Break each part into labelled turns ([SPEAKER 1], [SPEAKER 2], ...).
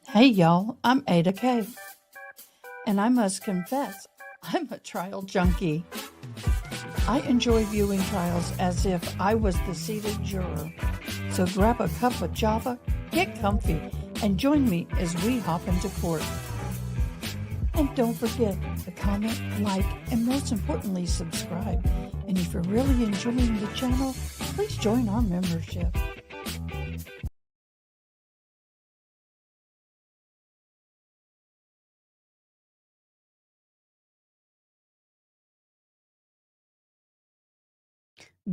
[SPEAKER 1] Hey y'all, I'm AdaKay, and I must confess, I'm a trial junkie. I enjoy viewing trials as if I was the seated juror. So grab a cup of java, get comfy, and join me as we hop into court. And don't forget to comment, like, and most importantly, subscribe. And if you're really enjoying the channel, please join our membership.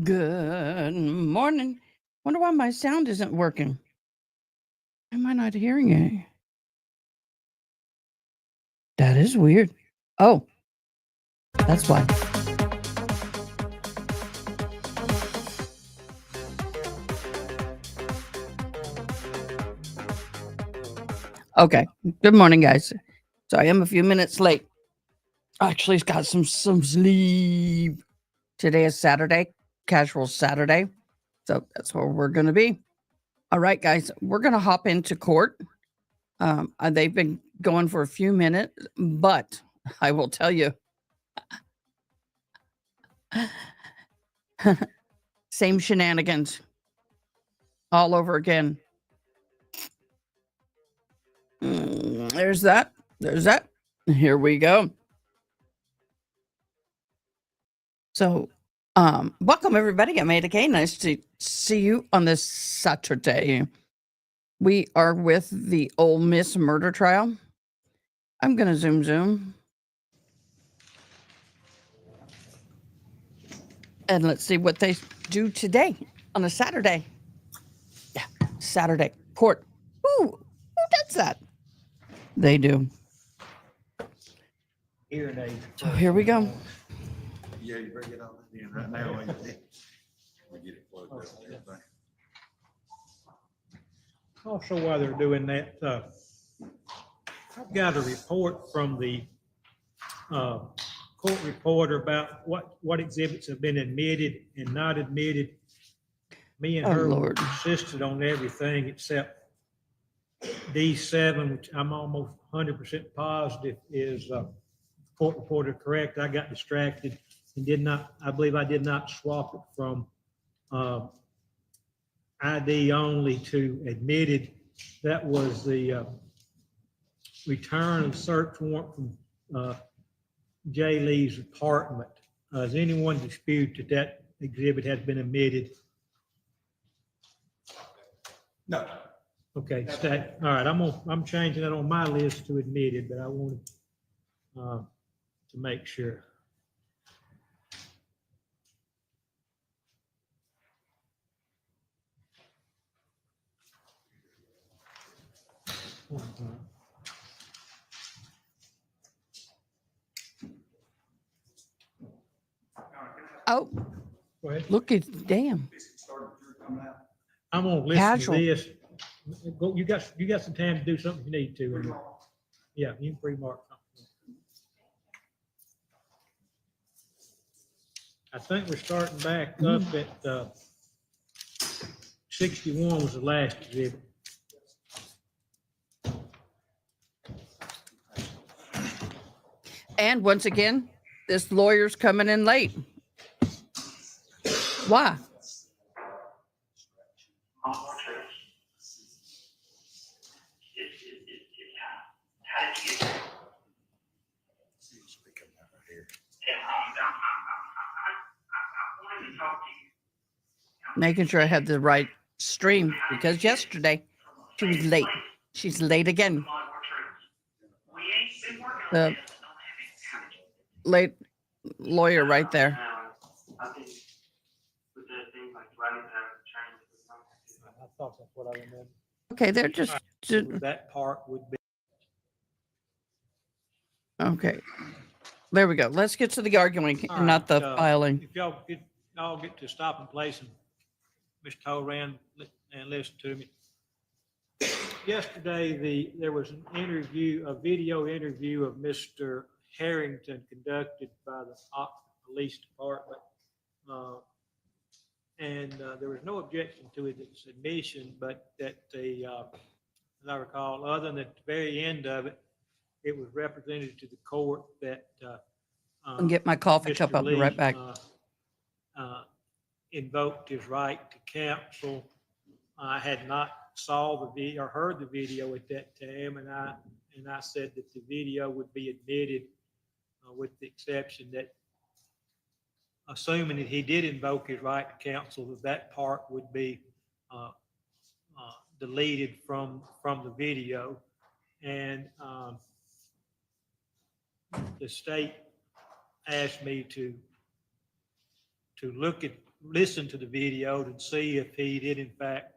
[SPEAKER 1] Good morning. Wonder why my sound isn't working. Am I not hearing it? That is weird. Oh, that's why. Okay. Good morning, guys. So I am a few minutes late. Actually, it's got some sleep. Today is Saturday, casual Saturday. So that's where we're going to be. All right, guys, we're going to hop into court. They've been going for a few minutes, but I will tell you, same shenanigans all over again. There's that. There's that. Here we go. So, welcome everybody. I'm AdaKay. Nice to see you on this Saturday. We are with the Ole Miss murder trial. I'm going to zoom. And let's see what they do today on a Saturday. Yeah, Saturday court. Who does that? They do. So here we go.
[SPEAKER 2] Yeah, you better get all that in right now. We get it plugged up and everything.
[SPEAKER 3] Also, while they're doing that, I've got a report from the court reporter about what exhibits have been admitted and not admitted. Me and her insisted on everything except D7, which I'm almost 100% positive is court reporter correct. I got distracted and I believe I did not swap it from ID only to admitted. That was the return of search warrant from Jay Lee's apartment. Does anyone dispute that exhibit has been admitted?
[SPEAKER 2] No.
[SPEAKER 3] Okay, all right. I'm changing it on my list to admitted, but I wanted to make sure.
[SPEAKER 1] Oh, look at damn.
[SPEAKER 3] I'm gonna listen to this. Go, you got some time to do something you need to. Yeah, you can pre-mark something. I think we're starting back up at 61 was the last exhibit.
[SPEAKER 1] And once again, this lawyer's coming in late. Why? Making sure I had the right stream because yesterday she was late. She's late again. The late lawyer right there.
[SPEAKER 3] I thought that's what I remember.
[SPEAKER 1] Okay, they're just
[SPEAKER 3] that part would be
[SPEAKER 1] okay. There we go. Let's get to the arguing and not the filing.
[SPEAKER 3] If y'all get to stop and place and Mr. Toran and listen to me. Yesterday, there was an interview, a video interview of Mr. Herrington conducted by the Oxford Police Department. And there was no objection to his admission, but that the as I recall, other than at the very end of it, it was represented to the court that
[SPEAKER 1] I'll get my coffee cup.
[SPEAKER 3] Mr.
[SPEAKER 1] I'll be right back.
[SPEAKER 3] Invoked his right to counsel. I had not saw the video or heard the video at that time, and I said that the video would be admitted with the exception that, assuming that he did invoke his right to counsel, that part would be deleted from the video. And the state asked me to listen to the video to see if he did in fact,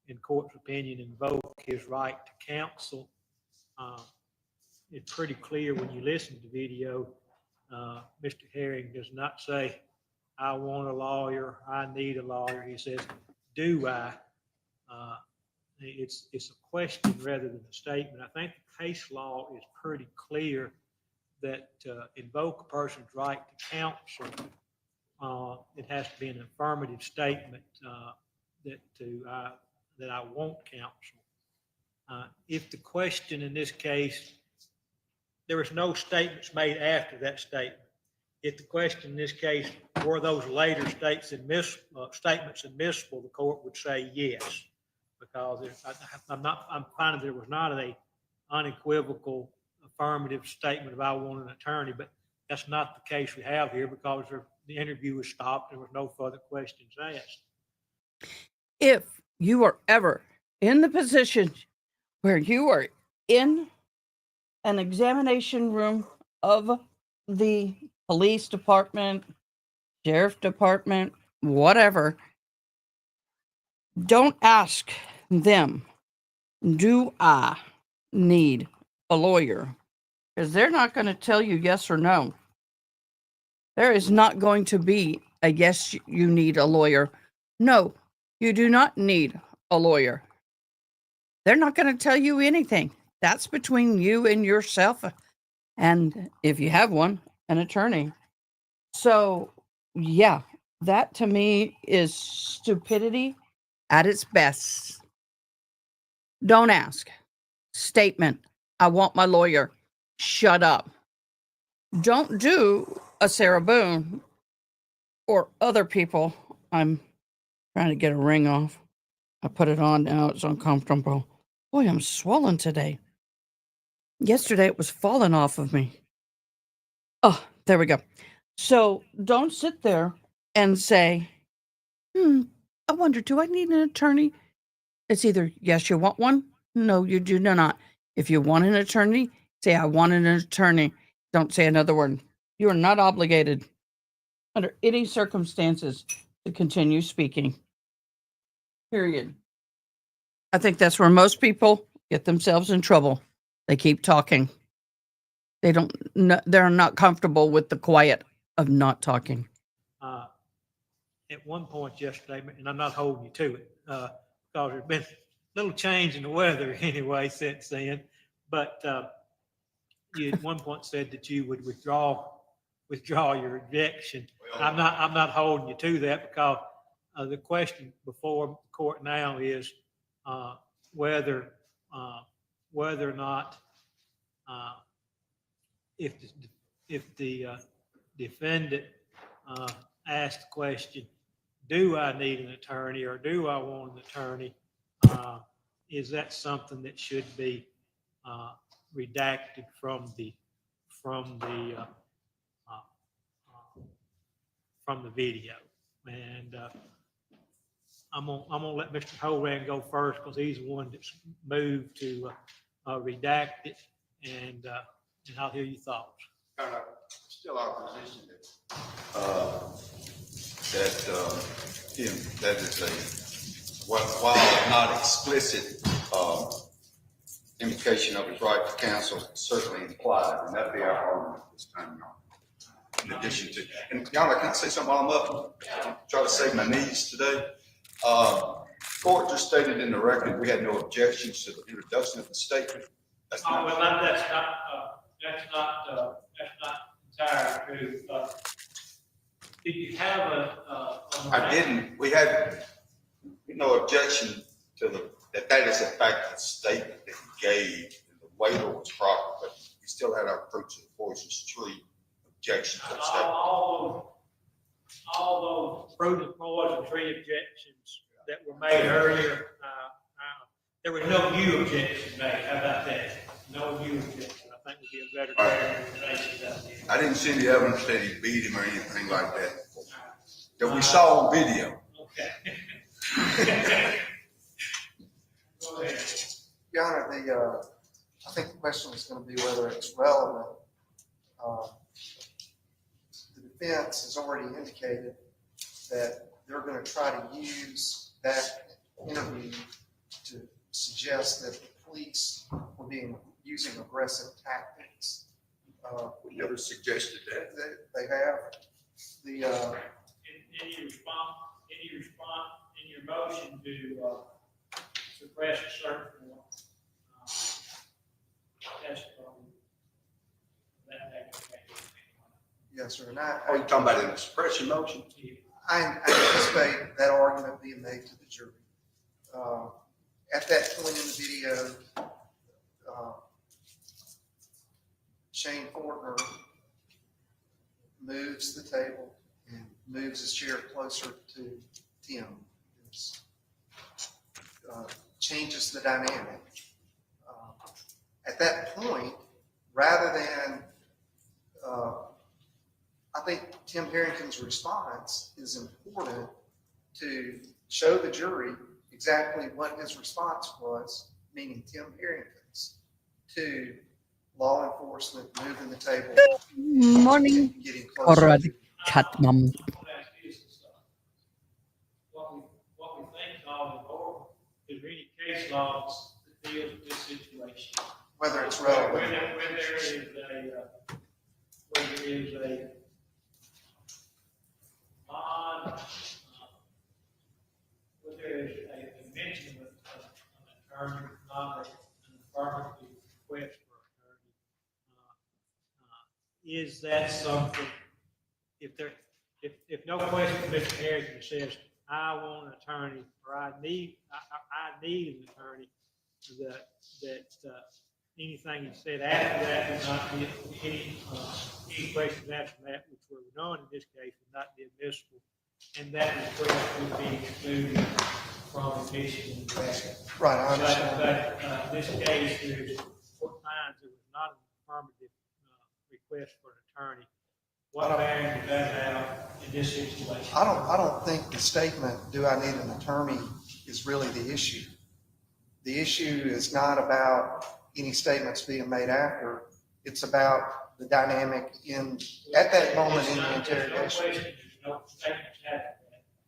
[SPEAKER 3] in court's opinion, invoke his right to counsel. It's pretty clear when you listen to the video, Mr. Herring does not say, I want a lawyer, I need a lawyer. He says, do I? It's a question rather than a statement. I think the case law is pretty clear that to invoke a person's right to counsel, it has to be an affirmative statement that I want counsel. If the question in this case, there was no statements made after that statement. If the question in this case were those later statements admissible, the court would say yes, because I'm finding there was not an unequivocal affirmative statement of I want an attorney, but that's not the case we have here because the interview was stopped. There was no further questions asked.
[SPEAKER 1] If you are ever in the position where you are in an examination room of the police department, sheriff department, whatever, don't ask them, do I need a lawyer? Because they're not going to tell you yes or no. There is not going to be a yes, you need a lawyer. No, you do not need a lawyer. They're not going to tell you anything. That's between you and yourself. And if you have one, an attorney. So, yeah, that to me is stupidity at its best. Don't ask. Statement. I want my lawyer. Shut up. Don't do a Sarah Boone or other people. I'm trying to get a ring off. I put it on now. It's uncomfortable. Boy, I'm swollen today. Yesterday it was falling off of me. Oh, there we go. So don't sit there and say, I wonder, do I need an attorney? It's either yes, you want one. No, you do not. If you want an attorney, say I want an attorney. Don't say another word. You are not obligated under any circumstances to continue speaking. Period. I think that's where most people get themselves in trouble. They keep talking. They're not comfortable with the quiet of not talking.
[SPEAKER 3] At one point yesterday, and I'm not holding you to it, because there's been a little change in the weather anyway since then, but you at one point said that you would withdraw your objection. I'm not holding you to that because the question before the court now is whether or not if the defendant asked the question, do I need an attorney or do I want an attorney? Is that something that should be redacted from the video? And I'm gonna let Mr. Horan go first because he's the one that's moved to redact it, and I'll hear your thoughts.
[SPEAKER 2] Still our position that is while not explicit implication of his right to counsel, certainly implied, and that'd be our argument this time, y'all. In addition to, and y'all, can I say something while I'm up? Try to save my knees today. Court just stated in the record we had no objections to the introduction of the statement. That's not
[SPEAKER 3] entirely true. Did you have
[SPEAKER 2] I didn't. We had no objection to the that is in fact the statement that he gave, and the waiver was proper, but he still had our fruits of the poisonous tree objection to the statement.
[SPEAKER 3] All those fruit and poison tree objections that were made earlier, there were no new objections made. How about that? No new objections. I think would be a better clarification.
[SPEAKER 2] I didn't see the evidence that he beat him or anything like that we saw on video.
[SPEAKER 3] Okay. Go ahead.
[SPEAKER 4] Your Honor, I think the question is going to be whether it's relevant. The defense has already indicated that they're going to try to use that interview to suggest that the police were using aggressive tactics.
[SPEAKER 2] We never suggested that.
[SPEAKER 4] They have the.
[SPEAKER 3] Any response in your motion to suppress a certain testimony that
[SPEAKER 4] Yes, sir. And
[SPEAKER 2] Oh, you talking about in the suppression motion?
[SPEAKER 4] I anticipate that argument being made to the jury. At that point in the video, Shane Fortner moves the table and moves his chair closer to Tim. Changes the dynamic. At that point, rather than, I think Tim Herrington's response is important to show the jury exactly what his response was, meaning Tim Herrington's, to law enforcement moving the table.
[SPEAKER 5] Morning.
[SPEAKER 4] Getting closer.
[SPEAKER 5] Alright, cat mom.
[SPEAKER 3] What we think of or is there any case laws that deal with this situation?
[SPEAKER 4] Whether it's relevant.
[SPEAKER 3] Where there is a bond, where there is a mention of an attorney, not an affirmative request for an attorney. Is that something, if no question, Mr. Harrington says, I want an attorney, or I need an attorney, that anything he said after that would not be any questions after that, which were none in this case, would not be admissible, and that request would be excluded from admission in the record.
[SPEAKER 4] Right, I understand.
[SPEAKER 3] But this case, there's four times it was not an affirmative request for an attorney. What bearing does that have in this situation?
[SPEAKER 4] I don't think the statement, do I need an attorney, is really the issue. The issue is not about any statements being made after. It's about the dynamic at that moment in the interrogation.
[SPEAKER 3] There's no question, there's no statements after that.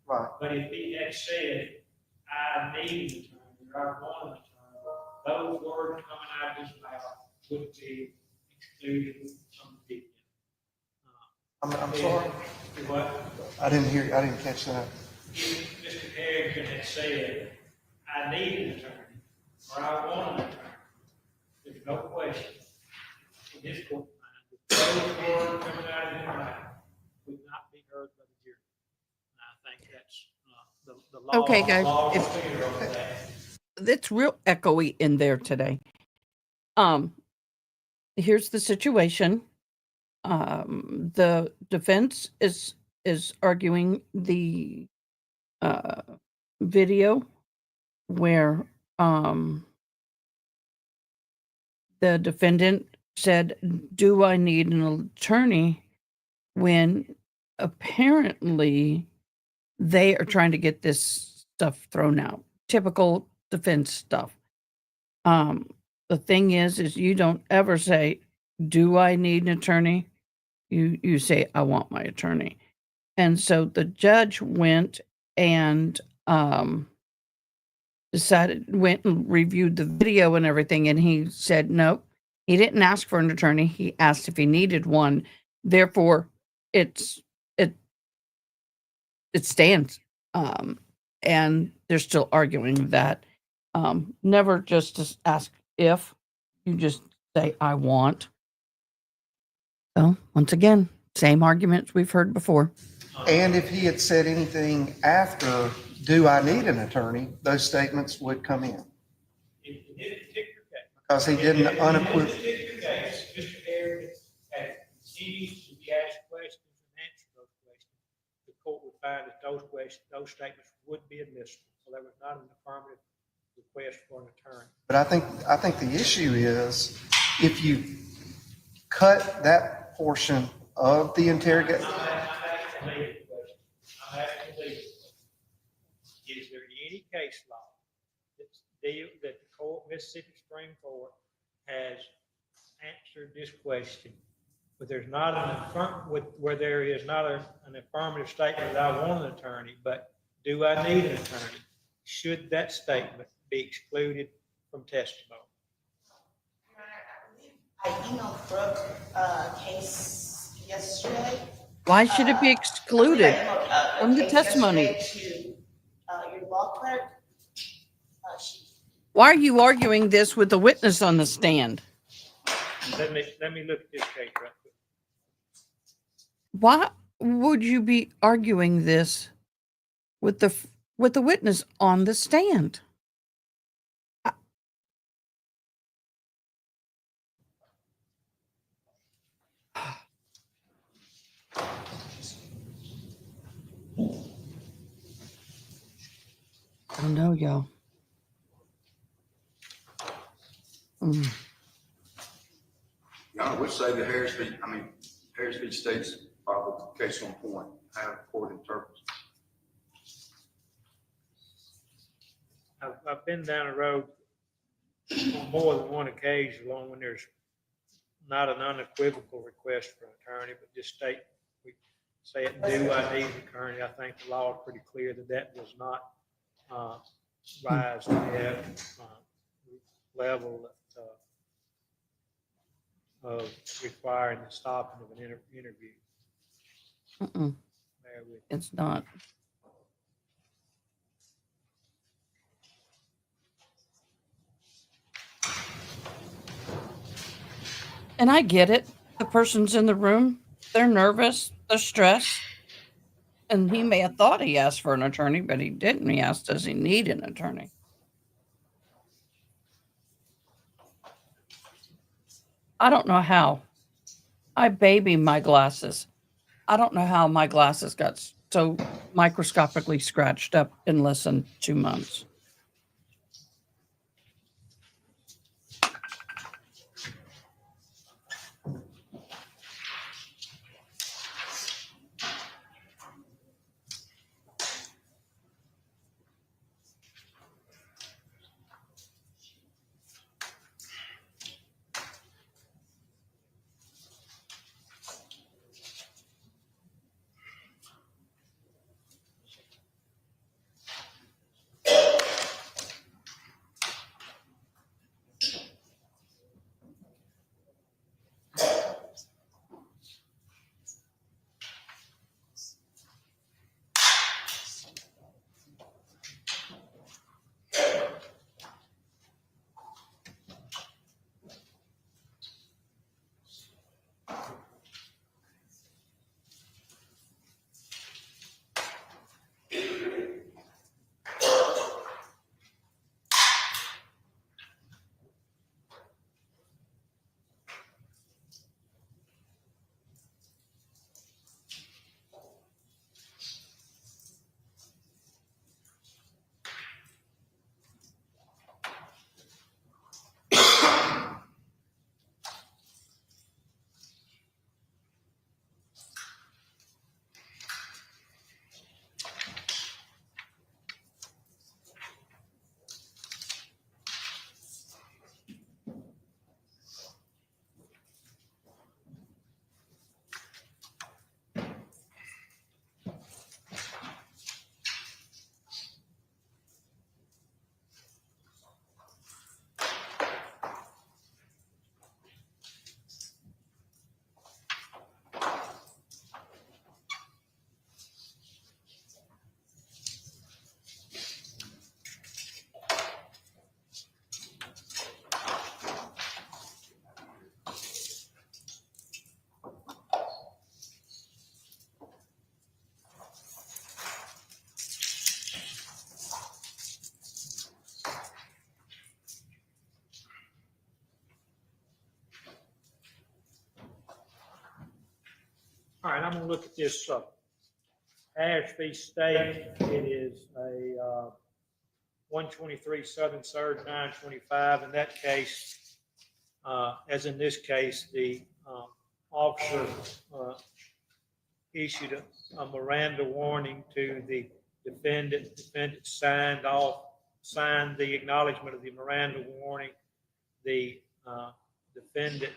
[SPEAKER 4] Right.
[SPEAKER 3] But if he had said, I need an attorney, or I want an attorney, those words coming out of his mouth would be excluded from the video.
[SPEAKER 4] I'm sorry.
[SPEAKER 3] What?
[SPEAKER 4] I didn't hear you. I didn't catch that.
[SPEAKER 3] If Mr. Harrington had said, I need an attorney, or I want an attorney, there's no question in this court mind that those words coming out of his mouth would not be heard by the jury. And I think that's the law.
[SPEAKER 5] Okay, guys,
[SPEAKER 3] Law is
[SPEAKER 5] if-
[SPEAKER 3] clear on that.
[SPEAKER 5] It's real echoey in there today. Here's the situation. The defense is arguing the video where the defendant said, do I need an attorney, when apparently they are trying to get this stuff thrown out. Typical defense stuff. The thing is you don't ever say, do I need an attorney? You say, I want my attorney. And so the judge went and went and reviewed the video and everything, and he said, nope, he didn't ask for an attorney. He asked if he needed one. Therefore, it stands. And they're still arguing that. Never just to ask if, you just say, I want. So, once again, same arguments we've heard before.
[SPEAKER 4] And if he had said anything after, do I need an attorney, those statements would come in.
[SPEAKER 3] In this particular case.
[SPEAKER 4] Because he didn't
[SPEAKER 3] In this
[SPEAKER 4] unequivocally.
[SPEAKER 3] particular case, Mr. Harrington had continued to be asked questions and answer those questions. The court would find that those statements would be admissible. So there was not an affirmative request for an attorney.
[SPEAKER 4] But I think the issue is if you cut that portion of the interrogation.
[SPEAKER 3] I'm asking a legal question. I'm asking a legal question. Is there any case law that the court, Mississippi Supreme Court, has answered this question? But there's not where there is not an affirmative statement that I want an attorney, but do I need an attorney? Should that statement be excluded from testimony?
[SPEAKER 6] I emailed Brooke a case yesterday.
[SPEAKER 5] Why should it be excluded from the testimony?
[SPEAKER 6] To your law clerk.
[SPEAKER 5] Why are you arguing this with the witness on the stand?
[SPEAKER 3] Let me look at this case right quick.
[SPEAKER 5] Why would you be arguing this with the witness on the stand? I don't know, y'all.
[SPEAKER 2] I would say that Harris v. State's probably case on point, have court interpreters.
[SPEAKER 3] I've been down the road on more than one occasion along when there's not an unequivocal request for an attorney, but just state, we say it, do I need an attorney? I think the law is pretty clear that does not rise to the level of requiring the stopping of an interview. Bear with me.
[SPEAKER 5] It's not. And I get it. The person's in the room. They're nervous. They're stressed. And he may have thought he asked for an attorney, but he didn't. He asked, does he need an attorney? I don't know how. I baby my glasses. I don't know how my glasses got so microscopically scratched up in less than 2 months.
[SPEAKER 3] All right, I'm gonna look at this, Harris v. State. It is a, 123 Southern 3rd 925. In that case, as in this case, the, officer, issued a Miranda warning to the defendant. Defendant signed the acknowledgement of the Miranda warning. The, defendant,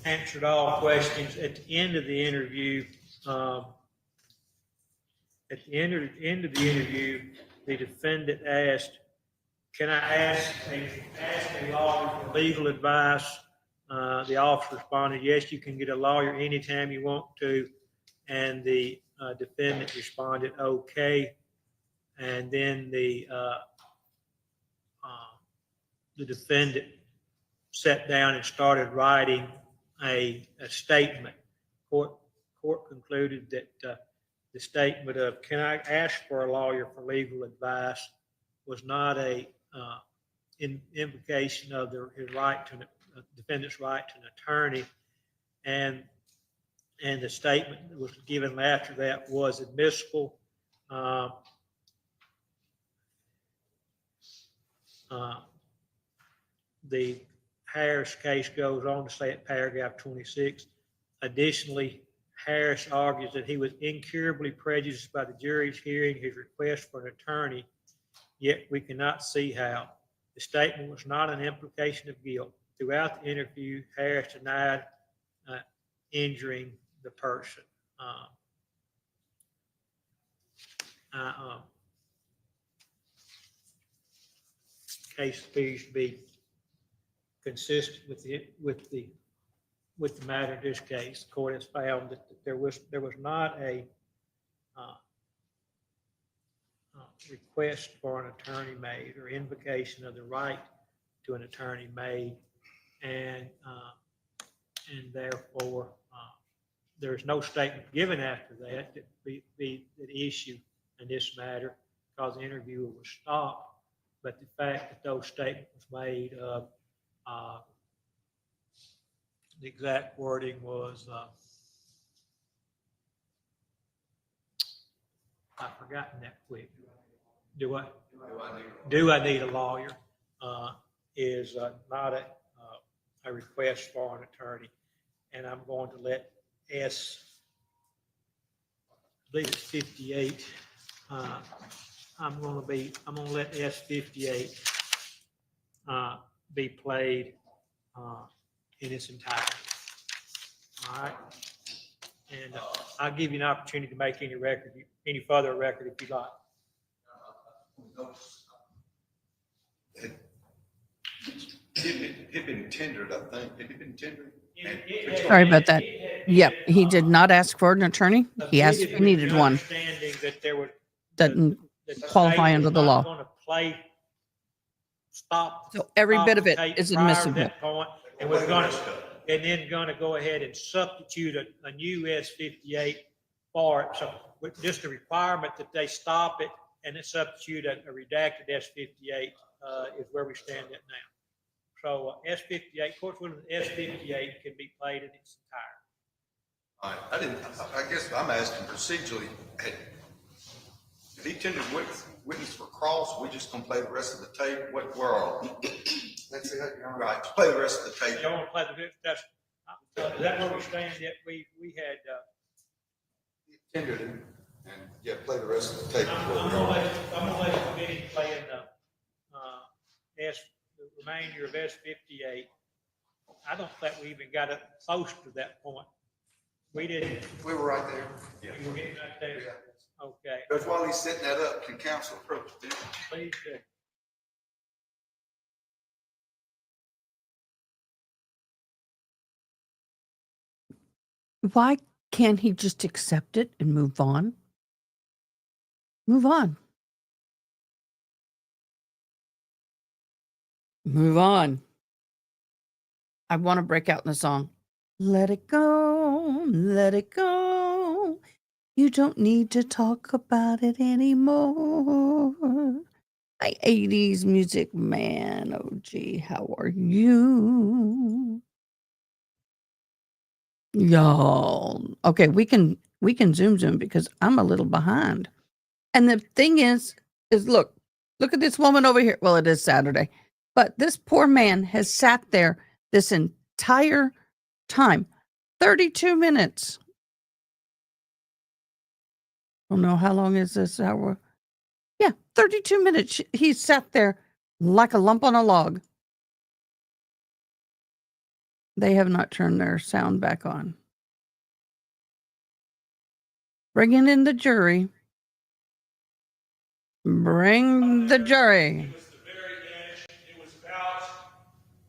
[SPEAKER 3] answered all questions. At the end of the interview, the defendant asked, "Can I ask a lawyer for legal advice?" The officer responded, "Yes, you can get a lawyer anytime you want to." And the defendant responded, "Okay." And then the defendant sat down and started writing a statement. Court concluded that the statement of "Can I ask for a lawyer for legal advice" was not a invocation of his right to defendant's right to an attorney, and the statement that was given after that was admissible. The Harris case goes on to say at paragraph 26, additionally, Harris argues that he was incurably prejudiced by the jury's hearing his request for an attorney, yet we cannot see how. The statement was not an implication of guilt. Throughout the interview, Harris denied injuring the person. Case appears to be consistent with the matter in this case. The court has found that there was not a request for an attorney made or invocation of the right to an attorney made, and therefore there is no statement given after that be the issue in this matter, because the interviewer was stopped. But the fact that those statements was made, the exact wording was, I've forgotten that quick. Do I need a lawyer? Is not a request for an attorney, and I'm going to let I believe it's 58. I'm going to let S58 be played in its entirety. All right, and I'll give you an opportunity to make any further record if you like.
[SPEAKER 2] He'd been tendered, I think. Had he been tendered?
[SPEAKER 5] Sorry about that. Yep, he did not ask for an attorney. He asked if he needed one.
[SPEAKER 3] Understanding that there would
[SPEAKER 5] Doesn't qualify under the law. So every bit of it is admissible.
[SPEAKER 3] And we're then going to go ahead and substitute a new S58 for it. So with just the requirement that they stop it and then substitute a redacted S58 is where we stand at now. So S58, of course, S58 can be played in its entirety.
[SPEAKER 2] All right, I guess I'm asking procedurally, if he tendered witness for cross, we just gonna play the rest of the tape? Where are we?
[SPEAKER 4] That's it, Your Honor.
[SPEAKER 2] Right, play the rest of the tape.
[SPEAKER 3] You want to play is that where we stand yet? We had,
[SPEAKER 2] Tendered him, and yeah, play the rest of the tape.
[SPEAKER 3] I'm gonna let the committee play in the remainder of S58. I don't think we even got it close to that point. We didn't.
[SPEAKER 4] We were right there.
[SPEAKER 3] We were getting right there. Okay.
[SPEAKER 2] But while he's setting that up, can counsel approach them?
[SPEAKER 3] Please do.
[SPEAKER 5] Why can't he just accept it and move on? Move on. Move on. I want to break out in the song. Let it go, let it go. You don't need to talk about it anymore. Hi, 80s music man. Oh, gee, how are you? Y'all. Okay, we can zoom because I'm a little behind. And the thing is look at this woman over here. Well, it is Saturday, but this poor man has sat there this entire time, 32 minutes. I don't know how long is this hour. Yeah, 32 minutes. He sat there like a lump on a log. They have not turned their sound back on. Bringing in the jury. Bring the jury.
[SPEAKER 7] It was the very edge. It was about,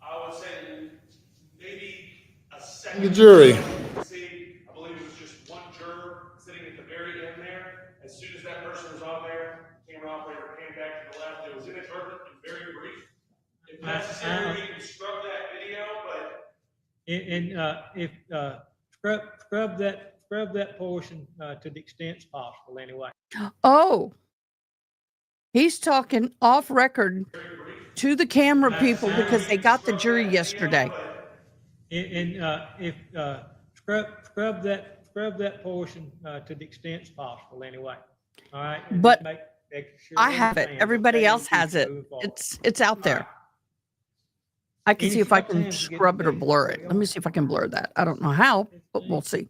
[SPEAKER 7] I would say, maybe a second.
[SPEAKER 8] The jury.
[SPEAKER 7] You can see, I believe it was just one juror sitting at the very end there. As soon as that person was on there, camera operator came back to the left. It was inadvertent and very brief. If necessary, you can scrub that video, but.
[SPEAKER 3] Scrub that portion to the extent possible anyway.
[SPEAKER 5] Oh, he's talking off record to the camera people because they got the jury yesterday.
[SPEAKER 3] Scrub that portion to the extent possible anyway. All right.
[SPEAKER 5] But
[SPEAKER 3] make sure
[SPEAKER 5] I have it.
[SPEAKER 3] understand,
[SPEAKER 5] Everybody
[SPEAKER 3] okay,
[SPEAKER 5] else has it.
[SPEAKER 3] moving forward.
[SPEAKER 5] It's out there. I can see if I can scrub it or blur it. Let me see if I can blur that. I don't know how, but we'll see.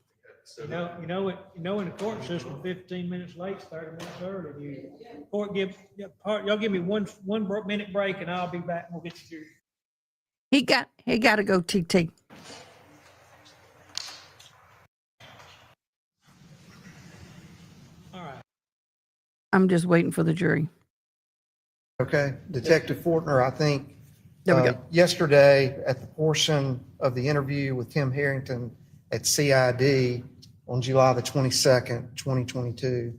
[SPEAKER 3] You know, in the court system, 15 minutes late, 30 minutes early. Y'all give me one minute break and I'll be back and we'll get you.
[SPEAKER 5] He got to go, TT.
[SPEAKER 3] All right.
[SPEAKER 5] I'm just waiting for the jury.
[SPEAKER 4] Okay, Detective Fortner, I think
[SPEAKER 5] There we go.
[SPEAKER 4] yesterday at the portion of the interview with Tim Herrington at CID on July the 22nd, 2022,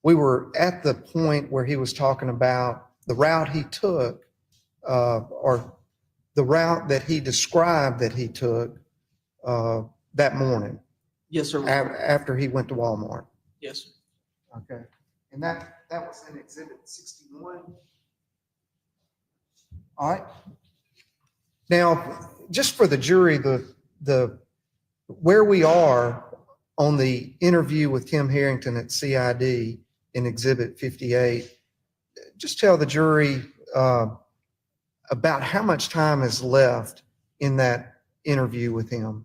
[SPEAKER 4] we were at the point where he was talking about the route he took, or the route that he described that he took that morning
[SPEAKER 9] Yes, sir.
[SPEAKER 4] after he went to Walmart.
[SPEAKER 9] Yes, sir.
[SPEAKER 4] Okay. And that was in Exhibit 61. All right. Now, just for the jury, the where we are on the interview with Tim Herrington at CID in Exhibit 58, just tell the jury about how much time is left in that interview with him.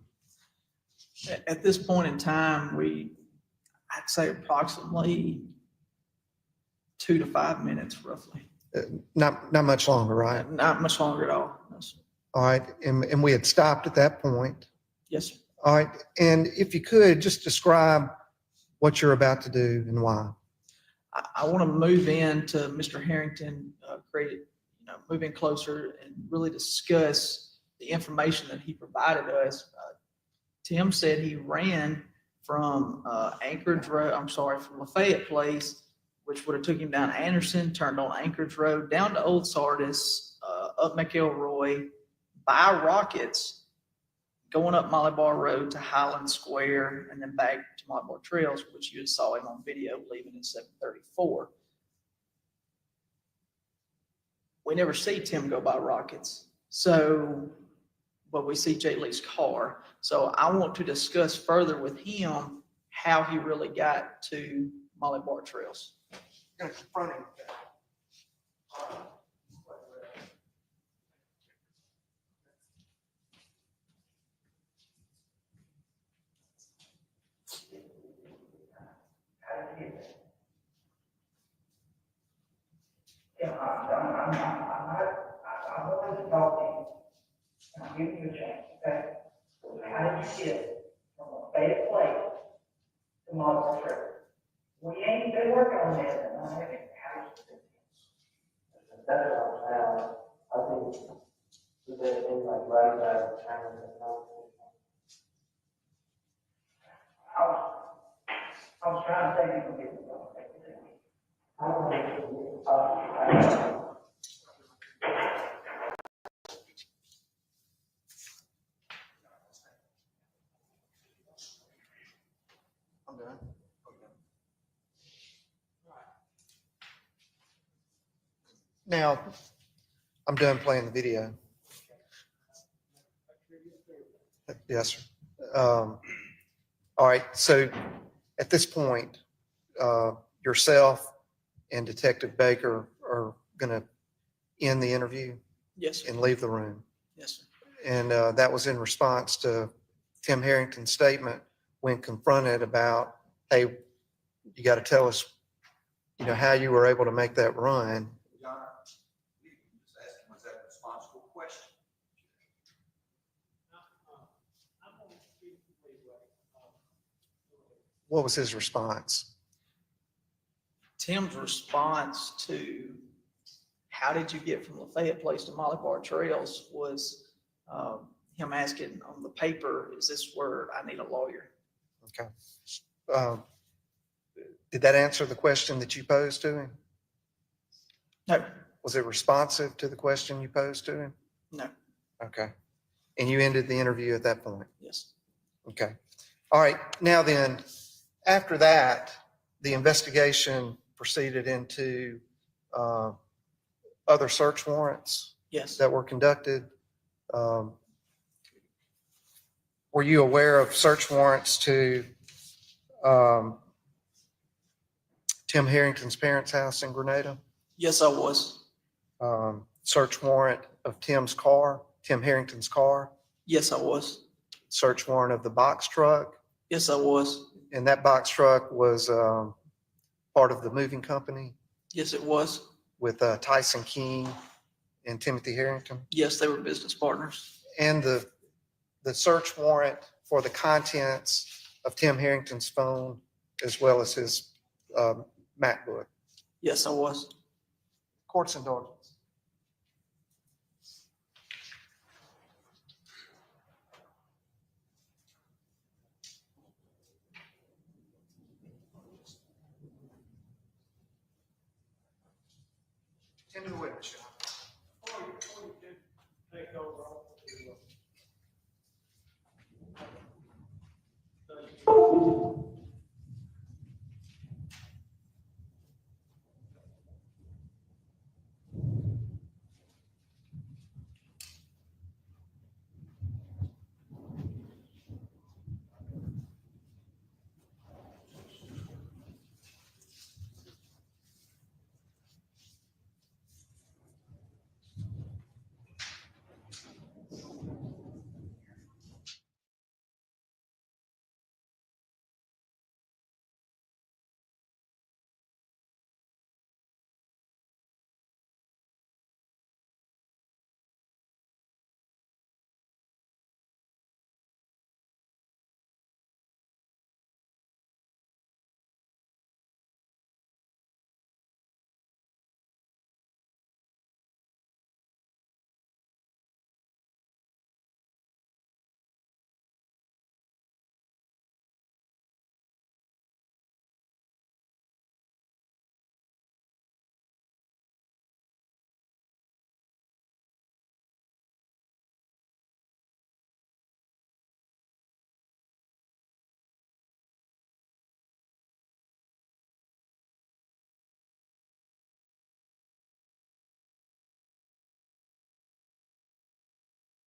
[SPEAKER 9] At this point in time, I'd say approximately 2 to 5 minutes roughly.
[SPEAKER 4] Not much longer, right?
[SPEAKER 9] Not much longer at all. No, sir.
[SPEAKER 4] All right. And we had stopped at that point.
[SPEAKER 9] Yes, sir.
[SPEAKER 4] All right. And if you could just describe what you're about to do and why.
[SPEAKER 9] I want to move into Mr. Harrington, move in closer and really discuss the information that he provided us. Tim said he ran from from Lafayette Place, which would have took him down Anderson, turned on Anchorage Road, down to Old Sardis, up McElroy, by Rockets, going up Molly Bar Road to Highland Square, and then back to Molly Bar Trails, which you saw him on video leaving at 7:34. We never see Tim go by Rockets. But we see Jay Lee's car. So I want to discuss further with him how he really got to Molly Bar Trails.
[SPEAKER 4] Going to confront him with that.
[SPEAKER 10] I'm willing to talk to you. I'm giving you a chance, okay? How did you get from a Lafayette Place to Model Trip? We ain't been working on this, and I haven't. That's what I'm saying. I think with that thing like right there, I was trying to say you can get it. I don't know.
[SPEAKER 4] I'm done. Now, I'm done playing the video. Yes, sir. All right, so at this point, yourself and Detective Baker are going to end the interview
[SPEAKER 9] Yes, sir.
[SPEAKER 4] and leave the room.
[SPEAKER 9] Yes, sir.
[SPEAKER 4] And that was in response to Tim Harrington's statement when confronted about, hey, you got to tell us, how you were able to make that run.
[SPEAKER 2] Your Honor, we just asked him, was that a responsible question?
[SPEAKER 4] What was his response?
[SPEAKER 9] Tim's response to how did you get from Lafayette Place to Molly Bar Trails was him asking on the paper, is this where I need a lawyer?
[SPEAKER 4] Okay. Did that answer the question that you posed to him?
[SPEAKER 9] No,
[SPEAKER 4] Was it responsive to the question you posed to him?
[SPEAKER 9] no,
[SPEAKER 4] Okay. And you ended the interview at that point?
[SPEAKER 9] yes.
[SPEAKER 4] Okay. All right. Now then, after that, the investigation proceeded into other search warrants
[SPEAKER 9] Yes.
[SPEAKER 4] that were conducted. Were you aware of search warrants to Tim Harrington's parents' house in Grenada?
[SPEAKER 9] Yes, I was.
[SPEAKER 4] Search warrant of Tim Harrington's car,
[SPEAKER 9] Yes, I was.
[SPEAKER 4] search warrant of the box truck.
[SPEAKER 9] Yes, I was.
[SPEAKER 4] And that box truck was part of the moving company
[SPEAKER 9] Yes, it was.
[SPEAKER 4] with Tyson King and Timothy Harrington.
[SPEAKER 9] Yes, they were business partners.
[SPEAKER 4] And the search warrant for the contents of Tim Harrington's phone, as well as his MacBook.
[SPEAKER 9] Yes, I was.
[SPEAKER 4] Court's indulgence. Into the witness shop.
[SPEAKER 3] Take over.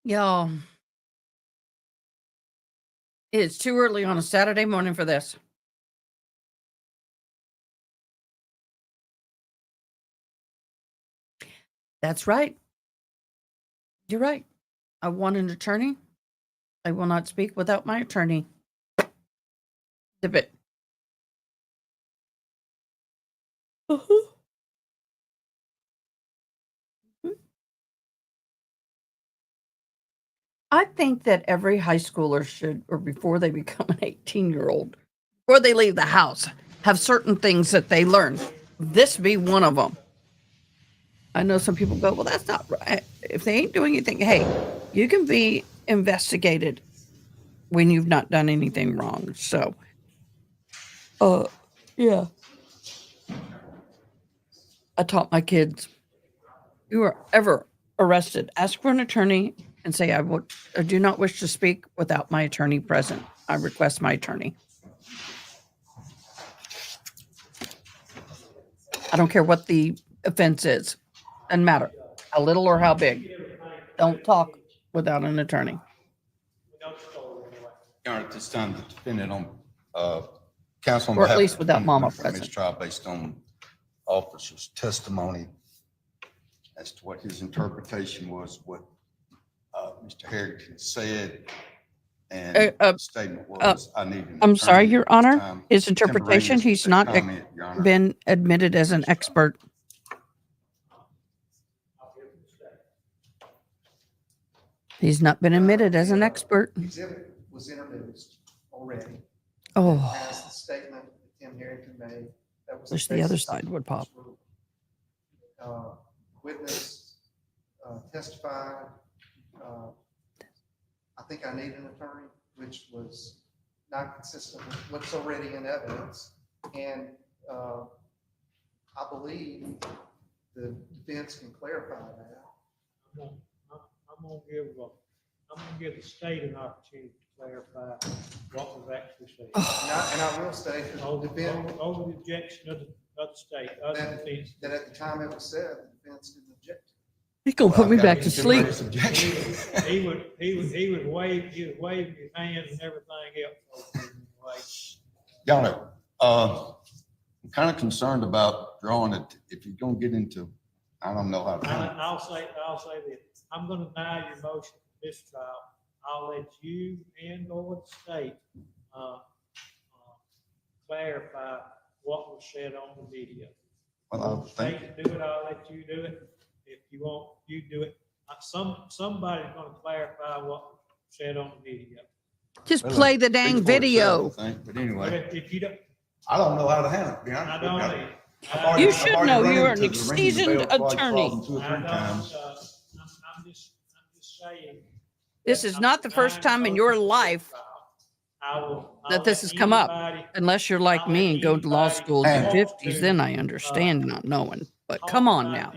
[SPEAKER 5] Y'all, it's too early on a Saturday morning for this. That's right. You're right. I want an attorney. I will not speak without my attorney. Zip it. I think that every high schooler should, or before they become an 18-year-old, before they leave the house, have certain things that they learn. This be one of them. I know some people go, well, that's not right. If they ain't doing anything, hey, you can be investigated when you've not done anything wrong. So, yeah. I taught my kids, if you are ever arrested, ask for an attorney and say, I do not wish to speak without my attorney present. I request my attorney. I don't care what the offense is. Doesn't matter how little or how big. Don't talk without an attorney.
[SPEAKER 2] Your Honor, at this time, the defendant on, counsel on
[SPEAKER 5] Or at
[SPEAKER 2] behalf of
[SPEAKER 5] least
[SPEAKER 2] the
[SPEAKER 5] without
[SPEAKER 2] defendant
[SPEAKER 5] mama
[SPEAKER 2] went for
[SPEAKER 5] present.
[SPEAKER 2] mistrial based on officer's testimony as to what his interpretation was, what, Mr. Herrington said. And the statement was, I need an
[SPEAKER 5] I'm sorry,
[SPEAKER 2] attorney
[SPEAKER 5] Your
[SPEAKER 2] at this
[SPEAKER 5] Honor.
[SPEAKER 2] time.
[SPEAKER 5] His interpretation,
[SPEAKER 2] Contemporaneous
[SPEAKER 5] he's
[SPEAKER 2] with that
[SPEAKER 5] not
[SPEAKER 2] comment, Your Honor.
[SPEAKER 5] been admitted as an expert. He's not been admitted as an expert.
[SPEAKER 4] Exhibit was introduced already.
[SPEAKER 5] Oh,
[SPEAKER 4] As the statement that Tim Harrington made, that was.
[SPEAKER 5] wish the other
[SPEAKER 4] basis of
[SPEAKER 5] side would pop.
[SPEAKER 4] this ruling. Witness testified, I think I need an attorney, which was not consistent with what's already in evidence. And I believe the defense can clarify that.
[SPEAKER 3] I'm gonna give the state an opportunity to clarify what was actually said.
[SPEAKER 4] And I will state that the defense,
[SPEAKER 3] Over the objection of the state, other defense.
[SPEAKER 4] that at the time it was said, the defense didn't object.
[SPEAKER 5] He's gonna put me
[SPEAKER 2] I've got
[SPEAKER 5] back to sleep.
[SPEAKER 2] contemporaneous objection.
[SPEAKER 3] He would wave his hand and everything else.
[SPEAKER 2] Your Honor, I'm kind of concerned about drawing it, if you're gonna get into, I don't know how to.
[SPEAKER 3] I'll say this, I'm gonna deny your motion for mistrial. I'll let you and or the state, clarify what was said on the video.
[SPEAKER 2] Well, I think,
[SPEAKER 3] State to do it, I'll let you do it. If you want, you do it. Somebody's gonna clarify what was said on the video.
[SPEAKER 5] Just
[SPEAKER 2] well,
[SPEAKER 5] play the
[SPEAKER 2] speak
[SPEAKER 5] dang
[SPEAKER 2] for itself,
[SPEAKER 5] video.
[SPEAKER 2] I think, but
[SPEAKER 3] But
[SPEAKER 2] anyway,
[SPEAKER 3] if you don't,
[SPEAKER 2] I don't know how to handle it, to be honest.
[SPEAKER 3] I don't either.
[SPEAKER 5] You
[SPEAKER 2] I've
[SPEAKER 5] should
[SPEAKER 2] already
[SPEAKER 5] know
[SPEAKER 2] run
[SPEAKER 5] you're
[SPEAKER 2] into
[SPEAKER 5] an
[SPEAKER 2] the ring of the
[SPEAKER 5] seasoned
[SPEAKER 2] bell twice,
[SPEAKER 5] attorney.
[SPEAKER 2] fallen 2 or 3 times.
[SPEAKER 3] I'm just saying.
[SPEAKER 5] This is not the first time in your life that this has come up. Unless you're like me and go to law school in your 50s, then I understand not knowing. But come on now.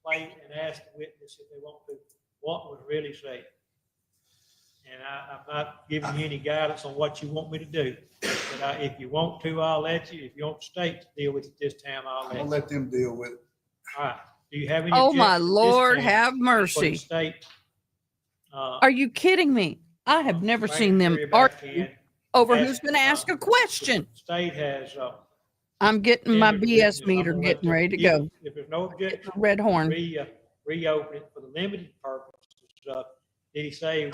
[SPEAKER 3] Play and ask the witness if they want to, what was really said. And I'm not giving you any guidance on what you want me to do. But if you want to, I'll let you. If you want the state to deal with it this time, I'll
[SPEAKER 2] I'm
[SPEAKER 3] let
[SPEAKER 2] gonna
[SPEAKER 3] you.
[SPEAKER 2] let them deal with it.
[SPEAKER 3] All right. Do you have any?
[SPEAKER 5] Oh my
[SPEAKER 3] objections this
[SPEAKER 5] Lord,
[SPEAKER 3] time
[SPEAKER 5] have
[SPEAKER 3] for the
[SPEAKER 5] mercy.
[SPEAKER 3] state?
[SPEAKER 5] Are you kidding me? I have never
[SPEAKER 3] bring
[SPEAKER 5] seen
[SPEAKER 3] the
[SPEAKER 5] them
[SPEAKER 3] jury back
[SPEAKER 5] argue
[SPEAKER 3] in.
[SPEAKER 5] over
[SPEAKER 3] Ask,
[SPEAKER 5] who's going to ask a question.
[SPEAKER 3] State has.
[SPEAKER 5] I'm getting my
[SPEAKER 3] tendered
[SPEAKER 5] BS
[SPEAKER 3] witness. I'm
[SPEAKER 5] meter
[SPEAKER 3] gonna let
[SPEAKER 5] getting
[SPEAKER 3] them-
[SPEAKER 5] ready to
[SPEAKER 3] if-
[SPEAKER 5] go.
[SPEAKER 3] If there's no
[SPEAKER 5] Get
[SPEAKER 3] objection.
[SPEAKER 5] the red horn.
[SPEAKER 3] Reopen it for the limited purpose of, did he say,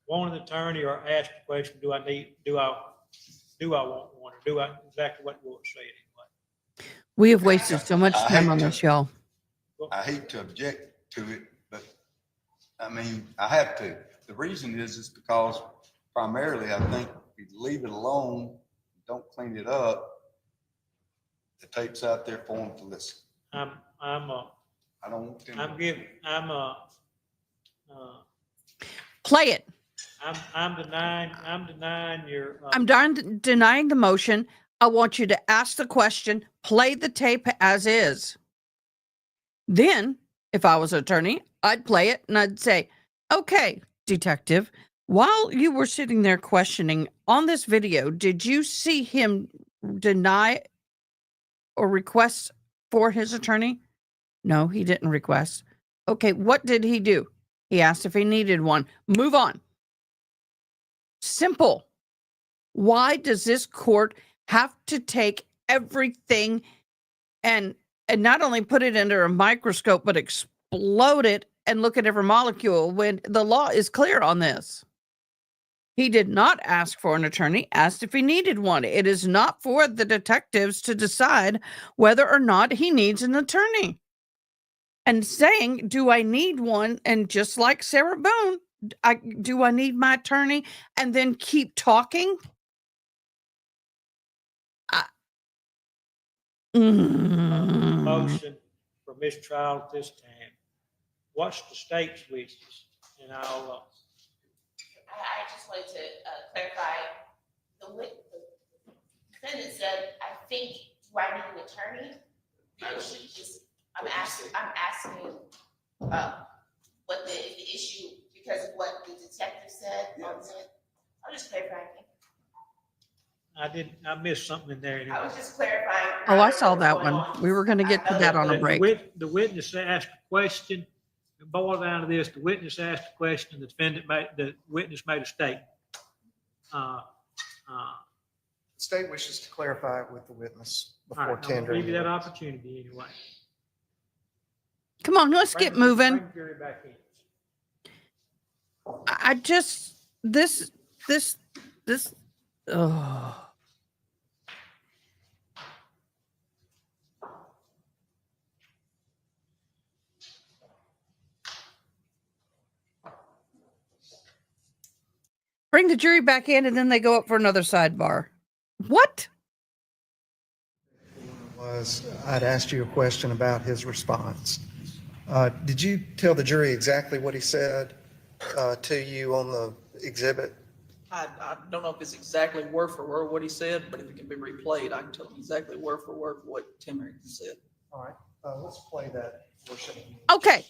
[SPEAKER 3] want an attorney or ask the question, do I want one, or do I, exactly what was said anyway?
[SPEAKER 5] We have wasted so much
[SPEAKER 2] I
[SPEAKER 5] time
[SPEAKER 2] hate
[SPEAKER 5] on
[SPEAKER 2] to-
[SPEAKER 5] this, y'all.
[SPEAKER 2] I hate to object to it, but I mean, I have to. The reason is because primarily I think if you leave it alone, don't clean it up, the tape's out there for them to listen. I don't want them.
[SPEAKER 5] Play it.
[SPEAKER 3] I'm denying your.
[SPEAKER 5] I'm denying the motion. I want you to ask the question, play the tape as is. Then, if I was an attorney, I'd play it and I'd say, okay, detective, while you were sitting there questioning on this video, did you see him deny or request for his attorney? No, he didn't request. Okay, what did he do? He asked if he needed one. Move on. Simple. Why does this court have to take everything and not only put it under a microscope, but explode it and look at every molecule when the law is clear on this? He did not ask for an attorney, asked if he needed one. It is not for the detectives to decide whether or not he needs an attorney. And saying, do I need one? And just like Sarah Boone, do I need my attorney? And then keep talking?
[SPEAKER 3] Motion for mistrial at this time. What's the state's wishes? And I'll,
[SPEAKER 6] I just wanted to clarify, the defendant said, I think, do I need an attorney? The issue is, I'm asking what the issue, because of what the detective said on it. I'm just clarifying.
[SPEAKER 3] I missed something in there.
[SPEAKER 6] I was just clarifying.
[SPEAKER 5] Oh, I saw
[SPEAKER 6] what's
[SPEAKER 5] that
[SPEAKER 6] going
[SPEAKER 5] one.
[SPEAKER 6] on.
[SPEAKER 5] We were going to get to
[SPEAKER 6] I know
[SPEAKER 5] that on a break.
[SPEAKER 3] The witness asked a question. It boiled down to this: the witness asked a question, the witness made a statement.
[SPEAKER 4] The state wishes to clarify it with the witness
[SPEAKER 3] All
[SPEAKER 4] before
[SPEAKER 3] right, I'm gonna
[SPEAKER 4] tendering.
[SPEAKER 3] give you that
[SPEAKER 4] the-
[SPEAKER 3] opportunity anyway.
[SPEAKER 5] Come on, let's get moving.
[SPEAKER 3] Bring Jerry back in.
[SPEAKER 5] I just, this, oh. Bring the jury back in and then they go up for another sidebar. What?
[SPEAKER 4] I'd asked you a question about his response. Did you tell the jury exactly what he said to you on the exhibit?
[SPEAKER 9] I don't know if it's exactly word for word what he said, but if it can be replayed, I can tell you exactly word for word what Tim Harrington said.
[SPEAKER 4] All right, let's play that portion.
[SPEAKER 5] Okay.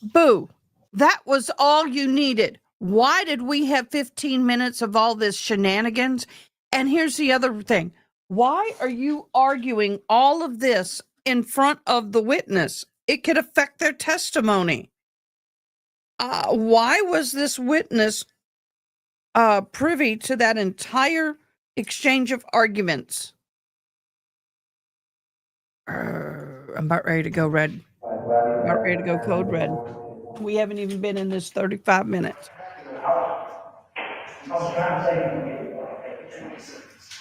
[SPEAKER 5] Boo. That was all you needed. Why did we have 15 minutes of all this shenanigans? And here's the other thing. Why are you arguing all of this in front of the witness? It could affect their testimony. Why was this witness privy to that entire exchange of arguments? I'm about ready to go red. About ready to go code red. We haven't even been in this 35 minutes.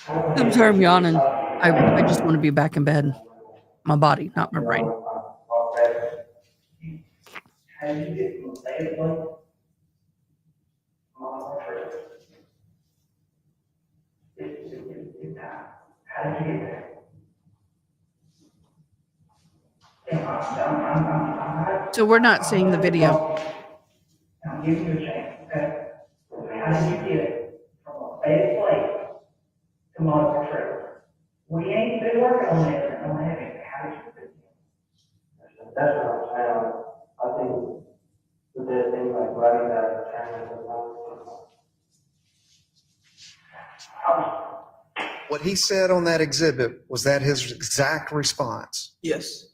[SPEAKER 5] I'm sorry, I'm yawning. I just want to be back in bed. My body, not my brain.
[SPEAKER 10] How did you get from the state of play? It's time. How did you get there?
[SPEAKER 5] So we're not seeing the video.
[SPEAKER 10] I'm giving you a chance, okay? How did you get from a state of play to multiple trips? We ain't been working on this and don't have it. How did you get there?
[SPEAKER 8] That's what I'm saying. I think with that thing like writing that China.
[SPEAKER 4] What he said on that exhibit, was that his exact response?
[SPEAKER 9] Yes.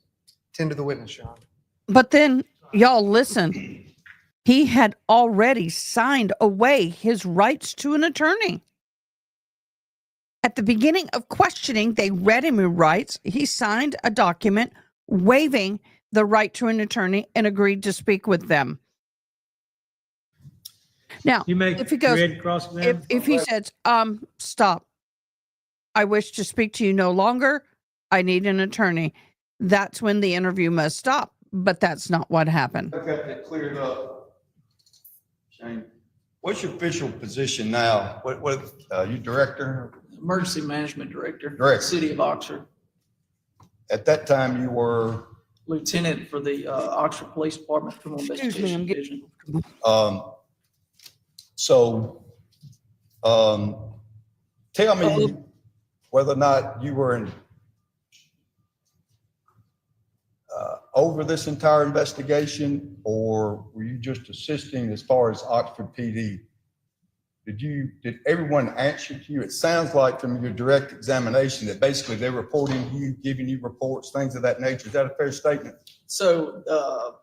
[SPEAKER 4] Tend to the witness, Sean.
[SPEAKER 5] But then, y'all listen. He had already signed away his rights to an attorney. At the beginning of questioning, they read him his rights. He signed a document waiving the right to an attorney and agreed to speak with them. Now,
[SPEAKER 3] You make
[SPEAKER 5] if he goes,
[SPEAKER 3] ready to cross examine?
[SPEAKER 5] if he says, stop, I wish to speak to you no longer, I need an attorney, that's when the interview must stop. But that's not what happened.
[SPEAKER 2] I've got that cleared up. Shane, what's your official position now? You director?
[SPEAKER 9] Emergency Management Director.
[SPEAKER 2] Director.
[SPEAKER 9] City of Oxford.
[SPEAKER 2] At that time, you were,
[SPEAKER 9] Lieutenant for the Oxford Police Department Criminal
[SPEAKER 5] Excuse me, I'm
[SPEAKER 9] Investigation
[SPEAKER 5] getting-
[SPEAKER 9] Division.
[SPEAKER 2] Tell me whether or not you were over this entire investigation, or were you just assisting as far as Oxford PD? Did everyone answer to you? It sounds like from your direct examination that basically they're reporting to you, giving you reports, things of that nature. Is that a fair statement?
[SPEAKER 9] So the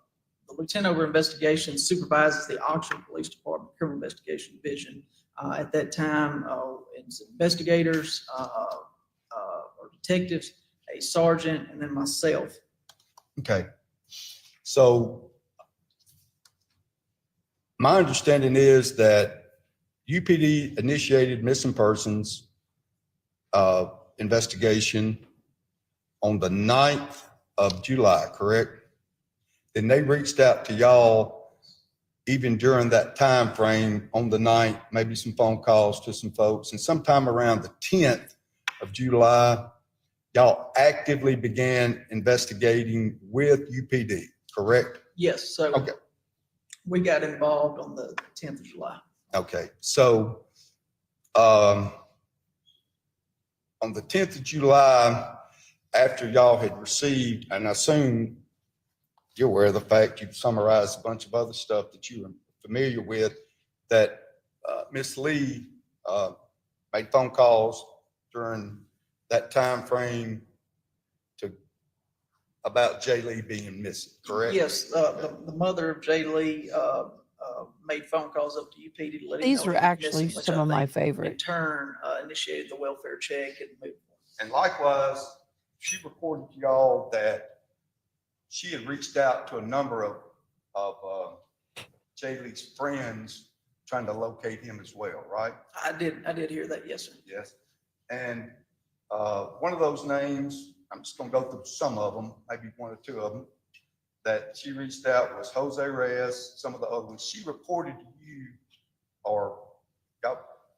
[SPEAKER 9] Lieutenant over Investigations supervises the Oxford Police Department Criminal Investigation Division. At that time, it's investigators or detectives, a sergeant, and then myself.
[SPEAKER 2] Okay. So my understanding is that UPD initiated missing persons investigation on the 9th of July, correct? Then they reached out to y'all even during that time frame on the 9th, maybe some phone calls to some folks, and sometime around the 10th of July, y'all actively began investigating with UPD, correct?
[SPEAKER 9] Yes, so
[SPEAKER 2] Okay.
[SPEAKER 9] we got involved on the 10th of July.
[SPEAKER 2] Okay, so on the 10th of July, after y'all had received, and I assume you're aware of the fact you've summarized a bunch of other stuff that you were familiar with, that Ms. Lee made phone calls during that time frame to, about Jay Lee being missing, correct?
[SPEAKER 9] Yes, the mother of Jay Lee, made phone calls up to UPD to let him know.
[SPEAKER 5] These
[SPEAKER 9] he
[SPEAKER 5] were
[SPEAKER 9] was
[SPEAKER 5] actually
[SPEAKER 9] missing, which
[SPEAKER 5] some
[SPEAKER 9] I
[SPEAKER 5] of my
[SPEAKER 9] think In
[SPEAKER 5] favorite.
[SPEAKER 9] turn, initiated the welfare check and moved.
[SPEAKER 2] And likewise, she reported to y'all that she had reached out to a number of Jay Lee's friends trying to locate him as well, right?
[SPEAKER 9] I did hear that, yes, sir.
[SPEAKER 2] Yes. And one of those names, I'm just gonna go through some of them, maybe one or two of them, that she reached out was Jose Reyes, some of the other ones. She reported to you or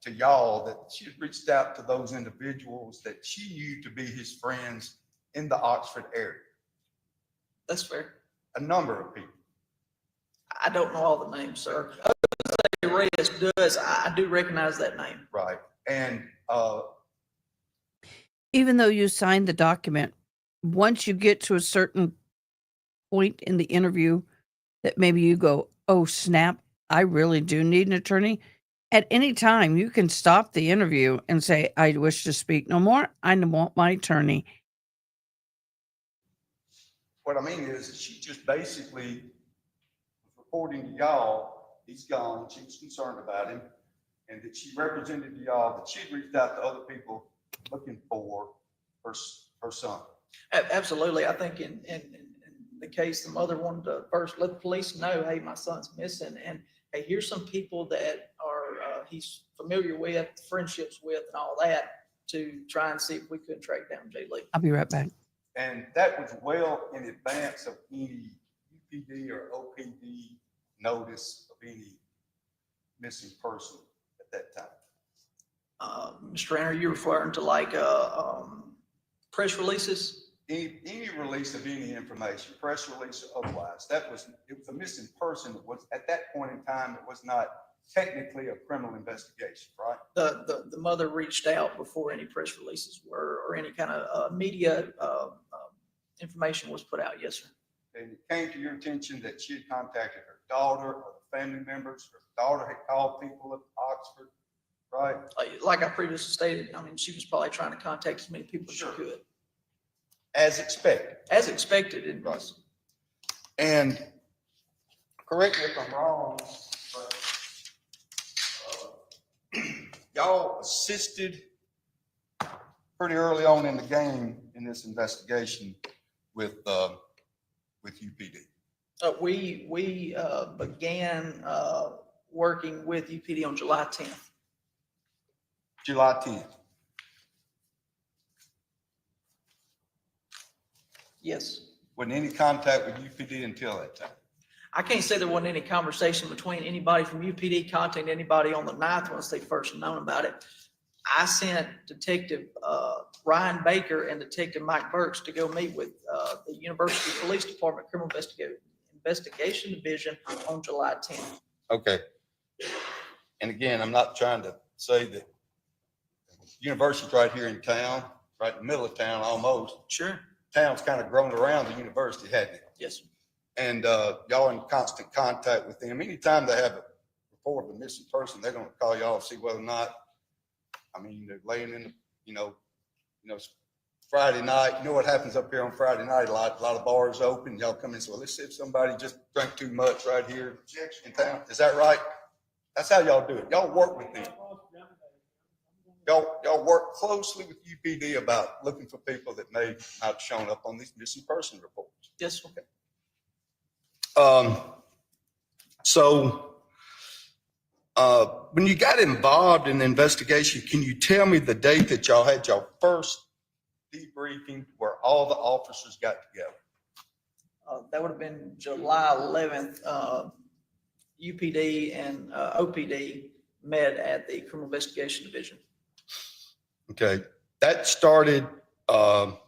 [SPEAKER 2] to y'all that she had reached out to those individuals that she knew to be his friends in the Oxford area.
[SPEAKER 9] That's fair.
[SPEAKER 2] A number of people.
[SPEAKER 9] I don't know all the names, sir. Jose Reyes does, I do recognize that name.
[SPEAKER 2] Right. And
[SPEAKER 5] Even though you signed the document, once you get to a certain point in the interview that maybe you go, oh, snap, I really do need an attorney. At any time, you can stop the interview and say, I wish to speak no more. I want my attorney.
[SPEAKER 2] what I mean is she just basically was reporting to y'all, he's gone, she was concerned about him, and that she represented to y'all that she'd reached out to other people looking for her son.
[SPEAKER 9] Absolutely. I think in the case, the mother wanted to first let the police know, hey, my son's missing. And hey, here's some people that are he's familiar with, friendships with, and all that, to try and see if we could track down Jay Lee.
[SPEAKER 5] I'll be right back.
[SPEAKER 2] And that was well in advance of any UPD or OPD notice of any missing person at that time.
[SPEAKER 9] Mr. Ranner, you're referring to like press releases?
[SPEAKER 2] Any release of any information, press release or otherwise, it was a missing person. It was at that point in time, it was not technically a criminal investigation, right?
[SPEAKER 9] The mother reached out before any press releases were, or any kind of media information was put out. Yes, sir.
[SPEAKER 2] And it came to your attention that she had contacted her daughter or the family members. Her daughter had called people at Oxford, right?
[SPEAKER 9] Like I previously stated, I mean, she was probably trying to contact as many people as she could.
[SPEAKER 2] As expected.
[SPEAKER 9] As expected, it
[SPEAKER 2] Right.
[SPEAKER 9] was.
[SPEAKER 2] And correct me if I'm wrong, but y'all assisted pretty early on in the game in this investigation with UPD.
[SPEAKER 9] We began working with UPD on July 10th.
[SPEAKER 2] July 10th.
[SPEAKER 9] Yes.
[SPEAKER 2] Wasn't any contact with UPD until that time.
[SPEAKER 9] I can't say there wasn't any conversation between anybody from UPD contacting anybody on the 9th once they first known about it. I sent Detective Ryan Baker and Detective Mike Burks to go meet with the University Police Department Criminal Investigation Division on July 10th.
[SPEAKER 2] Okay. And again, I'm not trying to say that university's right here in town, right in the middle of town almost.
[SPEAKER 9] Sure.
[SPEAKER 2] Town's kind of grown around the university, hasn't it?
[SPEAKER 9] Yes, sir.
[SPEAKER 2] And y'all in constant contact with them. Anytime they have a report of a missing person, they're gonna call y'all and see whether or not, I mean, they're laying in the, it's Friday night. You know what happens up here on Friday night? A lot of bars open. Y'all come in and say, well, let's see if somebody just drank too much right here in town. Is that right? That's how y'all do it. Y'all work with them. Y'all work closely with UPD about looking for people that may not have shown up on these missing person reports.
[SPEAKER 9] Yes, sir.
[SPEAKER 2] So when you got involved in the investigation, can you tell me the date that y'all had your first debriefing where all the officers got together?
[SPEAKER 9] That would have been July 11th. UPD and OPD met at the Criminal Investigation Division.
[SPEAKER 2] Okay, that started, but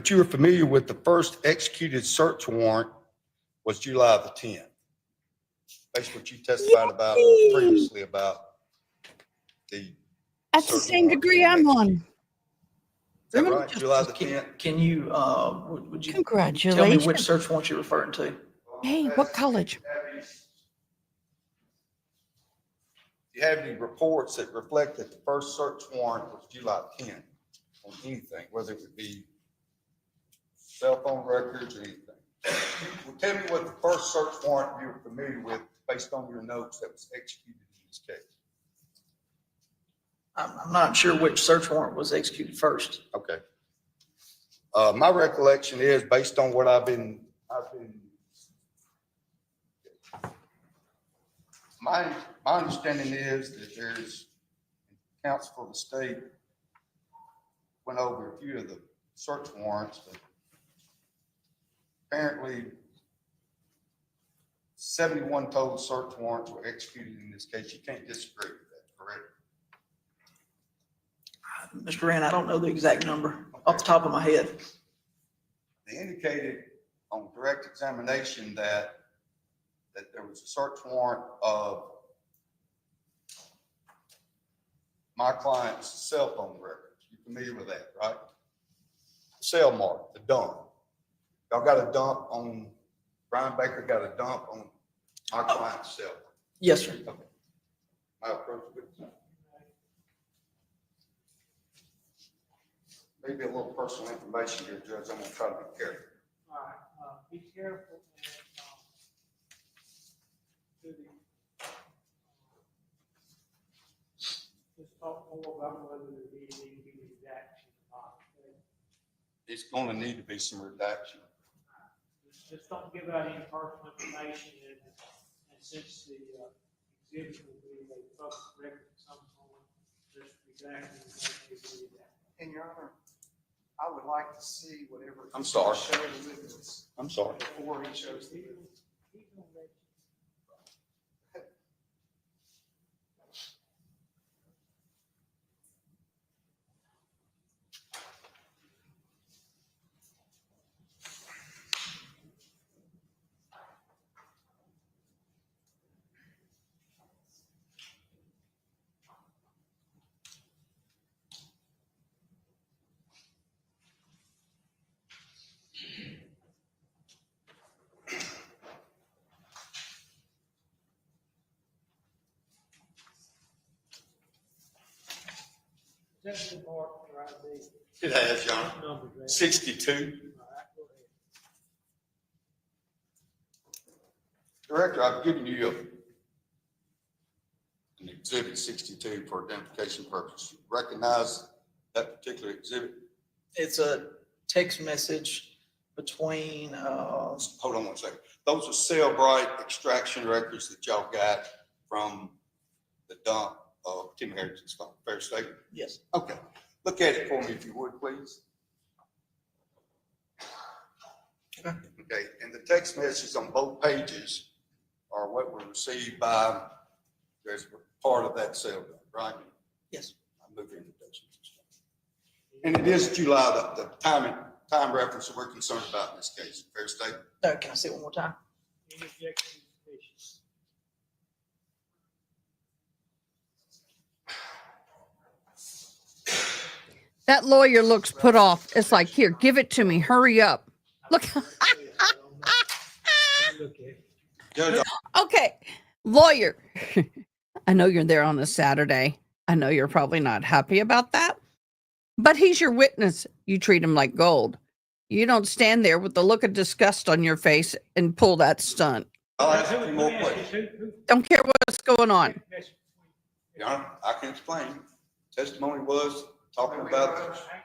[SPEAKER 2] you were familiar with the first executed search warrant was July the 10th. Based what you testified about previously about the.
[SPEAKER 5] That's the
[SPEAKER 2] search
[SPEAKER 5] same
[SPEAKER 2] warrant
[SPEAKER 5] degree
[SPEAKER 2] being
[SPEAKER 5] I'm on.
[SPEAKER 2] executed. Is that right? July the 10th?
[SPEAKER 9] Can you, would you tell me
[SPEAKER 5] Congratulations.
[SPEAKER 9] which search warrant you're referring to?
[SPEAKER 5] Hey, what college?
[SPEAKER 2] you have any reports that reflect that the first search warrant was July 10th on anything, whether it would be cell phone records or anything? Well, tell me what the first search warrant you're familiar with based on your notes that was executed in this case.
[SPEAKER 9] I'm not sure which search warrant was executed first.
[SPEAKER 2] Okay. My recollection is based on what my understanding is that there's counsel for the state went over a few of the search warrants, but apparently 71 total search warrants were executed in this case. You can't disagree with that, correct?
[SPEAKER 9] Mr. Rand, I don't know the exact number off the top of my head.
[SPEAKER 2] They indicated on direct examination that there was a search warrant of my client's cell phone records. You're familiar with that, right? Cell mark, the dump. Y'all got a dump on, Brian Baker got a dump on my client's cell phone.
[SPEAKER 9] Yes, sir.
[SPEAKER 2] Okay. My approach with maybe a little personal information here, Judge. I'm gonna try to be careful.
[SPEAKER 3] All right, be careful and, just talk more about whether there need to be redaction or not. Okay?
[SPEAKER 2] It's gonna need to be some redaction.
[SPEAKER 3] Just don't give out any personal information, and since the exhibit will be a public record of some sort, just redacting.
[SPEAKER 4] And Your Honor, I would like to see whatever.
[SPEAKER 2] I'm sorry.
[SPEAKER 4] Show the witness
[SPEAKER 2] I'm sorry.
[SPEAKER 4] before he shows the witness.
[SPEAKER 3] That's the mark for ID.
[SPEAKER 2] It has, John.
[SPEAKER 3] Numbers, right?
[SPEAKER 2] 62.
[SPEAKER 3] All right, go ahead.
[SPEAKER 2] Director, I've given you an exhibit 62 for identification purposes. Recognize that particular exhibit?
[SPEAKER 9] It's a text message between,
[SPEAKER 2] Hold on one second. Those are Cell Bright extraction records that y'all got from the dump of Tim Harrison's fair state.
[SPEAKER 9] yes,
[SPEAKER 2] Okay, look at it for me if you would, please. Okay, and the text messages on both pages are what were received by, there's part of that sale, right?
[SPEAKER 9] yes.
[SPEAKER 2] I'm moving into those. And it is July, the time reference that we're concerned about in this case, fair state.
[SPEAKER 9] Can I say it one more time?
[SPEAKER 3] Any objections, issues?
[SPEAKER 5] That lawyer looks put off. It's like, here, give it to me. Hurry up. Look.
[SPEAKER 3] Look at it.
[SPEAKER 2] Judge,
[SPEAKER 5] Okay, lawyer. I know you're there on a Saturday. I know you're probably not happy about that, but he's your witness. You treat him like gold. You don't stand there with the look of disgust on your face and pull that stunt.
[SPEAKER 2] I'll ask a few more questions.
[SPEAKER 5] Don't care what's going on.
[SPEAKER 2] Your Honor, I can explain. Testimony was talking about
[SPEAKER 3] Hang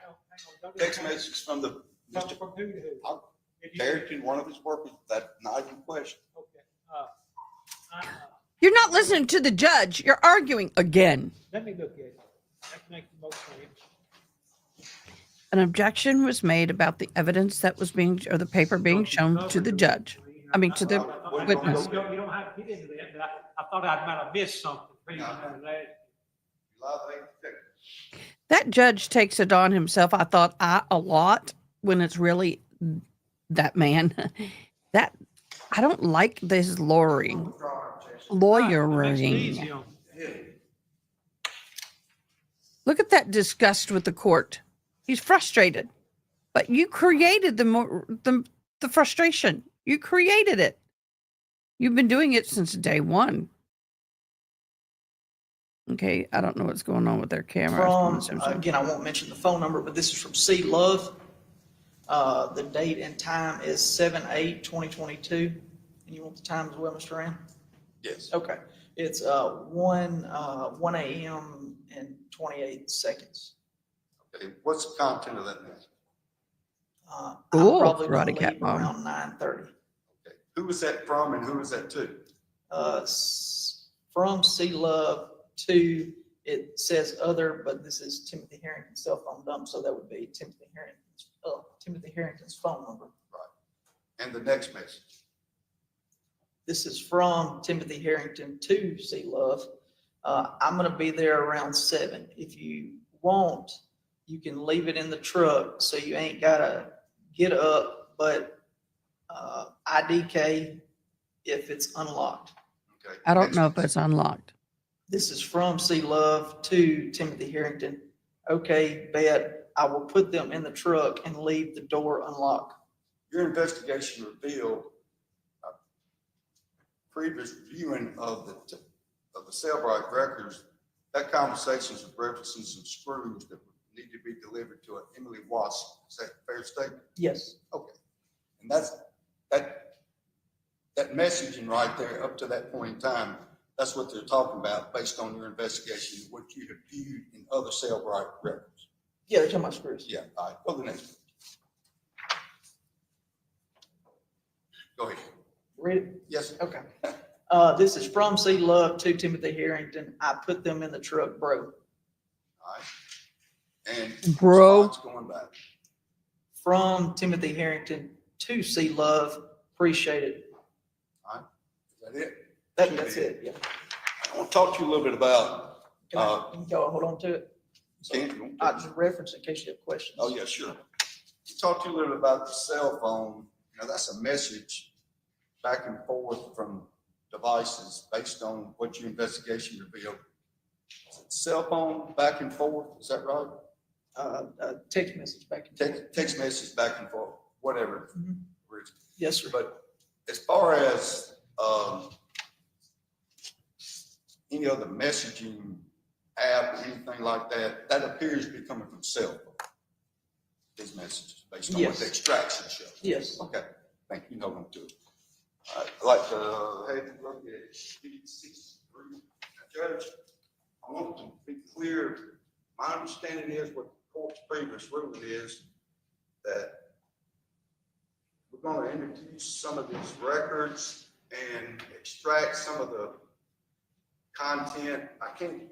[SPEAKER 3] on.
[SPEAKER 2] text messages from the Mr.
[SPEAKER 3] From who to who? If you-
[SPEAKER 2] Herrington, one of his workers, that not even question.
[SPEAKER 3] Okay.
[SPEAKER 5] You're not listening to the judge. You're arguing again.
[SPEAKER 3] Let me look at it. That makes the most sense.
[SPEAKER 5] An objection was made about the evidence that was being, or the paper being shown to the judge. I mean, to the witness.
[SPEAKER 3] You don't have to get into that, but I thought I might have missed something. Please,
[SPEAKER 5] That judge takes it on himself. I thought a lot when it's really that man. That I don't like this lawyering. Look at that disgust with the court. He's frustrated, but you created the frustration. You created it. You've been doing it since day one. Okay, I don't know what's going on with their camera.
[SPEAKER 9] From, again, I won't mention the phone number, but this is from C Love. The date and time is 7/8/2022. And you want the time as well, Mr. Rand?
[SPEAKER 2] Yes.
[SPEAKER 9] Okay, it's 1 a.m. and 28 seconds.
[SPEAKER 2] Okay, what's the content of that message?
[SPEAKER 9] I'm
[SPEAKER 5] Ooh,
[SPEAKER 9] probably
[SPEAKER 5] karate
[SPEAKER 9] gonna
[SPEAKER 5] cat
[SPEAKER 9] leave
[SPEAKER 5] bomb.
[SPEAKER 9] around 9:30.
[SPEAKER 2] Okay, who was that from and who was that to?
[SPEAKER 9] From C Love to, it says other, but this is Timothy Harrington's cell phone dump, so that would be Timothy Harrington's phone number.
[SPEAKER 2] And the next message?
[SPEAKER 9] This is from Timothy Harrington to C Love. I'm gonna be there around 7. If you want, you can leave it in the truck, so you ain't gotta get up, but IDK if it's unlocked.
[SPEAKER 2] Okay.
[SPEAKER 5] I don't
[SPEAKER 2] next
[SPEAKER 5] know if
[SPEAKER 2] message.
[SPEAKER 5] it's unlocked.
[SPEAKER 9] This is from C Love to Timothy Harrington. Okay, bet, I will put them in the truck and leave the door unlocked.
[SPEAKER 2] Your investigation revealed previous viewing of the Cellbrite records, that conversations with references some screws that would need to be delivered to an Emily Watson. Is that a fair statement?
[SPEAKER 9] Yes,
[SPEAKER 2] Okay. And that messaging right there up to that point in time, that's what they're talking about based on your investigation, what you have viewed in other Cellbrite records.
[SPEAKER 9] yeah, they're talking about screws.
[SPEAKER 2] Yeah, all right, go to the next one. Go ahead.
[SPEAKER 9] Read it?
[SPEAKER 2] Yes,
[SPEAKER 9] Okay. This is from C Love to Timothy Harrington. I put them in the truck, bro.
[SPEAKER 2] all right. And
[SPEAKER 5] Bro.
[SPEAKER 2] response going back.
[SPEAKER 9] From Timothy Harrington to C Love. Appreciate it.
[SPEAKER 2] All right, is that it?
[SPEAKER 9] That's it, yeah.
[SPEAKER 2] I want to talk to you a little bit about,
[SPEAKER 9] Can I, can y'all hold on to it?
[SPEAKER 2] can you?
[SPEAKER 9] I just reference in case you have questions.
[SPEAKER 2] Oh, yeah, sure. Talk to you a little bit about the cell phone. You know, that's a message back and forth from devices based on what your investigation revealed. Cell phone back and forth, is that right?
[SPEAKER 9] Text message back and forth.
[SPEAKER 2] Text message back and forth, whatever.
[SPEAKER 9] Mhm. Yes, sir.
[SPEAKER 2] But as far as any other messaging app or anything like that, that appears to be coming from cell phone. These messages based on what
[SPEAKER 9] Yes.
[SPEAKER 2] the extraction shows.
[SPEAKER 9] Yes.
[SPEAKER 2] Okay, thank you. Hold on to it. I'd like to have you look at sheet 63. Judge, I want to be clear. My understanding is what the court's previous ruling is that we're going to introduce some of these records and extract some of the content. I can't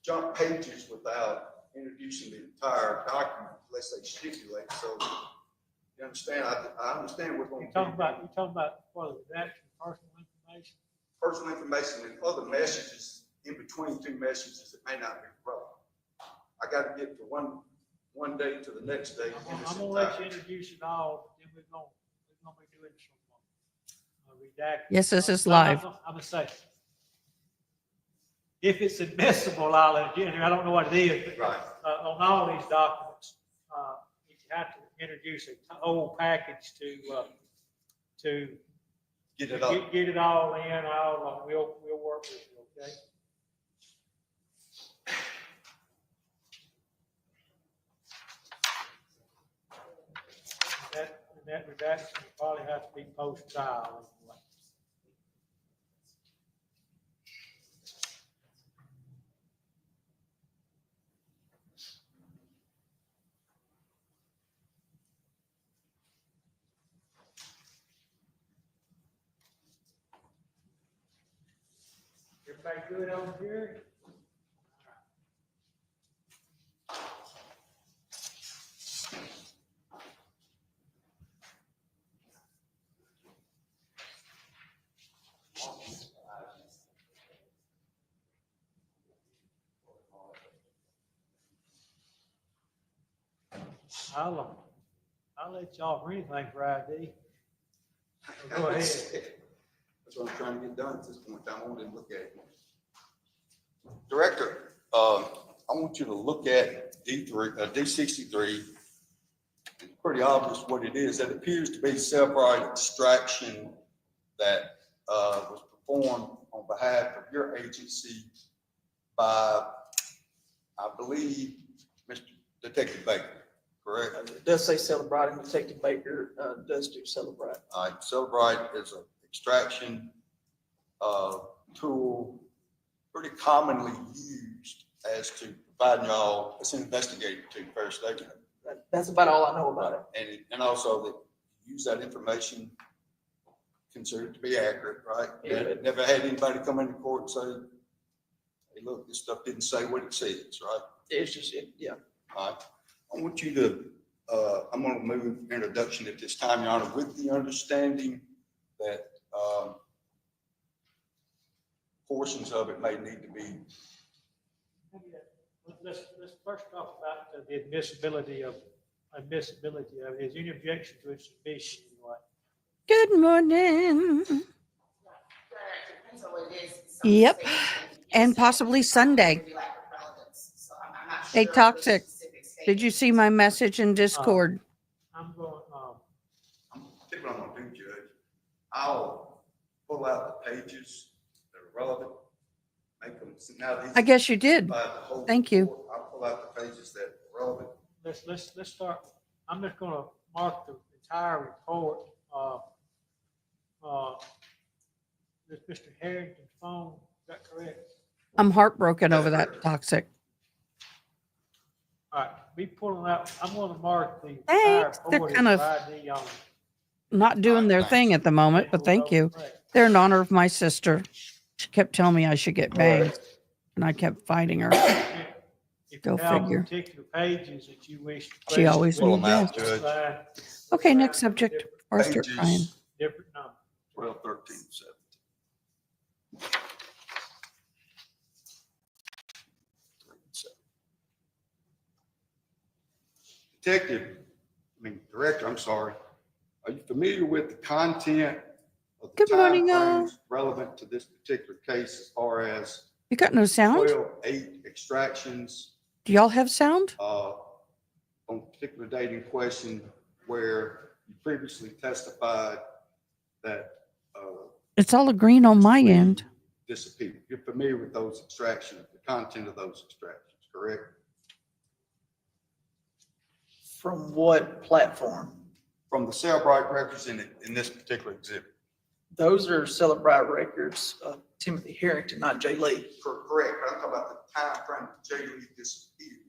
[SPEAKER 2] jump pages without introducing the entire document unless they stipulate. So you understand? I understand we're going
[SPEAKER 3] You're
[SPEAKER 2] to
[SPEAKER 3] talking about, what is that, personal information?
[SPEAKER 2] personal information and other messages in between two messages that may not be relevant. I got to get from one day to the next day.
[SPEAKER 3] I'm gonna let you introduce it all, then we're gonna be doing some redacted.
[SPEAKER 5] Yes, this is
[SPEAKER 3] I'm
[SPEAKER 5] live.
[SPEAKER 3] gonna say, if it's admissible, I'll introduce it. I don't know what it is, but
[SPEAKER 2] Right.
[SPEAKER 3] on all these documents, you have to introduce a whole package to
[SPEAKER 2] Get it up.
[SPEAKER 3] get it all in, we'll work with you, okay? That redaction will probably have to be post-trial anyway. Everybody good over here? I'll let y'all for anything for ID. Go ahead.
[SPEAKER 2] That's what I'm trying to get done at this point in time. I want to look at it. Director, I want you to look at D63. It's pretty obvious what it is. It appears to be self-right extraction that was performed on behalf of your agency by, I believe, Mr. Detective Baker, correct?
[SPEAKER 9] It does say Celebrite, and Detective Baker does do Celebrite.
[SPEAKER 2] All right, Celebrite is an extraction tool pretty commonly used as to providing y'all, it's an investigative tool first, statement.
[SPEAKER 9] That's about all I know about it.
[SPEAKER 2] And also that you use that information considered to be accurate, right?
[SPEAKER 9] Yeah.
[SPEAKER 2] Never had anybody come into court and say, hey, look, this stuff didn't say what it says, right?
[SPEAKER 9] It's just, yeah.
[SPEAKER 2] All right. I want you to, I'm going to move introduction at this time, Your Honor, with the understanding that portions of it may need to be.
[SPEAKER 3] Let's first talk about the admissibility of it. Is any objection to its admission?
[SPEAKER 5] Good morning.
[SPEAKER 6] Depends on what it is. Some
[SPEAKER 5] Yep.
[SPEAKER 6] states
[SPEAKER 5] And
[SPEAKER 6] use that.
[SPEAKER 5] possibly Sunday.
[SPEAKER 6] Maybe like relevance. So I'm not
[SPEAKER 5] Hey,
[SPEAKER 6] sure which
[SPEAKER 5] Toxic,
[SPEAKER 6] specific state.
[SPEAKER 5] did you see my message in Discord?
[SPEAKER 3] I'm going,
[SPEAKER 2] I'm typically I'm going to do, Judge. I'll pull out the pages that are relevant, make them, now these.
[SPEAKER 5] I guess you did.
[SPEAKER 2] by the whole
[SPEAKER 5] Thank you.
[SPEAKER 2] report. I'll pull out the pages that are relevant.
[SPEAKER 3] let's start. I'm just gonna mark the entire report. This Mr. Harrington's phone, is that correct?
[SPEAKER 5] I'm heartbroken over that, Toxic.
[SPEAKER 3] All right, be pulling out, I'm gonna mark the entire
[SPEAKER 5] Thanks. They're
[SPEAKER 3] report
[SPEAKER 5] kind
[SPEAKER 3] as
[SPEAKER 5] of
[SPEAKER 3] ID on.
[SPEAKER 5] not doing their thing at the moment, but thank you. They're in honor of my sister. She kept telling me I should get bangs, and I kept fighting her.
[SPEAKER 3] If
[SPEAKER 5] Go
[SPEAKER 3] you have
[SPEAKER 5] figure.
[SPEAKER 3] Particular pages that you wish. to
[SPEAKER 5] She
[SPEAKER 3] place
[SPEAKER 5] always
[SPEAKER 3] with
[SPEAKER 2] Pull them
[SPEAKER 5] knew
[SPEAKER 2] out,
[SPEAKER 5] best.
[SPEAKER 2] Judge.
[SPEAKER 5] Okay, next subject. Or start
[SPEAKER 2] Pages
[SPEAKER 5] crying.
[SPEAKER 3] Different number.
[SPEAKER 2] 12, 13, 17. Detective, Director, I'm sorry. Are you familiar with the content of the
[SPEAKER 5] Good morning, y'all.
[SPEAKER 2] timeframes relevant to this particular case as far as
[SPEAKER 5] You got no sound?
[SPEAKER 2] 12-8 extractions
[SPEAKER 5] Do y'all have sound?
[SPEAKER 2] on a particular date in question where you previously testified that
[SPEAKER 5] It's all a green on my end.
[SPEAKER 2] disappeared? You're familiar with those extractions, the content of those extractions, correct?
[SPEAKER 9] From what platform?
[SPEAKER 2] From the Cellbrite records in this particular exhibit.
[SPEAKER 9] Those are Celebrite records of Timothy Harrington, not Jay Lee.
[SPEAKER 2] Correct, but I'm talking about the time frame that Jay Lee disappeared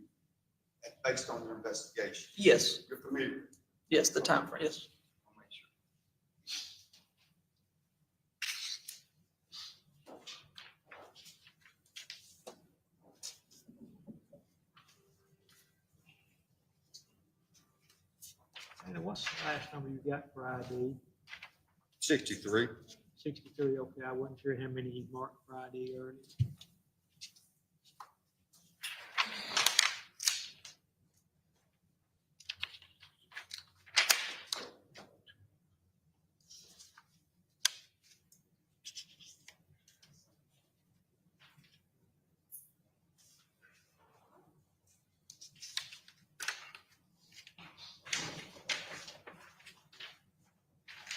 [SPEAKER 2] based on your investigation.
[SPEAKER 9] Yes,
[SPEAKER 2] You're familiar?
[SPEAKER 9] yes, the time frame, yes.
[SPEAKER 2] I'll make sure.
[SPEAKER 3] And what's the last number you got for ID?
[SPEAKER 2] 63.
[SPEAKER 3] 63, okay, I wasn't sure how many he marked for ID earlier.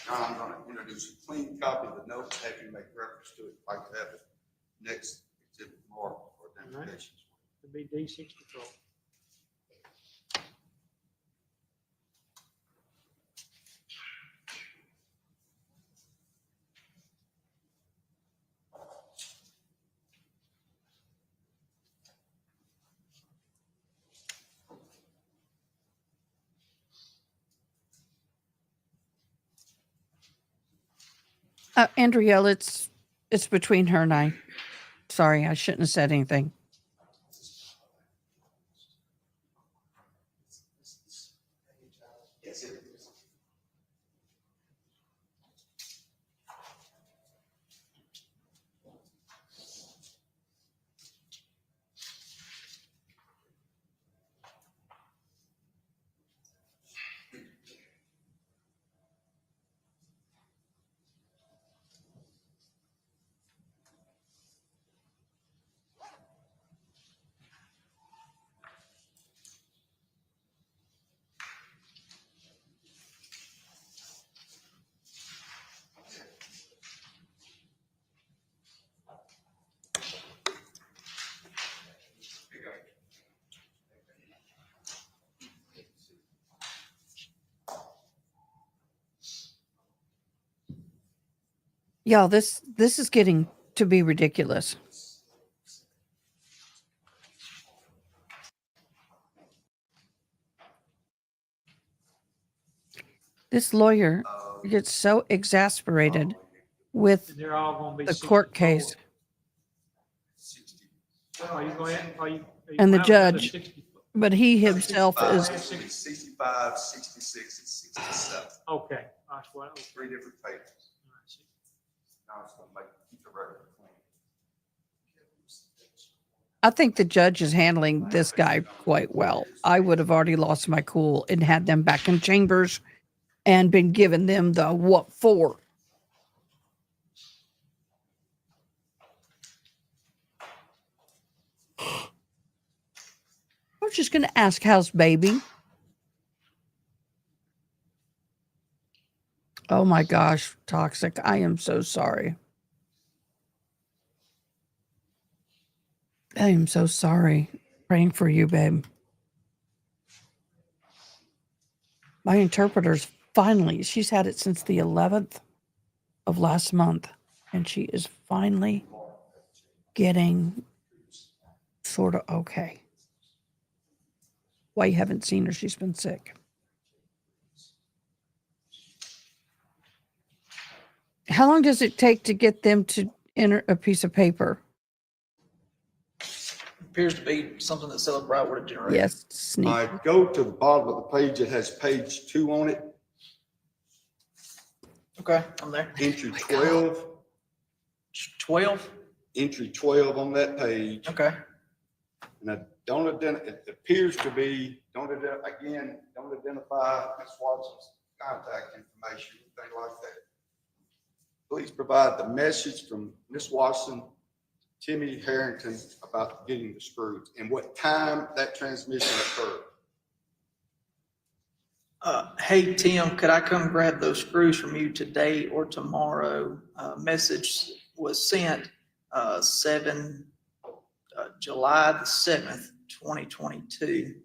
[SPEAKER 2] Now I'm going to introduce a clean copy of the notes, have you make reference to it, like to have it next exhibit mark for identifications.
[SPEAKER 3] It'd be D64.
[SPEAKER 5] Andrea, it's between her and I. Sorry, I shouldn't have said anything.
[SPEAKER 2] Yes, it is.
[SPEAKER 5] Y'all, this is getting to be ridiculous. This lawyer gets so exasperated with
[SPEAKER 3] They're all gonna be
[SPEAKER 5] the court
[SPEAKER 3] 64.
[SPEAKER 5] case.
[SPEAKER 3] Are you going, are you?
[SPEAKER 5] And the
[SPEAKER 3] have another
[SPEAKER 5] judge.
[SPEAKER 3] 60?
[SPEAKER 5] But he himself is,
[SPEAKER 2] 65, 66, and 67.
[SPEAKER 3] Okay, that's what, okay.
[SPEAKER 2] 3 different pages. Now it's gonna keep the record clean.
[SPEAKER 5] I think the judge is handling this guy quite well. I would have already lost my cool and had them back in chambers and been giving them the what for. I was just going to ask, how's baby? Oh my gosh, Toxic. I am so sorry. I am so sorry. Praying for you, babe. My interpreter's finally, she's had it since the 11th of last month, and she is finally getting sort of okay. Why you haven't seen her? She's been sick. How long does it take to get them to enter a piece of paper?
[SPEAKER 9] Appears to be something that Celebrate would have generated.
[SPEAKER 5] Yes, sneak.
[SPEAKER 2] All right, go to the bottom of the page. It has page 2 on it.
[SPEAKER 9] Okay, I'm there.
[SPEAKER 2] Entry 12.
[SPEAKER 9] 12?
[SPEAKER 2] Entry 12 on that page.
[SPEAKER 9] Okay.
[SPEAKER 2] Now, it appears to be, don't identify Ms. Watson's contact information, anything like that. Please provide the message from Ms. Watson, Jimmie Herrington about getting the screws and what time that transmission occurred.
[SPEAKER 9] Hey, Tim, could I come grab those screws from you today or tomorrow? Message was sent July the 7th, 2022.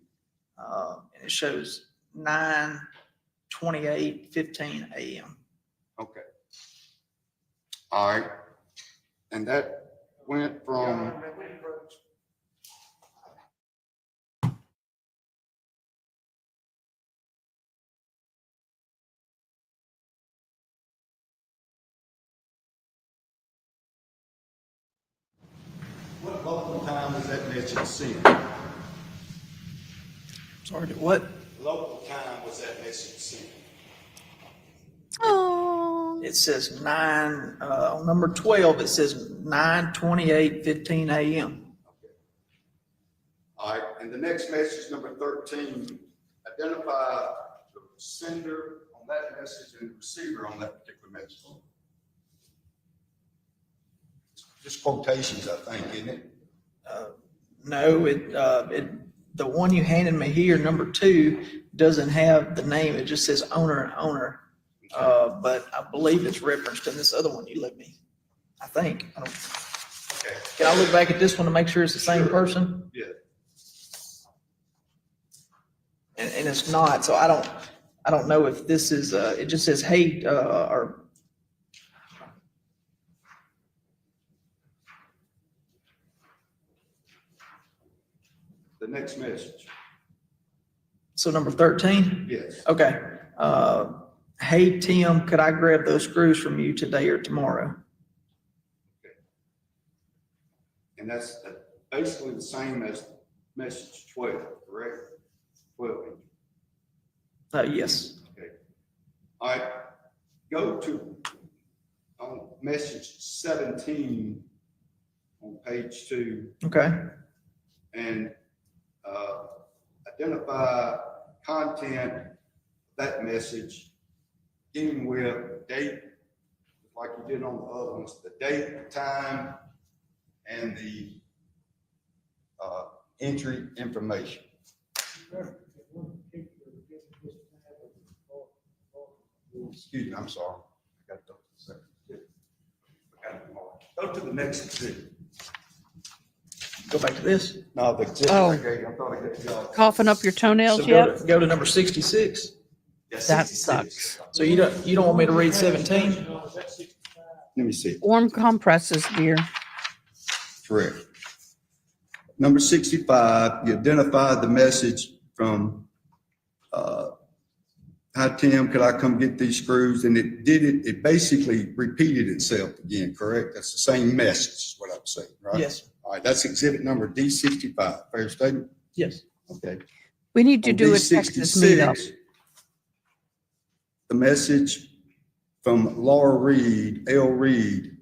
[SPEAKER 9] And it shows 9:28:15 a.m.
[SPEAKER 2] Okay. All right. And that went from, what local time is that message sent?
[SPEAKER 9] Sorry, what?
[SPEAKER 2] Local time was that message sent?
[SPEAKER 5] Oh,
[SPEAKER 9] It says on number 12, it says 9:28:15 a.m.
[SPEAKER 2] All right, and the next message, number 13, identify the sender on that message and the receiver on that particular message. Just quotations, I think, isn't it?
[SPEAKER 9] No, the one you handed me here, number 2, doesn't have the name. It just says owner and owner. But I believe it's referenced in this other one you let me, I think.
[SPEAKER 2] Okay.
[SPEAKER 9] Can I look back at this one to make sure it's the same person?
[SPEAKER 2] Yeah.
[SPEAKER 9] And it's not, so I don't know if this is, it just says, hey, or
[SPEAKER 2] The next message.
[SPEAKER 9] so number 13?
[SPEAKER 2] Yes.
[SPEAKER 9] Okay. Hey, Tim, could I grab those screws from you today or tomorrow?
[SPEAKER 2] And that's basically the same as message 12, correct? 12.
[SPEAKER 9] Yes.
[SPEAKER 2] Okay. All right. Go to message 17 on page 2
[SPEAKER 9] Okay.
[SPEAKER 2] and identify content of that message, beginning with date, like you did on the other ones, the date, time, and the entry information. Excuse me, I'm sorry. I got to go to the second. Go to the next exhibit.
[SPEAKER 9] Go back to this.
[SPEAKER 2] No, the exhibit
[SPEAKER 5] Oh.
[SPEAKER 2] I gave you. I thought I got y'all.
[SPEAKER 5] coughing up your toenails
[SPEAKER 9] So
[SPEAKER 5] yet?
[SPEAKER 9] go to number 66.
[SPEAKER 2] Yeah,
[SPEAKER 5] That
[SPEAKER 2] 66.
[SPEAKER 5] sucks.
[SPEAKER 9] So you don't want me to read 17?
[SPEAKER 2] Let me see.
[SPEAKER 5] Warm compresses, dear.
[SPEAKER 2] Correct. Number 65, you identified the message from, hi, Tim, could I come get these screws? And it basically repeated itself again, correct? That's the same message is what I'm saying, right?
[SPEAKER 9] Yes,
[SPEAKER 2] All right, that's exhibit number D65. Fair statement?
[SPEAKER 9] yes.
[SPEAKER 2] Okay.
[SPEAKER 5] We need to
[SPEAKER 2] On
[SPEAKER 5] do a Texas meetup.
[SPEAKER 2] D66, the message from Laura Reed, L. Reed,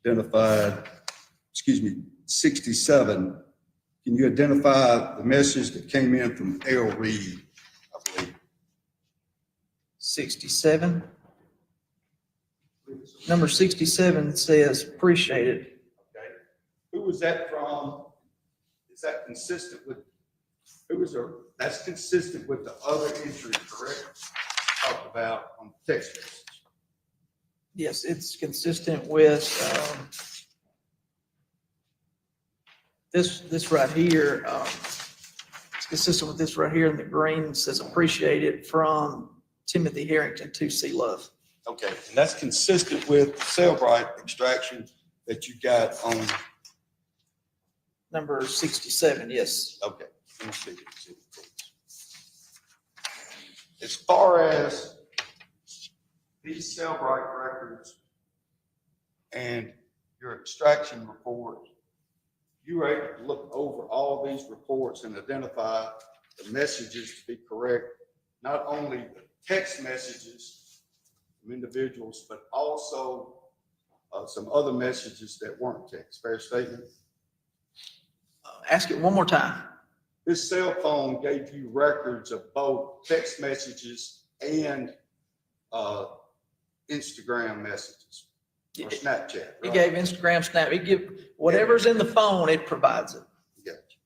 [SPEAKER 2] identified, 67. Can you identify the message that came in from L. Reed, I believe?
[SPEAKER 9] 67. Number 67 says, appreciate it.
[SPEAKER 2] Okay. Who was that from? Is that consistent with, that's consistent with the other entry, correct? Talked about on the text message.
[SPEAKER 9] Yes, it's consistent with this right here. It's consistent with this right here in the green. Says appreciate it from Timothy Herrington to C. Love.
[SPEAKER 2] Okay, and that's consistent with the Cellbrite extraction that you got on,
[SPEAKER 9] Number 67, yes.
[SPEAKER 2] okay, let me see. As far as these Cellbrite records and your extraction report, you were able to look over all these reports and identify the messages to be correct, not only the text messages from individuals, but also some other messages that weren't text. Fair statement?
[SPEAKER 9] Ask it one more time.
[SPEAKER 2] This cell phone gave you records of both text messages and Instagram messages or Snapchat.
[SPEAKER 9] It
[SPEAKER 2] Right?
[SPEAKER 9] gave Instagram, Snap. It give whatever's in the phone, it provides it.
[SPEAKER 2] Gotcha.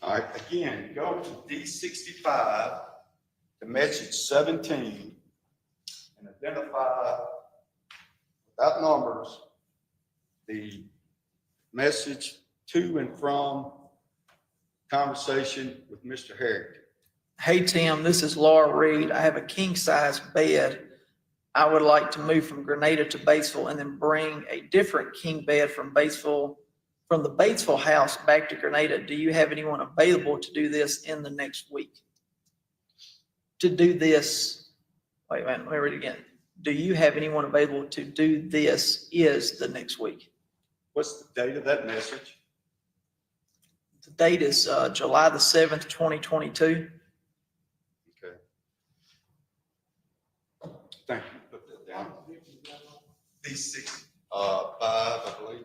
[SPEAKER 2] All right, again, go to D65, the message 17, and identify without numbers the message to and from conversation with Mr. Herrington.
[SPEAKER 9] Hey, Tim, this is Laura Reed. I have a king size bed. I would like to move from Grenada to Batesville and then bring a different king bed from the Batesville house back to Grenada. Do you have anyone available to do this in the next week? To do this, wait a minute, let me read it again. Do you have anyone available to do this is the next week?
[SPEAKER 2] What's the date of that message?
[SPEAKER 9] The date is July the 7th, 2022.
[SPEAKER 2] Okay. Thank you. Put that down. D65, I believe.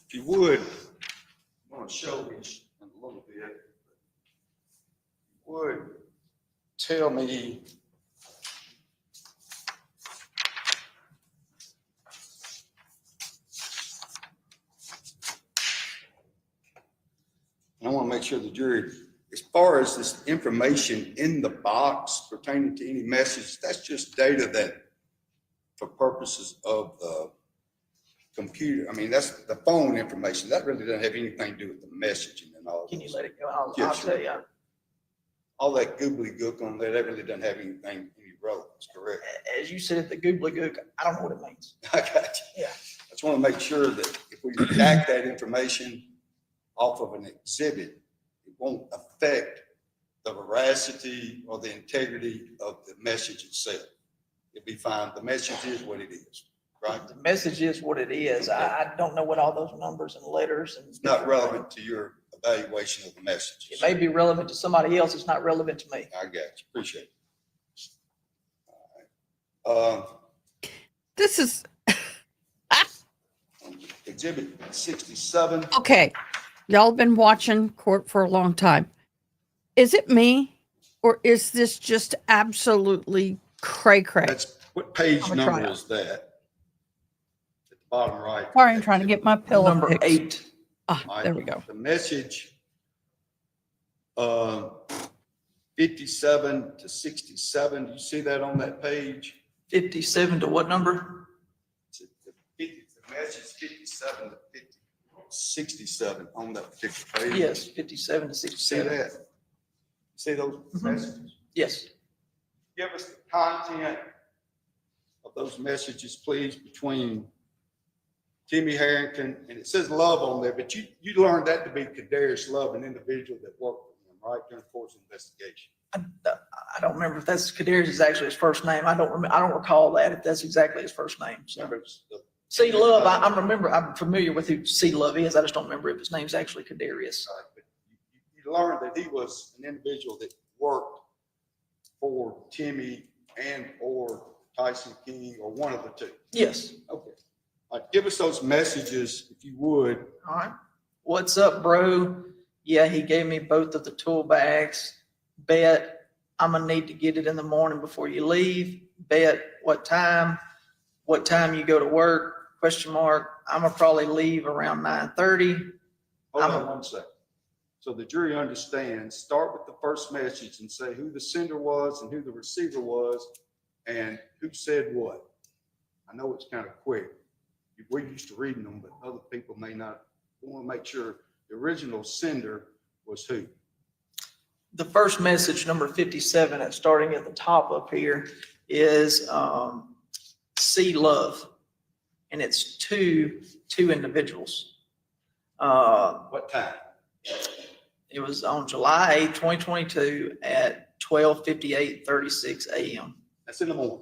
[SPEAKER 2] If you would, I want to show these in a little bit. Would tell me I want to make sure the jury, as far as this information in the box pertaining to any message, that's just data that for purposes of the computer, I mean, that's the phone information. That really doesn't have anything to do with the messaging and all.
[SPEAKER 9] Can you
[SPEAKER 2] this.
[SPEAKER 9] let it go? I'll
[SPEAKER 2] Yes,
[SPEAKER 9] tell
[SPEAKER 2] sir.
[SPEAKER 9] you.
[SPEAKER 2] All that googly gook on there, that really doesn't have any relevance, correct?
[SPEAKER 9] As you said, the googly gook, I don't know what it means.
[SPEAKER 2] I got you.
[SPEAKER 9] Yeah.
[SPEAKER 2] I just want to make sure that if we redact that information off of an exhibit, it won't affect the veracity or the integrity of the message itself. It'll be fine. The message is what it is, right?
[SPEAKER 9] The message is what it is. I don't know what all those numbers and letters and.
[SPEAKER 2] It's not relevant to your evaluation of the message.
[SPEAKER 9] It may be relevant to somebody else. It's not relevant to me.
[SPEAKER 2] I got you. Appreciate it. All right.
[SPEAKER 5] This is,
[SPEAKER 2] Exhibit 67.
[SPEAKER 5] okay. Y'all been watching court for a long time. Is it me or is this just absolutely cray-cray?
[SPEAKER 2] That's what page
[SPEAKER 5] I'm gonna try
[SPEAKER 2] number
[SPEAKER 5] it.
[SPEAKER 2] is that? At the bottom right.
[SPEAKER 5] Sorry, I'm trying to get my pillow
[SPEAKER 9] Number
[SPEAKER 5] fixed.
[SPEAKER 9] 8.
[SPEAKER 5] Ah,
[SPEAKER 2] All right,
[SPEAKER 5] there we go.
[SPEAKER 2] The message 57 to 67. Do you see that on that page?
[SPEAKER 9] 57 to what number?
[SPEAKER 2] The message 57 to 67 on that particular page.
[SPEAKER 9] Yes, 57 to
[SPEAKER 2] See
[SPEAKER 9] 67.
[SPEAKER 2] that? See those messages?
[SPEAKER 9] Yes.
[SPEAKER 2] Give us the content of those messages, please, between Jimmie Herrington, and it says Love on there, but you learned that to be Kadarius Love, an individual that worked with him, right, during the course of investigation.
[SPEAKER 9] I don't remember if that's Kadarius is actually his first name. I don't recall that if that's exactly his first name. So.
[SPEAKER 2] Remember, it's the-
[SPEAKER 9] C Love, I'm familiar with who C Love is. I just don't remember if his name's actually Kadarius.
[SPEAKER 2] Right, but you learned that he was an individual that worked for Jimmie and or Tyson King, or one of the two.
[SPEAKER 9] Yes.
[SPEAKER 2] Okay. All right, give us those messages, if you would.
[SPEAKER 9] All right. What's up, bro? Yeah, he gave me both of the tool bags. Bet I'm gonna need to get it in the morning before you leave. Bet what time? What time you go to work? Question mark. I'm gonna probably leave around 9:30.
[SPEAKER 2] Hold on one second. So the jury understands, start with the first message and say who the sender was and who the receiver was and who said what. I know it's kind of quick. We're used to reading them, but other people may not. We want to make sure the original sender was who.
[SPEAKER 9] The first message, number 57, and starting at the top up here, is C Love, and it's two individuals.
[SPEAKER 2] What time?
[SPEAKER 9] It was on July 8, 2022 at 12:58:36 a.m.
[SPEAKER 2] That's in the morning.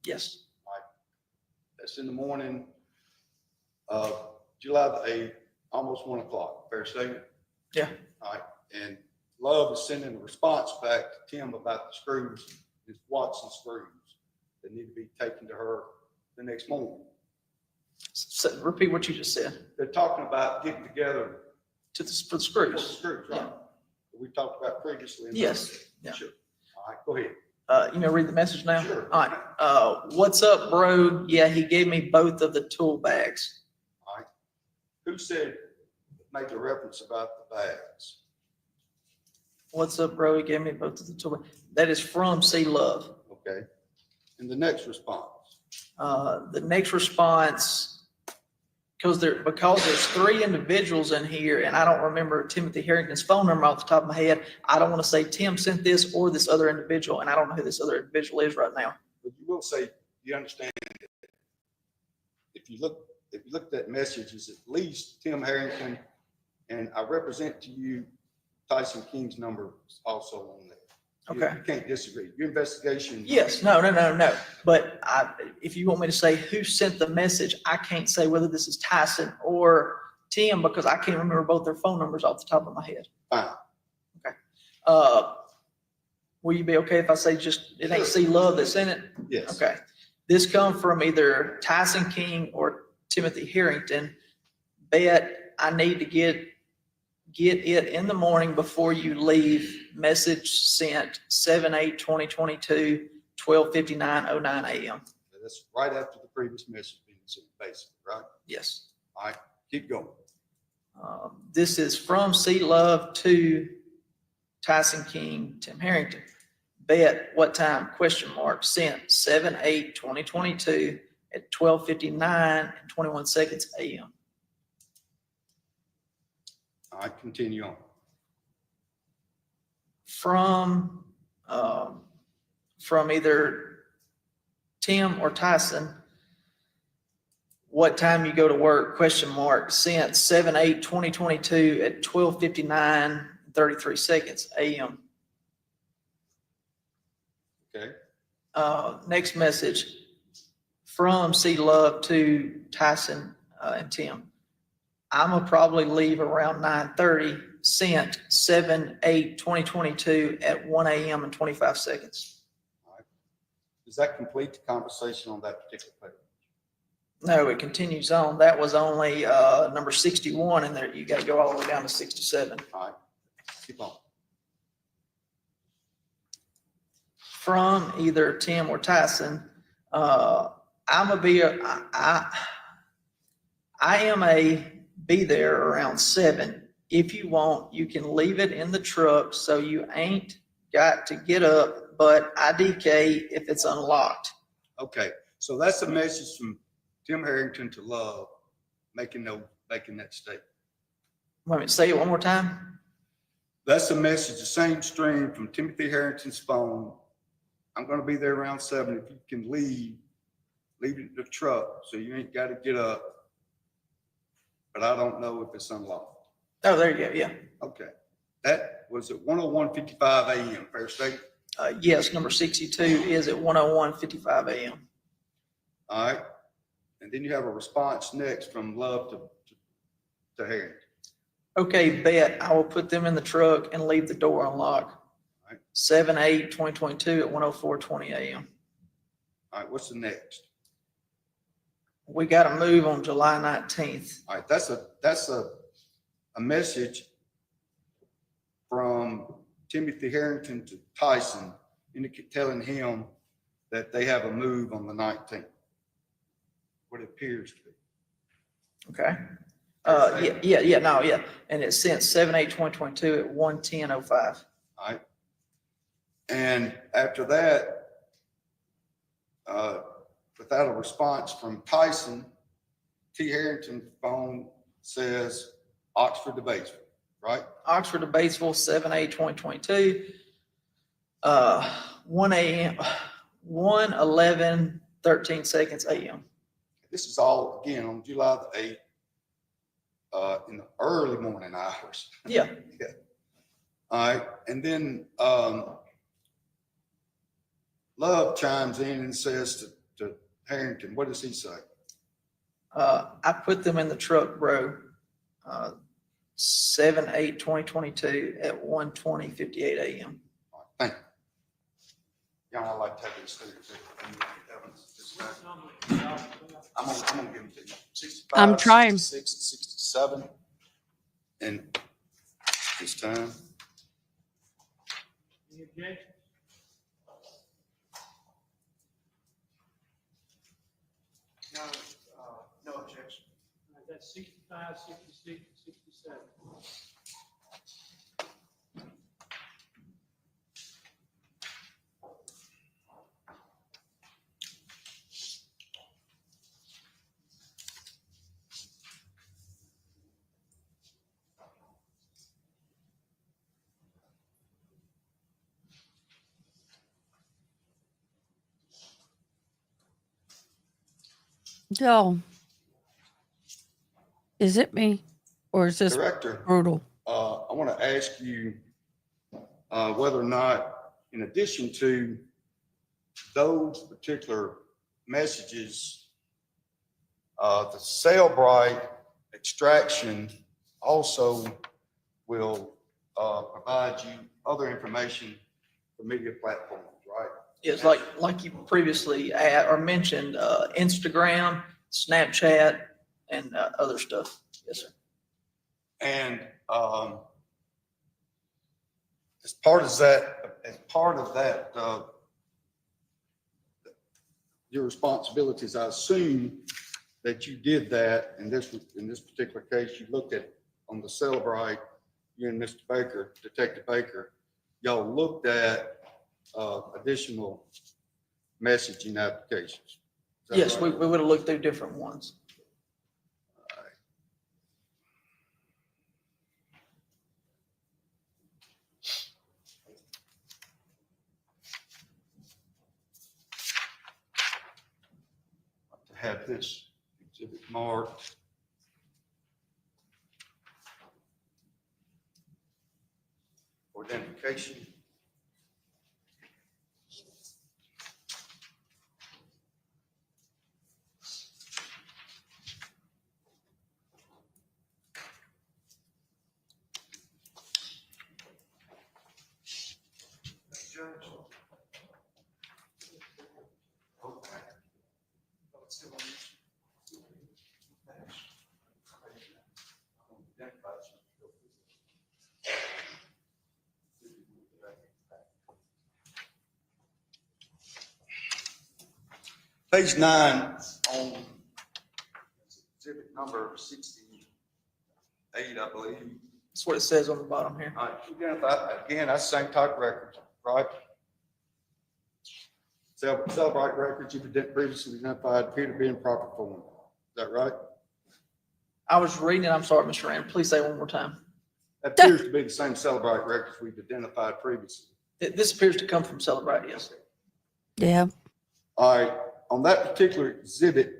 [SPEAKER 9] Yes.
[SPEAKER 2] That's in the morning of July the 8th, almost 1 o'clock. Fair statement?
[SPEAKER 9] Yeah.
[SPEAKER 2] All right. And Love is sending a response back to Tim about the screws, his Watson screws that need to be taken to her the next morning.
[SPEAKER 9] So repeat what you just said.
[SPEAKER 2] They're talking about getting together
[SPEAKER 9] For the
[SPEAKER 2] for the
[SPEAKER 9] screws.
[SPEAKER 2] screws, right? We talked about previously.
[SPEAKER 9] Yes. Yeah.
[SPEAKER 2] Sure. All right, go ahead.
[SPEAKER 9] You may read the message now?
[SPEAKER 2] Sure.
[SPEAKER 9] All right. What's up, bro? Yeah, he gave me both of the tool bags.
[SPEAKER 2] All right. Who said, make a reference about the bags?
[SPEAKER 9] What's up, bro? He gave me both of the tool bags. That is from C Love.
[SPEAKER 2] Okay. And the next response?
[SPEAKER 9] The next response, because there's three individuals in here, and I don't remember Timothy Harrington's phone number off the top of my head. I don't want to say Tim sent this or this other individual, and I don't know who this other individual is right now.
[SPEAKER 2] But you will say, you understand, if you look at that message, it's at least Tim Harrington, and I represent to you Tyson King's number is also on there.
[SPEAKER 9] Okay.
[SPEAKER 2] You can't disagree. Your investigation.
[SPEAKER 9] Yes, no. But if you want me to say who sent the message, I can't say whether this is Tyson or Tim because I can't remember both their phone numbers off the top of my head.
[SPEAKER 2] Fine.
[SPEAKER 9] Okay. Will you be okay if I say just, it ain't C Love that sent it?
[SPEAKER 2] Yes.
[SPEAKER 9] Okay. This come from either Tyson King or Timothy Harrington. Bet I need to get it in the morning before you leave. Message sent 7/8/2022, 12:59:09 a.m.
[SPEAKER 2] That's right after the previous message being sent, basically, right?
[SPEAKER 9] Yes.
[SPEAKER 2] All right, keep going.
[SPEAKER 9] This is from C Love to Tyson King, Tim Harrington. Bet what time? Question mark. Sent 7/8/2022 at 12:59:21 a.m.
[SPEAKER 2] All right, continue on.
[SPEAKER 9] From either Tim or Tyson, what time you go to work? Question mark. Sent 7/8/2022 at 12:59:33 a.m.
[SPEAKER 2] Okay.
[SPEAKER 9] Next message from C Love to Tyson and Tim. I'm gonna probably leave around 9:30. Sent 7/8/2022 at 1 a.m. and 25 seconds.
[SPEAKER 2] All right. Does that complete the conversation on that particular page?
[SPEAKER 9] No, it continues on. That was only number 61, and there you got to go all the way down to 67.
[SPEAKER 2] All right, keep on.
[SPEAKER 9] From either Tim or Tyson, I am be there around 7. if you want, you can leave it in the truck so you ain't got to get up, but IDK if it's unlocked.
[SPEAKER 2] Okay, so that's a message from Tim Herrington to Love, making that statement.
[SPEAKER 9] Wait a minute, say it one more time.
[SPEAKER 2] That's a message, the same stream from Timothy Harrington's phone. I'm gonna be there around 7. If you can leave it in the truck so you ain't gotta get up. But I don't know if it's unlocked.
[SPEAKER 9] Oh, there you go, yeah.
[SPEAKER 2] Okay, that was at 1:01:55 a.m., fair state?
[SPEAKER 9] Yes, number 62 is at 1:01:55 a.m.
[SPEAKER 2] All right, and then you have a response next from Love to Harrington.
[SPEAKER 9] Okay, bet. I will put them in the truck and leave the door unlocked.
[SPEAKER 2] Right.
[SPEAKER 9] 7/8/2022 at 1:04:20 a.m.
[SPEAKER 2] All right, what's the next?
[SPEAKER 9] We got to move on July 19th.
[SPEAKER 2] All right, that's a message from Timothy Harrington to Tyson, telling him that they have a move on the 19th. What it appears to be.
[SPEAKER 9] Okay. Yeah. And it's sent 7/8/2022 at 1:10:05.
[SPEAKER 2] All right. And after that, without a response from Tyson, T. Harrington's phone says Oxford to Batesville, right?
[SPEAKER 9] Oxford to Batesville, 7/8/2022, 1 a.m., 1:11:13 a.m.
[SPEAKER 2] This is all, again, on July the 8th, in the early morning hours.
[SPEAKER 9] Yeah.
[SPEAKER 2] Yeah. All right, and then Love chimes in and says to Harrington, what does he say?
[SPEAKER 9] I put them in the truck, bro. 7/8/2022 at 1:20:58 a.m.
[SPEAKER 2] All right, thank you. Y'all, I'd like to have these things. I'm gonna give them to you. 65,
[SPEAKER 5] I'm trying.
[SPEAKER 2] 66, and 67. And this time.
[SPEAKER 3] Any objections?
[SPEAKER 4] No objection.
[SPEAKER 3] All right, that's 65, 66, 67.
[SPEAKER 5] So, is it me or is this
[SPEAKER 2] Director,
[SPEAKER 5] brutal?
[SPEAKER 2] I want to ask you whether or not, in addition to those particular messages, the Cellbrite extraction also will provide you other information for media platforms, right?
[SPEAKER 9] It's like you previously mentioned, Instagram, Snapchat, and other stuff. Yes, sir.
[SPEAKER 2] And as part of that, your responsibilities, I assume that you did that in this particular case. You looked at on the Cellbrite, you and Mr. Baker, Detective Baker, y'all looked at additional messaging applications. Is that
[SPEAKER 9] Yes,
[SPEAKER 2] right?
[SPEAKER 9] we would have looked through different ones.
[SPEAKER 2] To have this exhibit marked. For identification.
[SPEAKER 4] Judge. Okay. Let's do one.
[SPEAKER 2] Page 9 on exhibit number 68, I believe.
[SPEAKER 9] Yes, That's what it says on the bottom here.
[SPEAKER 2] All right, again, that's the same type of record, right? Celebrate records you've previously identified appear to be in proper form. Is that right?
[SPEAKER 9] I was reading it. I'm sorry, Mr. Rand. Please say it one more time.
[SPEAKER 2] That appears to be the same Celebrate records we've identified previously.
[SPEAKER 9] This appears to come from Celebrate, yes.
[SPEAKER 5] Yeah.
[SPEAKER 2] All right, on that particular exhibit,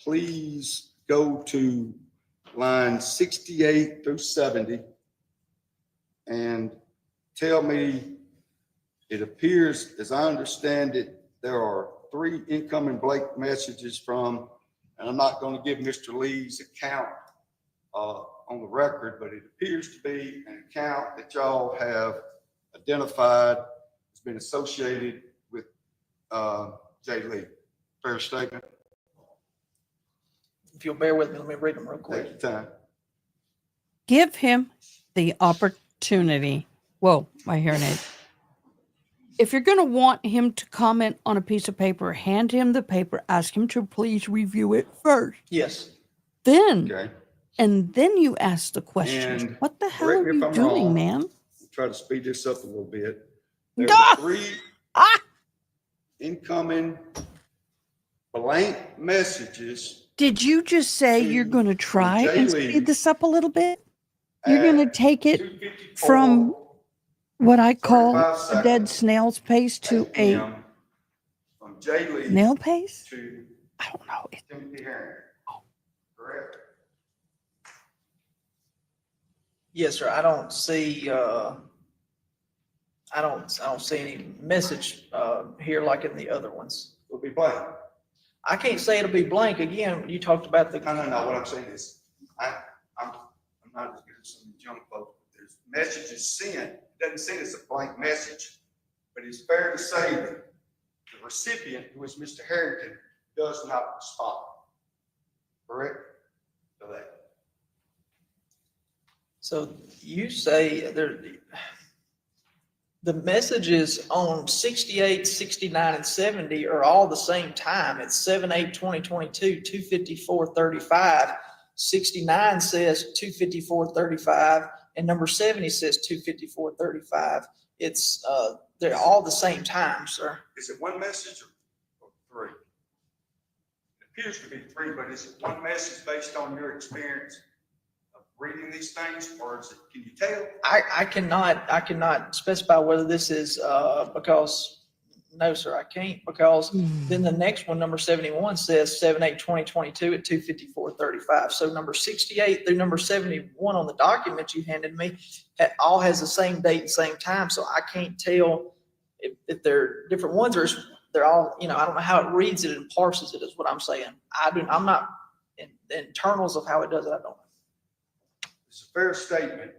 [SPEAKER 2] please go to line 68 through 70 and tell me, it appears, as I understand it, there are 3 incoming blank messages from, and I'm not going to give Mr. Lee's account on the record, but it appears to be an account that y'all have identified has been associated with Jay Lee. Fair statement?
[SPEAKER 9] If you'll bear with me, let me read them real
[SPEAKER 2] Take
[SPEAKER 9] quick.
[SPEAKER 2] your time.
[SPEAKER 5] Give him the opportunity. Whoa, my hearing aid. If you're going to want him to comment on a piece of paper, hand him the paper, ask him to please review it first.
[SPEAKER 9] Yes.
[SPEAKER 5] Then,
[SPEAKER 2] Okay.
[SPEAKER 5] and then you ask the questions.
[SPEAKER 2] And
[SPEAKER 5] What the hell
[SPEAKER 2] correct
[SPEAKER 5] are
[SPEAKER 2] me if
[SPEAKER 5] you
[SPEAKER 2] I'm
[SPEAKER 5] doing,
[SPEAKER 2] wrong.
[SPEAKER 5] man?
[SPEAKER 2] Try to speed this up a little bit. There
[SPEAKER 5] Ah!
[SPEAKER 2] were 3
[SPEAKER 5] Ah!
[SPEAKER 2] incoming blank messages.
[SPEAKER 5] Did you just say you're going to try and
[SPEAKER 2] Jay Lee
[SPEAKER 5] speed this up a little bit? You're going to
[SPEAKER 2] at
[SPEAKER 5] take it
[SPEAKER 2] 2:54
[SPEAKER 5] from what I call
[SPEAKER 2] 35
[SPEAKER 5] a dead
[SPEAKER 2] seconds
[SPEAKER 5] snail's pace to a
[SPEAKER 2] a.m. from Jay Lee
[SPEAKER 5] nail pace?
[SPEAKER 2] to
[SPEAKER 5] I don't know.
[SPEAKER 2] Timothy Herrington. Correct?
[SPEAKER 9] Yes, sir. I don't see, I don't see any message, here like in the other ones.
[SPEAKER 2] It'll be blank.
[SPEAKER 9] I can't say it'll be blank. Again, you talked about the,
[SPEAKER 2] No. What I'm saying is, I'm not as good as some young folks. There's messages sent. It doesn't say it's a blank message, but it's fair to say that the recipient, who is Mr. Herrington, does not respond. Correct? To that.
[SPEAKER 9] so you say there, the messages on 68, 69, and 70 are all the same time. It's 7/8/2022, 2:54:35. 69 says 2:54:35, and number 70 says 2:54:35. It's, they're all the same time, sir.
[SPEAKER 2] Is it one message or 3? It appears to be 3, but is it one message based on your experience of reading these things, or is it, can you tell?
[SPEAKER 9] I cannot specify whether this is, because, no, sir, I can't, because then the next one, number 71, says 7/8/2022 at 2:54:35. So number 68 through number 71 on the document you handed me, all has the same date and same time. So I can't tell if they're different ones or they're all, I don't know how it reads it and parses it is what I'm saying. I'm not in the internals of how it does it. I don't know.
[SPEAKER 2] It's a fair statement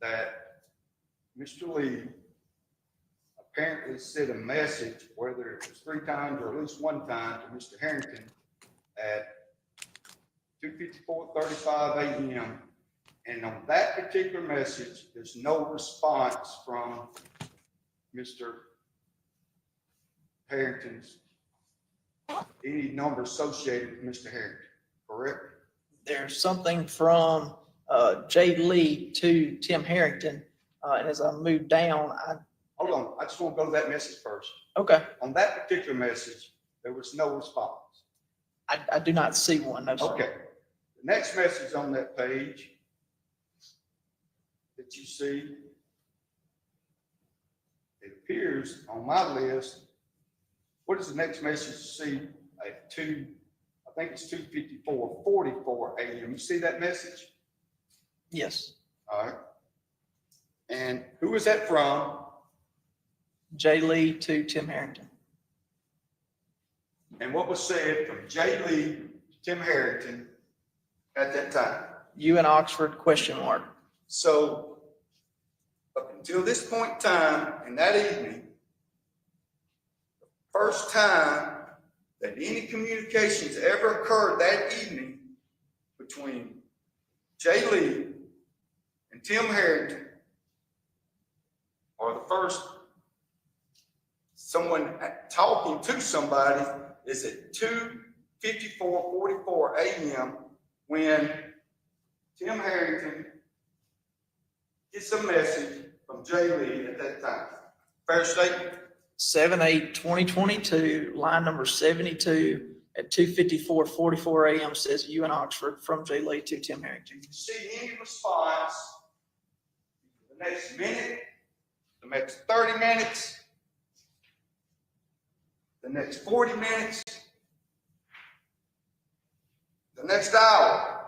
[SPEAKER 2] that Mr. Lee apparently sent a message, whether it was 3 times or at least 1 time, to Mr. Herrington at 2:54:35 a.m. And on that particular message, there's no response from Mr. Harrington's, any number associated with Mr. Herrington, correct?
[SPEAKER 9] There's something from Jay Lee to Tim Herrington, and as I move down,
[SPEAKER 2] Hold on, I just want to go to that message first.
[SPEAKER 9] okay,
[SPEAKER 2] On that particular message, there was no response.
[SPEAKER 9] I do not see one. No, sir.
[SPEAKER 2] Okay. The next message on that page that you see, it appears on my list. What is the next message you see at 2:44 a.m. You see that message?
[SPEAKER 9] Yes,
[SPEAKER 2] All right. And who is that from?
[SPEAKER 9] Jay Lee to Tim Herrington.
[SPEAKER 2] And what was said from Jay Lee to Tim Herrington at that time?
[SPEAKER 9] You in Oxford, ?
[SPEAKER 2] So up until this point in time, in that evening, the first time that any communications ever occurred that evening between Jay Lee and Tim Herrington, or the first someone talking to somebody, is at 2:54:44 a.m. when Tim Herrington gets a message from Jay Lee at that time. Fair statement?
[SPEAKER 9] 7/8/2022, line number 72 at 2:54:44 a.m. says you in Oxford from Jay Lee to Tim Herrington.
[SPEAKER 2] Did you see any response the next minute, the next 30 minutes, the next 40 minutes, the next hour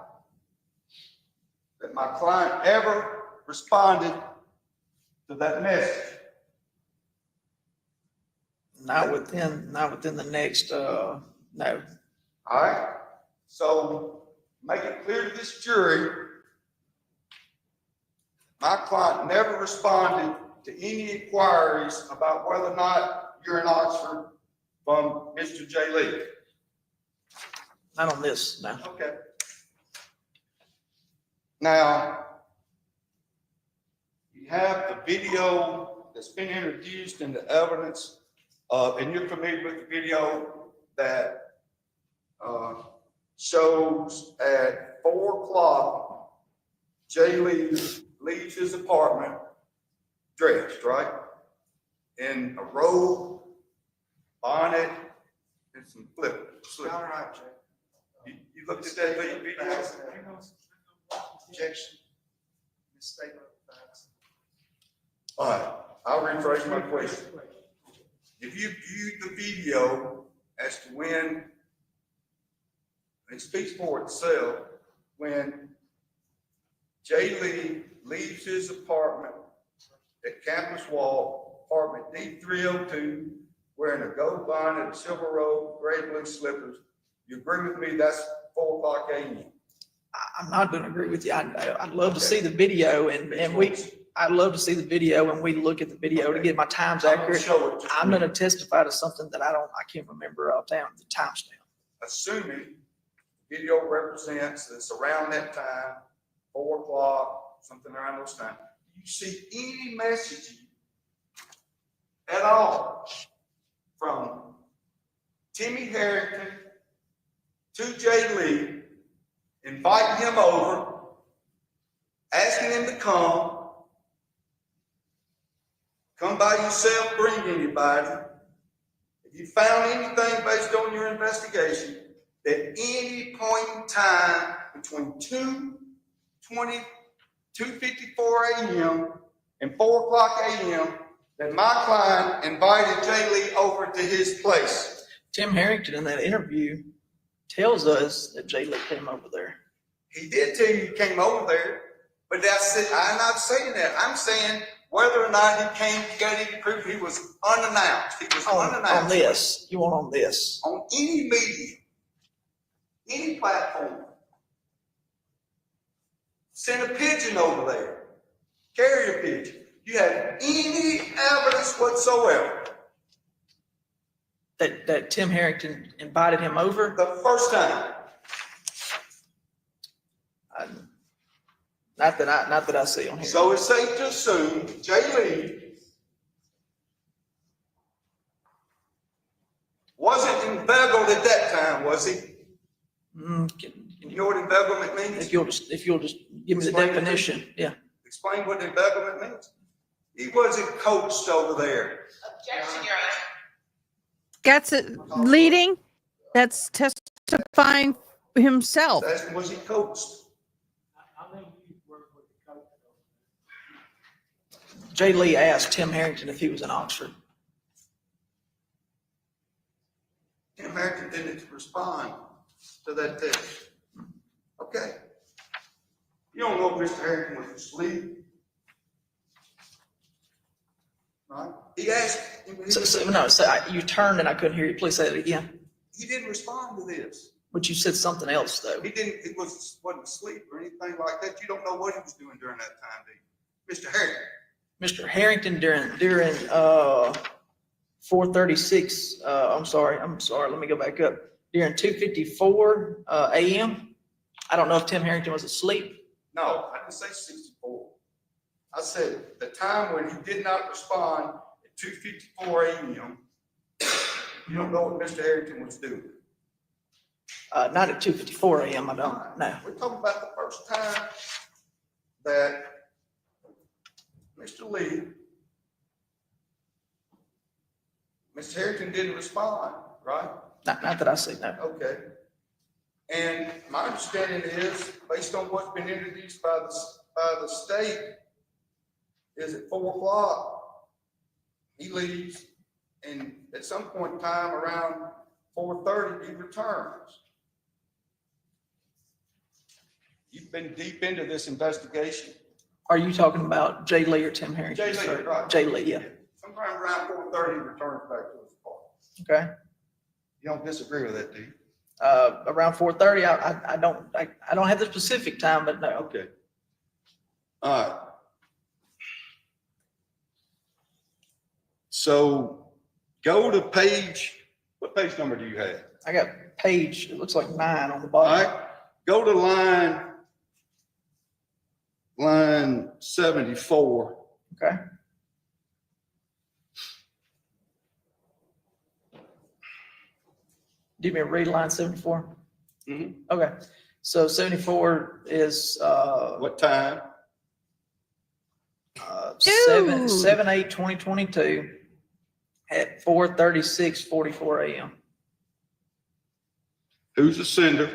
[SPEAKER 2] that my client ever responded to that message?
[SPEAKER 9] Not within the next, no.
[SPEAKER 2] All right, so make it clear to this jury, my client never responded to any inquiries about whether or not you're in Oxford from Mr. Jay Lee.
[SPEAKER 9] Not on this, no.
[SPEAKER 2] Okay. Now, you have the video that's been introduced in the evidence, and you're familiar with the video that shows at 4 o'clock, Jay Lee leaves his apartment dressed, right? In a robe, bonnet, and some slippers.
[SPEAKER 4] All right, Jay.
[SPEAKER 2] You looked at that video?
[SPEAKER 4] Objection. Misstatement of facts.
[SPEAKER 2] All right, I'll rephrase my question. If you viewed the video as to when, it speaks for itself, when Jay Lee leaves his apartment at Campus Wall, apartment D302, wearing a gold bonnet, a silver robe, gray blue slippers, you agree with me that's 4 o'clock a.m.?
[SPEAKER 9] I'm not gonna agree with you. I'd love to see the video I'd love to see the video and we look at the video to get my times accurate. I'm gonna testify to something that I can't remember down the timestamp.
[SPEAKER 2] Assuming video represents it's around that time, 4 o'clock, something around those times, you see any messaging at all from Timmy Herrington to Jay Lee, inviting him over, asking him to come by yourself, bring anybody. If you found anything based on your investigation, at any point in time between 2:54 a.m. and 4 o'clock a.m. that my client invited Jay Lee over to his place.
[SPEAKER 9] Tim Herrington in that interview tells us that Jay Lee came over there.
[SPEAKER 2] He did tell you he came over there, but that's it. I'm not saying that. I'm saying whether or not he came to get any proof, he was unannounced. He was unannounced.
[SPEAKER 9] On this, you want on this?
[SPEAKER 2] On any media, any platform. Send a pigeon over there. Carry a pigeon. You have any evidence whatsoever
[SPEAKER 9] That Tim Herrington invited him over?
[SPEAKER 2] the first time?
[SPEAKER 9] Not that I see on here.
[SPEAKER 2] So it's safe to assume Jay Lee wasn't inveigled at that time, was he? You know what embezzlement means?
[SPEAKER 9] If you'll just give me the definition, yeah.
[SPEAKER 2] Explain what embezzlement means. He wasn't coached over there.
[SPEAKER 6] Objection, Your Honor.
[SPEAKER 5] That's it. Leading. That's testifying himself.
[SPEAKER 2] That's, was he coached?
[SPEAKER 9] Jay Lee asked Tim Herrington if he was in Oxford.
[SPEAKER 2] Tim Herrington didn't respond to that text. Okay. You don't know if Mr. Herrington was asleep. Right? He asked.
[SPEAKER 9] You turned and I couldn't hear you. Please say it again.
[SPEAKER 2] He didn't respond to this.
[SPEAKER 9] But you said something else though.
[SPEAKER 2] He didn't. It wasn't asleep or anything like that. You don't know what he was doing during that time, do you? Mr. Herrington. Mr.
[SPEAKER 9] Herrington during 4:36. I'm sorry. Let me go back up. During 2:54 a.m. I don't know if Tim Herrington was asleep.
[SPEAKER 2] No, I didn't say 64. I said the time when he did not respond at 2:54 a.m. You don't know what Mr. Herrington was doing.
[SPEAKER 9] Not at 2:54 a.m., I don't, no.
[SPEAKER 2] We're talking about the first time that Mr. Lee, Mr. Herrington didn't respond, right?
[SPEAKER 9] Not that I see, no.
[SPEAKER 2] Okay. And my understanding is, based on what's been introduced by the state, is at 4 o'clock, he leaves, and at some point in time, around 4:30, he returns. You've been deep into this investigation.
[SPEAKER 9] Are you talking about Jay Lee or Tim Harrington?
[SPEAKER 2] Jay Lee,
[SPEAKER 9] sir?
[SPEAKER 2] right.
[SPEAKER 9] Jay Lee, yeah.
[SPEAKER 2] Sometime around 4:30, he returns back to his car.
[SPEAKER 9] Okay.
[SPEAKER 2] You don't disagree with that, do you?
[SPEAKER 9] Around 4:30, I don't have the specific time, but no.
[SPEAKER 2] Okay. All right. So go to what page number do you have?
[SPEAKER 9] I got page, it looks like 9 on the
[SPEAKER 2] All
[SPEAKER 9] bottom.
[SPEAKER 2] right, go to line 74.
[SPEAKER 9] Okay. Do you mean read line 74?
[SPEAKER 2] Mhm.
[SPEAKER 9] Okay, so 74 is,
[SPEAKER 2] What time?
[SPEAKER 9] 7/8/2022 at 4:36:44 a.m.
[SPEAKER 2] Who's the sender?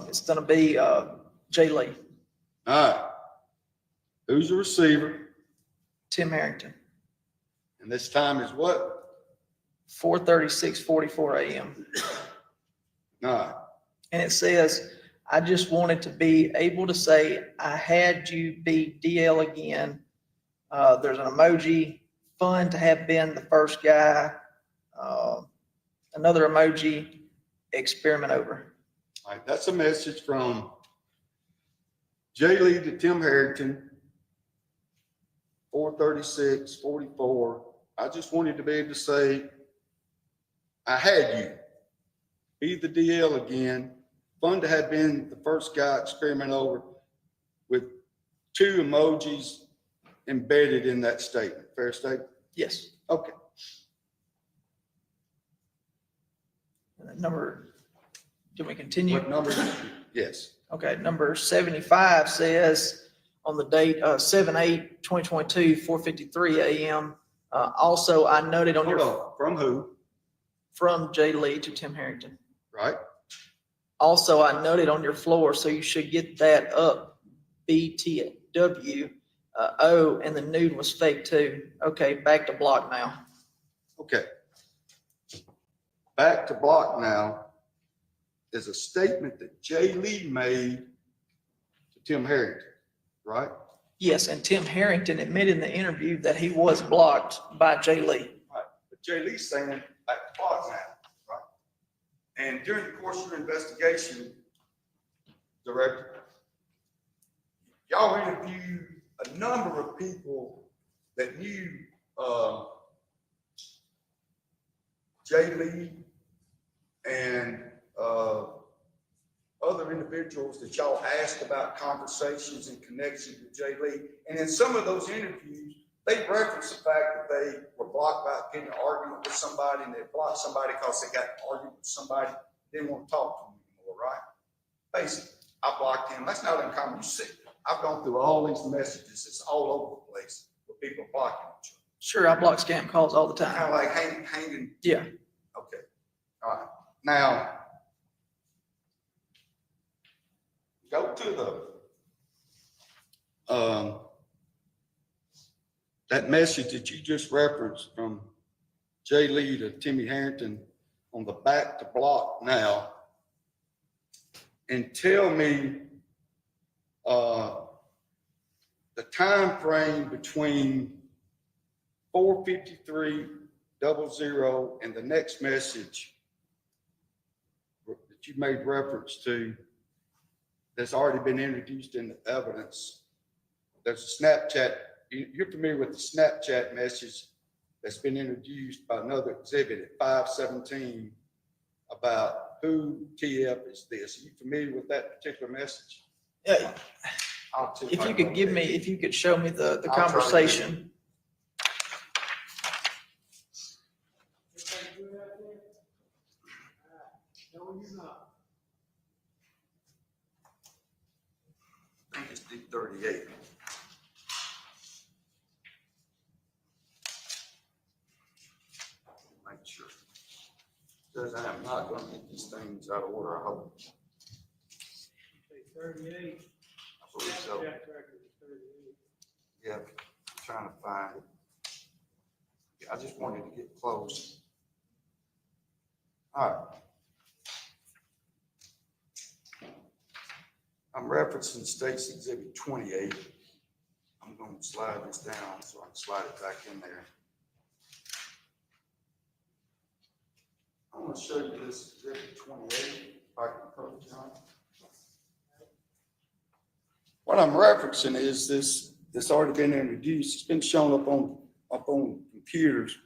[SPEAKER 9] It's gonna be, Jay Lee,
[SPEAKER 2] All right. Who's the receiver?
[SPEAKER 9] Tim Harrington,
[SPEAKER 2] And this time is what?
[SPEAKER 9] 4:36:44 a.m.
[SPEAKER 2] All right.
[SPEAKER 9] And it says, I just wanted to be able to say, I had you be DL again. There's an emoji, fun to have been the first guy. Another emoji, experiment over.
[SPEAKER 2] All right, that's a message from Jay Lee to Tim Harrington, 4:36:44. I just wanted to be able to say, I had you. Be the DL again. Fun to have been the first guy, experiment over, with 2 emojis embedded in that statement. Fair statement?
[SPEAKER 9] Yes.
[SPEAKER 2] Okay.
[SPEAKER 9] And then number, do we continue?
[SPEAKER 2] What number? Yes.
[SPEAKER 9] Okay, number 75 says on the date 7/8/2022, 4:53 a.m. Also, I noted on
[SPEAKER 2] Hold
[SPEAKER 9] your,
[SPEAKER 2] on. From who?
[SPEAKER 9] from Jay Lee to Tim Harrington.
[SPEAKER 2] Right?
[SPEAKER 9] Also, I noted on your floor, so you should get that up, BTW, O, and the nude was fake too. Okay, back to block now.
[SPEAKER 2] Okay. Back to block now is a statement that Jay Lee made to Tim Harrington, right?
[SPEAKER 9] Yes, and Tim Harrington admitted in the interview that he was blocked by Jay Lee.
[SPEAKER 2] Right. But Jay Lee's saying back to block now, right? And during the course of your investigation, Director, y'all interviewed a number of people that knew Jay Lee and other individuals that y'all asked about conversations in connection with Jay Lee. And in some of those interviews, they referenced the fact that they were blocked by getting an argument with somebody, and they blocked somebody because they got an argument with somebody, didn't want to talk to them anymore, right? Basically, I blocked him. That's not uncommon. You see, I've gone through all these messages. It's all over the place with people blocking each other.
[SPEAKER 9] Sure, I block scam calls all the
[SPEAKER 2] Kind
[SPEAKER 9] time.
[SPEAKER 2] of like hanging.
[SPEAKER 9] Yeah.
[SPEAKER 2] Okay. All right. Now, go to the that message that you just referenced from Jay Lee to Timmy Harrington on the back to block now, and tell me the time frame between 4:53:00 and the next message that you made reference to that's already been introduced in the evidence. There's a Snapchat. You're familiar with the Snapchat message that's been introduced by another exhibit at 5:17 about who TF is this. Are you familiar with that particular message?
[SPEAKER 9] Yeah. If you could give me, if you could show me the conversation.
[SPEAKER 2] it's D38. Make sure. Because I am not gonna get these things out of order, I hope.
[SPEAKER 3] Okay, 38.
[SPEAKER 2] I believe so.
[SPEAKER 3] Snapchat record is 38.
[SPEAKER 2] Yeah, I'm trying to find it. Yeah, I just wanted to get close. All right. I'm referencing State's Exhibit 28. I'm going to slide this down so I can slide it back in there. I want to show you this Exhibit 28, if I can put it down. What I'm referencing is this already been introduced. It's been shown up on computers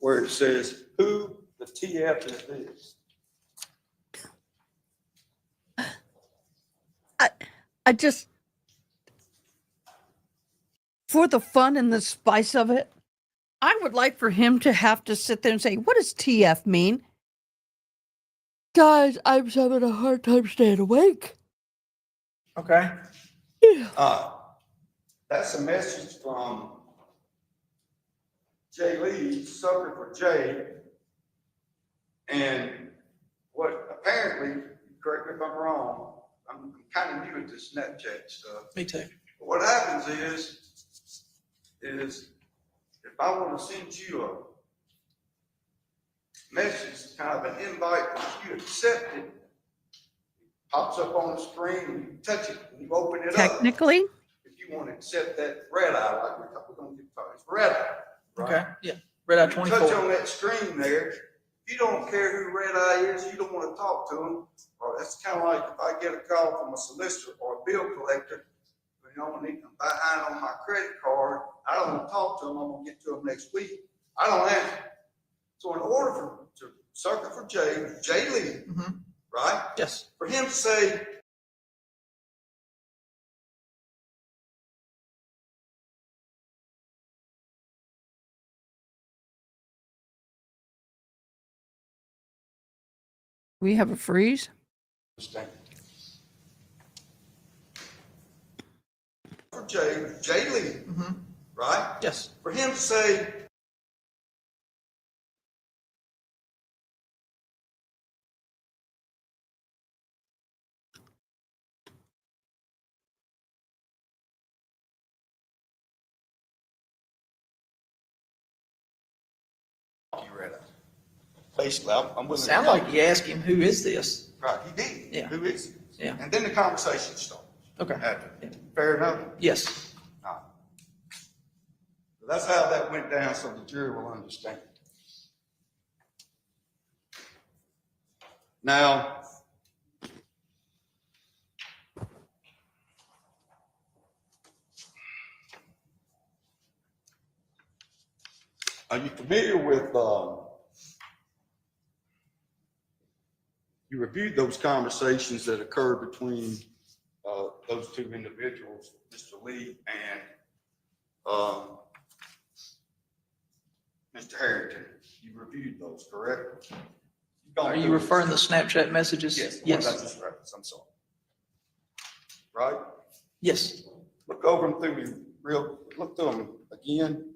[SPEAKER 2] where it says who the TF is this.
[SPEAKER 5] I just, for the fun and the spice of it, I would like for him to have to sit there and say, what does TF mean? Guys, I'm having a hard time staying awake.
[SPEAKER 9] Okay.
[SPEAKER 2] That's a message from Jay Lee, sucker for Jay. And what apparently, correct me if I'm wrong, I'm kind of new at this Snapchat stuff.
[SPEAKER 9] Me too.
[SPEAKER 2] But what happens is if I want to send you a message, kind of an invite, if you accept it, it pops up on the screen, and you touch it, and you open it up.
[SPEAKER 5] Technically,
[SPEAKER 2] If you want to accept that red eye, like we're going to get started, it's red eye, right?
[SPEAKER 9] Okay, yeah. Red Eye
[SPEAKER 2] You touch
[SPEAKER 9] 24.
[SPEAKER 2] on that screen there, if you don't care who Red Eye is, you don't want to talk to them, or that's kind of like if I get a call from a solicitor or a bill collector, you know, I'm behind on my credit card, I don't want to talk to them, I'm going to get to them next week. I don't answer. So in order to circle for Jay Lee, right?
[SPEAKER 9] Yes.
[SPEAKER 2] For him to say,
[SPEAKER 5] we have a freeze.
[SPEAKER 2] for Jay Lee, right?
[SPEAKER 9] Yes.
[SPEAKER 2] For him to say, you read it. Basically, I'm willing to
[SPEAKER 9] Sound like you asked him, who is this?
[SPEAKER 2] Right, he did.
[SPEAKER 9] Yeah.
[SPEAKER 2] Who is it?
[SPEAKER 9] Yeah.
[SPEAKER 2] And then the conversation starts.
[SPEAKER 9] Okay.
[SPEAKER 2] After.
[SPEAKER 9] Yeah.
[SPEAKER 2] Fair enough?
[SPEAKER 9] Yes.
[SPEAKER 2] All right. So that's how that went down, so the jury will understand. Now, are you familiar with, you reviewed those conversations that occurred between those two individuals, Mr. Lee and Mr. Herrington. You reviewed those, correct?
[SPEAKER 9] Are you referring to the Snapchat messages?
[SPEAKER 2] Yes.
[SPEAKER 9] Yes.
[SPEAKER 2] I just referenced, I'm sorry. Right?
[SPEAKER 9] Yes.
[SPEAKER 2] Look over them through me look through them again.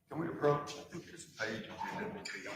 [SPEAKER 2] Can we approach? I think there's a page that will be on.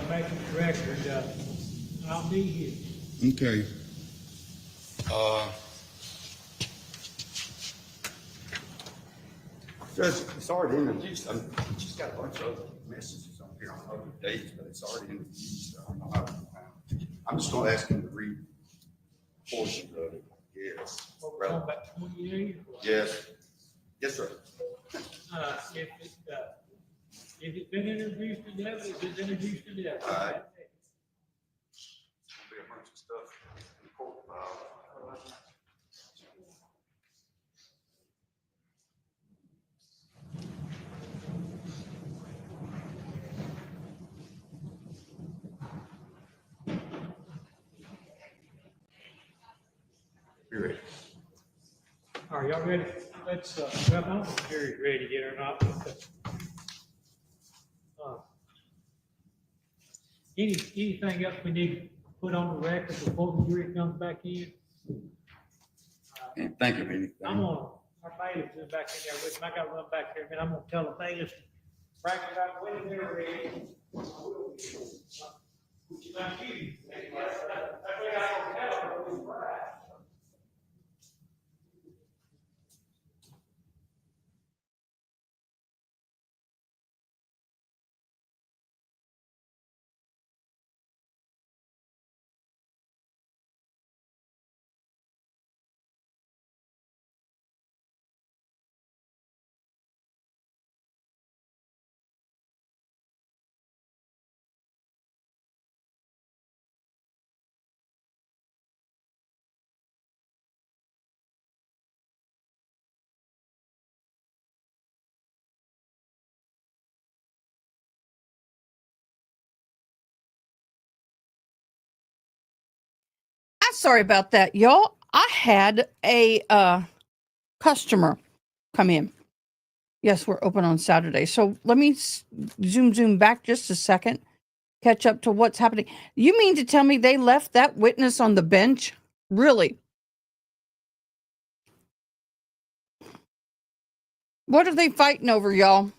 [SPEAKER 3] make it record, I'll be here.
[SPEAKER 2] Okay. Judge, it's already introduced. I mean, she's got a bunch of other messages on here on other dates, but it's already introduced. I don't know how to. I'm just gonna ask him to read portion of it. Yes.
[SPEAKER 3] What we're talking about 28?
[SPEAKER 2] Yes. Yes, sir.
[SPEAKER 3] If it's been introduced to death, it's been introduced to death.
[SPEAKER 2] All right. There'll be a bunch of stuff in the court file. You're ready.
[SPEAKER 3] All right, y'all ready? Let's, well, I don't know if Jerry's ready yet or not. But, anything else we need to put on the record before the jury comes back in?
[SPEAKER 2] Can't think of anything.
[SPEAKER 3] I'm gonna, our bailiff's in back in there with me. I gotta run back there, and I'm gonna tell the bailiffs, bring it out when they're ready. Thank you. That's what I can tell.
[SPEAKER 5] I'm sorry about that, y'all. I had a customer come in. Yes, we're open on Saturday. So let me zoom back just a second, catch up to what's happening. You mean to tell me they left that witness on the bench? Really? What are they fighting over, y'all?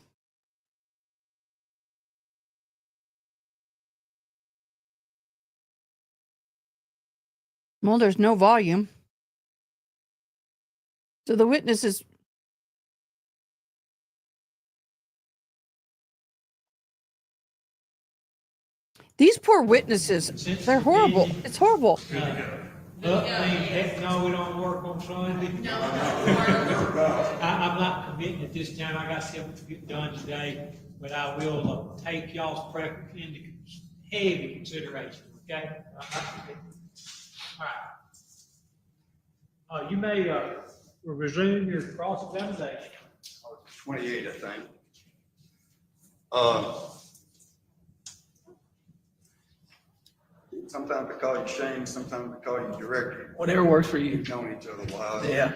[SPEAKER 5] Well, there's no volume. So the witness is... These poor witnesses, they're horrible. It's horrible.
[SPEAKER 3] No, we don't work on Sunday.
[SPEAKER 6] No.
[SPEAKER 3] I'm not committing at this time. I got something to get done today, but I will take y'all's preference into heavy consideration, okay? All right. You may resume your cross-examination.
[SPEAKER 2] 28, I think. Sometimes we call you Shane, sometimes we call you Director.
[SPEAKER 9] Whatever works for you.
[SPEAKER 2] We've known each other a while.
[SPEAKER 9] Yeah.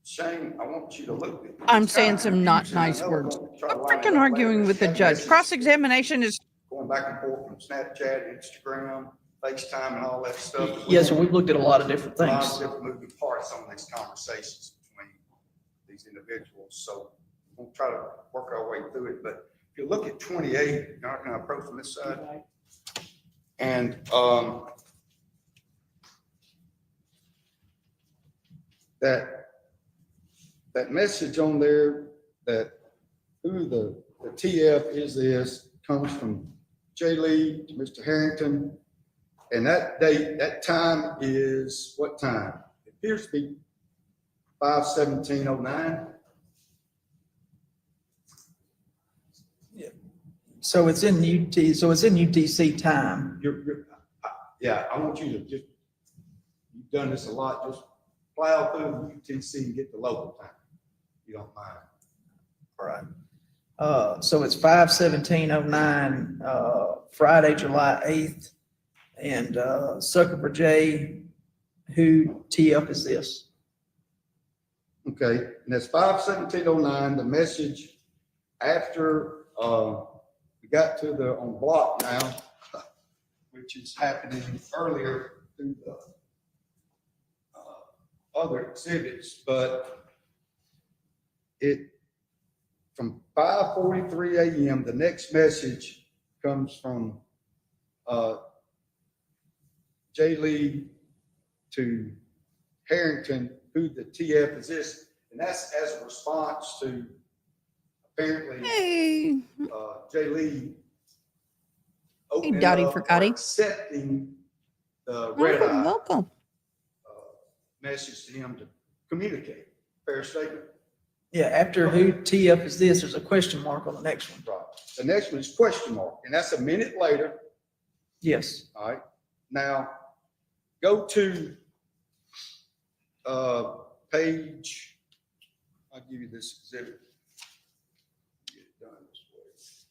[SPEAKER 2] Shane, I want you to look at.
[SPEAKER 5] I'm saying some not nice words. I'm freaking arguing with the judge. Cross-examination is...
[SPEAKER 2] Going back and forth from Snapchat, Instagram, FaceTime and all that stuff.
[SPEAKER 9] Yes, sir, we've looked at a lot of different
[SPEAKER 2] A lot
[SPEAKER 9] things.
[SPEAKER 2] of different moving parts on these conversations between these individuals. So we'll try to work our way through it. But if you look at 28, now can I approach from this side? And that message on there, that who the TF is this, comes from J. Lee to Mr. Herrington. And that date, that time is what time? It appears to be 5/17/09.
[SPEAKER 9] So it's in UTC time.
[SPEAKER 2] Yeah, I want you to just, you've done this a lot, just plow through UTC and get the local time, if you don't mind. All right.
[SPEAKER 9] So it's 5/17/09, Friday, July 8th. And Sucker J, who TF is this?
[SPEAKER 2] Okay, and that's 5/17/09, the message after we got to the on block now, which is happening earlier through the other exhibits, but it from 5:43 a.m., the next message comes from J. Lee to Herrington, who the TF is this, and that's as a response to apparently
[SPEAKER 5] Hey,
[SPEAKER 2] J. Lee opening
[SPEAKER 5] Dottie
[SPEAKER 2] up
[SPEAKER 5] for
[SPEAKER 2] or
[SPEAKER 5] Gotti.
[SPEAKER 2] accepting the red
[SPEAKER 5] Welcome,
[SPEAKER 2] eye
[SPEAKER 5] welcome.
[SPEAKER 2] message to him to communicate. Fair statement?
[SPEAKER 9] Yeah, after who TF is this, there's a question mark on the next one.
[SPEAKER 2] Right. The next one is question mark, and that's a minute later.
[SPEAKER 9] Yes.
[SPEAKER 2] All right. Now, go to page, I'll give you this exhibit. Get it done this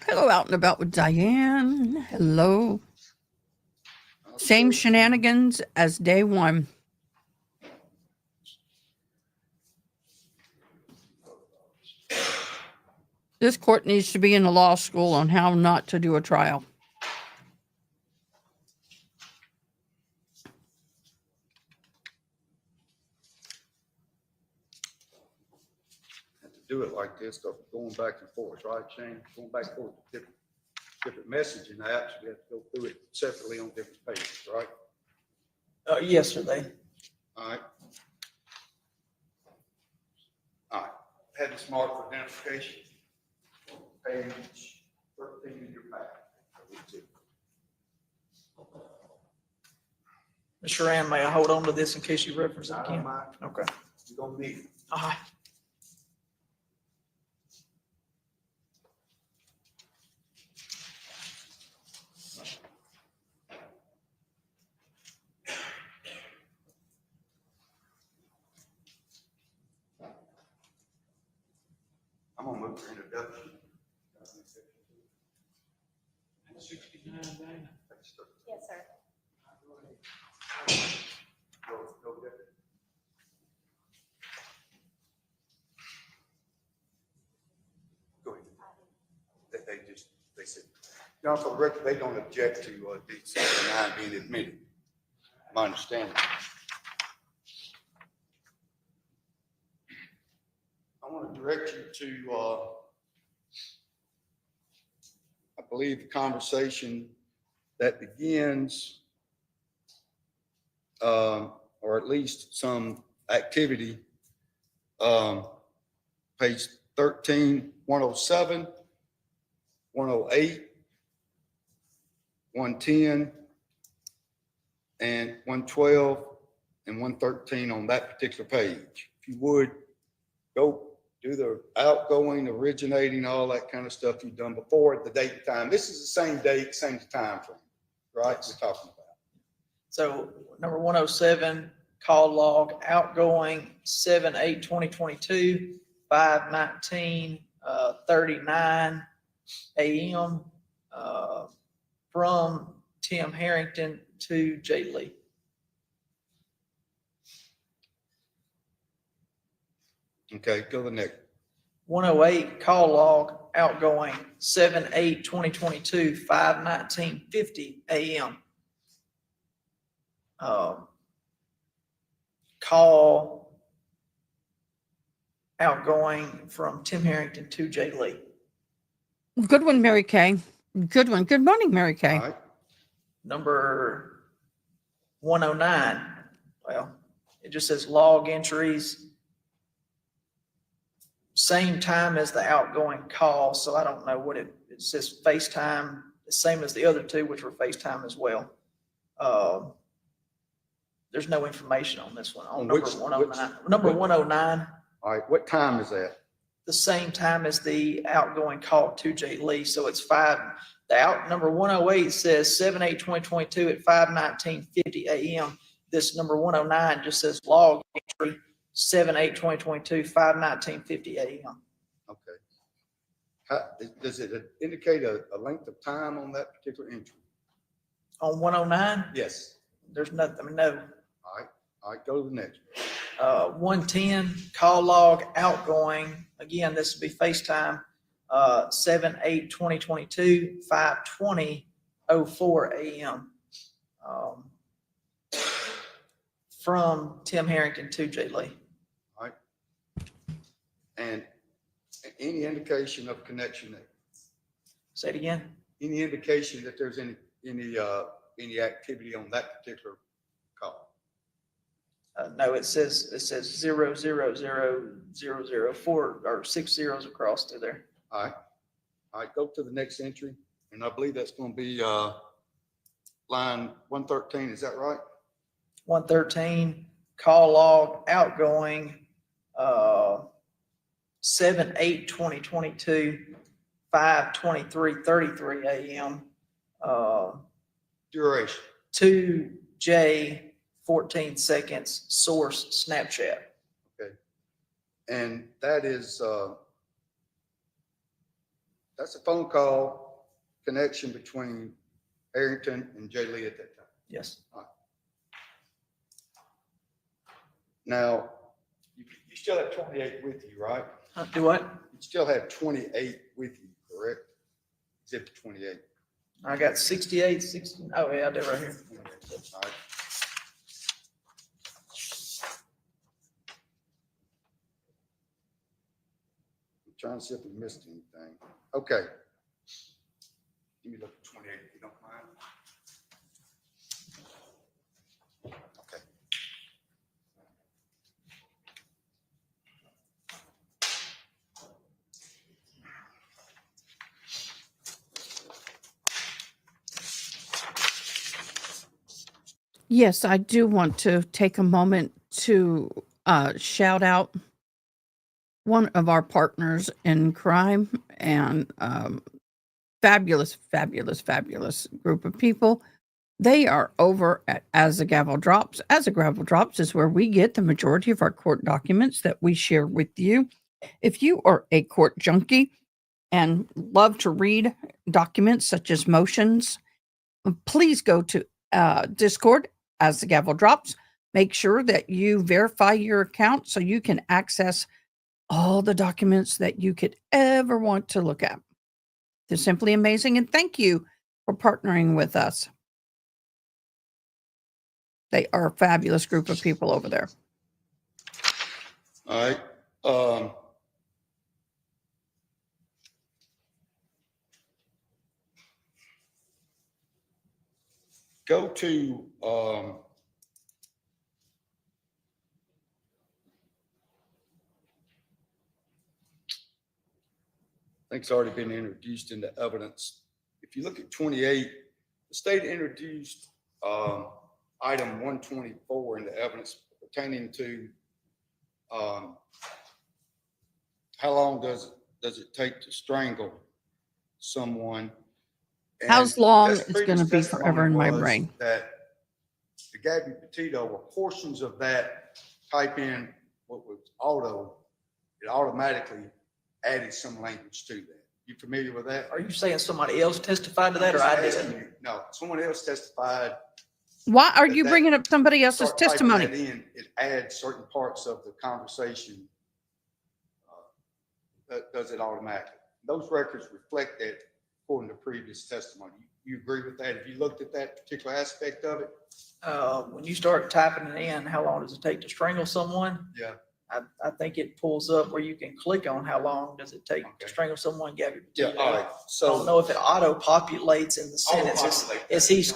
[SPEAKER 2] way.
[SPEAKER 5] Hello, out and about with Diane. Hello.
[SPEAKER 2] I'll
[SPEAKER 5] Same
[SPEAKER 2] show you-
[SPEAKER 5] shenanigans as day one. This court needs to be in a law school on how not to do a trial.
[SPEAKER 2] Have to do it like this, go- going back and forth, right, Shane? Going back and forth, different messaging apps, we have to go through it separately on different pages, right?
[SPEAKER 9] Yes, sir, they.
[SPEAKER 2] All right. All right, have this marked for identification. Page 13 in your packet.
[SPEAKER 9] Ms. Sharan, may I hold on to this in case you reference it
[SPEAKER 2] I don't
[SPEAKER 9] again?
[SPEAKER 2] mind.
[SPEAKER 9] Okay.
[SPEAKER 2] You're gonna need it. I'm gonna move for introduction.
[SPEAKER 3] 69, Dana.
[SPEAKER 6] Yes, sir.
[SPEAKER 2] Go get it. Go ahead. They said, John, for the record, they don't object to D 69 being admitted. My understanding. I want to direct you to, I believe, the conversation that begins, or at least some activity, page 13, 107, 108, 110, and 112, and 113 on that particular page. If you would, go do the outgoing, originating, all that kind of stuff you've done before, the date and time. This is the same date, same time frame, right? We're talking about.
[SPEAKER 9] So number 107, call log outgoing 7/8/2022, 5:19, 39 a.m. From Tim Herrington to J. Lee.
[SPEAKER 2] Okay, go to the next.
[SPEAKER 9] 108, call log outgoing 7/8/2022, 5:19:50 a.m. Call outgoing from Tim Herrington to J. Lee.
[SPEAKER 5] Good one, Mary Kay. Good one. Good morning, Mary
[SPEAKER 2] All
[SPEAKER 5] Kay.
[SPEAKER 2] right,
[SPEAKER 9] Number 109, well, it just says log entries. Same time as the outgoing call, so I don't know what it says FaceTime, the same as the other two, which were FaceTime as well. There's no information on this one, on
[SPEAKER 2] On
[SPEAKER 9] number
[SPEAKER 2] which-
[SPEAKER 9] 109. Number 109,
[SPEAKER 2] all right, what time is that?
[SPEAKER 9] the same time as the outgoing call to J. Lee, so it's number 108 says 7/8/2022 at 5:19:50 a.m. This number 109 just says log entry 7/8/2022, 5:19:50 a.m.
[SPEAKER 2] Okay. Does it indicate a length of time on that particular entry?
[SPEAKER 9] On 109,
[SPEAKER 2] Yes.
[SPEAKER 9] there's nothing, no.
[SPEAKER 2] All right, go to the next.
[SPEAKER 9] 110, call log outgoing, again, this would be FaceTime, 7/8/2022, 5:20:04 a.m. From Tim Herrington to J. Lee.
[SPEAKER 2] And any indication of connection there?
[SPEAKER 9] Say it again.
[SPEAKER 2] Any indication that there's any activity on that particular call?
[SPEAKER 9] No, it says 0000004 or 6 zeros across through there.
[SPEAKER 2] All right, go to the next entry, and I believe that's going to be line 113, is that right?
[SPEAKER 9] 113, call log outgoing, 7/8/2022, 5:23:33 a.m.
[SPEAKER 2] Duration.
[SPEAKER 9] 2J 14 seconds, source Snapchat.
[SPEAKER 2] Okay. And that is, that's a phone call connection between Herrington and Jay Lee at that time.
[SPEAKER 9] Yes.
[SPEAKER 2] Now, you still have 28 with you, right?
[SPEAKER 9] Do what?
[SPEAKER 2] You still have 28 with you, correct? Exhibit 28.
[SPEAKER 9] I got 68, 60. Oh, yeah, I do right here.
[SPEAKER 2] All right. I'm trying to see if we missed anything. Okay. Give me look at 28 if you don't mind. Okay.
[SPEAKER 5] Yes, I do want to take a moment to shout out one of our partners in crime and fabulous group of people. They are over at As the Gavel Drops. As the Gavel Drops is where we get the majority of our court documents that we share with you. If you are a court junkie and love to read documents such as motions, please go to Discord, As the Gavel Drops. Make sure that you verify your account so you can access all the documents that you could ever want to look at. They're simply amazing, and thank you for partnering with us. They are a fabulous group of people over there.
[SPEAKER 2] All right. Go to I think it's already been introduced into evidence. If you look at 28, the state introduced item 124 into evidence pertaining to how long does it take to strangle someone? And
[SPEAKER 5] How's long
[SPEAKER 2] that's
[SPEAKER 5] it's going to
[SPEAKER 2] previous
[SPEAKER 5] be forever in my
[SPEAKER 2] testimony was
[SPEAKER 5] brain.
[SPEAKER 2] That the Gabby Petito were portions of that type in what was auto, it automatically added some language to that. You familiar with that?
[SPEAKER 9] Are you saying somebody else testified to that or I did?
[SPEAKER 2] No, someone else testified.
[SPEAKER 5] Why are
[SPEAKER 2] that
[SPEAKER 5] you bringing up somebody else's
[SPEAKER 2] start typing
[SPEAKER 5] testimony?
[SPEAKER 2] that in, it adds certain parts of the conversation. That does it automatically. Those records reflect that according to previous testimony. You agree with that? Have you looked at that particular aspect of it?
[SPEAKER 9] When you start typing it in, how long does it take to strangle someone?
[SPEAKER 2] Yeah.
[SPEAKER 9] I think it pulls up where you can click on how long does it take to
[SPEAKER 2] Okay.
[SPEAKER 9] strangle someone. Gabby
[SPEAKER 2] Yeah,
[SPEAKER 9] Petito.
[SPEAKER 2] all right.
[SPEAKER 9] I don't
[SPEAKER 2] So,
[SPEAKER 9] know if it auto populates in the sentence.
[SPEAKER 2] Auto-populate.
[SPEAKER 9] As he's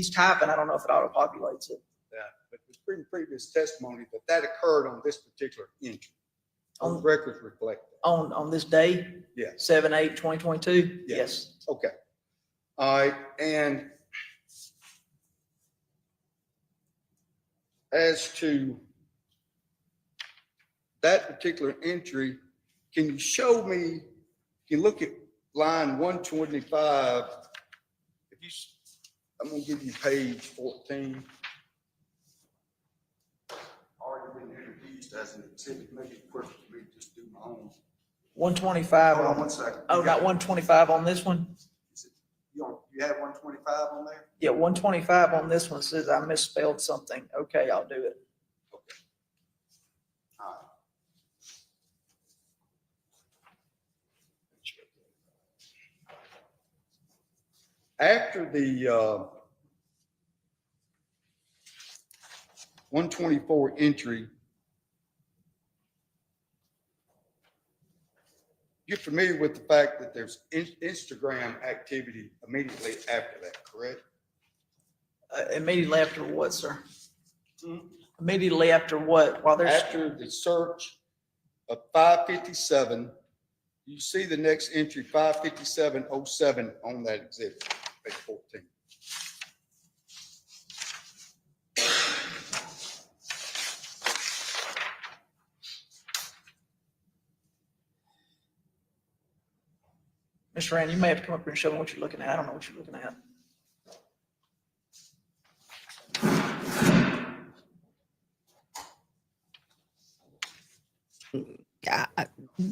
[SPEAKER 9] typing, I don't know if it auto populates it.
[SPEAKER 2] yeah, but there's been previous testimony that occurred on this particular entry. Those
[SPEAKER 9] On-
[SPEAKER 2] records reflect that.
[SPEAKER 9] On this day?
[SPEAKER 2] Yeah.
[SPEAKER 9] 7/8/2022?
[SPEAKER 2] Yeah.
[SPEAKER 9] Yes.
[SPEAKER 2] Okay. All right, and as to that particular entry, can you show me, you look at line 125, if you, I'm gonna give you page 14. Already been introduced as an exhibit, maybe it's quicker for me to just do my own.
[SPEAKER 9] 125
[SPEAKER 2] Hold on
[SPEAKER 9] on,
[SPEAKER 2] one second.
[SPEAKER 9] oh, not 125 on this one?
[SPEAKER 2] You have 125 on there?
[SPEAKER 9] Yeah, 125 on this one says I misspelled something. Okay, I'll do it.
[SPEAKER 2] All right. After the 124 entry, You're familiar with the fact that there's Instagram activity immediately after that, correct?
[SPEAKER 9] Immediately after what, sir? Immediately after what? While there's,
[SPEAKER 2] After the search of 557, you see the next entry, 55707 on that exhibit, page 14.
[SPEAKER 9] Mr. Rand, you may have to come up here and show me what you're looking at. I don't know what you're looking at.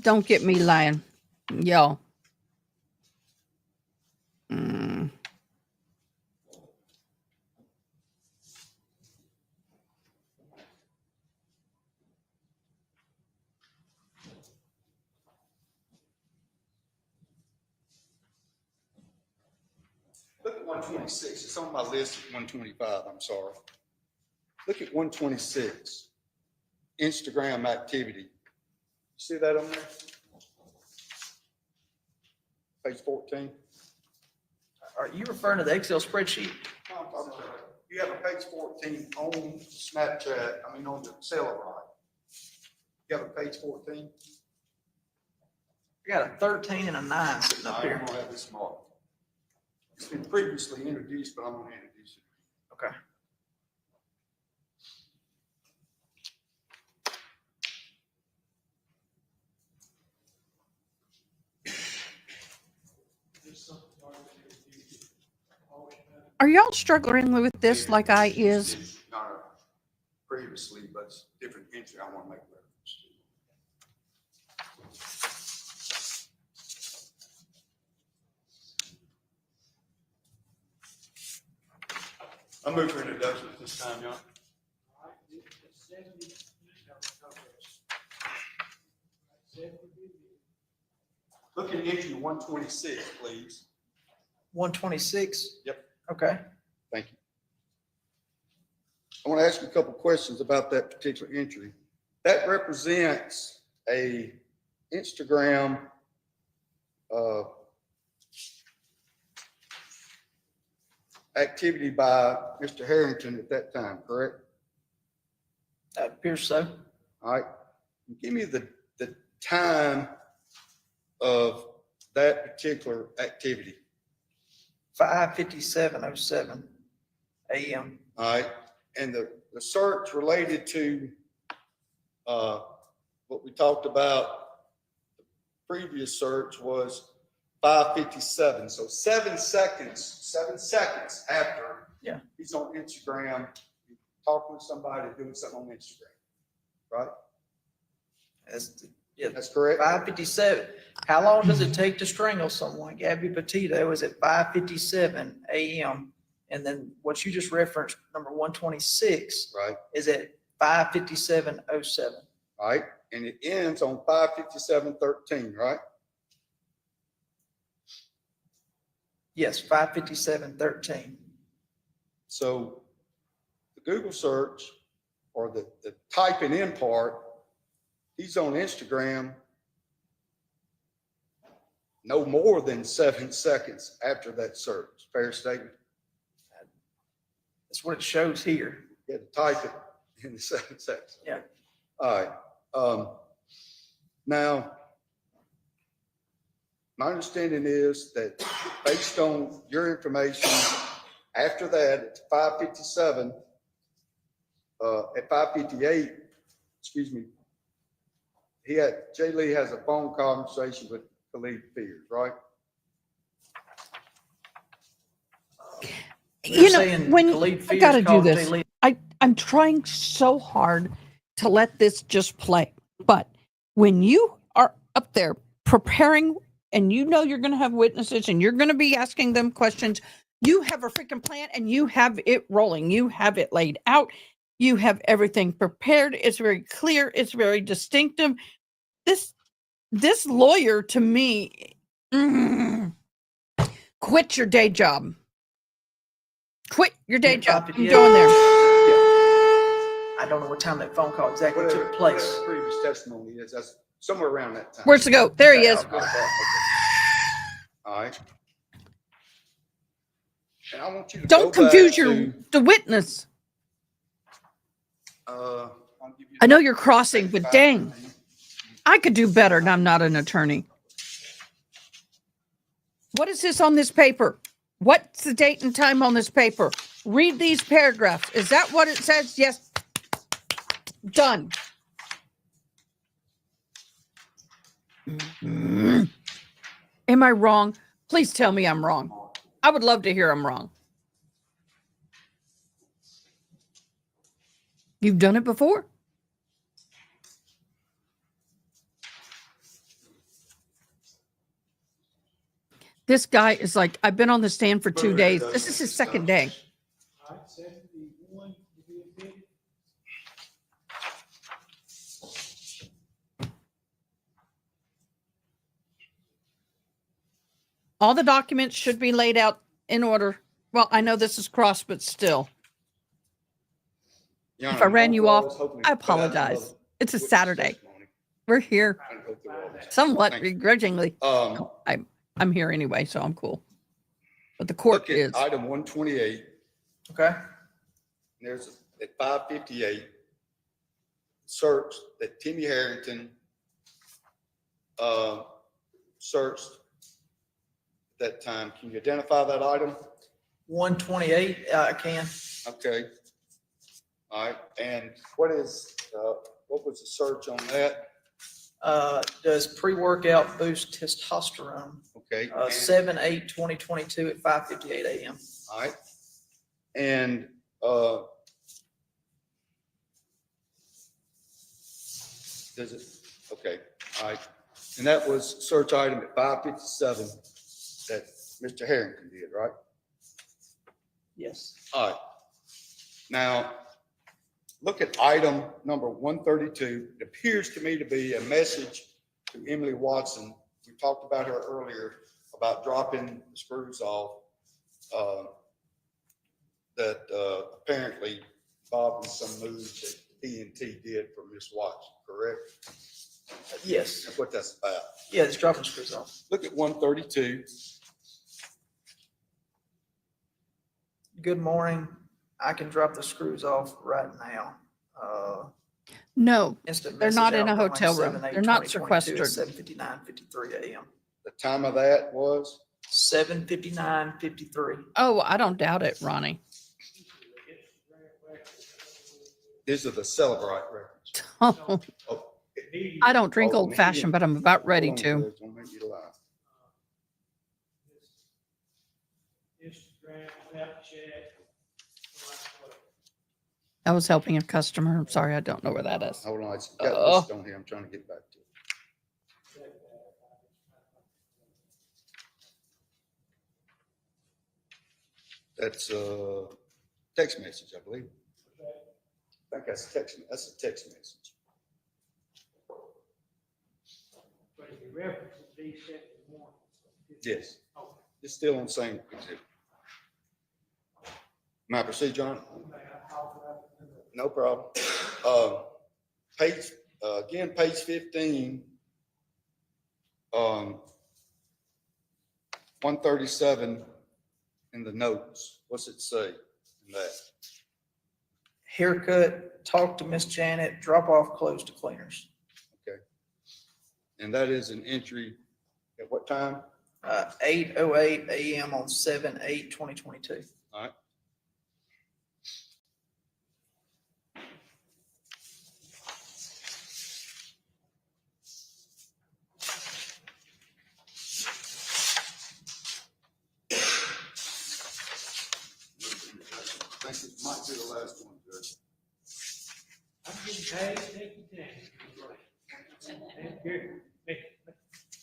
[SPEAKER 5] Don't get me lying, y'all. Mm.
[SPEAKER 2] Look at 126. It's on my list at 125. I'm sorry. Look at 126. Instagram activity. See that on there? Page 14.
[SPEAKER 9] Are you referring to the Excel spreadsheet?
[SPEAKER 2] No, I'm talking about- You have a page 14 on Snapchat, I mean on the cell, right? You have a page 14?
[SPEAKER 9] I got a 13 and a 9 sitting up
[SPEAKER 2] I'm
[SPEAKER 9] here.
[SPEAKER 2] gonna have this marked. It's been previously introduced, but I'm gonna introduce it.
[SPEAKER 9] Okay.
[SPEAKER 5] Are y'all struggling with this like I is?
[SPEAKER 2] It's not previously, but it's different entry I want to make reference to. I move for introduction at this time, John. Look at entry 126, please.
[SPEAKER 9] 126?
[SPEAKER 2] Yep.
[SPEAKER 9] Okay.
[SPEAKER 2] Thank you. I want to ask you a couple questions about that particular entry. That represents a Instagram activity by Mr. Herrington at that time, correct?
[SPEAKER 9] That appears so.
[SPEAKER 2] All right. Give me the time of that particular activity.
[SPEAKER 9] 5:57:07 a.m.
[SPEAKER 2] All right. And the search related to what we talked about, the previous search was 5:57. So 7 seconds after he's on Instagram, talking to somebody, doing something on Instagram, right? That's correct.
[SPEAKER 9] 5:57. How long does it take to strangle someone? Gabby Petito is at 5:57 a.m. And then what you just referenced, number 126,
[SPEAKER 2] Right.
[SPEAKER 9] is at 5:57:07.
[SPEAKER 2] All right. And it ends on 5:57:13, right?
[SPEAKER 9] Yes, 5:57:13.
[SPEAKER 2] So the Google search or the typing in part, he's on Instagram no more than 7 seconds after that search. Fair statement?
[SPEAKER 9] That's what it shows here.
[SPEAKER 2] You had to type it in the 7 seconds.
[SPEAKER 9] Yeah.
[SPEAKER 2] All right. Now, my understanding is that based on your information, after that, at 5:57, at 5:58, excuse me, Jay Lee has a phone conversation with Khalid Fears, right?
[SPEAKER 5] You know,
[SPEAKER 9] saying
[SPEAKER 5] when
[SPEAKER 9] Khalid
[SPEAKER 5] I
[SPEAKER 9] Fears
[SPEAKER 5] got to do
[SPEAKER 9] called
[SPEAKER 5] this,
[SPEAKER 9] Jay Lee.
[SPEAKER 5] I'm trying so hard to let this just play. But when you are up there preparing and you know you're going to have witnesses and you're going to be asking them questions, you have a freaking plan and you have it rolling. You have it laid out. You have everything prepared. It's very clear. It's very distinctive. This lawyer to me, quit your day job. Quit your day job. I'm
[SPEAKER 9] Yeah.
[SPEAKER 5] doing there.
[SPEAKER 9] I don't know what time that phone call exactly
[SPEAKER 2] Whatever
[SPEAKER 9] took place.
[SPEAKER 2] previous testimony is, that's somewhere around that time.
[SPEAKER 5] Where's the goat? There he is.
[SPEAKER 2] Okay. All right. And I want you to
[SPEAKER 5] Don't
[SPEAKER 2] go back
[SPEAKER 5] confuse
[SPEAKER 2] to,
[SPEAKER 5] the witness.
[SPEAKER 2] I'll give you
[SPEAKER 5] I know
[SPEAKER 2] the-
[SPEAKER 5] you're crossing, but dang, I could do better, and I'm not an attorney. What is this on this paper? What's the date and time on this paper? Read these paragraphs. Is that what it says? Yes. Done. Am I wrong? Please tell me I'm wrong. I would love to hear I'm wrong. You've done it before? This guy is like, I've been on the stand for 2 days. This is his second day.
[SPEAKER 3] All right, 71 to be admitted.
[SPEAKER 5] All the documents should be laid out in order. Well, I know this is cross, but still.
[SPEAKER 2] Your
[SPEAKER 5] If I
[SPEAKER 2] Honor,
[SPEAKER 5] ran you
[SPEAKER 2] overall,
[SPEAKER 5] off,
[SPEAKER 2] was hoping
[SPEAKER 5] I
[SPEAKER 2] to put out
[SPEAKER 5] apologize.
[SPEAKER 2] another
[SPEAKER 5] It's a
[SPEAKER 2] witness
[SPEAKER 5] Saturday.
[SPEAKER 2] testimony.
[SPEAKER 5] We're here
[SPEAKER 2] Trying to go through all that.
[SPEAKER 5] somewhat
[SPEAKER 2] Thank you.
[SPEAKER 5] begrudgingly. I'm here anyway, so I'm cool. But the court
[SPEAKER 2] Look at
[SPEAKER 5] is.
[SPEAKER 2] item 128.
[SPEAKER 9] Okay,
[SPEAKER 2] There's at 558, search that Timmy Herrington searched at that time. Can you identify that item?
[SPEAKER 9] 128, I can.
[SPEAKER 2] Okay. All right. And what was the search on that?
[SPEAKER 9] Does pre-workout boost testosterone?
[SPEAKER 2] Okay.
[SPEAKER 9] 7/8/2022 at 5:58 a.m.
[SPEAKER 2] All right. And does it, okay, all right. And that was search item at 557 that Mr. Herrington did, right?
[SPEAKER 9] Yes.
[SPEAKER 2] All right. Now, look at item number 132. It appears to me to be a message to Emily Watson. We talked about her earlier about dropping the screws off. That apparently Bob and some moves that T&T did for Miss Watson, correct?
[SPEAKER 9] Yes.
[SPEAKER 2] That's what that's about.
[SPEAKER 9] Yeah, it's dropping screws off.
[SPEAKER 2] Look at 132.
[SPEAKER 9] Good morning. I can drop the screws off right now.
[SPEAKER 5] No,
[SPEAKER 9] Instant
[SPEAKER 5] they're not in a
[SPEAKER 9] message
[SPEAKER 5] hotel room.
[SPEAKER 9] outgoing
[SPEAKER 5] They're not
[SPEAKER 9] 7/8/2022 at
[SPEAKER 5] sequestered.
[SPEAKER 9] 7:59:53 a.m.
[SPEAKER 2] The time of that was?
[SPEAKER 9] 7:59:53.
[SPEAKER 5] Oh, I don't doubt it, Ronnie.
[SPEAKER 2] These are the Celebrite records.
[SPEAKER 5] Oh,
[SPEAKER 2] Oh,
[SPEAKER 5] I don't drink
[SPEAKER 2] Oh,
[SPEAKER 5] old fashioned, but I'm about ready
[SPEAKER 2] hold on,
[SPEAKER 5] to.
[SPEAKER 2] Judge, don't make me lie.
[SPEAKER 3] Instagram, Snapchat.
[SPEAKER 5] I was helping a customer. I'm sorry, I don't know where that is.
[SPEAKER 2] Hold on, it's got
[SPEAKER 5] Oh.
[SPEAKER 2] this on here. I'm trying to get back to it. That's a text message, I believe. I think that's a text message.
[SPEAKER 3] But if you reference it, these 71.
[SPEAKER 2] Yes,
[SPEAKER 3] Okay.
[SPEAKER 2] it's still on the same exhibit. May I proceed, John? No problem. Page, again, page 15. 137 in the notes. What's it say in that?
[SPEAKER 9] Haircut, talk to Miss Janet, drop off clothes to cleaners.
[SPEAKER 2] Okay. And that is an entry at what time?
[SPEAKER 9] 8:08 a.m. on 7/8/2022.
[SPEAKER 2] All right. I think it might be the last one, Judge.
[SPEAKER 3] I'm getting paid, take your time. And here, me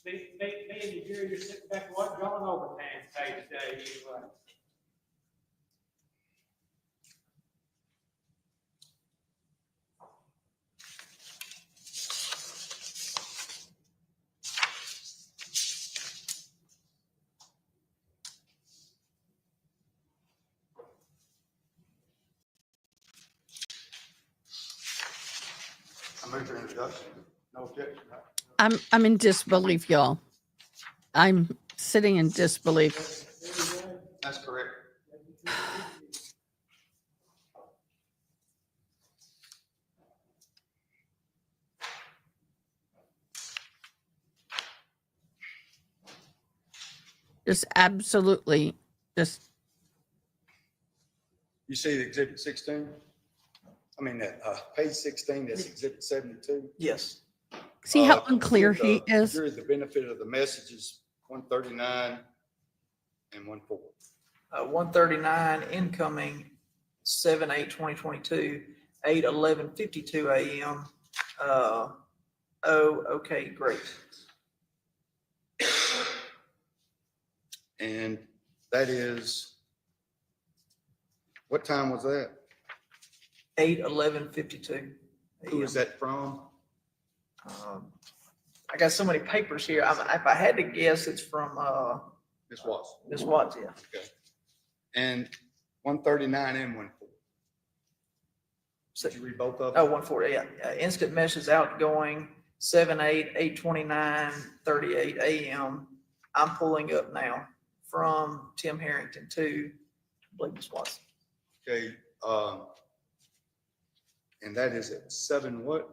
[SPEAKER 3] and the jury, you're sitting back, what, drawing overtime pay today, anyway.
[SPEAKER 2] I move for introduction. No objection, right?
[SPEAKER 5] I'm in disbelief, y'all. I'm sitting in disbelief.
[SPEAKER 2] That's correct.
[SPEAKER 5] Just absolutely, just
[SPEAKER 2] You see the exhibit 16? I mean, page 16, that's exhibit 72.
[SPEAKER 9] Yes.
[SPEAKER 5] see how unclear he is.
[SPEAKER 2] During the benefit of the messages, 139 and 14.
[SPEAKER 9] 139 incoming, 7/8/2022, 8:11:52 a.m. Okay, great.
[SPEAKER 2] And that is, what time was that?
[SPEAKER 9] 8:11:52.
[SPEAKER 2] Who is that from?
[SPEAKER 9] I got so many papers here. If I had to guess, it's from
[SPEAKER 2] Ms. Watson.
[SPEAKER 9] Ms. Watts, yeah.
[SPEAKER 2] Okay. And 139 and 14. Did you read both of them?
[SPEAKER 9] Oh, 140, yeah. Instant message outgoing, 7/8/829:38 a.m. I'm pulling up now from Tim Herrington to, I believe, Ms. Watson.
[SPEAKER 2] Okay, and that is at 7 what?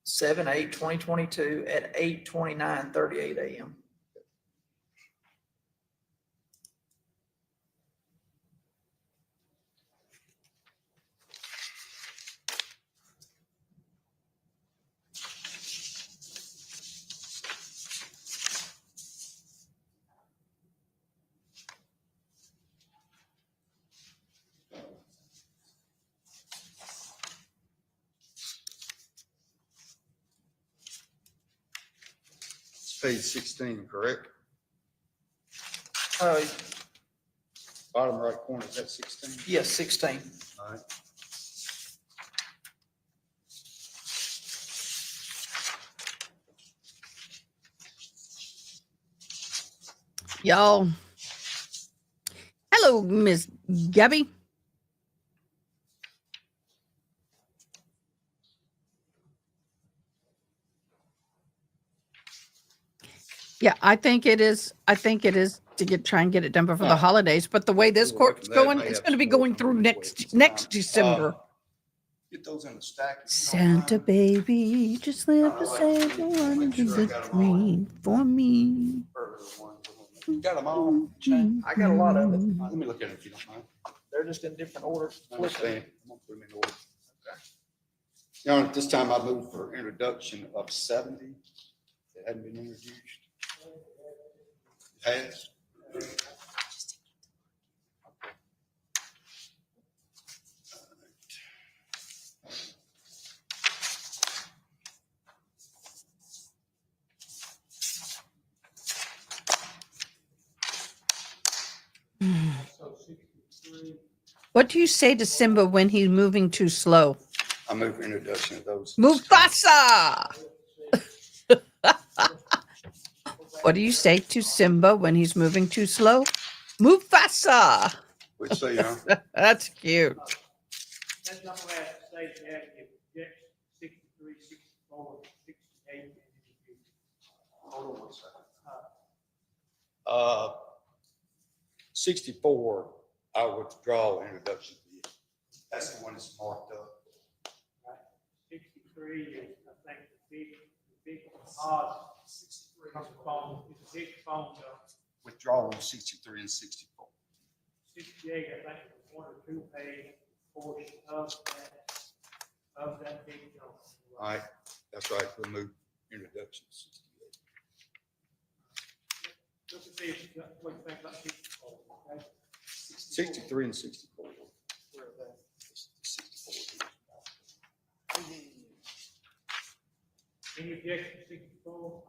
[SPEAKER 9] 7/8/2022 at 8:29:38 a.m.
[SPEAKER 2] It's page 16, correct? Bottom right corner, is that 16?
[SPEAKER 9] Yes, 16.
[SPEAKER 2] All right.
[SPEAKER 5] Y'all. Hello, Miss Gabby. Yeah, I think it is to try and get it done before the holidays. But the way this court's going, it's going to be going through next December.
[SPEAKER 2] Get those in the stack.
[SPEAKER 5] Santa baby, just live to save one the green for me.
[SPEAKER 2] You got them all?
[SPEAKER 9] I got a lot of it.
[SPEAKER 2] Let me look at it if you don't mind.
[SPEAKER 9] They're just in different orders.
[SPEAKER 2] I understand. I'm gonna put them in order. You know, at this time I moved for introduction of 70 that hadn't been introduced. It has?
[SPEAKER 5] What do you say to Simba when he's moving too slow?
[SPEAKER 2] I moved for introduction of those.
[SPEAKER 5] Mufasa! What do you say to Simba when he's moving too slow? Mufasa!
[SPEAKER 2] Which say, huh?
[SPEAKER 5] That's cute.
[SPEAKER 3] That's not what I have to say, you have to give objection 63, 64, 68.
[SPEAKER 2] Hold on one second. 64, I withdraw introduction. That's the one that's marked up.
[SPEAKER 3] 63 is, I think, the big odds. 63 is a phone, it's a big phone, though.
[SPEAKER 2] Withdraw on 63 and 64.
[SPEAKER 3] 68, I think, is 1 or 2 page portion of that big phone.
[SPEAKER 2] All right, that's right, we'll move introduction 68.
[SPEAKER 3] Let's see what you think about 64, okay?
[SPEAKER 2] 63 and 64.
[SPEAKER 3] Where is that?
[SPEAKER 2] 64.
[SPEAKER 3] Any objection to 64?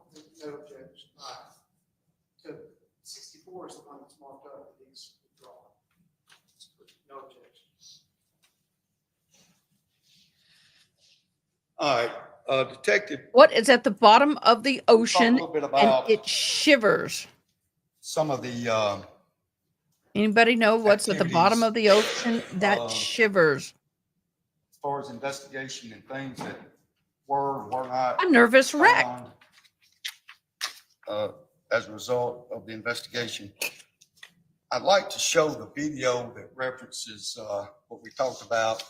[SPEAKER 3] No objection. All right. So 64 is the one that's marked up, it's withdrawn. No objection.
[SPEAKER 2] All right, detective,
[SPEAKER 5] What is at the bottom of the ocean
[SPEAKER 2] little bit
[SPEAKER 5] and
[SPEAKER 2] about-
[SPEAKER 5] it shivers?
[SPEAKER 2] some of the,
[SPEAKER 5] Anybody know what's at the bottom of the ocean that shivers?
[SPEAKER 2] as far as investigation and things that were not.
[SPEAKER 5] A nervous wreck.
[SPEAKER 2] found, as a result of the investigation. I'd like to show the video that references what we talked about,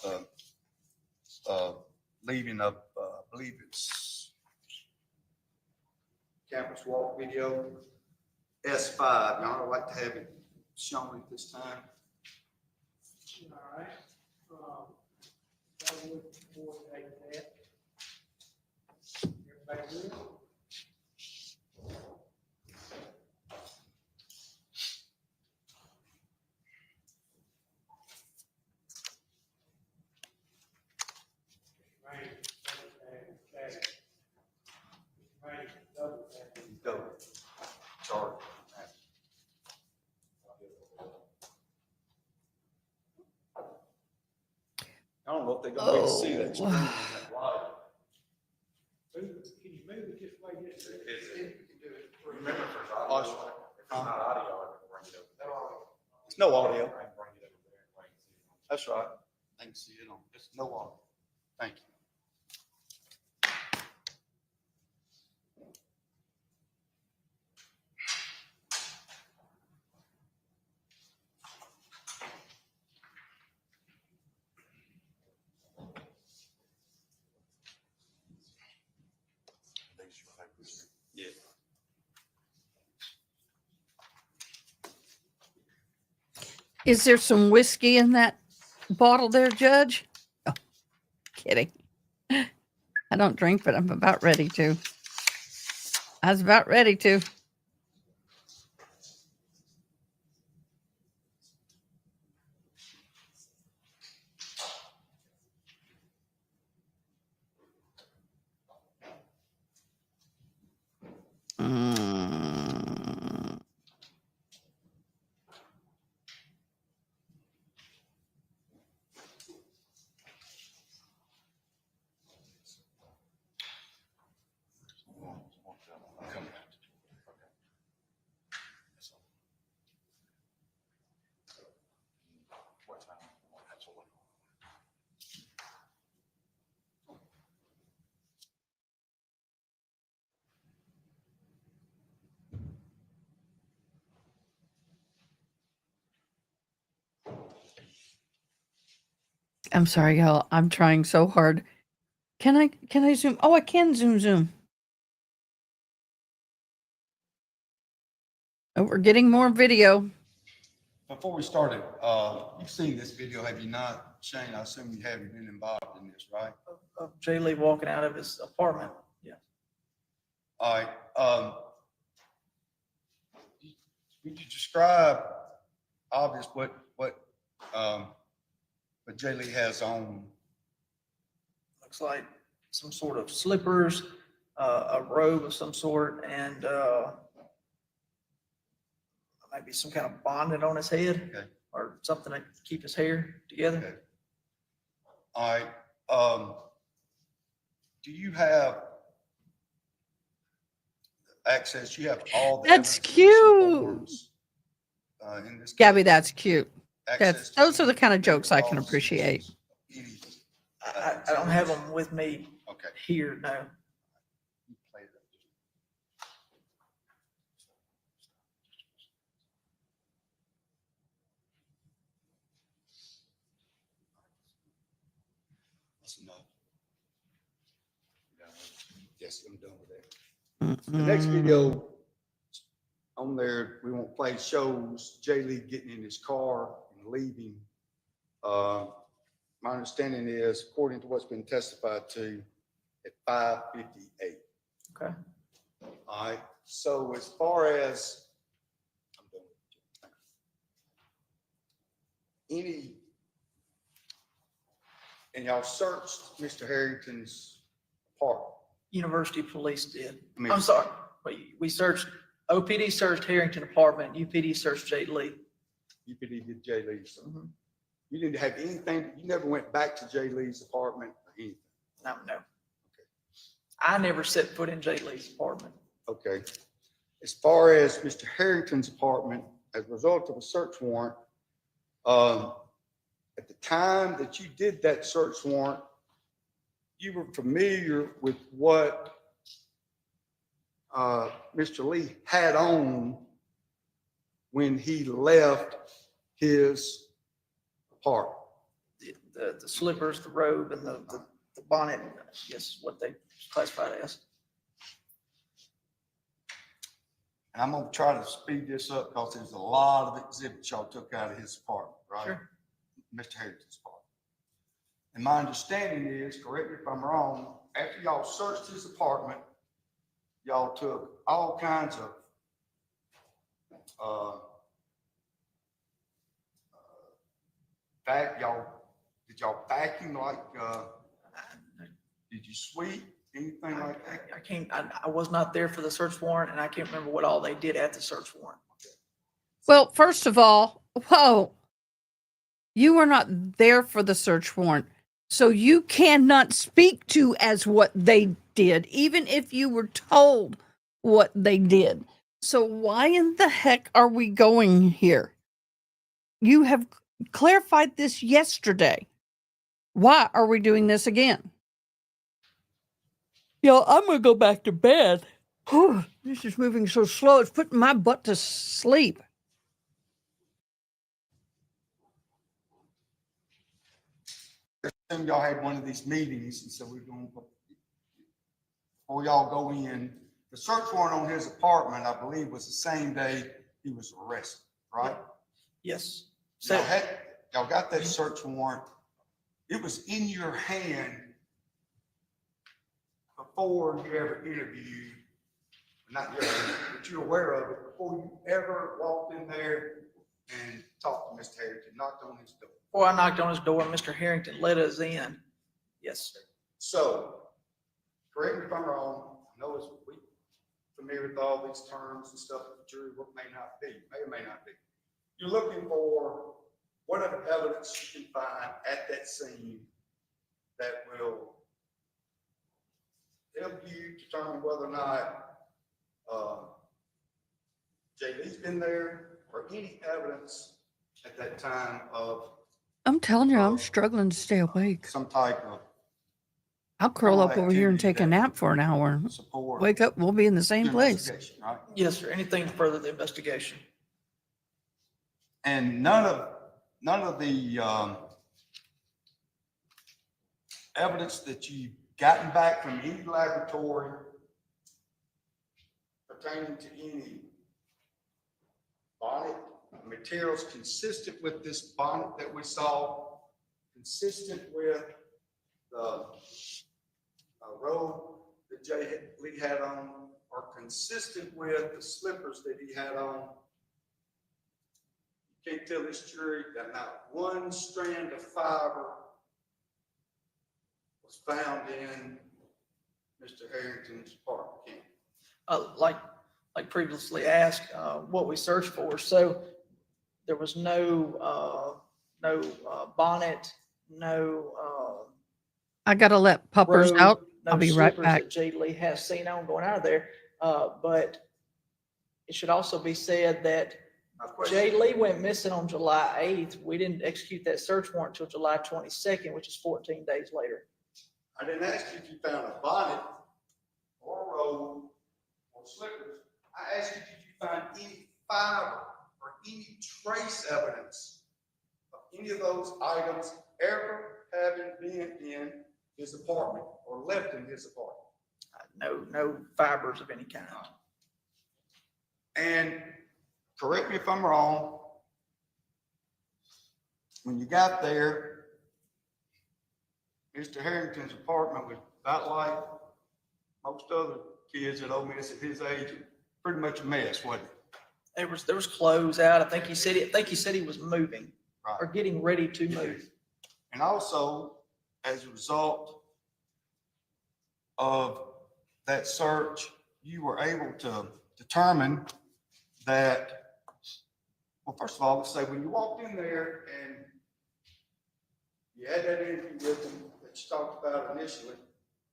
[SPEAKER 2] leaving up, I believe it's campus walk video, S5. Now, I'd like to have it shown at this time.
[SPEAKER 3] All right. I would coordinate that. Everybody good?
[SPEAKER 2] Go. Sorry. I don't know if they're gonna be able to see that screen in that light.
[SPEAKER 3] Can you move it this way? Yes, sir.
[SPEAKER 2] Remember, if there's audio, it's no audio. That's right. I can see it on, it's no audio. Thank you. Yeah.
[SPEAKER 5] Is there some whiskey in that bottle there, Judge? Oh, kidding. I don't drink, but I'm about ready to. I was about ready to. Mm. I'm sorry, y'all. I'm trying so hard. Can I zoom? Oh, I can zoom. Oh, we're getting more video.
[SPEAKER 2] Before we started, you've seen this video, have you not, Shane? I assume you haven't been involved in this, right?
[SPEAKER 9] Of Jay Lee walking out of his apartment. Yeah.
[SPEAKER 2] All right. Would you describe obvious what Jay Lee has on?
[SPEAKER 9] Looks like some sort of slippers, a robe of some sort, and maybe some kind of bonnet on his head,
[SPEAKER 2] Okay.
[SPEAKER 9] or something to keep his hair together.
[SPEAKER 2] Okay. All right. Do you have access? You have all the
[SPEAKER 5] That's
[SPEAKER 2] evidence submission
[SPEAKER 5] cute.
[SPEAKER 2] forms, in this
[SPEAKER 5] Gabby,
[SPEAKER 2] case?
[SPEAKER 5] that's cute.
[SPEAKER 2] Access to
[SPEAKER 5] Those are the
[SPEAKER 2] any
[SPEAKER 5] kind of jokes I can
[SPEAKER 2] laws,
[SPEAKER 5] appreciate.
[SPEAKER 2] any,
[SPEAKER 9] I don't have them with me
[SPEAKER 2] Okay.
[SPEAKER 9] here, no.
[SPEAKER 2] Play it up. That's enough. Yes, I'm done with that. The next video on there, we won't play, shows Jay Lee getting in his car and leaving. My understanding is, according to what's been testified to, at 5:58.
[SPEAKER 9] Okay.
[SPEAKER 2] All right, so as far as, I'm done with you. And y'all searched Mr. Harrington's apartment.
[SPEAKER 9] University Police did.
[SPEAKER 2] I mean-
[SPEAKER 9] I'm sorry, we searched, OPD searched Herrington apartment, UPD searched Jay Lee.
[SPEAKER 2] UPD did Jay Lee's.
[SPEAKER 9] Mhm.
[SPEAKER 2] You didn't have anything, you never went back to Jay Lee's apartment or anything?
[SPEAKER 9] No. I never set foot in Jay Lee's apartment.
[SPEAKER 2] Okay. As far as Mr. Harrington's apartment, as a result of a search warrant, at the time that you did that search warrant, you were familiar with what Mr. Lee had on when he left his apartment?
[SPEAKER 9] The slippers, the robe, and the bonnet, yes, what they classified as.
[SPEAKER 2] And I'm gonna try to speed this up because there's a lot of exhibits y'all took out of his apartment, right?
[SPEAKER 9] Sure.
[SPEAKER 2] Mr. Harrington's apartment. And my understanding is, correct me if I'm wrong, after y'all searched his apartment, y'all took all kinds of did y'all vacuum like, did you sweep, anything like that?
[SPEAKER 9] I was not there for the search warrant, and I can't remember what all they did at the search warrant.
[SPEAKER 5] Well, first of all, whoa, you were not there for the search warrant. So you cannot speak to as what they did, even if you were told what they did. So why in the heck are we going here? You have clarified this yesterday. Why are we doing this again? Yo, I'm going to go back to bed. Whew, this is moving so slow. It's putting my butt to sleep.
[SPEAKER 2] Assume y'all had one of these meetings, and so we're going, before y'all go in, the search warrant on his apartment, I believe, was the same day he was arrested, right?
[SPEAKER 9] Yes.
[SPEAKER 2] Y'all got that search warrant. It was in your hand before you ever interviewed, not you, but you're aware of it, before you ever walked in there and talked to Mr. Harrington, knocked on his door.
[SPEAKER 9] Before I knocked on his door, Mr. Harrington let us in. Yes.
[SPEAKER 2] So, correct me if I'm wrong, I know it's, we familiar with all these terms and stuff that the jury may not be, may or may not be. You're looking for whatever evidence you can find at that scene that will help you determine whether or not Jay Lee's been there, or any evidence at that time of
[SPEAKER 5] I'm telling you, I'm struggling to stay awake.
[SPEAKER 2] some type of
[SPEAKER 5] I'll curl up over here and take a nap for an hour.
[SPEAKER 2] support.
[SPEAKER 5] Wake up, we'll be in the same
[SPEAKER 2] your
[SPEAKER 5] place.
[SPEAKER 2] investigation, right?
[SPEAKER 9] Yes, sir. Anything to further the investigation.
[SPEAKER 2] And none of the evidence that you've gotten back from any laboratory pertaining to any bonnet materials consistent with this bonnet that we saw, consistent with the robe that Jay Lee had on, or consistent with the slippers that he had on. You can't tell this jury that not one strand of fiber was found in Mr. Harrington's apartment.
[SPEAKER 9] Like previously asked, what we searched for. So there was no bonnet, no
[SPEAKER 5] I gotta let puppers
[SPEAKER 9] robe,
[SPEAKER 5] out.
[SPEAKER 9] no
[SPEAKER 5] I'll be right
[SPEAKER 9] slippers
[SPEAKER 5] back.
[SPEAKER 9] that Jay Lee has seen on going out of there. But it should also be said that Jay Lee went missing on July 8th. We didn't execute that search warrant until July 22nd, which is 14 days later.
[SPEAKER 2] I didn't ask you if you found a bonnet or a robe or slippers. I asked you, did you find any fiber or any trace evidence of any of those items ever having been in his apartment or left in his apartment?
[SPEAKER 9] No fibers of any kind.
[SPEAKER 2] And correct me if I'm wrong, when you got there, Mr. Harrington's apartment was about like most other kids at Ole Miss at his age, pretty much a mess, wasn't it?
[SPEAKER 9] There was clothes out. I think he said he was moving
[SPEAKER 2] Right.
[SPEAKER 9] or getting ready to move.
[SPEAKER 2] And also, as a result of that search, you were able to determine that, well, first of all, let's say when you walked in there and you had that interview with him that you talked about initially,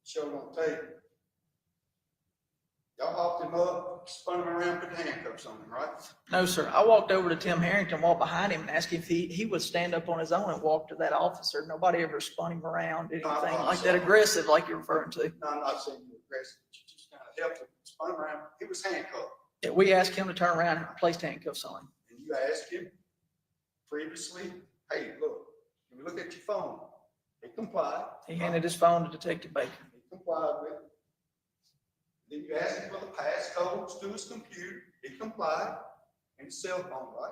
[SPEAKER 2] showed on tape, y'all hopped him up, spun him around, put the handcuffs on him, right?
[SPEAKER 9] No, sir. I walked over to Tim Harrington, walked behind him and asked if he would stand up on his own and walk to that officer. Nobody ever spun him around, anything like that aggressive like you're referring to.
[SPEAKER 2] No, I'm not saying you're aggressive, but you just kind of helped him spun around, he was handcuffed.
[SPEAKER 9] Yeah, we asked him to turn around and place handcuffs on him.
[SPEAKER 2] And you asked him previously, hey, look, can we look at your phone? He complied.
[SPEAKER 9] He handed his phone to Detective Baker.
[SPEAKER 2] He complied with it. Then you asked him for the passcodes to his computer. He complied. And his cell phone, right?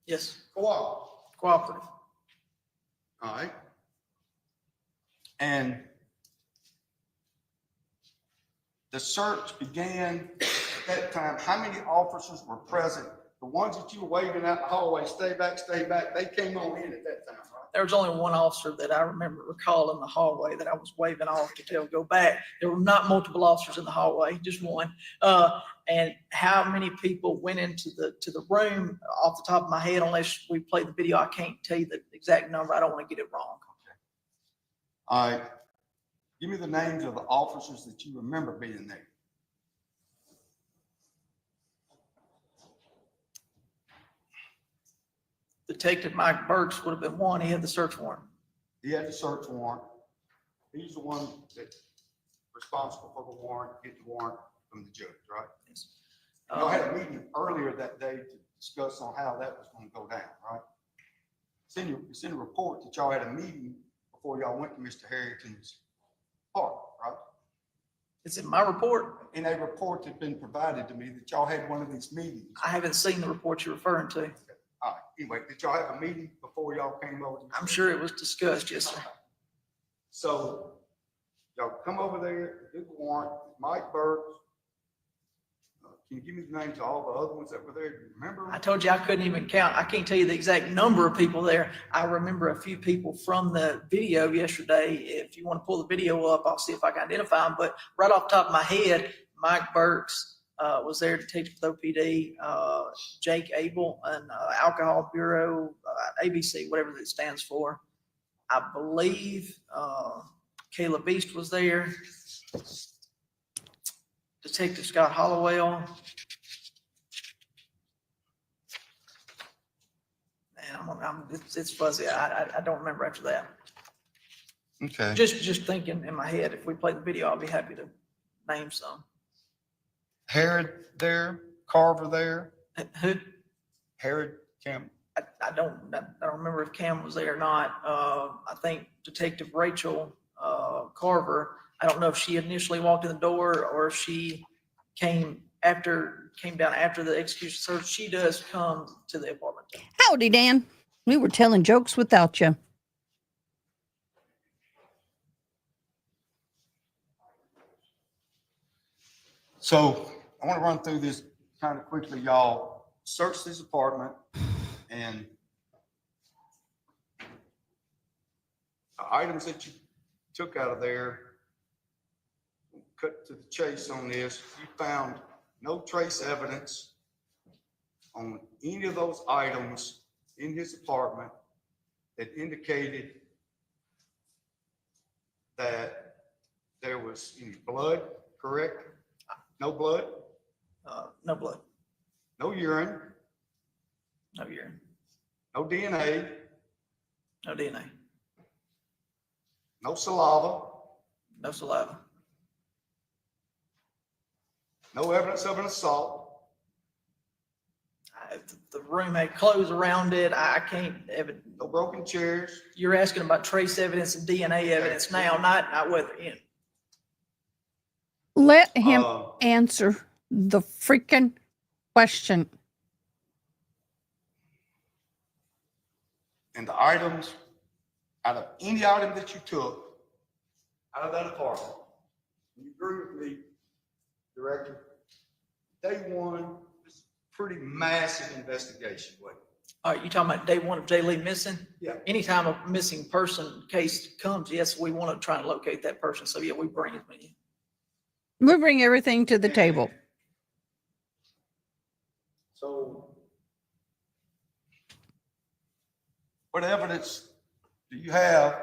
[SPEAKER 9] Yes,
[SPEAKER 2] Cooperative.
[SPEAKER 9] cooperative.
[SPEAKER 2] All right. And the search began at that time. How many officers were present? The ones that you were waving out in the hallway, stay back, they came on in at that time, right?
[SPEAKER 9] There was only one officer that I recall in the hallway that I was waving off to tell go back. There were not multiple officers in the hallway, just one. And how many people went into the room off the top of my head, unless we played the video, I can't tell you the exact number. I don't want to get it wrong.
[SPEAKER 2] All right. Give me the names of the officers that you remember being there.
[SPEAKER 9] Detective Mike Burks would have been one. He had the search warrant.
[SPEAKER 2] He had the search warrant. He's the one that's responsible for the warrant, get the warrant from the judge, right?
[SPEAKER 9] Yes.
[SPEAKER 2] Y'all had a meeting earlier that day to discuss on how that was going to go down, right? It's in the report that y'all had a meeting before y'all went to Mr. Harrington's apartment, right?
[SPEAKER 9] It's in my report.
[SPEAKER 2] In a report that's been provided to me that y'all had one of these meetings.
[SPEAKER 9] I haven't seen the report you're referring to.
[SPEAKER 2] All right, anyway, did y'all have a meeting before y'all came over?
[SPEAKER 9] I'm sure it was discussed, yes, sir.
[SPEAKER 2] So y'all come over there, did the warrant, Mike Burks. Can you give me the names of all the other ones that were there? Do you remember?
[SPEAKER 9] I told you I couldn't even count. I can't tell you the exact number of people there. I remember a few people from the video yesterday. If you want to pull the video up, I'll see if I can identify them. But right off the top of my head, Mike Burks was there, Detective with OPD, Jake Abel, and Alcohol Bureau, ABC, whatever that stands for. I believe Kayla Beast was there. Detective Scott Hollowell. Man, it's fuzzy. I don't remember after that.
[SPEAKER 2] Okay.
[SPEAKER 9] Just thinking in my head, if we play the video, I'll be happy to name some.
[SPEAKER 2] Herod there, Carver there,
[SPEAKER 9] Who?
[SPEAKER 2] Herod Campbell.
[SPEAKER 9] I don't remember if Cam was there or not. I think Detective Rachel Carver, I don't know if she initially walked in the door or if she came down after the execution search. She does come to the apartment.
[SPEAKER 5] Howdy, Dan. We were telling jokes without you.
[SPEAKER 2] So I want to run through this kind of quickly. Y'all searched this apartment and the items that you took out of there, cut to the chase on this, you found no trace evidence on any of those items in his apartment that indicated that there was any blood, correct? No blood?
[SPEAKER 9] No blood,
[SPEAKER 2] No urine,
[SPEAKER 9] no urine,
[SPEAKER 2] no DNA,
[SPEAKER 9] no DNA,
[SPEAKER 2] no saliva,
[SPEAKER 9] no saliva,
[SPEAKER 2] no evidence of an assault.
[SPEAKER 9] The room had clothes around it. I can't
[SPEAKER 2] No broken chairs.
[SPEAKER 9] You're asking about trace evidence and DNA evidence now, not whether in.
[SPEAKER 5] Let him
[SPEAKER 2] Um,
[SPEAKER 5] answer the freaking question.
[SPEAKER 2] And the items, out of any item that you took out of that apartment, you agree with me, Director, day one, this is a pretty massive investigation, wasn't it?
[SPEAKER 9] All right, you talking about day one of Jay Lee missing?
[SPEAKER 2] Yeah.
[SPEAKER 9] Anytime a missing person case comes, yes, we want to try and locate that person. So yeah, we bring it in.
[SPEAKER 5] We bring everything to the table.
[SPEAKER 2] So what evidence do you have?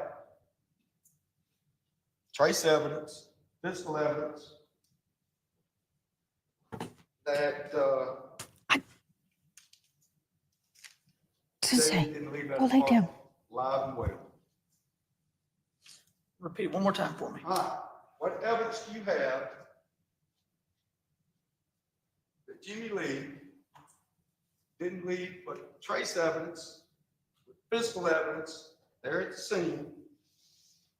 [SPEAKER 2] Trace evidence, physical evidence that
[SPEAKER 5] Sensei,
[SPEAKER 2] David didn't leave that
[SPEAKER 5] go lay down.
[SPEAKER 2] apartment alive and well.
[SPEAKER 9] Repeat it one more time for me.
[SPEAKER 2] All right, what evidence do you have that Jimmie Lee didn't leave but trace evidence, physical evidence there at the scene,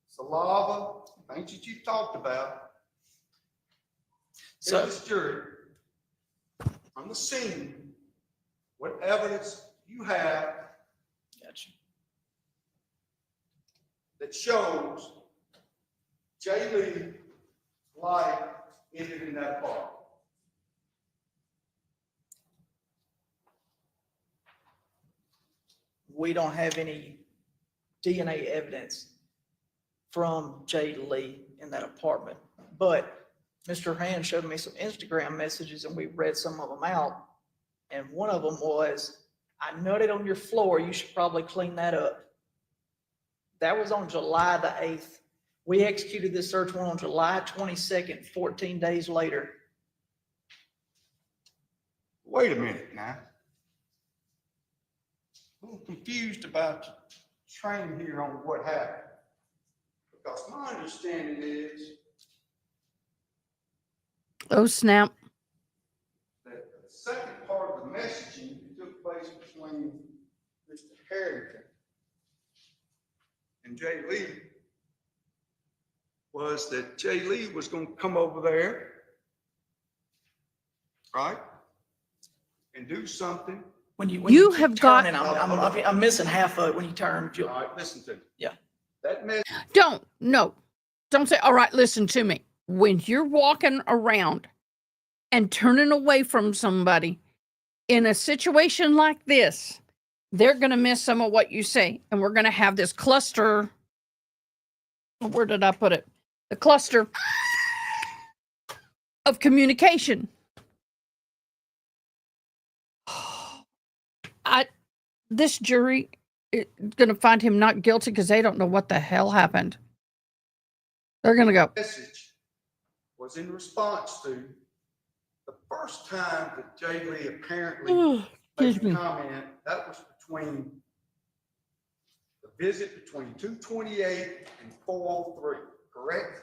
[SPEAKER 2] saliva, things that you've talked about.
[SPEAKER 9] So-
[SPEAKER 2] Tell this jury from the scene what evidence you have
[SPEAKER 9] Gotcha.
[SPEAKER 2] that shows Jay Lee's life ended in that apartment.
[SPEAKER 9] We don't have any DNA evidence from Jay Lee in that apartment, but Mr. Hand showed me some Instagram messages and we read some of them out. And one of them was, I nutted on your floor, you should probably clean that up. That was on July the 8th. We executed this search warrant on July 22nd, 14 days later.
[SPEAKER 2] Wait a minute now. I'm a little confused about your training here on what happened. Because my understanding is
[SPEAKER 5] Oh, snap.
[SPEAKER 2] that the second part of the messaging that took place between Mr. Herrington and Jay Lee was that Jay Lee was going to come over there, right? And do something.
[SPEAKER 9] When you
[SPEAKER 5] You
[SPEAKER 9] keep
[SPEAKER 5] have got-
[SPEAKER 9] turning, I'm missing half of it when you turn.
[SPEAKER 2] All right, listen to me.
[SPEAKER 9] Yeah.
[SPEAKER 2] That message.
[SPEAKER 5] Don't say, all right, listen to me. When you're walking around and turning away from somebody in a situation like this, they're going to miss some of what you say. And we're going to have this cluster. Where did I put it? The cluster of communication. This jury is going to find him not guilty because they don't know what the hell happened. They're going to go,
[SPEAKER 2] Message was in response to the first time that Jay Lee apparently made
[SPEAKER 5] excuse
[SPEAKER 2] a
[SPEAKER 5] me.
[SPEAKER 2] comment. That was between the visit between 228 and 403, correct?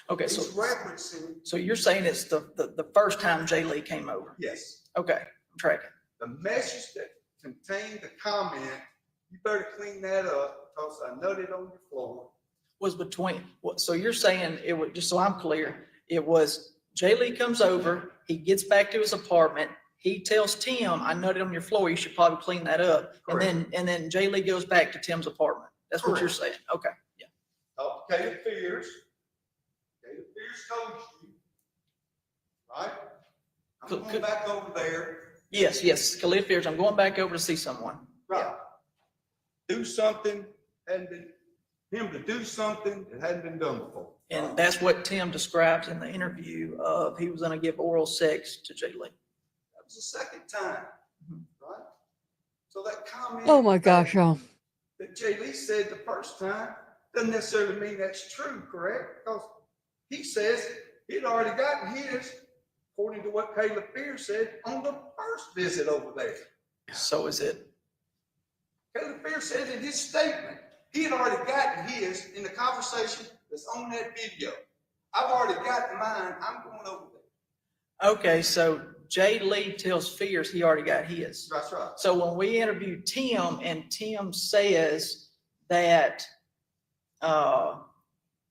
[SPEAKER 9] Okay,
[SPEAKER 2] He's
[SPEAKER 9] so
[SPEAKER 2] referencing,
[SPEAKER 9] you're saying it's the first time Jay Lee came over?
[SPEAKER 2] yes,
[SPEAKER 9] Okay, I'm tracking.
[SPEAKER 2] the message that contained the comment, you better clean that up because I nutted on your floor.
[SPEAKER 9] Was between, so you're saying it was, just so I'm clear, it was Jay Lee comes over, he gets back to his apartment, he tells Tim, I nutted on your floor, you should probably clean that up. And then Jay Lee goes back to Tim's apartment. That's what you're saying. Okay, yeah.
[SPEAKER 2] Caleb Fears. Caleb Fears told you, right? I'm going back over there.
[SPEAKER 9] Yes, Khalid Fears, I'm going back over to see someone.
[SPEAKER 2] Right. Do something, him to do something that hadn't been done before.
[SPEAKER 9] And that's what Tim describes in the interview of he was gonna give oral sex to Jay Lee.
[SPEAKER 2] That was the second time, right? So that comment.
[SPEAKER 5] Oh my gosh, y'all.
[SPEAKER 2] That Jay Lee said the first time doesn't necessarily mean that's true, correct? Because he says he'd already gotten his, according to what Caleb Fears said, on the first visit over there.
[SPEAKER 9] So is it,
[SPEAKER 2] Caleb Fears said in his statement, he had already gotten his in the conversation that's on that video. I've already gotten mine, I'm going over there.
[SPEAKER 9] okay, so Jay Lee tells Fears he already got his.
[SPEAKER 2] That's right.
[SPEAKER 9] So when we interviewed Tim and Tim says that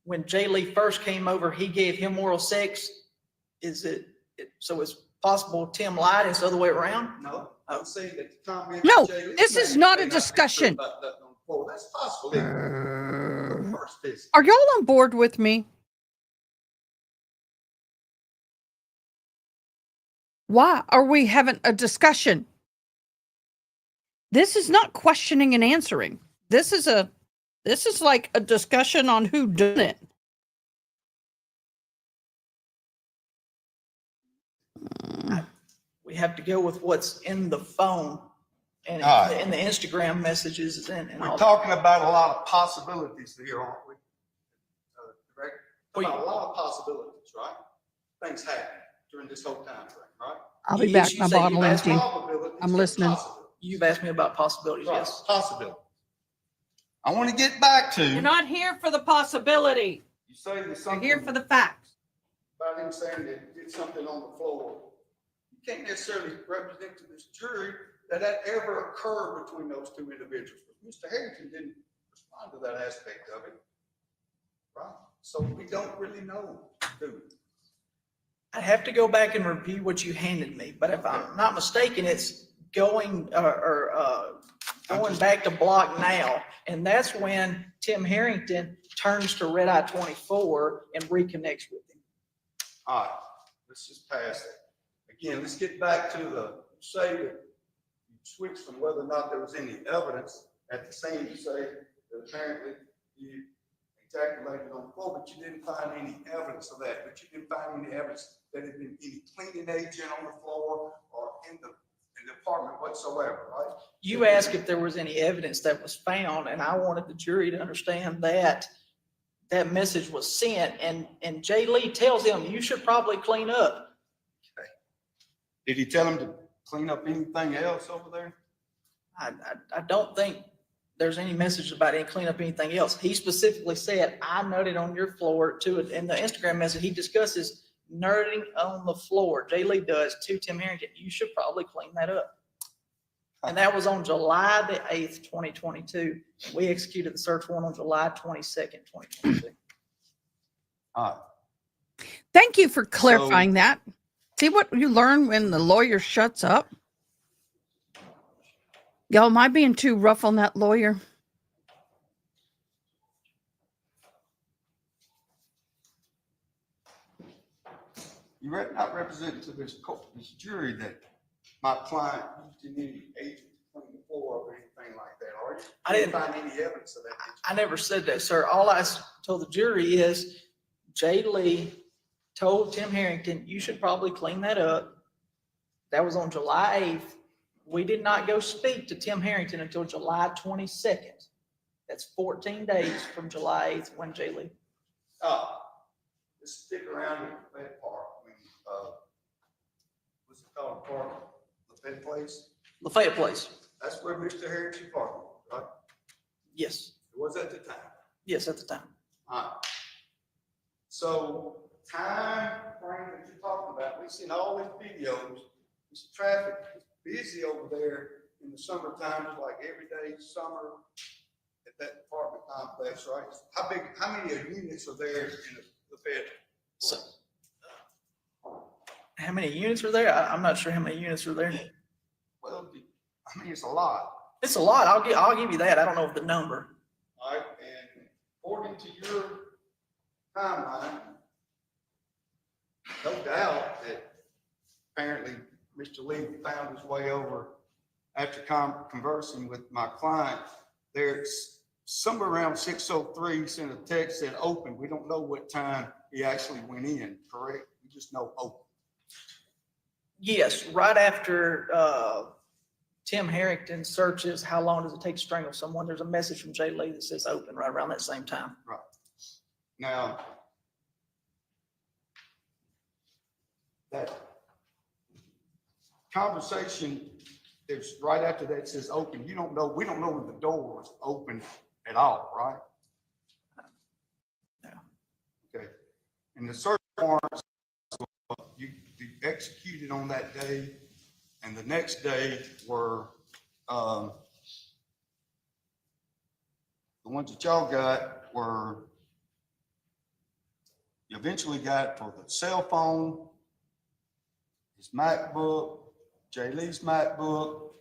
[SPEAKER 9] when Jay Lee first came over, he gave him oral sex, so it's possible Tim lied and it's the other way around?
[SPEAKER 2] No, I'm saying that the comment.
[SPEAKER 5] No,
[SPEAKER 2] Jay Lee
[SPEAKER 5] this
[SPEAKER 2] made
[SPEAKER 5] is not
[SPEAKER 2] may
[SPEAKER 5] a
[SPEAKER 2] be true
[SPEAKER 5] discussion.
[SPEAKER 2] about that on the floor. That's possible. Either. First visit.
[SPEAKER 5] Are y'all on board with me? Why are we having a discussion? This is not questioning and answering. This is like a discussion on who done it.
[SPEAKER 9] We have to go with what's in the phone and
[SPEAKER 2] All right.
[SPEAKER 9] in the Instagram messages and
[SPEAKER 2] We're
[SPEAKER 9] all.
[SPEAKER 2] talking about a lot of possibilities here, aren't we? Correct?
[SPEAKER 9] Well,
[SPEAKER 2] About a lot of possibilities, right? Things happen during this whole time frame, right?
[SPEAKER 5] I'll be
[SPEAKER 9] Yes,
[SPEAKER 5] back.
[SPEAKER 9] you
[SPEAKER 5] My
[SPEAKER 9] say you
[SPEAKER 5] bottle
[SPEAKER 9] asked
[SPEAKER 5] empty.
[SPEAKER 2] Probabilities
[SPEAKER 5] I'm
[SPEAKER 2] and
[SPEAKER 5] listening.
[SPEAKER 2] possibilities.
[SPEAKER 9] You've asked me about possibilities,
[SPEAKER 2] Right,
[SPEAKER 9] yes.
[SPEAKER 2] possibilities. I want to get back to.
[SPEAKER 5] You're not here for the possibility.
[SPEAKER 2] You say there's
[SPEAKER 5] You're
[SPEAKER 2] something.
[SPEAKER 5] here for the facts.
[SPEAKER 2] About him saying that he did something on the floor. You can't necessarily represent to this jury that ever occurred between those two individuals. Mr. Herrington didn't respond to that aspect of it, right? So we don't really know, do we?
[SPEAKER 9] I'd have to go back and review what you handed me, but if I'm not mistaken, it's going back to block now. And that's when Tim Herrington turns to red eye 24 and reconnects with him.
[SPEAKER 2] All right, let's just pass that. Again, let's get back to the, say that you switched from whether or not there was any evidence at the scene to say that apparently you ejaculated on the floor, but you didn't find any evidence of that. But you didn't find any evidence that there had been any cleaning agent on the floor or in the apartment whatsoever, right?
[SPEAKER 9] You asked if there was any evidence that was found, and I wanted the jury to understand that that message was sent, and Jay Lee tells him, you should probably clean up.
[SPEAKER 2] Okay. Did he tell him to clean up anything else over there?
[SPEAKER 9] I don't think there's any message about any clean up anything else. He specifically said, I noted on your floor to it. In the Instagram message, he discusses nerding on the floor. Jay Lee does to Tim Herrington. You should probably clean that up. And that was on July the 8th, 2022. We executed the search warrant on July 22nd, 2022.
[SPEAKER 2] All right.
[SPEAKER 5] Thank you for clarifying that. See what you learn when the lawyer shuts up? Y'all, am I being too rough on that lawyer?
[SPEAKER 2] You not representing to this jury that my client used any agent to clean the floor or anything like that, are you?
[SPEAKER 9] I didn't
[SPEAKER 2] find any evidence of that.
[SPEAKER 9] I never said that, sir. All I told the jury is Jay Lee told Tim Herrington, you should probably clean that up. That was on July 8th. We did not go speak to Tim Herrington until July 22nd. That's 14 days from July 8th when Jay Lee.
[SPEAKER 2] Let's stick around in Lafayette Park. What's it called? Park? Lafayette Place?
[SPEAKER 9] Lafayette Place.
[SPEAKER 2] That's where Mr. Herrington parked, right?
[SPEAKER 9] Yes.
[SPEAKER 2] It was at the time.
[SPEAKER 9] Yes, at the time.
[SPEAKER 2] All right. So time frame that you're talking about, we've seen all these videos. This traffic is busy over there in the summertime, like every day summer at that apartment complex, right? How many units are there in the Fed?
[SPEAKER 9] So, how many units are there? I'm not sure how many units are there.
[SPEAKER 2] Well, I mean, it's a lot.
[SPEAKER 9] It's a lot. I'll give you that. I don't know the number.
[SPEAKER 2] All right, and according to your timeline, no doubt that apparently Mr. Lee found his way over after conversing with my client. There's somewhere around 6:03, sent a text that open. We don't know what time he actually went in, correct? We just know open.
[SPEAKER 9] Yes, right after Tim Herrington searches, how long does it take to strangle someone? There's a message from Jay Lee that says open right around that same time.
[SPEAKER 2] Right. Now, that conversation is right after that says open. We don't know when the door was open at all, right?
[SPEAKER 9] No.
[SPEAKER 2] Okay. And the search warrants you executed on that day, and the next day were the ones that y'all got were, you eventually got for the cell phone, his MacBook, Jay Lee's MacBook,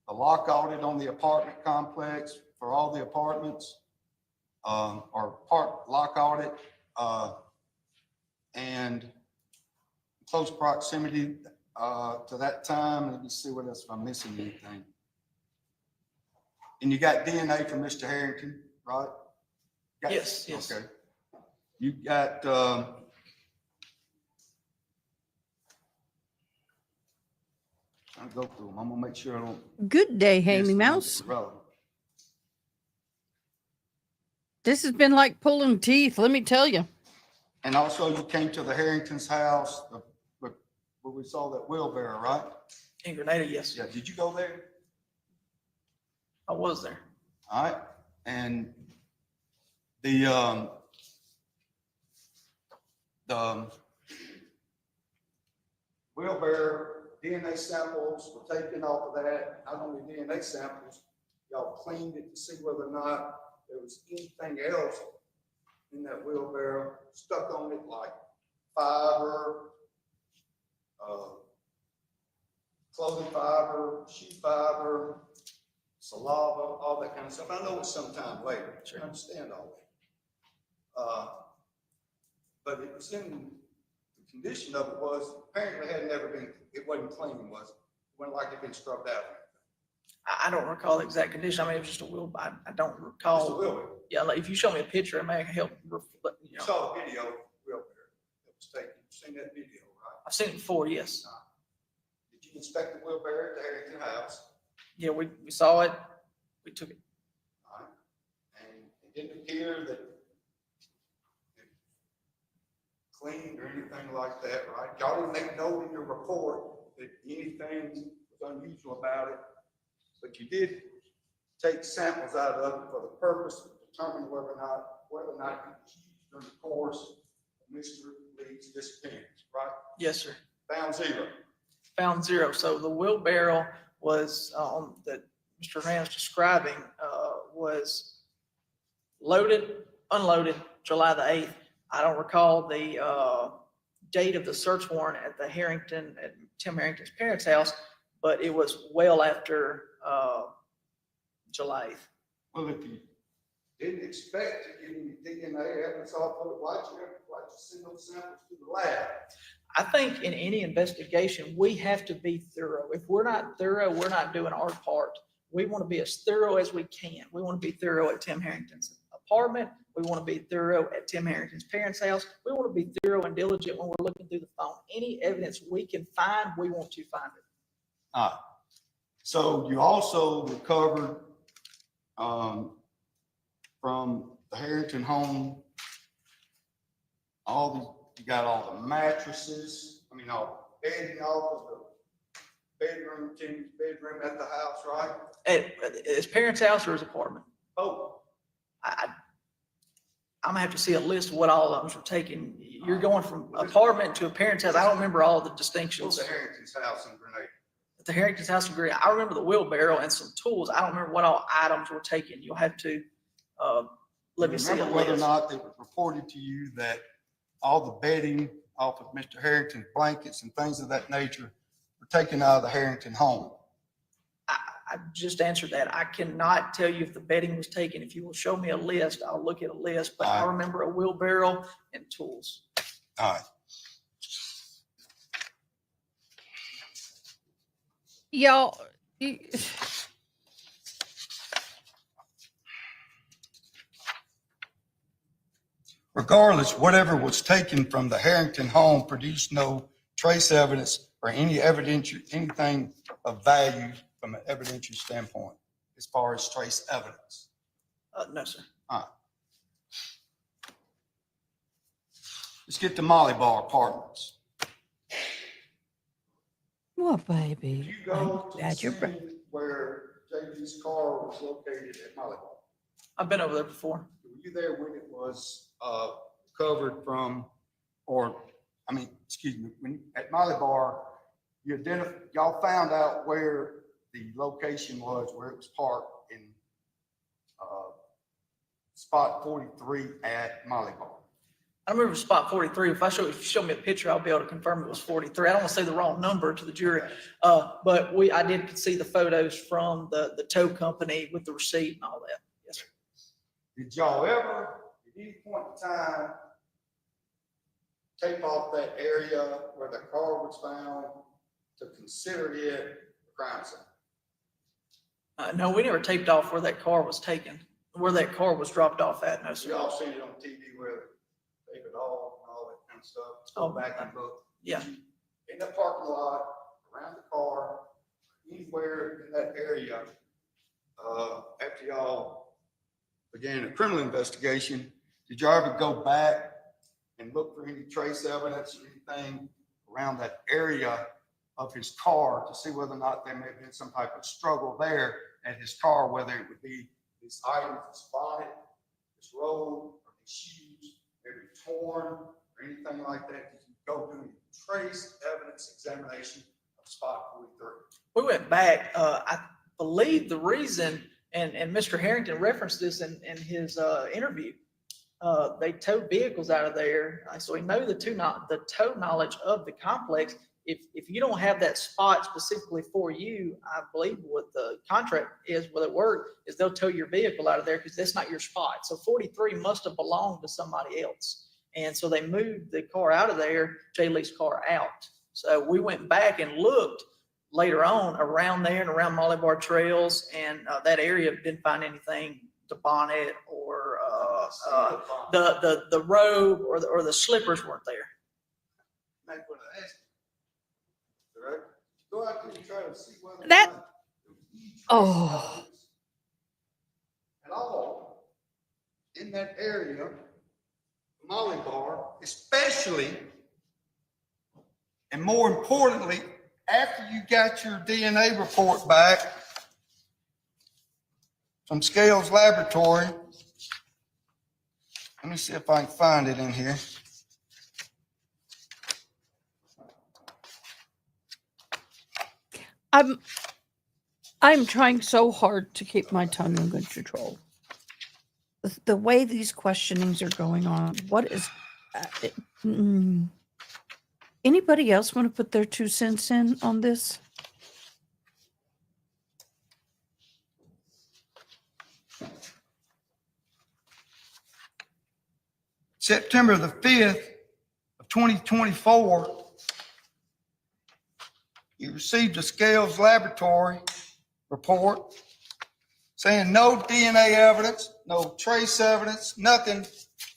[SPEAKER 2] the lock audit on the apartment complex for all the apartments, or lock audit, and close proximity to that time. Let me see what else, if I'm missing anything. And you got DNA from Mr. Herrington, right?
[SPEAKER 9] Yes, yes.
[SPEAKER 2] Okay. You got, I'll go through them. I'm gonna make sure I don't.
[SPEAKER 5] Good day,
[SPEAKER 2] miss
[SPEAKER 5] Haley
[SPEAKER 2] them
[SPEAKER 5] Mouse.
[SPEAKER 2] that are relevant.
[SPEAKER 5] This has been like pulling teeth, let me tell you.
[SPEAKER 2] And also you came to the Harrington's house, where we saw that wheelbarrow, right?
[SPEAKER 9] In Grenada, yes.
[SPEAKER 2] Yeah, did you go there?
[SPEAKER 9] I was there.
[SPEAKER 2] All right, and the wheelbarrow, DNA samples were taken off of that, not only DNA samples, y'all cleaned it to see whether or not there was anything else in that wheelbarrow stuck on it, like fiber, clothing fiber, shoe fiber, saliva, all that kind of stuff. I know it's sometime later, I understand all that. But it was in the condition of it was apparently had never been, it wasn't clean, was it? It wasn't like it'd been scrubbed out.
[SPEAKER 9] I don't recall the exact condition. I mean, it was just a wheel, I don't
[SPEAKER 2] Just a
[SPEAKER 9] recall.
[SPEAKER 2] wheelbarrow.
[SPEAKER 9] Yeah, like if you show me a picture, it may help, you
[SPEAKER 2] You
[SPEAKER 9] know.
[SPEAKER 2] saw the video of the wheelbarrow that was taken. You've seen that video, right?
[SPEAKER 9] I've seen it before, yes.
[SPEAKER 2] Did you inspect the wheelbarrow at the Herrington house?
[SPEAKER 9] Yeah, we saw it, we took it.
[SPEAKER 2] All right. And it didn't appear that it cleaned or anything like that, right? Y'all didn't make note in your report that anything was unusual about it, but you did take samples out of it for the purpose of determining whether or not it was used during the course of Mr. Lee's disappearance, right?
[SPEAKER 9] Yes, sir.
[SPEAKER 2] Found zero.
[SPEAKER 9] Found zero. So the wheelbarrow was, that Mr. Rand's describing, was loaded, unloaded, July the 8th. I don't recall the, date of the search warrant at the Herrington, at Tim Harrington's parents' house, but it was well after, July 8th.
[SPEAKER 2] Well, if you didn't expect to get any DNA evidence off of it, why'd you send those samples to the lab?
[SPEAKER 9] I think in any investigation, we have to be thorough. If we're not thorough, we're not doing our part. We want to be as thorough as we can. We want to be thorough at Tim Harrington's apartment. We want to be thorough at Tim Harrington's parents' house. We want to be thorough and diligent when we're looking through the phone. Any evidence we can find, we want to find it.
[SPEAKER 2] All right. So you also recovered from the Herrington home, you got all the mattresses, all the bedding off of the bedroom, Jimmie's bedroom at the house, right?
[SPEAKER 9] At his parents' house or his apartment?
[SPEAKER 2] Oh,
[SPEAKER 9] I'm gonna have to see a list of what all of them were taken. You're going from apartment to a parent's house. I don't remember all the
[SPEAKER 2] it
[SPEAKER 9] distinctions.
[SPEAKER 2] was the Harrington's house in Grenada.
[SPEAKER 9] At the Harrington's house in Green, I remember the wheelbarrow and some tools. I don't remember what all items were taken. You'll have to, let me see a
[SPEAKER 2] Remember whether or
[SPEAKER 9] list.
[SPEAKER 2] not it was reported to you that all the bedding off of Mr. Harrington's blankets and things of that nature were taken out of the Herrington home?
[SPEAKER 9] I just answered that. I cannot tell you if the bedding was taken. If you will show me a list, I'll look at a list, but I
[SPEAKER 2] All right.
[SPEAKER 9] remember a wheelbarrow and tools.
[SPEAKER 2] All right.
[SPEAKER 5] Y'all,
[SPEAKER 2] Regardless, whatever was taken from the Herrington home produced no trace evidence or any anything of value from an evidentiary standpoint, as far as trace evidence.
[SPEAKER 9] No, sir.
[SPEAKER 2] Let's get to Molly Bar Apartments.
[SPEAKER 5] what,
[SPEAKER 2] Did
[SPEAKER 5] baby?
[SPEAKER 2] you go to the
[SPEAKER 5] Glad you're
[SPEAKER 2] scene where JD's car was located at Molly Bar?
[SPEAKER 9] I've been over there before.
[SPEAKER 2] Were you there when it was covered from, when at Molly Bar, y'all found out where the location was, where it was parked in spot 43 at Molly Bar?
[SPEAKER 9] I remember spot 43. If you show me a picture, I'll be able to confirm it was 43. I don't want to say the wrong number to the jury. But I did see the photos from the tow company with the receipt and all that. Yes, sir.
[SPEAKER 2] Did y'all ever, at any point in time, tape off that area where the car was found to consider it a crime scene?
[SPEAKER 9] No, we never taped off where that car was taken, where that car was dropped off at. No,
[SPEAKER 2] We
[SPEAKER 9] sir.
[SPEAKER 2] all seen it on TV where they tape it off and all that kind of stuff.
[SPEAKER 9] Oh,
[SPEAKER 2] Go back and look.
[SPEAKER 9] Yeah.
[SPEAKER 2] In the parking lot, around the car, anywhere in that area, after y'all began a criminal investigation, did y'all ever go back and look for any trace evidence or anything around that area of his car to see whether or not there may have been some type of struggle there at his car, whether it would be his items, his bonnet, his robe, or his shoes, maybe torn, or or anything like that, did you go do a trace evidence examination of spot 43?
[SPEAKER 9] We went back, I believe the reason, and Mr. Herrington referenced this in his interview. They towed vehicles out of there, so we know the tow knowledge of the complex. If you don't have that spot specifically for you, I believe what the contract is, will it work, is they'll tow your vehicle out of there because that's not your spot. So 43 must have belonged to somebody else. And so they moved the car out of there, Jay Lee's car out. So we went back and looked later on around there and around Molly Bar Trails and that area, didn't find anything, the bonnet or the robe or the slippers weren't there.
[SPEAKER 2] That's what I asked you. Correct? Go out there and try to see whether or
[SPEAKER 5] That-
[SPEAKER 2] not there was any trace
[SPEAKER 5] Oh.
[SPEAKER 2] evidence at all in that area, Molly Bar, especially, and more importantly, after you got your DNA report back from Scales Laboratory. Let me see if I can find it in here.
[SPEAKER 5] I'm trying so hard to keep my tongue in good control. The way these questionings are going on, what is anybody else want to put their 2 cents in on this?
[SPEAKER 2] September the 5th of 2024, you received a Scales Laboratory report saying no DNA evidence, no trace evidence, nothing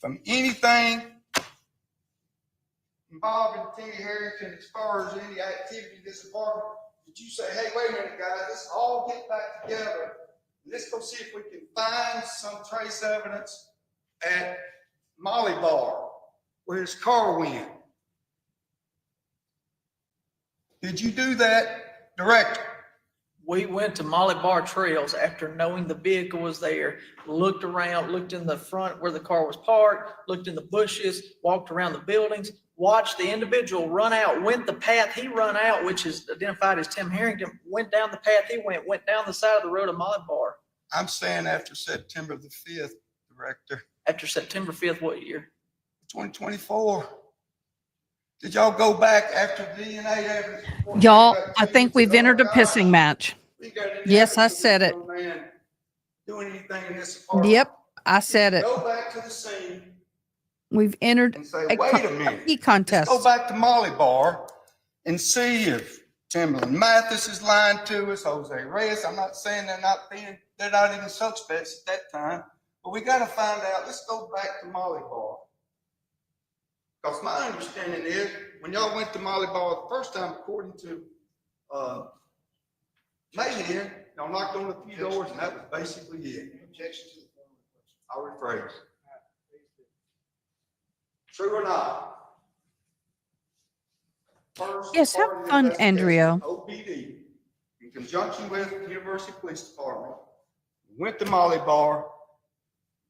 [SPEAKER 2] from anything involving Timmy Herrington as far as any activity in this apartment. Did you say, hey, wait a minute, guys, let's all get back together and let's go see if we can find some trace evidence at Molly Bar, where his car went? Did you do that, Director?
[SPEAKER 9] We went to Molly Bar Trails after knowing the vehicle was there, looked around, looked in the front where the car was parked, looked in the bushes, walked around the buildings, watched the individual run out, went the path he run out, which is identified as Tim Herrington, went down the path he went down the side of the road of Molly Bar.
[SPEAKER 2] I'm saying after September the 5th, Director.
[SPEAKER 9] After September 5th, what year?
[SPEAKER 2] 2024. Did y'all go back after DNA evidence?
[SPEAKER 5] Y'all, I think we've entered a pissing match. Yes, I said it.
[SPEAKER 2] Doing anything in this apartment?
[SPEAKER 5] Yep, I said it.
[SPEAKER 2] Go back to the scene
[SPEAKER 5] We've entered
[SPEAKER 2] and say,
[SPEAKER 5] a
[SPEAKER 2] wait a minute.
[SPEAKER 5] pee contest.
[SPEAKER 2] Let's go back to Molly Bar and see if Timberland Mathis is lying to us, Jose Reyes. I'm not saying they're not even suspects at that time, but we got to find out. Let's go back to Molly Bar. Because my understanding is, when y'all went to Molly Bar the first time, according to Mayhem, y'all knocked on a few doors, and that was basically it. Objection to the form of question. I'll rephrase. True or not? First
[SPEAKER 5] Yes, have
[SPEAKER 2] part of the
[SPEAKER 5] fun,
[SPEAKER 2] investigation,
[SPEAKER 5] Andrea.
[SPEAKER 2] OPD, in conjunction with the University Police Department, went to Molly Bar,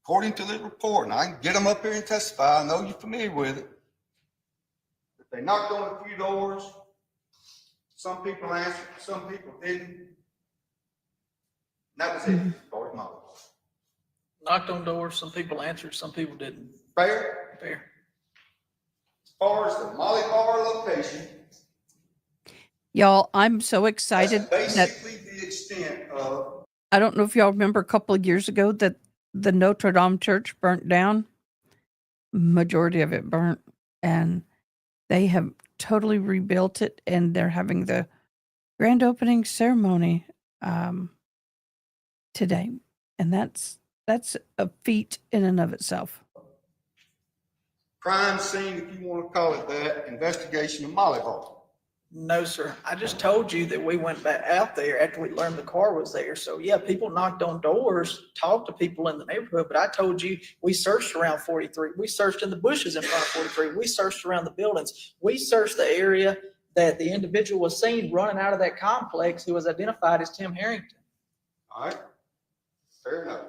[SPEAKER 2] according to the report, and I can get them up here and testify. I know you're familiar with it. They knocked on a few doors. Some people answered, some people didn't. And that was it, as far as Molly Bar.
[SPEAKER 9] Knocked on doors, some people answered, some people didn't.
[SPEAKER 2] Fair?
[SPEAKER 9] Fair.
[SPEAKER 2] As far as the Molly Bar location,
[SPEAKER 5] Y'all, I'm so excited
[SPEAKER 2] that's
[SPEAKER 5] that
[SPEAKER 2] basically the extent of.
[SPEAKER 5] I don't know if y'all remember a couple of years ago that the Notre Dame church burnt down. Majority of it burnt, and they have totally rebuilt it, and they're having the grand opening ceremony today, and that's a feat in and of itself.
[SPEAKER 2] Crime scene, if you want to call it that, investigation of Molly Bar.
[SPEAKER 9] No, sir. I just told you that we went back out there after we learned the car was there. So yeah, people knocked on doors, talked to people in the neighborhood, but I told you we searched around 43. We searched in the bushes in front of 43. We searched around the buildings. We searched the area that the individual was seen running out of that complex who was identified as Tim Herrington.
[SPEAKER 2] All right, fair enough.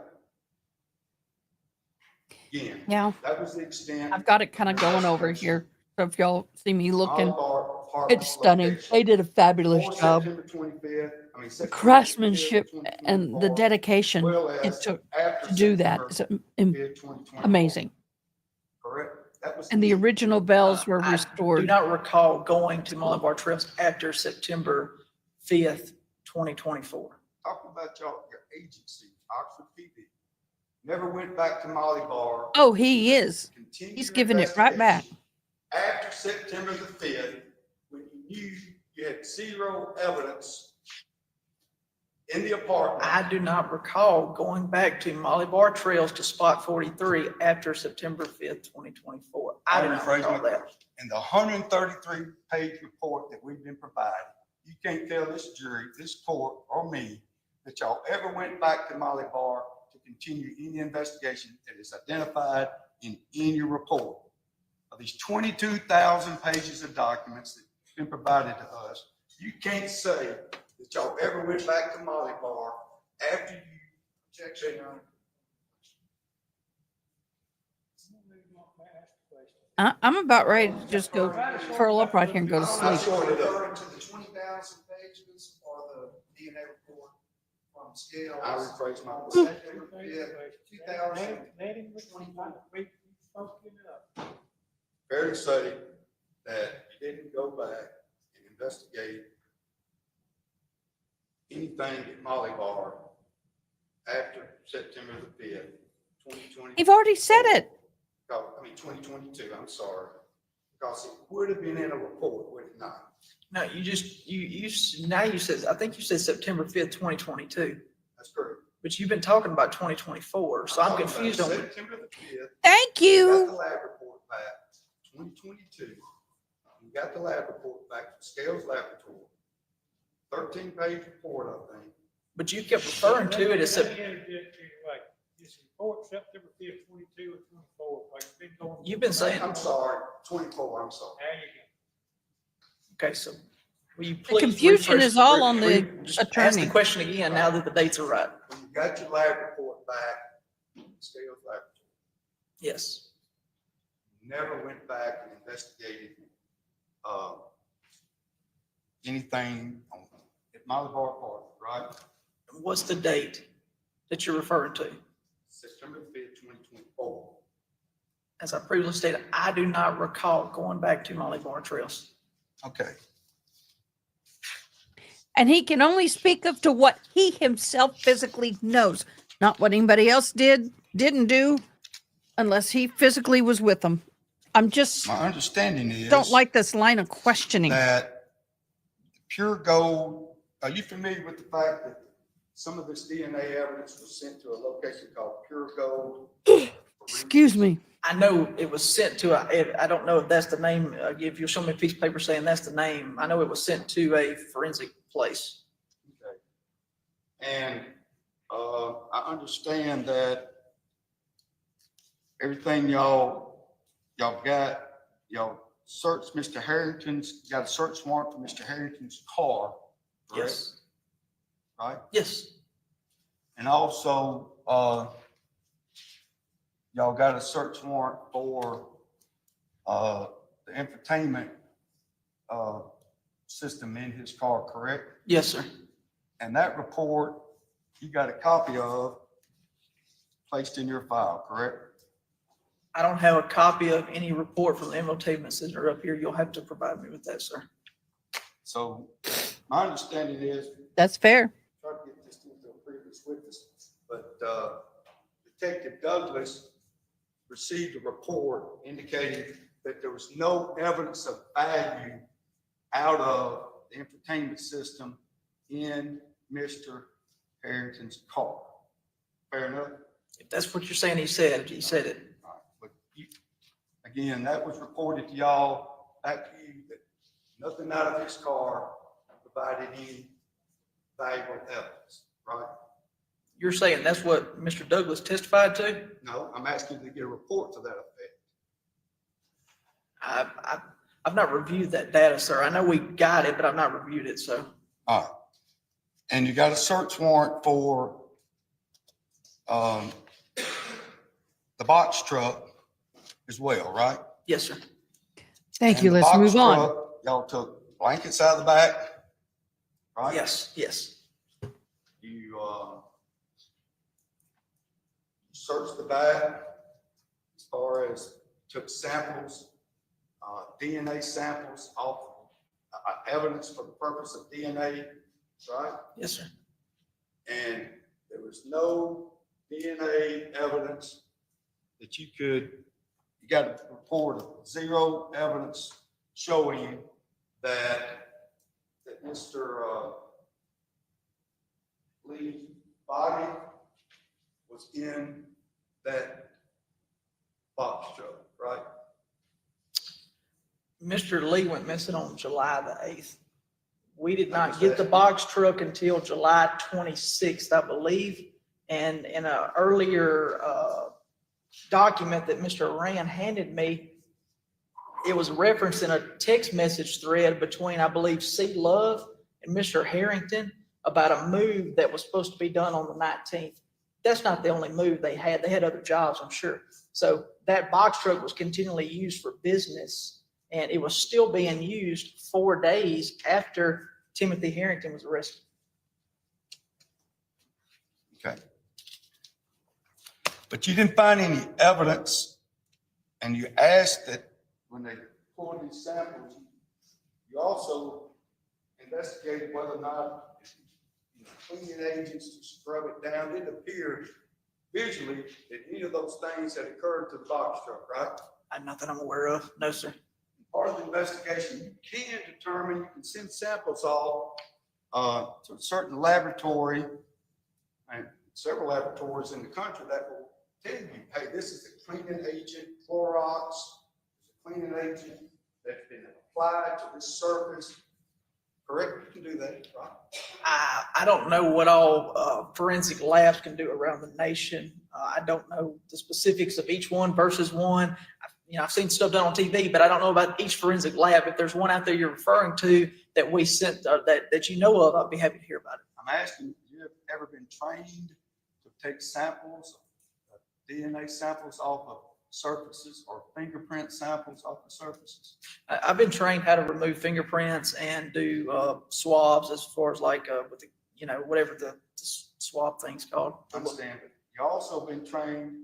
[SPEAKER 2] Again,
[SPEAKER 5] Yeah,
[SPEAKER 2] that was the extent.
[SPEAKER 5] I've got it kind of going over here. So if y'all see me looking,
[SPEAKER 2] Olive
[SPEAKER 5] it's stunning. They did a fabulous job.
[SPEAKER 2] September 25th,
[SPEAKER 5] The craftsmanship and the dedication it took to do that is amazing.
[SPEAKER 2] Correct. That was
[SPEAKER 5] And the original bells were
[SPEAKER 9] I do
[SPEAKER 5] restored.
[SPEAKER 9] not recall going to Molly Bar Trails after September 5th, 2024.
[SPEAKER 2] Talking about your agency, Oxford PD. Never went back to Molly Bar.
[SPEAKER 5] Oh, he is.
[SPEAKER 2] Continue
[SPEAKER 5] He's
[SPEAKER 2] your
[SPEAKER 5] giving it right back.
[SPEAKER 2] investigation. After September the 5th, when you knew you had zero evidence in the apartment.
[SPEAKER 9] I do not recall going back to Molly Bar Trails to spot 43 after September 5th, 2024. I do not
[SPEAKER 2] rephrase my
[SPEAKER 9] recall that.
[SPEAKER 2] question. In the 133-page report that we've been provided, you can't tell this jury, this court, or me that y'all ever went back to Molly Bar to continue any investigation that is identified in any report. Of these 22,000 pages of documents that have been provided to us, you can't say that y'all ever went back to Molly Bar after you checked in on.
[SPEAKER 5] I'm about ready to just go curl up right here and go to
[SPEAKER 2] I'm
[SPEAKER 5] sleep.
[SPEAKER 2] not sure it is.
[SPEAKER 4] Referring to the 20,000 pages or the DNA report from scales.
[SPEAKER 2] I rephrase my question.
[SPEAKER 4] September 5th, 2024.
[SPEAKER 2] Fair to say that you didn't go back and investigate anything at Molly Bar after September the 5th, 2020.
[SPEAKER 5] You've already said it.
[SPEAKER 2] 2022, I'm sorry. Because it would have been in a report, would it not?
[SPEAKER 9] No, now you said, I think you said September 5th, 2022,
[SPEAKER 2] That's correct.
[SPEAKER 9] but you've been talking about 2024, so I'm
[SPEAKER 2] talking about
[SPEAKER 9] confused on.
[SPEAKER 2] September the 5th.
[SPEAKER 5] Thank
[SPEAKER 2] Got
[SPEAKER 5] you.
[SPEAKER 2] the lab report back, 2022. You got the lab report back from Scales Laboratory. 13-page report, I think.
[SPEAKER 9] But you kept referring to it as,
[SPEAKER 3] This report, September 5th, 22 and 24, like it's been going.
[SPEAKER 9] you've been saying,
[SPEAKER 2] I'm sorry, 24, I'm sorry.
[SPEAKER 3] There you
[SPEAKER 9] okay, so will you please?
[SPEAKER 5] confusion
[SPEAKER 9] refresh-
[SPEAKER 5] is all on the
[SPEAKER 9] just Ask
[SPEAKER 5] attorney.
[SPEAKER 9] the question again now that the dates are right.
[SPEAKER 2] When you got your lab report back, Scales Laboratory,
[SPEAKER 9] Yes.
[SPEAKER 2] you never went back and investigated anything at Molly Bar Park, right?
[SPEAKER 9] What's the date that you're referring to?
[SPEAKER 2] September 5th, 2024.
[SPEAKER 9] As I previously stated, I do not recall going back to Molly Bar Trails.
[SPEAKER 2] Okay.
[SPEAKER 5] And he can only speak of to what he himself physically knows, not what anybody else didn't do, unless he physically was with them. I'm just
[SPEAKER 2] My understanding is.
[SPEAKER 5] don't like this line of questioning.
[SPEAKER 2] That Pure Gold, are you familiar with the fact that some of this DNA evidence was sent to a location called Pure Gold?
[SPEAKER 5] Excuse me.
[SPEAKER 9] I know it was sent to, I don't know if that's the name, if you'll show me a piece of paper saying that's the name, I know it was sent to a forensic place.
[SPEAKER 2] Okay. And I understand that everything y'all searched Mr. Harrington's, got a search warrant for Mr. Harrington's car, correct?
[SPEAKER 9] Yes.
[SPEAKER 2] Right?
[SPEAKER 9] Yes.
[SPEAKER 2] And also, y'all got a search warrant for the infotainment system in his car, correct?
[SPEAKER 9] Yes, sir.
[SPEAKER 2] And that report, you got a copy of, placed in your file, correct?
[SPEAKER 9] I don't have a copy of any report from the infotainment center up here. You'll have to provide me with that, sir.
[SPEAKER 2] So my understanding is,
[SPEAKER 5] That's fair.
[SPEAKER 2] try to get this into a previous witness, but Detective Douglas received a report indicating that there was no evidence of value out of the infotainment system in Mr. Harrington's car. Fair enough?
[SPEAKER 9] If that's what you're saying, he said it.
[SPEAKER 2] All right, but again, that was reported to y'all, back to you, that nothing out of his car provided any valuable evidence, right?
[SPEAKER 9] You're saying that's what Mr. Douglas testified to?
[SPEAKER 2] No, I'm asking you to get a report to that effect.
[SPEAKER 9] I've not reviewed that data, sir. I know we got it, but I've not reviewed it, so.
[SPEAKER 2] All right. And you got a search warrant for the the box truck as well, right?
[SPEAKER 9] Yes, sir.
[SPEAKER 5] Thank
[SPEAKER 2] And
[SPEAKER 5] you.
[SPEAKER 2] the
[SPEAKER 5] Let's
[SPEAKER 2] box
[SPEAKER 5] move on.
[SPEAKER 2] truck, y'all took blankets out of the back, right?
[SPEAKER 9] Yes, yes.
[SPEAKER 2] You, searched the back as far as took samples, DNA samples off, evidence for the purpose of DNA, right?
[SPEAKER 9] Yes, sir.
[SPEAKER 2] And there was no DNA evidence that you got a report of zero evidence showing that Mr. Lee's body was in that box truck, right?
[SPEAKER 9] Mr. Lee went missing on July the 8th. We did not get the box truck until July 26th, I believe. And in an earlier document that Mr. Rand handed me, it was referenced in a text message thread between, I believe, C. Love and Mr. Herrington about a move that was supposed to be done on the 19th. That's not the only move they had. They had other jobs, I'm sure. So that box truck was continually used for business, and it was still being used 4 days after Timothy Herrington was arrested.
[SPEAKER 2] Okay. But you didn't find any evidence, and you asked that when they pulled these samples, you also investigated whether or not cleaning agents to scrub it down. It appeared visually that any of those things had occurred to the box truck, right?
[SPEAKER 9] Not that I'm aware of. No, sir.
[SPEAKER 2] Part of the investigation, you can determine, you can send samples off to a certain laboratory, and several laboratories in the country that will tell you, hey, this is a cleaning agent, Clorox, it's a cleaning agent that's been applied to this surface. Correct? You can do that, right?
[SPEAKER 9] I don't know what all forensic labs can do around the nation. I don't know the specifics of each one versus one. I've seen stuff done on TV, but I don't know about each forensic lab. If there's one out there you're referring to that we sent, that you know of, I'd be happy to hear about it.
[SPEAKER 2] I'm asking, have you ever been trained to take samples, DNA samples off of surfaces or fingerprint samples off the surfaces?
[SPEAKER 9] I've been trained how to remove fingerprints and do swabs as far as like with the, whatever the swab thing's called.
[SPEAKER 2] I understand it. You also been trained,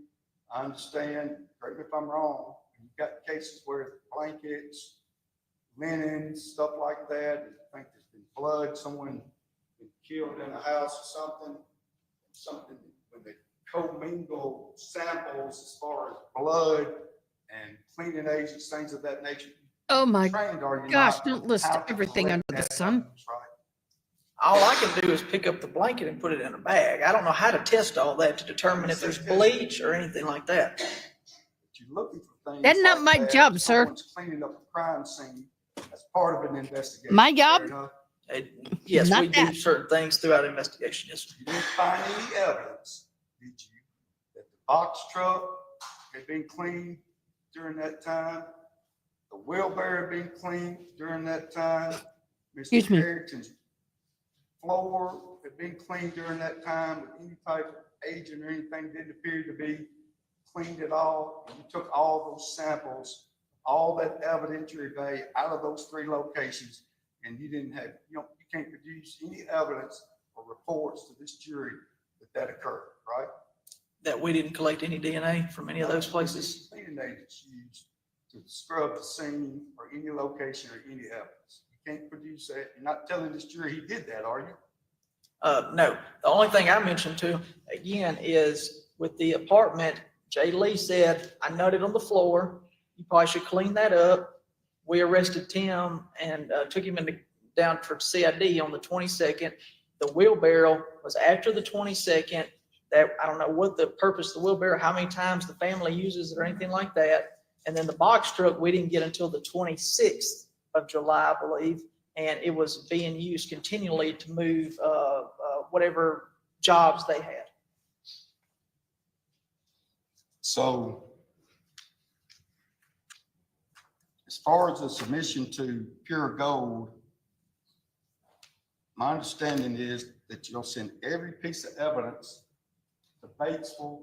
[SPEAKER 2] I understand, correct me if I'm wrong, you've got cases where blankets, linen, stuff like that, I think there's been blood, someone been killed in a house or something when they commingle samples as far as blood and cleaning agents, things of that nature.
[SPEAKER 5] Oh my
[SPEAKER 2] Trained, are you
[SPEAKER 5] gosh,
[SPEAKER 2] not,
[SPEAKER 5] don't list
[SPEAKER 2] how to
[SPEAKER 5] everything under
[SPEAKER 2] collect
[SPEAKER 5] the
[SPEAKER 2] that
[SPEAKER 5] sun.
[SPEAKER 2] evidence, right?
[SPEAKER 9] All I can do is pick up the blanket and put it in a bag. I don't know how to test all that to determine if there's bleach or anything like that.
[SPEAKER 2] But you're looking for things.
[SPEAKER 5] That's not
[SPEAKER 2] like
[SPEAKER 5] my
[SPEAKER 2] that.
[SPEAKER 5] job,
[SPEAKER 2] If
[SPEAKER 5] sir.
[SPEAKER 2] someone's cleaning up a crime scene, that's part of an investigation.
[SPEAKER 5] My job?
[SPEAKER 2] Fair enough.
[SPEAKER 9] Yes,
[SPEAKER 5] Not
[SPEAKER 9] we do
[SPEAKER 5] that.
[SPEAKER 9] certain things throughout the investigation. Yes, sir.
[SPEAKER 2] You didn't find any evidence, did you, that the box truck had been cleaned during that time? The wheelbarrow had been cleaned during that time?
[SPEAKER 5] Excuse
[SPEAKER 2] Mr.
[SPEAKER 5] me.
[SPEAKER 2] Harrington's floor had been cleaned during that time with any type of agent or anything didn't appear to be cleaned at all? And you took all those samples, all that evidentiary value out of those 3 locations, and you didn't have, you can't produce any evidence or reports to this jury that occurred, right?
[SPEAKER 9] That we didn't collect any DNA from any of those places.
[SPEAKER 2] Cleaning agents used to scrub the scene or any location or any evidence. You can't produce that. You're not telling this jury he did that, are you?
[SPEAKER 9] No, the only thing I mentioned to him again is with the apartment, Jay Lee said, I nutted on the floor. You probably should clean that up. We arrested Tim and took him down for CID on the 22nd. The wheelbarrow was after the 22nd. That I don't know what the purpose of the wheelbarrow, how many times the family uses it or anything like that. And then the box truck, we didn't get until the 26th of July, I believe. And it was being used continually to move whatever jobs they had.
[SPEAKER 2] So as far as the submission to Pure Gold, my understanding is that you'll send every piece of evidence to Batesville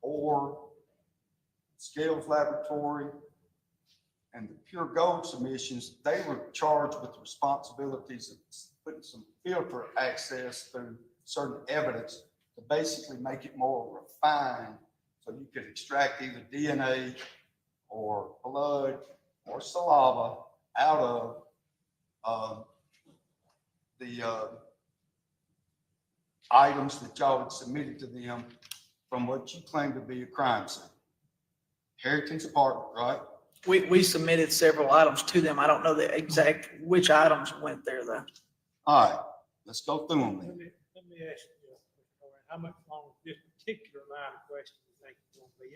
[SPEAKER 2] or Scales Laboratory, and the Pure Gold submissions, they were charged with the responsibilities of putting some filter access through certain evidence to basically make it more refined, so you could extract either DNA or blood or saliva out of the items that y'all had submitted to them from what you claim to be a crime scene. Herrington's apartment, right?
[SPEAKER 9] We submitted several items to them. I don't know the exact which items went there though.
[SPEAKER 2] All right, let's go through them
[SPEAKER 3] Let
[SPEAKER 2] then.
[SPEAKER 3] me ask you, Mr. Cohen, how much longer this particular line of questioning you think it's gonna be?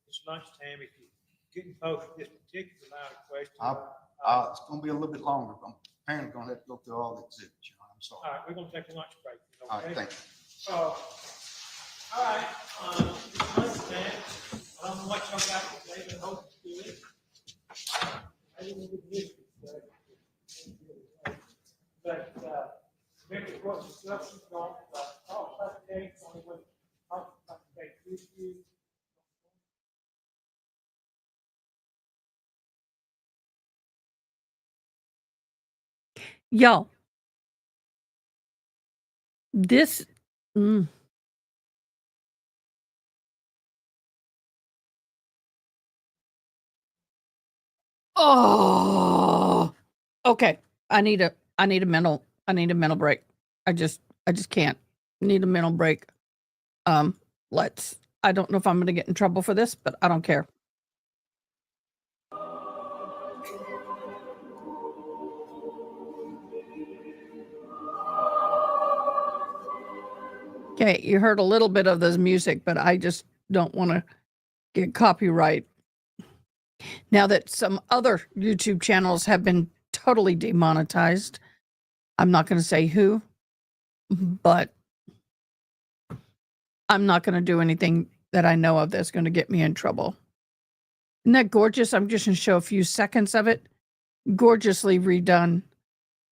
[SPEAKER 3] It's lunchtime. If you couldn't post this particular line of questioning.
[SPEAKER 2] It's gonna be a little bit longer, but I'm apparently gonna have to go through all the exhibits, Your Honor. I'm sorry.
[SPEAKER 3] All right, we're gonna take a lunch break.
[SPEAKER 2] All right,
[SPEAKER 3] Okay?
[SPEAKER 2] thank you.
[SPEAKER 3] All right, it's lunchtime. I don't know what y'all got today, but hope it's good. I didn't get this, but, maybe it was a substance on, talk about the case, only when, talk about the case with you.
[SPEAKER 5] Y'all, this, mm, oh, okay. I need a mental break. I just can't. Need a mental break. I don't know if I'm going to get in trouble for this, but I don't care. Okay, you heard a little bit of this music, but I just don't want to get copyright. Now that some other YouTube channels have been totally demonetized, I'm not going to say who, but I'm not going to do anything that I know of that's going to get me in trouble. Isn't that gorgeous? I'm just going to show a few seconds of it. Gorgeously redone.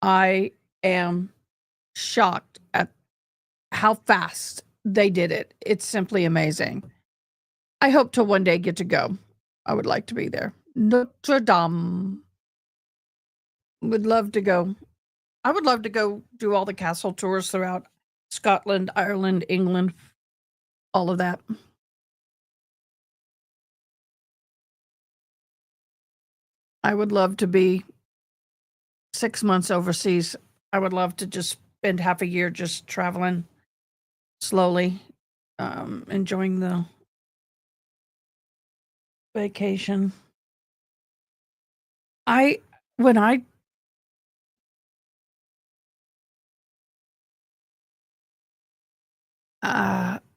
[SPEAKER 5] I am shocked at how fast they did it. It's simply amazing. I hope to one day get to go. I would like to be there. Notre Dame. Would love to go. I would love to go do all the castle tours throughout Scotland, Ireland, England, all of that. I would love to be 6 months overseas. I would love to just spend half a year just traveling slowly, enjoying the vacation.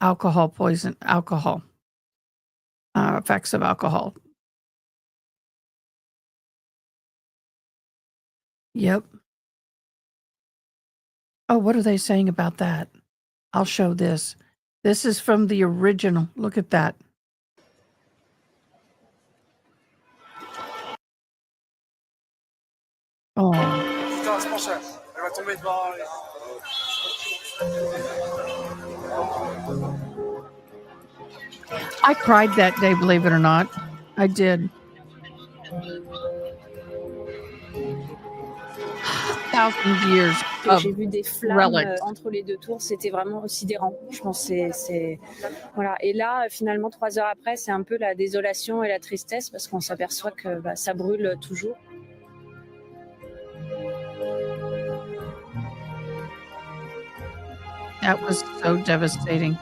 [SPEAKER 5] Alcohol poison, effects of alcohol. Yep. Oh, what are they saying about that? I'll show this. This is from the original. Look at that. Oh. I cried that day, believe it or not. I did. 1,000 years of
[SPEAKER 11] J'ai vu des flammes
[SPEAKER 5] relics.
[SPEAKER 11] entre les deux tours, c'était vraiment sidérant. Je pense c'est voilà. Et là, finalement, 3 heures après, c'est un peu la désolation et la tristesse parce qu'on s'aperçoit que ça brûle toujours.
[SPEAKER 5] That was so devastating.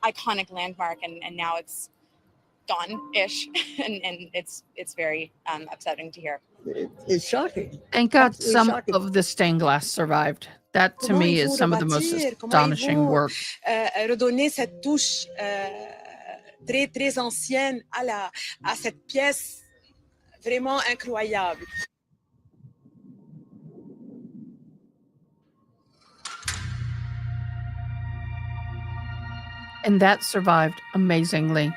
[SPEAKER 12] Iconic landmark, and now it's gone-ish, and it's very upsetting to hear.
[SPEAKER 13] It's shocking.
[SPEAKER 5] Thank God
[SPEAKER 13] Absolutely
[SPEAKER 5] some
[SPEAKER 13] shocking.
[SPEAKER 5] of the stained glass survived. That to
[SPEAKER 13] Comment
[SPEAKER 5] me
[SPEAKER 13] ils
[SPEAKER 5] is
[SPEAKER 13] vont
[SPEAKER 5] some of the most
[SPEAKER 13] rebâtir, comment ils
[SPEAKER 5] astonishing
[SPEAKER 13] vont,
[SPEAKER 5] work.
[SPEAKER 13] redonner cette touche très très ancienne à cette pièce vraiment incroyable.
[SPEAKER 5] And that survived amazingly.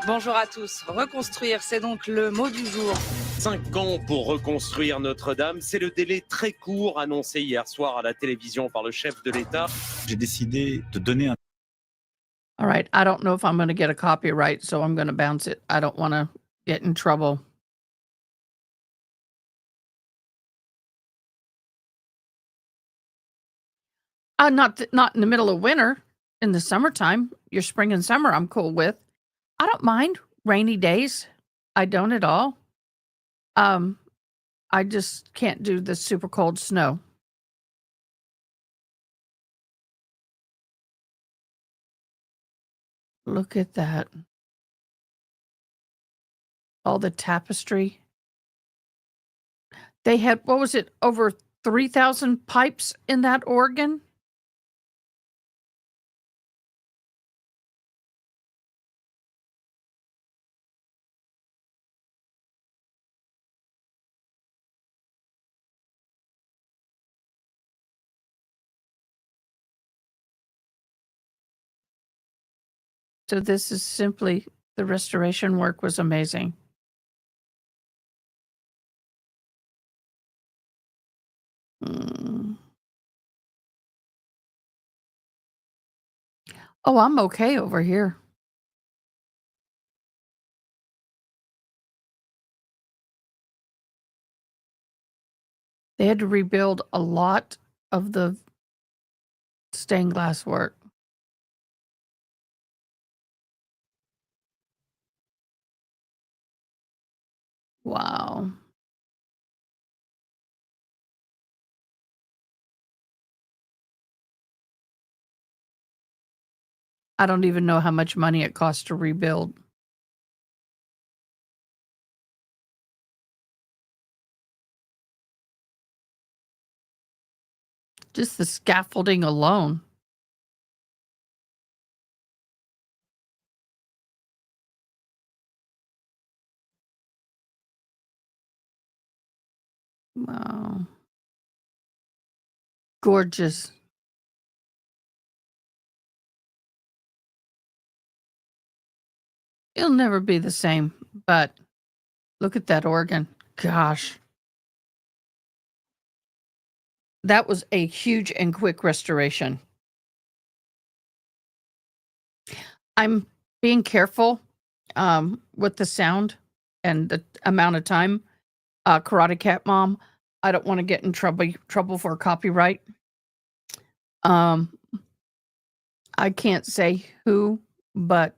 [SPEAKER 14] Bonjour à tous. Reconstruire, c'est donc le mot du jour.
[SPEAKER 15] 5 ans pour reconstruire Notre-Dame, c'est le délai très court annoncé hier soir à la télévision par le chef de l'État.
[SPEAKER 16] J'ai décidé de donner un...
[SPEAKER 5] All right. I don't know if I'm going to get a copyright, so I'm going to bounce it. I don't want to get in trouble. Not in the middle of winter. In the summertime, your spring and summer, I'm cool with. I don't mind rainy days. I don't at all. I just can't do the super cold snow. Look at that. All the tapestry. They had, what was it, over 3,000 pipes in that organ? So this is simply, the restoration work was amazing. Oh, I'm okay over here. They had to rebuild a lot of the stained glass work. Wow. I don't even know how much money it costs to rebuild. Just the scaffolding alone. Wow. Gorgeous. It'll never be the same, but look at that organ. Gosh. That was a huge and quick restoration. I'm being careful with the sound and the amount of time. Karate Cat Mom, I don't want to get in trouble for copyright. I can't say who, but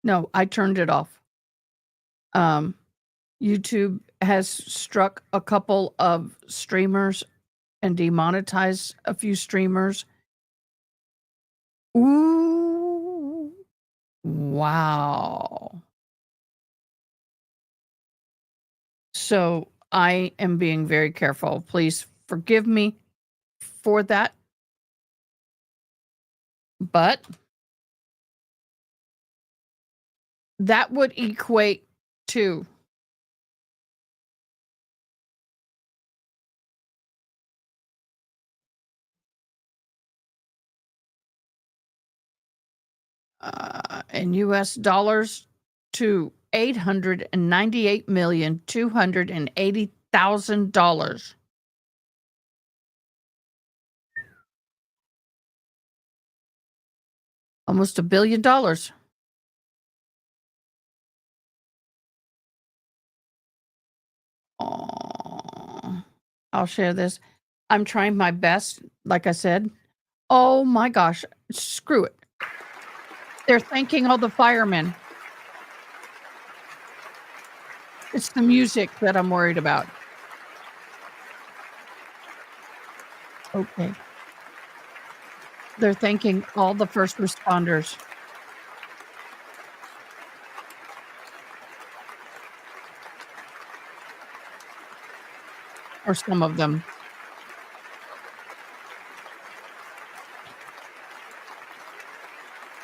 [SPEAKER 5] no, I turned it off. YouTube has struck a couple of streamers and demonetized a few streamers. Ooh. Wow. So I am being very careful. Please forgive me for that. But that would equate to in US dollars to $898,280,000. Almost $1 billion. Oh, I'll share this. I'm trying my best, like I said. Oh my gosh, screw it. They're thanking all the firemen. It's the music that I'm worried about. Okay. They're thanking all the first responders. Or some of them.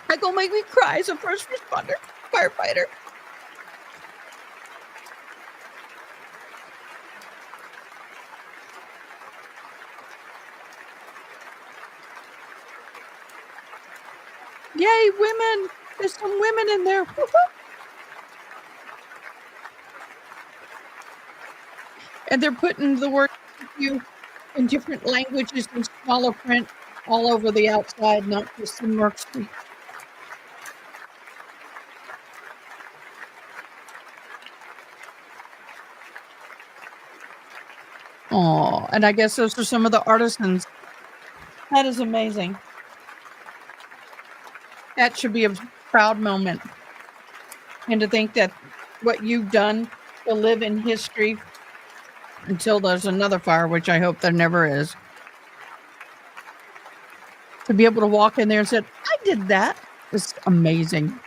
[SPEAKER 5] That gonna make me cry as a first responder, firefighter. Yay, women! there's some women in there. Woo-hoo. And they're putting the word you in different languages in smaller print all over the outside, not just in Mercury. Oh, and I guess those are some of the artisans. That is amazing. That should be a proud moment. And to think that what you've done to live in history until there's another fire, which I hope there never is, to be able to walk in there and say, I did that, is amazing.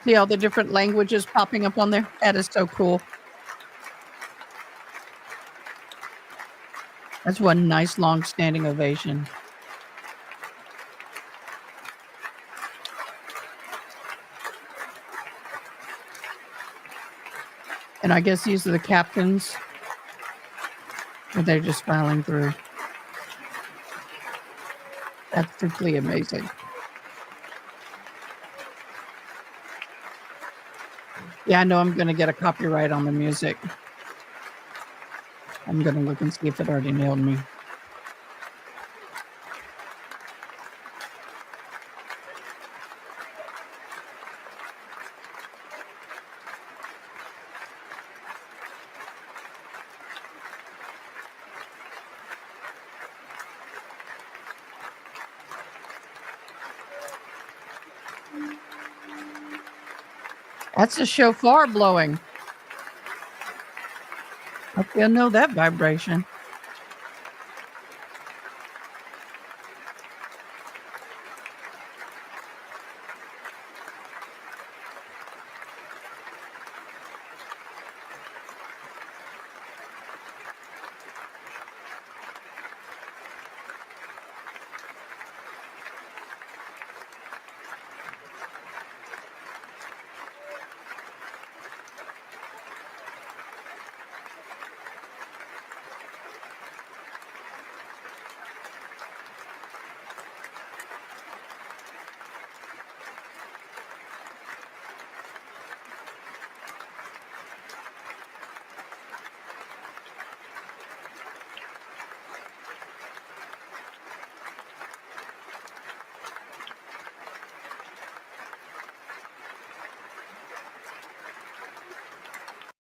[SPEAKER 5] See all the different languages popping up on there? That is so cool. That's one nice long standing ovation. And I guess these are the captains. Or they're just filing through. That's simply amazing. Yeah, I know I'm going to get a copyright on the music. I'm going to look and see if it already nailed me. That's a shofar blowing. Hope you'll know that vibration.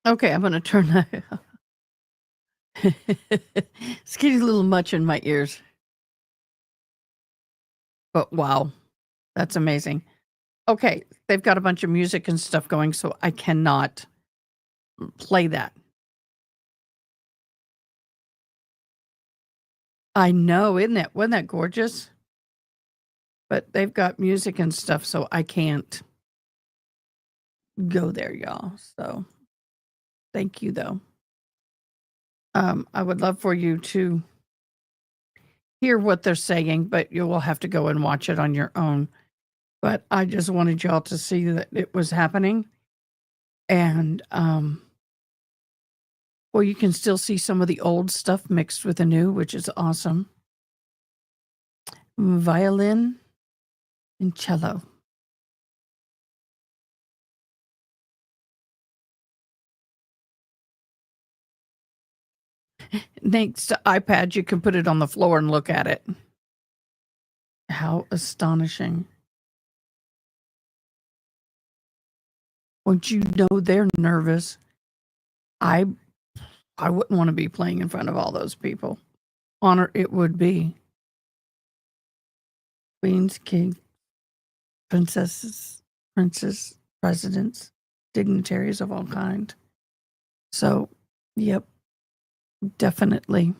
[SPEAKER 5] Okay, I'm going to turn that. It's getting a little much in my ears. But wow, that's amazing. Okay, they've got a bunch of music and stuff going, so I cannot play that. I know, wasn't that gorgeous? But they've got music and stuff, so I can't go there, y'all. So thank you, though. I would love for you to hear what they're saying, but you will have to go and watch it on your own. But I just wanted y'all to see that it was happening. And, well, you can still see some of the old stuff mixed with the new, which is awesome. Violin and cello. Next to iPad, you can put it on the floor and look at it. How astonishing. Once you know they're nervous, I wouldn't want to be playing in front of all those people. Honor it would be. Queens, kings, princesses, princes, presidents, dignitaries of all kind. So, yep, definitely.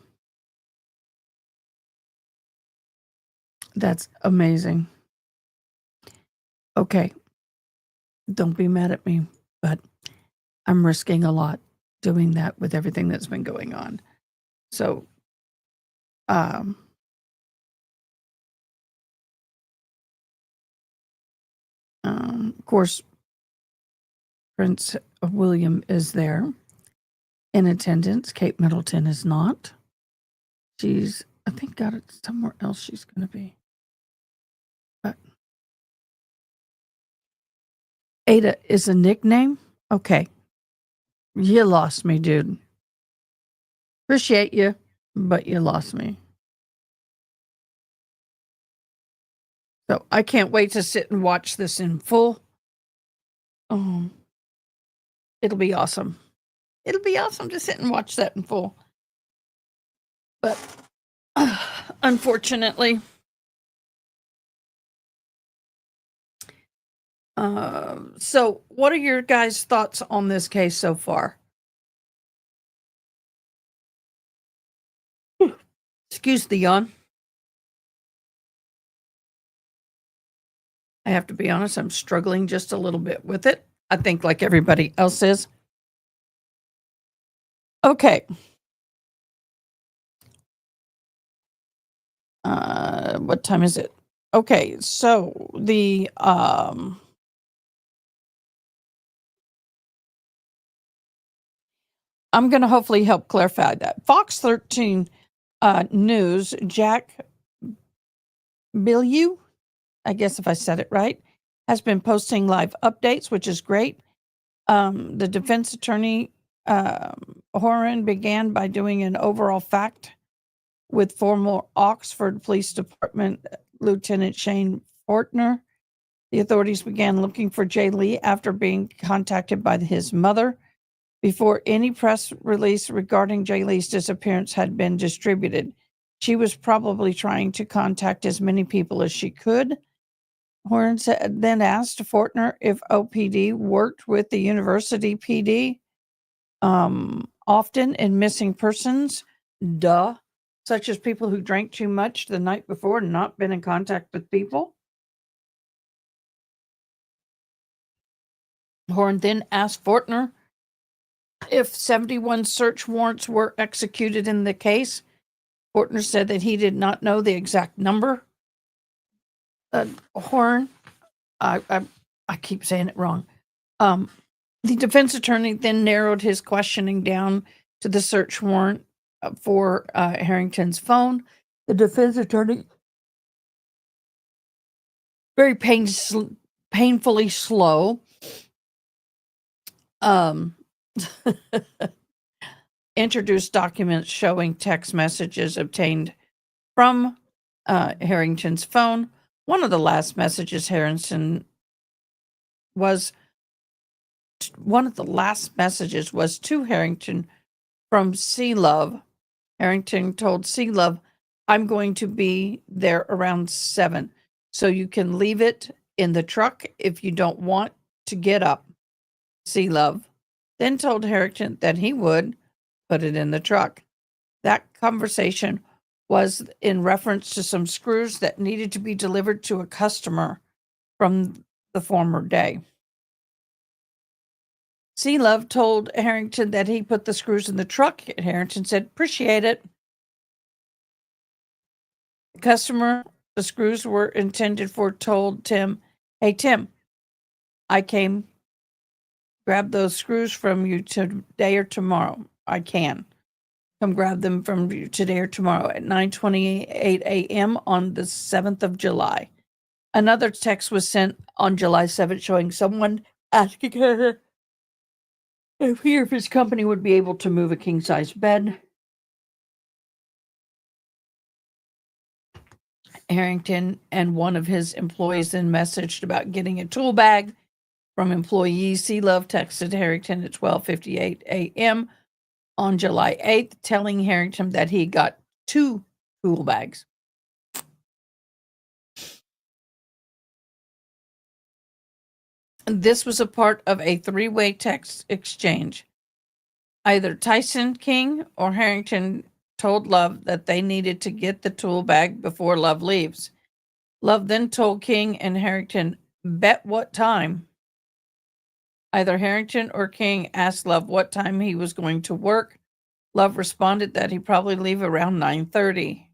[SPEAKER 5] That's amazing. Okay. Don't be mad at me, but I'm risking a lot doing that with everything that's been going on. So, of course, Prince William is there in attendance. Kate Middleton is not. She's I think got it somewhere else she's going to be. But Ada is a nickname? Okay. You lost me, dude. Appreciate you, but you lost me. So I can't wait to sit and watch this in full. It'll be awesome. It'll be awesome to sit and watch that in full. But unfortunately, so what are your guys' thoughts on this case so far? Excuse the yawn. I have to be honest, I'm struggling just a little bit with it. I think like everybody else is. Okay. What time is it? Okay, so the I'm going to hopefully help clarify that. Fox 13 News, Jack Bilyeu, I guess if I said it right, has been posting live updates, which is great. The defense attorney, Horan, began by doing an overall fact with former Oxford Police Department Lieutenant Shane Fortner. The authorities began looking for Jay Lee after being contacted by his mother before any press release regarding Jay Lee's disappearance had been distributed. She was probably trying to contact as many people as she could. Horn then asked Fortner if OPD worked with the university PD often in missing persons. Duh. Such as people who drank too much the night before and not been in contact with people. Horn then asked Fortner if 71 search warrants were executed in the case. Fortner said that he did not know the exact number. Horn, I keep saying it wrong. The defense attorney then narrowed his questioning down to the search warrant for Herrington's phone. The defense attorney, very painfully slow, introduced documents showing text messages obtained from Herrington's phone. One of the last messages was to Herrington from C-Love. Herrington told C-Love, "I'm going to be there around 7, so you can leave it in the truck if you don't want to get up." C-Love then told Herrington that he would put it in the truck. That conversation was in reference to some screws that needed to be delivered to a customer from the former day. C-Love told Herrington that he put the screws in the truck. Herrington said, "Appreciate it." The customer the screws were intended for told Tim, "Hey, Tim, I came grab those screws from you today or tomorrow. I can. Come grab them from you today or tomorrow at 9:28 a.m. on the 7th of July. Another text was sent on July 7th showing someone asking her if he or his company would be able to move a king-size bed. Herrington and one of his employees then messaged about getting a tool bag from employee. C-Love texted Herrington at 12:58 a.m. on July 8th, telling Herrington that he got 2 tool bags. This was a part of a 3-way text exchange. Either Tyson King or Herrington told Love that they needed to get the tool bag before Love leaves. Love then told King and Herrington, "Bet what time?" Either Herrington or King asked Love what time he was going to work. Love responded that he'd probably leave around 9:30.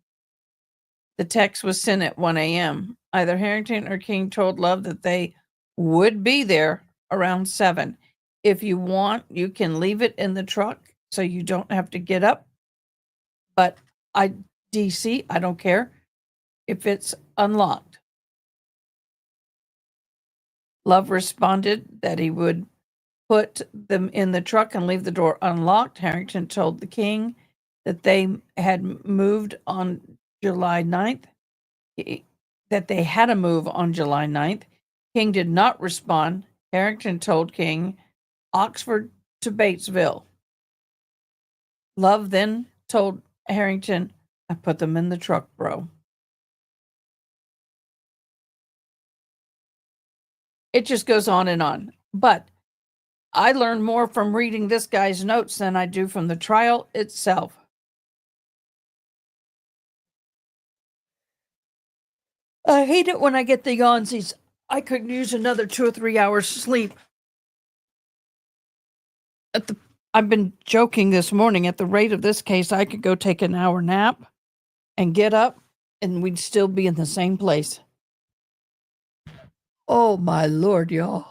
[SPEAKER 5] The text was sent at 1 a.m. Either Herrington or King told Love that they would be there around 7. "If you want, you can leave it in the truck so you don't have to get up. But I DC. I don't care if it's unlocked. Love responded that he would put them in the truck and leave the door unlocked. Herrington told the king that they had moved on July 9th, that they had a move on July 9th. King did not respond. Herrington told King, Oxford to Batesville. Love then told Herrington, I put them in the truck, bro. It just goes on and on. But I learned more from reading this guy's notes than I do from the trial itself. I hate it when I get the yawnsies. I could use another 2 or 3 hours sleep. I've been joking this morning. At the rate of this case, I could go take an hour nap and get up, and we'd still be in the same place. Oh, my Lord, y'all.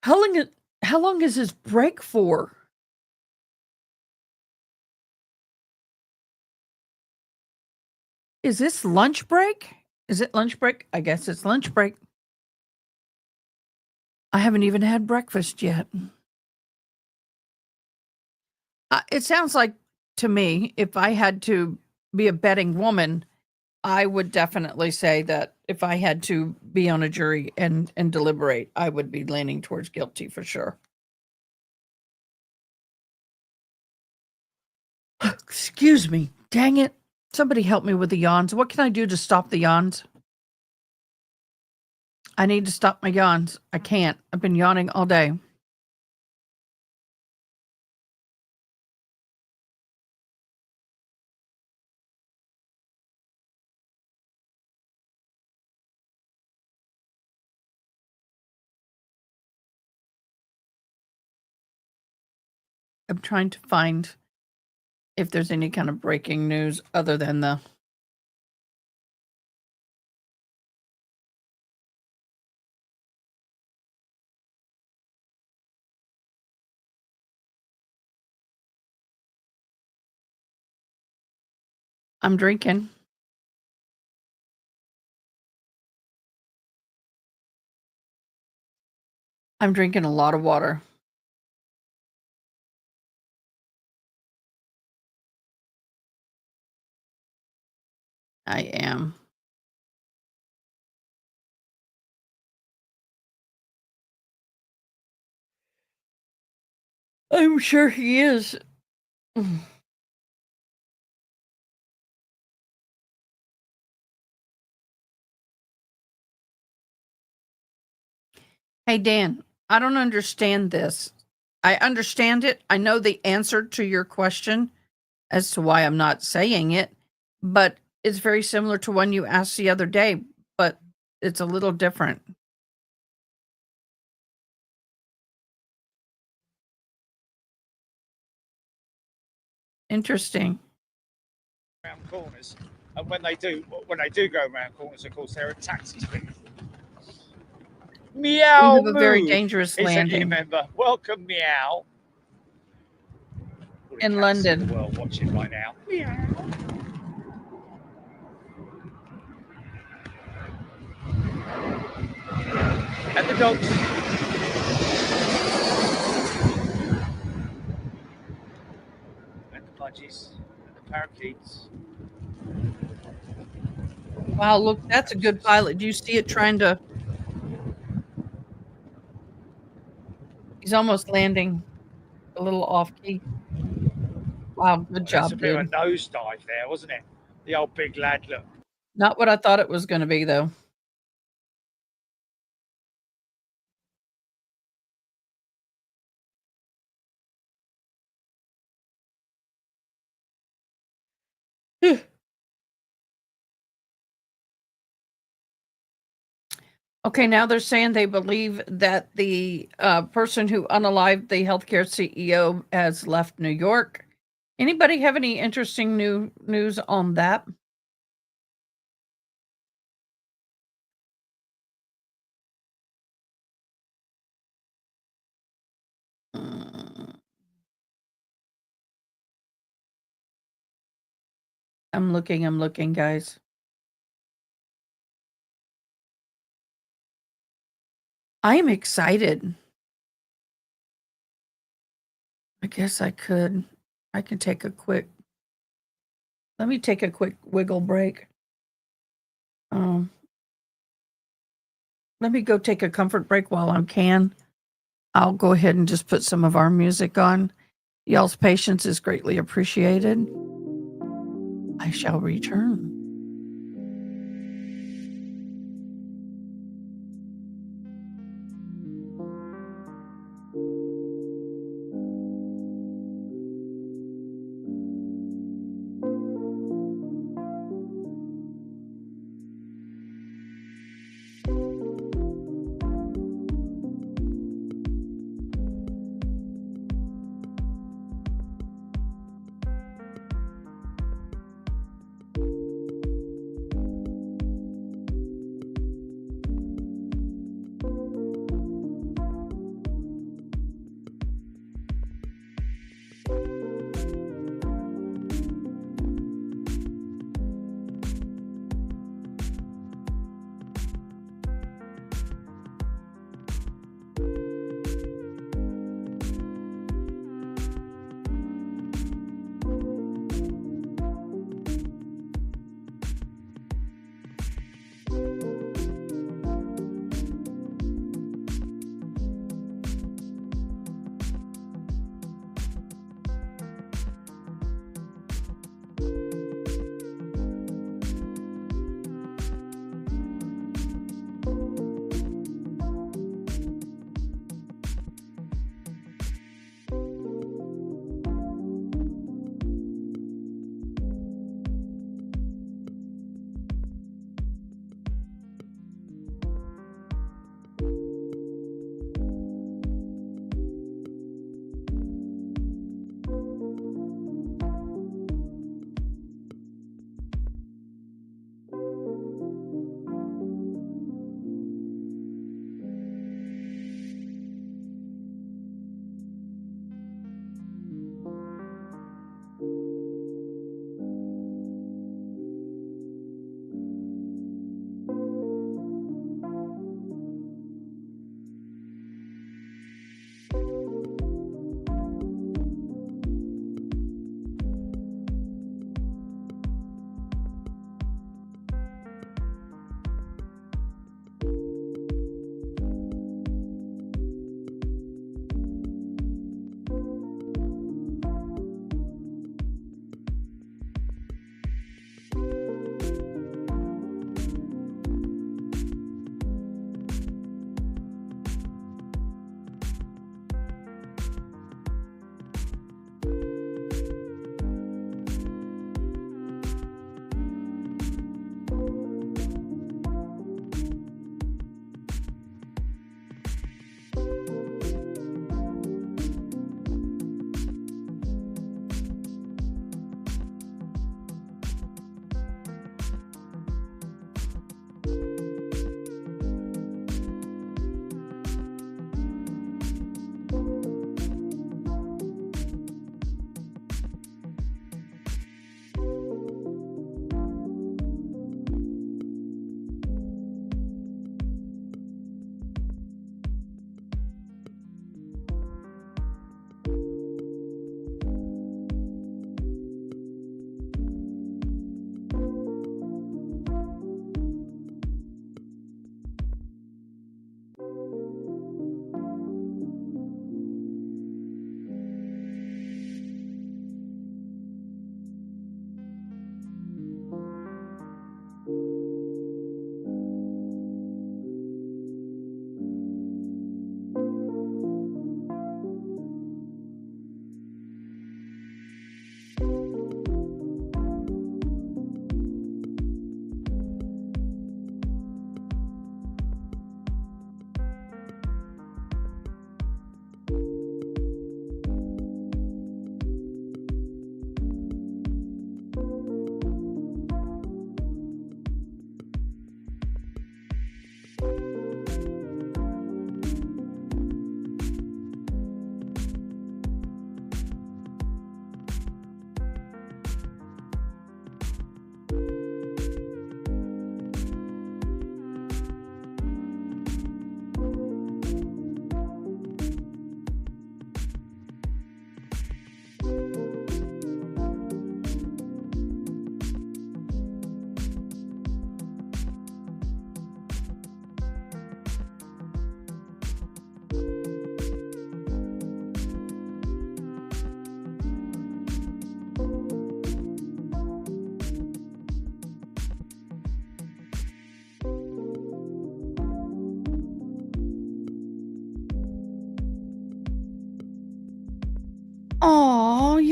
[SPEAKER 5] How long is his break for? Is this lunch break? Is it lunch break? I guess it's lunch break. I haven't even had breakfast yet. It sounds like to me, if I had to be a betting woman, I would definitely say that if I had to be on a jury and deliberate, I would be leaning towards guilty for sure. Excuse me. Dang it. Somebody help me with the yawns. What can I do to stop the yawns? I need to stop my yawns. I can't. I've been yawning all day. I'm trying to find if there's any kind of breaking news other than the I'm drinking. I'm drinking a lot of water. I am. I'm sure he is. Hey, Dan, I don't understand this. I understand it. I know the answer to your question as to why I'm not saying it, but it's very similar to one you asked the other day, but it's a little different. Interesting.
[SPEAKER 17] Around corners, and when they do go around corners, of course, there are taxis. Meow.
[SPEAKER 5] We have a very
[SPEAKER 17] move.
[SPEAKER 5] dangerous
[SPEAKER 17] It's
[SPEAKER 5] landing.
[SPEAKER 17] a new member. Welcome, meow. All the
[SPEAKER 5] In
[SPEAKER 17] cats
[SPEAKER 5] London.
[SPEAKER 17] in the world watching right now. Meow. And the dogs. And the budgies. And the parakeets.
[SPEAKER 5] Wow, look, that's a good pilot. Do you see it trying to... He's almost landing a little off key. Wow, good
[SPEAKER 17] That's a
[SPEAKER 5] job,
[SPEAKER 17] bit of a
[SPEAKER 5] dude.
[SPEAKER 17] nosedive there, wasn't it? The old big lad, look.
[SPEAKER 5] Not what I thought it was going to be, though. Okay, now they're saying they believe that the person who unalived the healthcare CEO has left New York. Anybody have any interesting news on that? I'm looking, guys. I am excited. I guess I can take a quick, let me take a quick wiggle break. Let me go take a comfort break while I can. I'll go ahead and just put some of our music on. Y'all's patience is greatly appreciated. I shall return.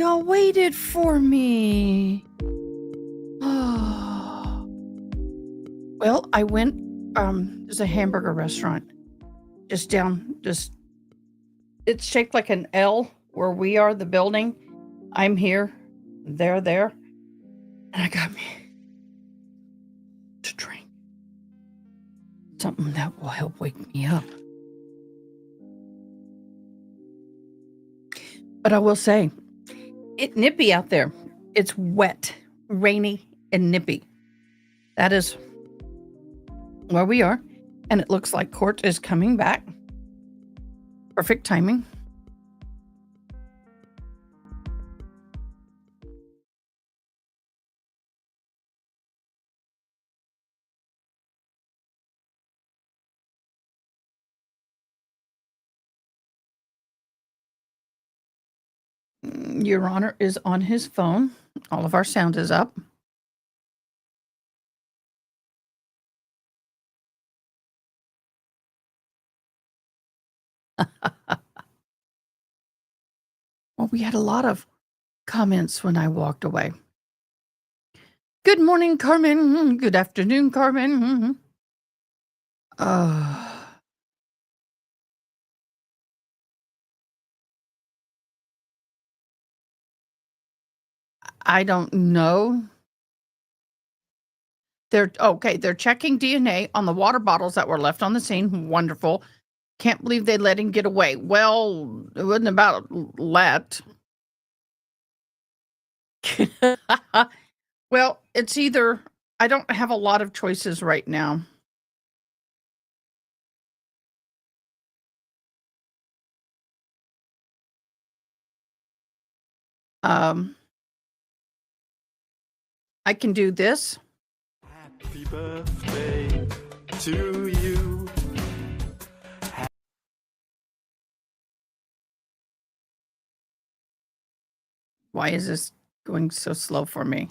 [SPEAKER 5] y'all waited for me. Oh. Well, I went, there's a hamburger restaurant just it's shaped like an L where we are, the building. I'm here, they're there. And I got me to drink. Something that will help wake me up. But I will say, it's nippy out there. It's wet, rainy, and nippy. That is where we are. And it looks like court is coming back. Perfect timing. Your Honor is on his phone. All of our sound is up. Well, we had a lot of comments when I walked away. Good morning, Carmen. Good afternoon, Carmen. I don't know. They're checking DNA on the water bottles that were left on the scene. Wonderful. Can't believe they let him get away. Well, it wasn't about let. Well, it's either, I don't have a lot of choices right now. I can do this.
[SPEAKER 18] Happy birthday to you.
[SPEAKER 5] Why is this going so slow for me?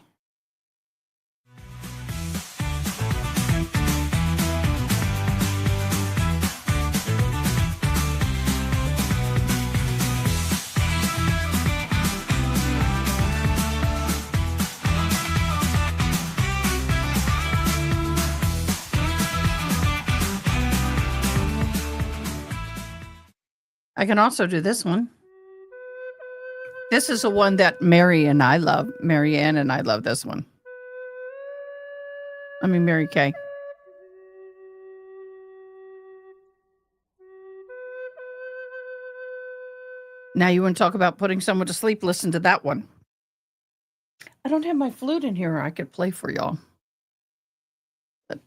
[SPEAKER 5] I can also do this one. This is the one that Mary and I love. Marianne and I love this one. I mean, Mary Kay. Now you want to talk about putting someone to sleep? Listen to that one. I don't have my flute in here. I could play for y'all. But,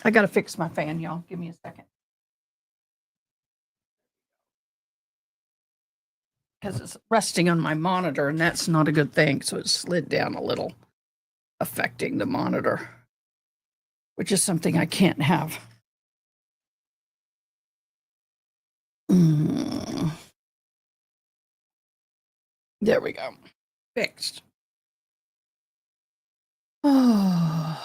[SPEAKER 5] I got to fix my fan, y'all. Give me a second. Because it's resting on my monitor, and that's not a good thing. So it slid down a little, affecting the monitor, which is something I can't have. There we go. Fixed. Oh.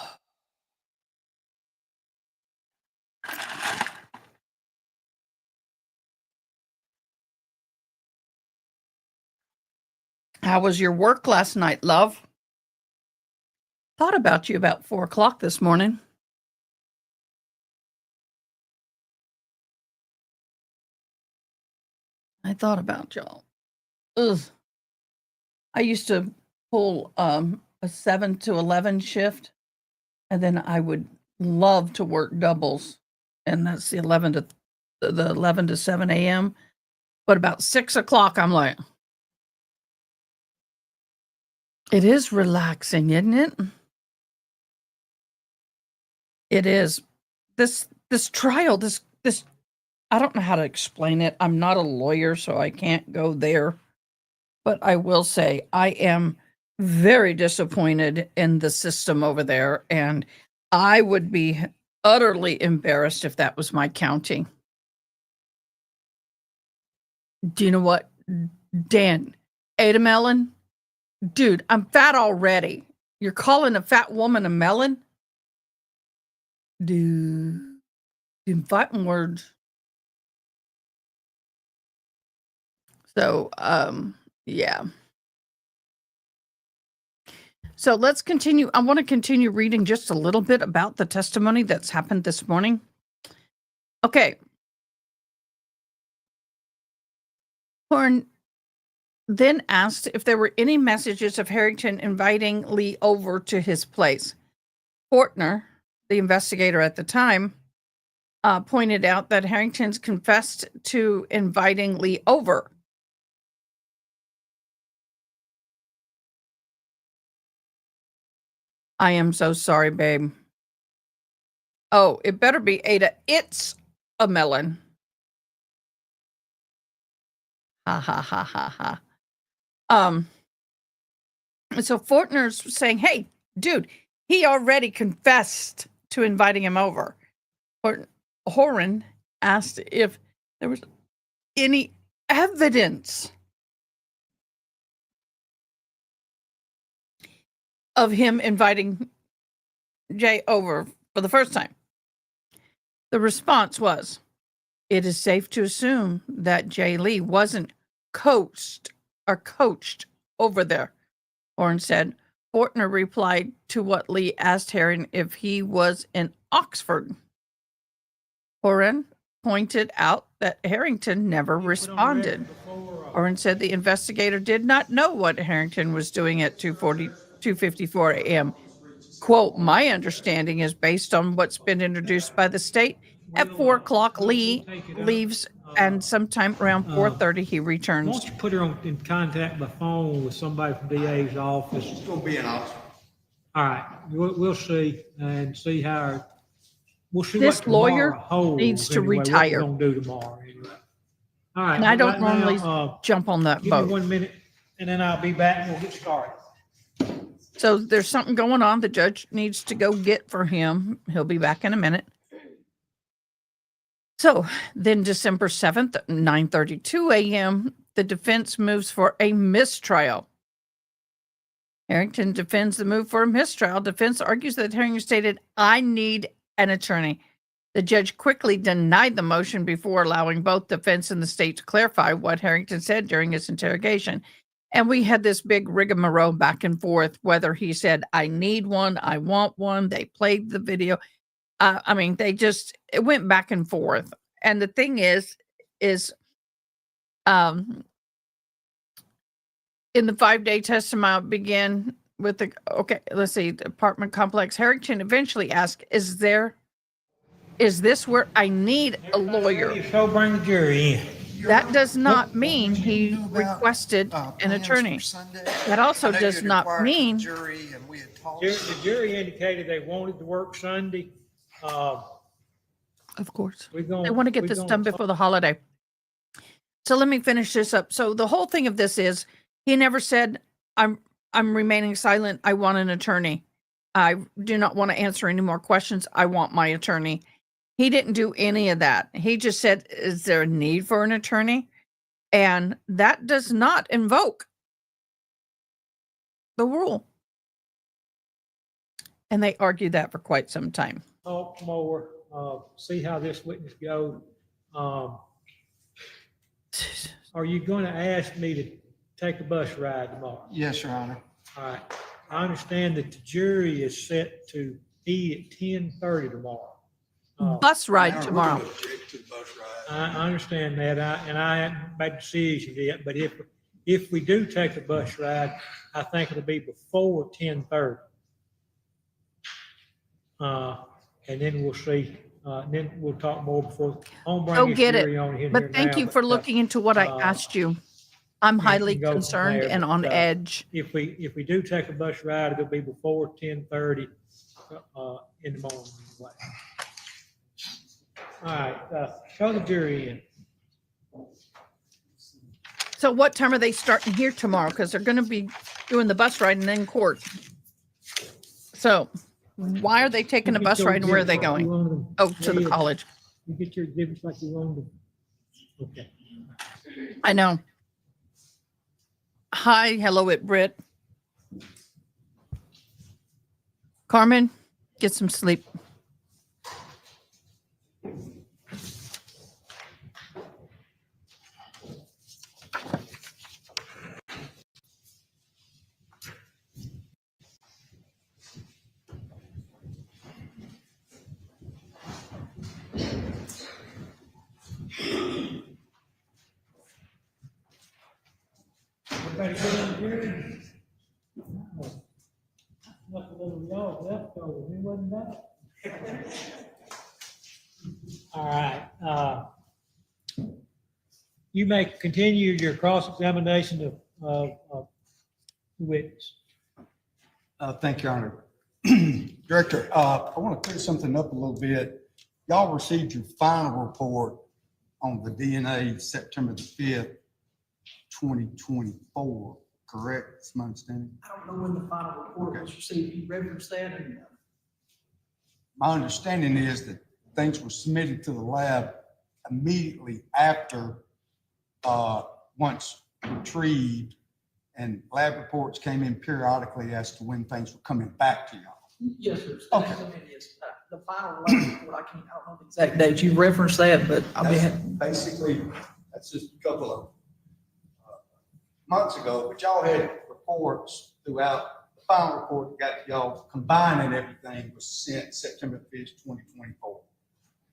[SPEAKER 5] How was your work last night, love? Thought about you about 4 o'clock this morning. I thought about y'all. Ugh. I used to pull a 7 to 11 shift, and then I would love to work doubles, and that's the 11 to 7 a.m. But about 6 o'clock, I'm like, it is relaxing, isn't it? It is. This trial, this I don't know how to explain it. I'm not a lawyer, so I can't go there. But I will say I am very disappointed in the system over there, and I would be utterly embarrassed if that was my county. Do you know what? Dan, ate a melon? Dude, I'm fat already. You're calling a fat woman a melon? Dude, in fighting words. So, yeah. So let's continue. I want to continue reading just a little bit about the testimony that's happened this morning. Okay. Horn then asked if there were any messages of Herrington inviting Lee over to his place. Fortner, the investigator at the time, pointed out that Herrington's confessed to inviting Lee over. I am so sorry, babe. Oh, it better be Ada. It's a melon. Ha ha ha ha ha. So Fortner's saying, hey, dude, he already confessed to inviting him over. Horan asked if there was any evidence of him inviting Jay over for the first time. The response was, it is safe to assume that Jay Lee wasn't coached over there. Horn said. Fortner replied to what Lee asked Herring if he was in Oxford. Horan pointed out that Herrington never responded. Horan said the investigator did not know what Herrington was doing at 2:54 a.m. Quote, my understanding is based on what's been introduced by the state. At 4 o'clock, Lee leaves, and sometime around 4:30, he returns.
[SPEAKER 3] Why don't you put her in contact by phone with somebody from DA's office?
[SPEAKER 2] It's gonna be an option.
[SPEAKER 3] All right, we'll see and see how. We'll see
[SPEAKER 5] This
[SPEAKER 3] what tomorrow
[SPEAKER 5] lawyer
[SPEAKER 3] holds
[SPEAKER 5] needs to
[SPEAKER 3] anyway,
[SPEAKER 5] retire.
[SPEAKER 3] What we're gonna do tomorrow anyway. All right,
[SPEAKER 5] And I
[SPEAKER 3] but
[SPEAKER 5] don't
[SPEAKER 3] right
[SPEAKER 5] normally
[SPEAKER 3] now,
[SPEAKER 5] jump on that
[SPEAKER 3] give
[SPEAKER 5] boat.
[SPEAKER 3] me 1 minute, and then I'll be back and we'll get started.
[SPEAKER 5] So there's something going on. The judge needs to go get for him. He'll be back in a minute. So then December 7th, 9:32 a.m., the defense moves for a mistrial. Herrington defends the move for a mistrial. Defense argues that Herrington stated, I need an attorney. The judge quickly denied the motion before allowing both defense and the state to clarify what Herrington said during his interrogation. And we had this big rigmarole back and forth, whether he said, I need one, I want one. They played the video. It went back and forth. And the thing is in the 5-day testimony began with the apartment complex. Herrington eventually asked, is this where I need a lawyer?
[SPEAKER 3] So bring the jury in.
[SPEAKER 5] That does not mean he requested an attorney. That also does not mean
[SPEAKER 3] The jury indicated they wanted to work Sunday.
[SPEAKER 5] Of course.
[SPEAKER 3] They
[SPEAKER 5] want to get this done before the holiday. So let me finish this up. So the whole thing of this is he never said, I'm remaining silent. I want an attorney. I do not want to answer any more questions. I want my attorney. He didn't do any of that. He just said, is there a need for an attorney? And that does not invoke the rule. And they argued that for quite some time.
[SPEAKER 3] Talk more, see how this witness goes. Are you going to ask me to take a bus ride tomorrow?
[SPEAKER 4] Yes, Your Honor.
[SPEAKER 3] All right. I understand that the jury is set to be at 10:30 tomorrow.
[SPEAKER 5] Bus ride tomorrow.
[SPEAKER 3] I understand that, and I haven't made a decision yet, but if we do take a bus ride, I think it'll be before 10:30. And then we'll see, then we'll talk more before.
[SPEAKER 5] Go get it. But thank you for looking into what I asked you. I'm highly concerned and on edge.
[SPEAKER 3] If we do take a bus ride, it'll be before 10:30 in the morning. Anyway. All right, show the jury in.
[SPEAKER 5] So what time are they starting here tomorrow? Because they're going to be doing the bus ride and then court. So why are they taking a bus ride and where are they going? Oh, to the college.
[SPEAKER 3] You get your exhibits like you want them. Okay.
[SPEAKER 5] I know. Hi, hello, it Britt. Carmen, get some sleep.
[SPEAKER 3] Everybody good on the jury? Left a little y'all left over, it wasn't bad. All right, you may continue your cross-examination of the witness.
[SPEAKER 19] Thank you, Your Honor. Director, I want to clear something up a little bit. Y'all received your final report on the DNA September the 5th, 2024, correct? That's my understanding.
[SPEAKER 9] I don't know when the final report was received. You referenced that and
[SPEAKER 19] My understanding is that things were submitted to the lab immediately after, once retrieved, and lab reports came in periodically as to when things were coming back to y'all.
[SPEAKER 9] yes, sir.
[SPEAKER 19] Okay.
[SPEAKER 9] The final lab report, I don't know the exact date. You referenced that, but I mean,
[SPEAKER 19] Basically, that's just a couple of months ago, but y'all had reports throughout. The final report that got to y'all combining everything was sent September 5th, 2024.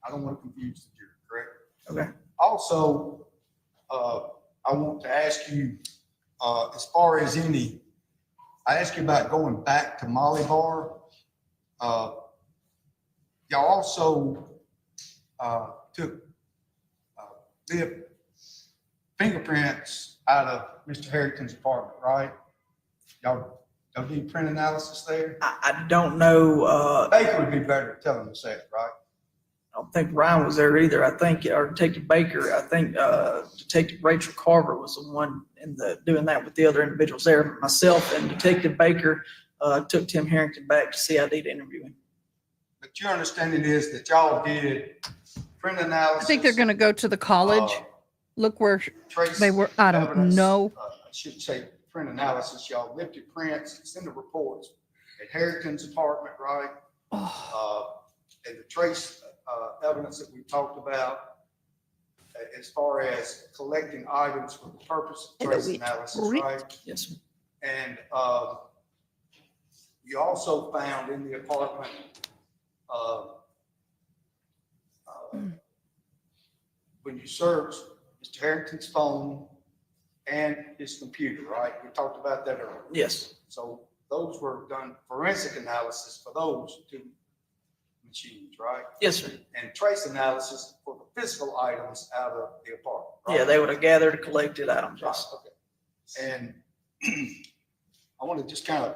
[SPEAKER 19] I don't want to confuse the jury, correct?
[SPEAKER 9] okay.
[SPEAKER 19] Also, I want to ask you, as far as I asked you about going back to Molly Bar. Y'all also took the fingerprints out of Mr. Herrington's apartment, right? Y'all did print analysis there?
[SPEAKER 9] I don't know.
[SPEAKER 19] Baker would be better at telling us that, right?
[SPEAKER 9] I don't think Ryan was there either. I think, or Detective Baker, I think Detective Rachel Carver was the one doing that with the other individuals there. Myself and Detective Baker took Tim Herrington back to CID to interview him.
[SPEAKER 19] But your understanding is that y'all did print analysis.
[SPEAKER 5] I think they're going to go to the college. Look where they were. I don't know.
[SPEAKER 19] I should say print analysis. Y'all lifted prints. It's in the reports at Herrington's apartment, right? And the trace evidence that we talked about as far as collecting items for the purpose of trace analysis, right?
[SPEAKER 9] Yes, sir.
[SPEAKER 19] And you also found in the apartment when you searched Mr. Harrington's phone and his computer, right? We talked about that earlier.
[SPEAKER 9] Yes.
[SPEAKER 19] So those were done forensic analysis for those two machines, right?
[SPEAKER 9] Yes, sir.
[SPEAKER 19] And trace analysis for the physical items out of the apartment. Right?
[SPEAKER 9] Yeah, they would have gathered, collected items.
[SPEAKER 19] Right, okay. And I want to just kind of,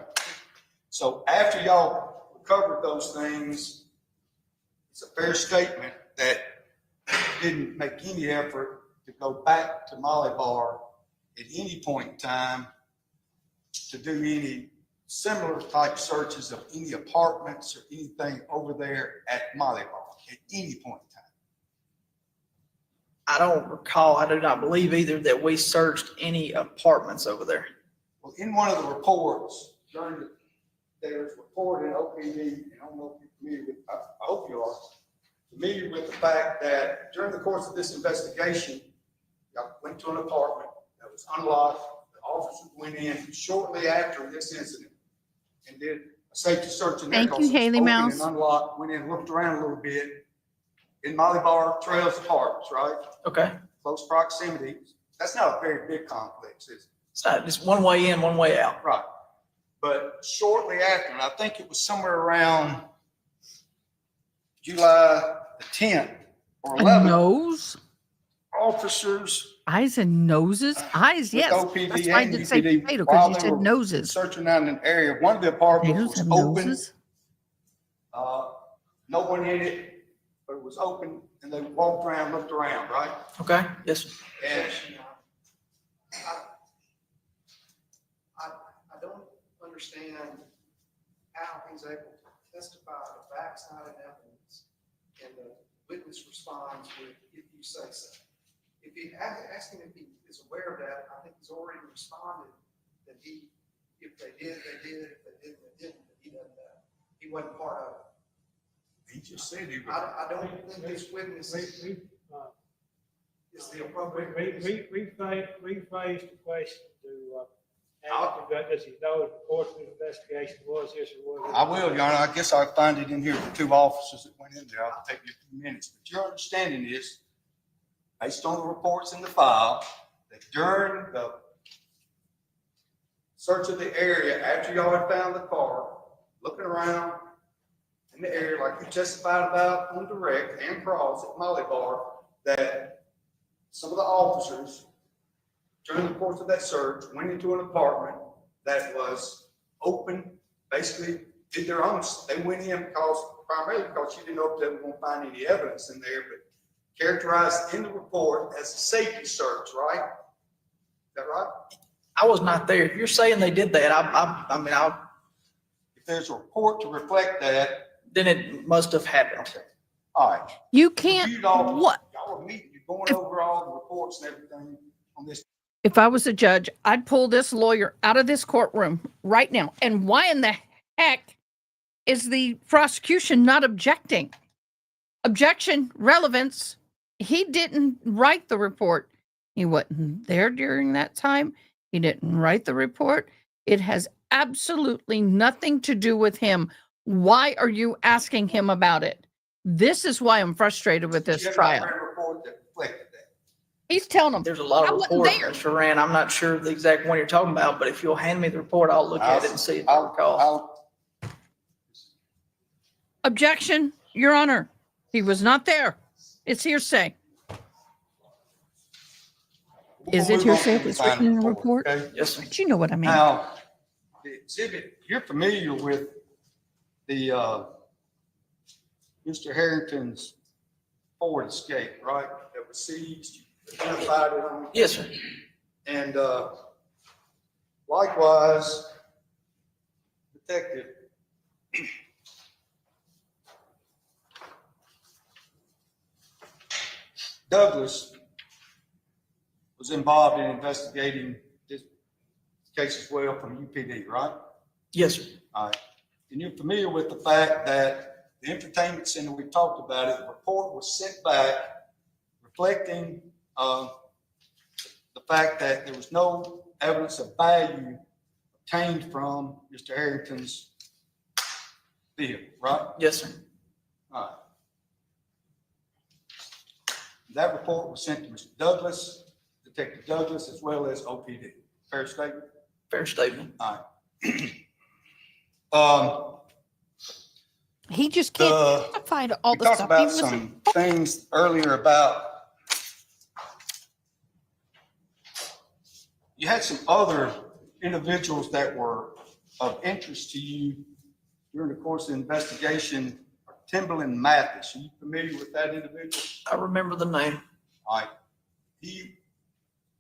[SPEAKER 19] so after y'all recovered those things, it's a fair statement that you didn't make any effort to go back to Molly Bar at any point in time to do any similar type searches of any apartments or anything over there at Molly Bar at any point in time.
[SPEAKER 9] I don't recall, I do not believe either that we searched any apartments over there.
[SPEAKER 19] Well, in one of the reports, there was a report in OPD, and I don't know if you're familiar with, I hope you are familiar with the fact that during the course of this investigation, y'all went to an apartment that was unlocked. The officers went in shortly after this incident and did a safety search in there.
[SPEAKER 5] Thank you, Haley Mouse.
[SPEAKER 19] And unlocked, went in, looked around a little bit in Molly Bar Trails Apartments, right?
[SPEAKER 9] Okay.
[SPEAKER 19] Close proximity. That's not a very big complex, is it?
[SPEAKER 9] It's not just one way in, one way out.
[SPEAKER 19] Right. But shortly after, and I think it was somewhere around July the 10th or 11th.
[SPEAKER 5] A nose?
[SPEAKER 19] Officers.
[SPEAKER 5] Eyes and noses? Eyes,
[SPEAKER 19] with
[SPEAKER 5] yes.
[SPEAKER 19] OPD
[SPEAKER 5] That's why I
[SPEAKER 19] and
[SPEAKER 5] did say
[SPEAKER 19] UPD,
[SPEAKER 5] potato,
[SPEAKER 19] while
[SPEAKER 5] because
[SPEAKER 19] they
[SPEAKER 5] you said
[SPEAKER 19] were
[SPEAKER 5] noses.
[SPEAKER 19] searching out an area. One of the apartments
[SPEAKER 5] Potatoes
[SPEAKER 19] was
[SPEAKER 5] have
[SPEAKER 19] open.
[SPEAKER 5] noses?
[SPEAKER 19] No one in it, but it was open, and they walked around, looked around, right?
[SPEAKER 9] Okay, yes, sir.
[SPEAKER 19] And
[SPEAKER 4] I don't understand how he's able to testify the backside of evidence and the witness responds with, if you say so. If you ask him if he is aware of that, I think he's already responded that if they did, they did, if they didn't, they didn't, but he doesn't know. He wasn't part of it.
[SPEAKER 19] he just said he was.
[SPEAKER 4] I don't think this witness is the appropriate.
[SPEAKER 3] We phrased the question to ask him, does he know the course of the investigation was this or was it?
[SPEAKER 19] I will, Your Honor. I guess I'll find it in here for two officers that went in there. I'll take you a few minutes. But your understanding is, based on the reports in the file, that during the search of the area after y'all had found the car, looking around in the area like you testified about on direct and cross at Molly Bar, that some of the officers during the course of that search went into an apartment that was open, basically did their own, they went in primarily because you didn't know if they were going to find any evidence in there, but characterized in the report as a safety search, right? Is that right?
[SPEAKER 9] I was not there. If you're saying they did that, I mean,
[SPEAKER 19] if there's a report to reflect that,
[SPEAKER 9] then it must have happened.
[SPEAKER 19] Okay. All right.
[SPEAKER 5] You can't, what?
[SPEAKER 19] Y'all were meeting, you're going over all the reports and everything on this.
[SPEAKER 5] If I was a judge, I'd pull this lawyer out of this courtroom right now. And why in the heck is the prosecution not objecting? Objection, relevance. He didn't write the report. He wasn't there during that time. He didn't write the report. It has absolutely nothing to do with him. Why are you asking him about it? This is why I'm frustrated with this trial. He's telling them.
[SPEAKER 9] There's a lot of reports, Mr. Rand. I'm not sure the exact one you're talking about, but if you'll hand me the report, I'll look at it and see if I recall.
[SPEAKER 5] Objection, Your Honor. He was not there. It's hearsay. Is it hearsay if it's written in a report?
[SPEAKER 19] Okay?
[SPEAKER 9] Yes, sir.
[SPEAKER 5] But you know what I mean.
[SPEAKER 19] Now, the exhibit, you're familiar with the, Mr. Harrington's Ford Escape, right? That was seized, identified it on.
[SPEAKER 9] Yes, sir.
[SPEAKER 19] And, likewise, Detective Douglas was involved in investigating this case as well from UPD, right?
[SPEAKER 9] Yes, sir.
[SPEAKER 19] All right. And you're familiar with the fact that the entertainment center, we talked about it, the report was sent back reflecting the fact that there was no evidence of value obtained from Mr. Harrington's vehicle, right?
[SPEAKER 9] Yes, sir.
[SPEAKER 19] All right. That report was sent to Mr. Douglas, Detective Douglas, as well as OPD. Fair statement?
[SPEAKER 9] Fair statement.
[SPEAKER 19] All right.
[SPEAKER 5] He just can't testify to all
[SPEAKER 19] We
[SPEAKER 5] the
[SPEAKER 19] talked
[SPEAKER 5] stuff.
[SPEAKER 19] about some things earlier about, you had some other individuals that were of interest to you during the course of the investigation. Timberland Mathis, are you familiar with that individual?
[SPEAKER 9] I remember the name.
[SPEAKER 19] All right. He,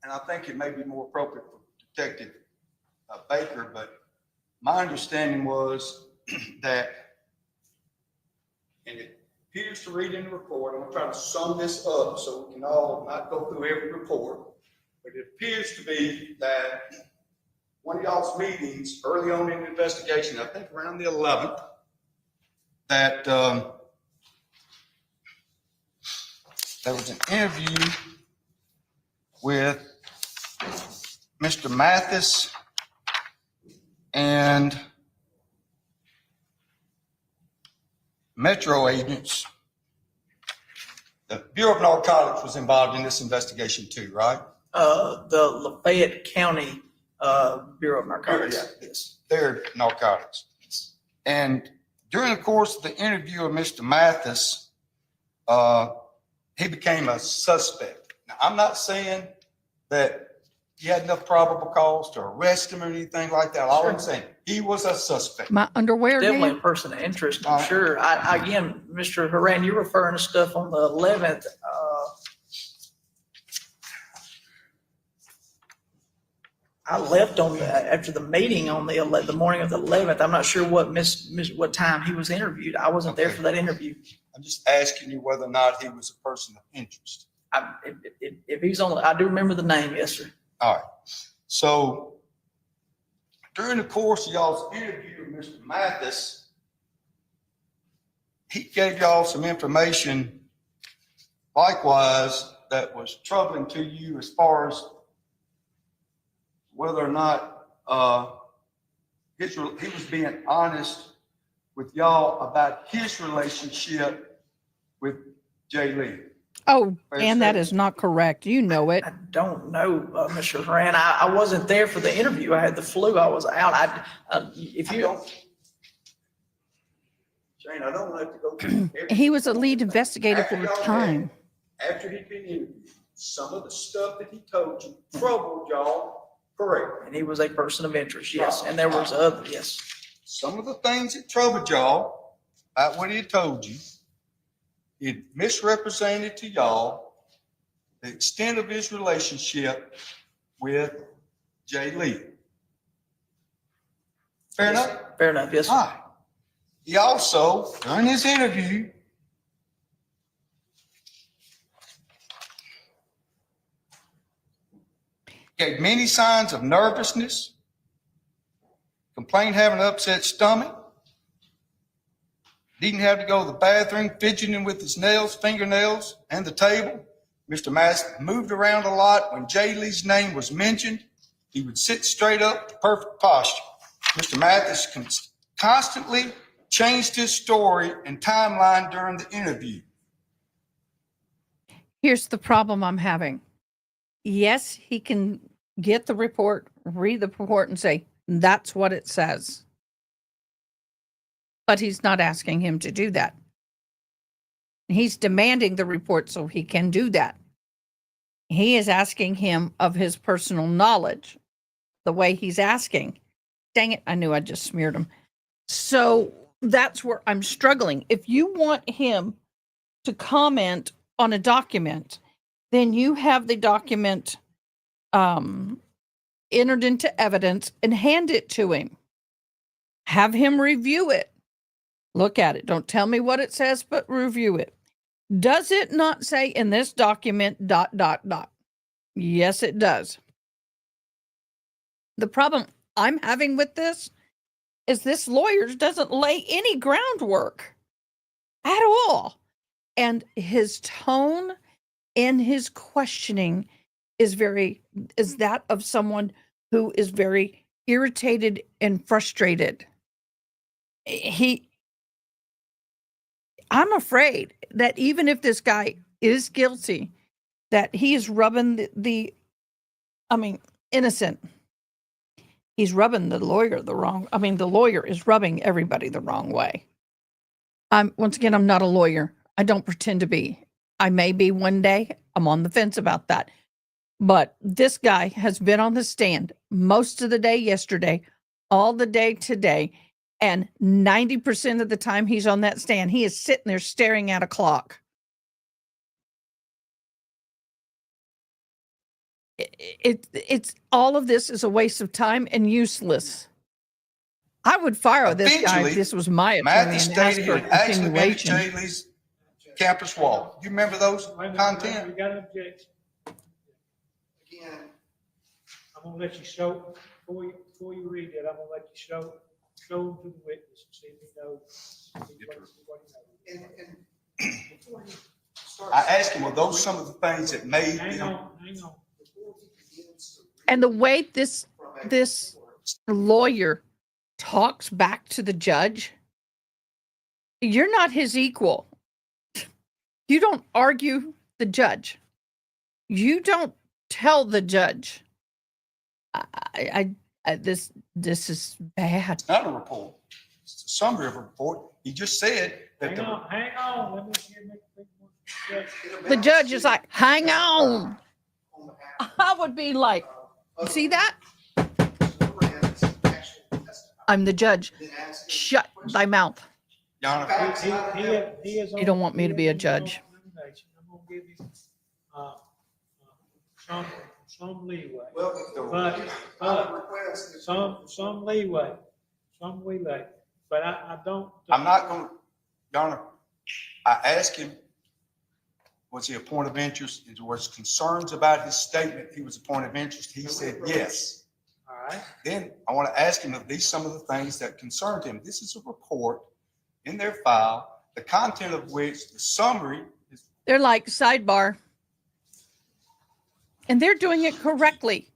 [SPEAKER 19] and I think it may be more appropriate for Detective Baker, but my understanding was that, and it appears to read in the report, I'm gonna try to sum this up so we can all not go through every report, but it appears to be that one of y'all's meetings early on in the investigation, I think around the 11th, that there was an interview with Mr. Mathis and Metro agents. The Bureau of Narcotics was involved in this investigation too, right?
[SPEAKER 9] The Lafayette County Bureau of Narcotics.
[SPEAKER 19] Yes, their narcotics. And during the course of the interview of Mr. Mathis, he became a suspect. Now, I'm not saying that he had enough probable cause to arrest him or anything like that. All I'm saying, he was a suspect.
[SPEAKER 5] My underwear.
[SPEAKER 9] Definitely
[SPEAKER 5] Dan?
[SPEAKER 9] a person of interest, I'm sure. Again, Mr. Haran, you're referring to stuff on the 11th. I left on after the meeting on the morning of the 11th. I'm not sure what time he was interviewed. I wasn't there for that interview.
[SPEAKER 19] I'm just asking you whether or not he was a person of interest.
[SPEAKER 9] If he's on, I do remember the name. Yes, sir.
[SPEAKER 19] All right. So during the course of y'all's interview with Mr. Mathis, he gave y'all some information likewise that was troubling to you as far as whether or not he was being honest with y'all about his relationship with Jay Lee.
[SPEAKER 5] Oh,
[SPEAKER 19] Fair
[SPEAKER 5] and that
[SPEAKER 19] statement.
[SPEAKER 5] is not correct. You know it.
[SPEAKER 9] I don't know, Mr. Grant. I wasn't there for the interview. I had the flu. I was out. If you don't.
[SPEAKER 19] Shane, I don't want to go through
[SPEAKER 5] He was a lead investigator for
[SPEAKER 19] After
[SPEAKER 5] a
[SPEAKER 19] y'all
[SPEAKER 5] time.
[SPEAKER 19] After he'd been interviewed, some of the stuff that he told you troubled y'all, correct?
[SPEAKER 9] And he was a person of interest, yes. And there was other, yes.
[SPEAKER 19] Some of the things that troubled y'all about what he had told you, it misrepresented to y'all the extent of his relationship with Jay Lee. Fair enough?
[SPEAKER 9] Fair enough, yes.
[SPEAKER 19] All right. He also, during his interview, gave many signs of nervousness, complained having an upset stomach, didn't have to go to the bathroom, fidgeting with his nails, fingernails, and the table. Mr. Mass moved around a lot. When Jay Lee's name was mentioned, he would sit straight up to perfect posture. Mr. Mathis constantly changed his story and timeline during the interview.
[SPEAKER 5] Here's the problem I'm having. Yes, he can get the report, read the report, and say, that's what it says. But he's not asking him to do that. He's demanding the report so he can do that. He is asking him of his personal knowledge, the way he's asking. Dang it, I knew I just smeared him. So that's where I'm struggling. If you want him to comment on a document, then you have the document entered into evidence and hand it to him. Have him review it. Look at it. Don't tell me what it says, but review it. Does it not say in this document ... Yes, it does. The problem I'm having with this is this lawyer doesn't lay any groundwork at all. And his tone in his questioning is that of someone who is very irritated and frustrated. I'm afraid that even if this guy is guilty, that he is rubbing innocent. He's rubbing the lawyer the lawyer is rubbing everybody the wrong way. Once again, I'm not a lawyer. I don't pretend to be. I may be one day. I'm on the fence about that. But this guy has been on the stand most of the day yesterday, all the day today, and 90% of the time he's on that stand, he is sitting there staring at a clock. It's all of this is a waste of time and useless. I would fire this guy if this was my attorney
[SPEAKER 19] Mathis
[SPEAKER 5] and ask
[SPEAKER 19] stated
[SPEAKER 5] for
[SPEAKER 19] he actually been at
[SPEAKER 5] continuation.
[SPEAKER 19] Jay Lee's campus wall. You remember those content?
[SPEAKER 3] We got an objection.
[SPEAKER 4] Again,
[SPEAKER 3] I'm gonna let you show, before you read that, I'm gonna let you show them to the witness and see if he knows.
[SPEAKER 4] and before he
[SPEAKER 19] I asked him, were those some of the things that made
[SPEAKER 3] Hang
[SPEAKER 19] him?
[SPEAKER 3] on.
[SPEAKER 4] Before he begins to
[SPEAKER 5] And the way this lawyer talks back to the judge, you're not his equal. You don't argue the judge. You don't tell the judge. This is bad.
[SPEAKER 19] It's not a report. It's a summary of a report. He just said that
[SPEAKER 3] Hang on, let me hear
[SPEAKER 5] The judge is like, hang on. I would be like, see that? I'm the judge. Shut thy mouth.
[SPEAKER 19] Your Honor,
[SPEAKER 5] You don't want me to be a judge.
[SPEAKER 3] I'm gonna give you, some leeway.
[SPEAKER 4] Well,
[SPEAKER 3] But some leeway, but I don't.
[SPEAKER 19] I'm not going to, Your Honor, I asked him, was he a point of interest? There was concerns about his statement. He was a point of interest. He said yes.
[SPEAKER 3] All right.
[SPEAKER 19] Then I want to ask him if these some of the things that concerned him. This is a report in their file, the content of which the summary is.
[SPEAKER 5] They're like sidebar. And they're doing it correctly.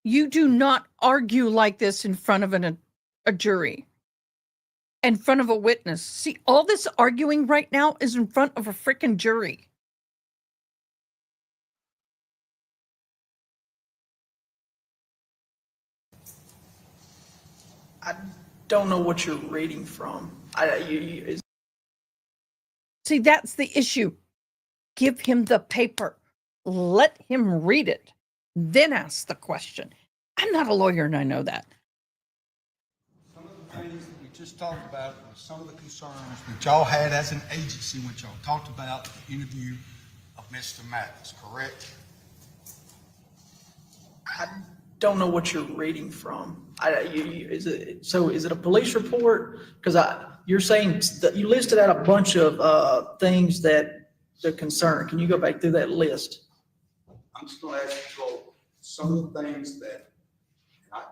[SPEAKER 5] You do not argue like this in front of a jury, in front of a witness. See, all this arguing right now is in front of a freaking jury.
[SPEAKER 9] I don't know what you're reading from.
[SPEAKER 5] See, that's the issue. Give him the paper. Let him read it. Then ask the question. I'm not a lawyer and I know that.
[SPEAKER 19] Some of the things that we just talked about were some of the concerns that y'all had as an agency when y'all talked about the interview of Mr. Mathis, correct?
[SPEAKER 9] I don't know what you're reading from. Is it a police report? Because you're saying that you listed out a bunch of things that the concern. Can you go back through that list?
[SPEAKER 19] I'm just gonna ask you for some of the things that I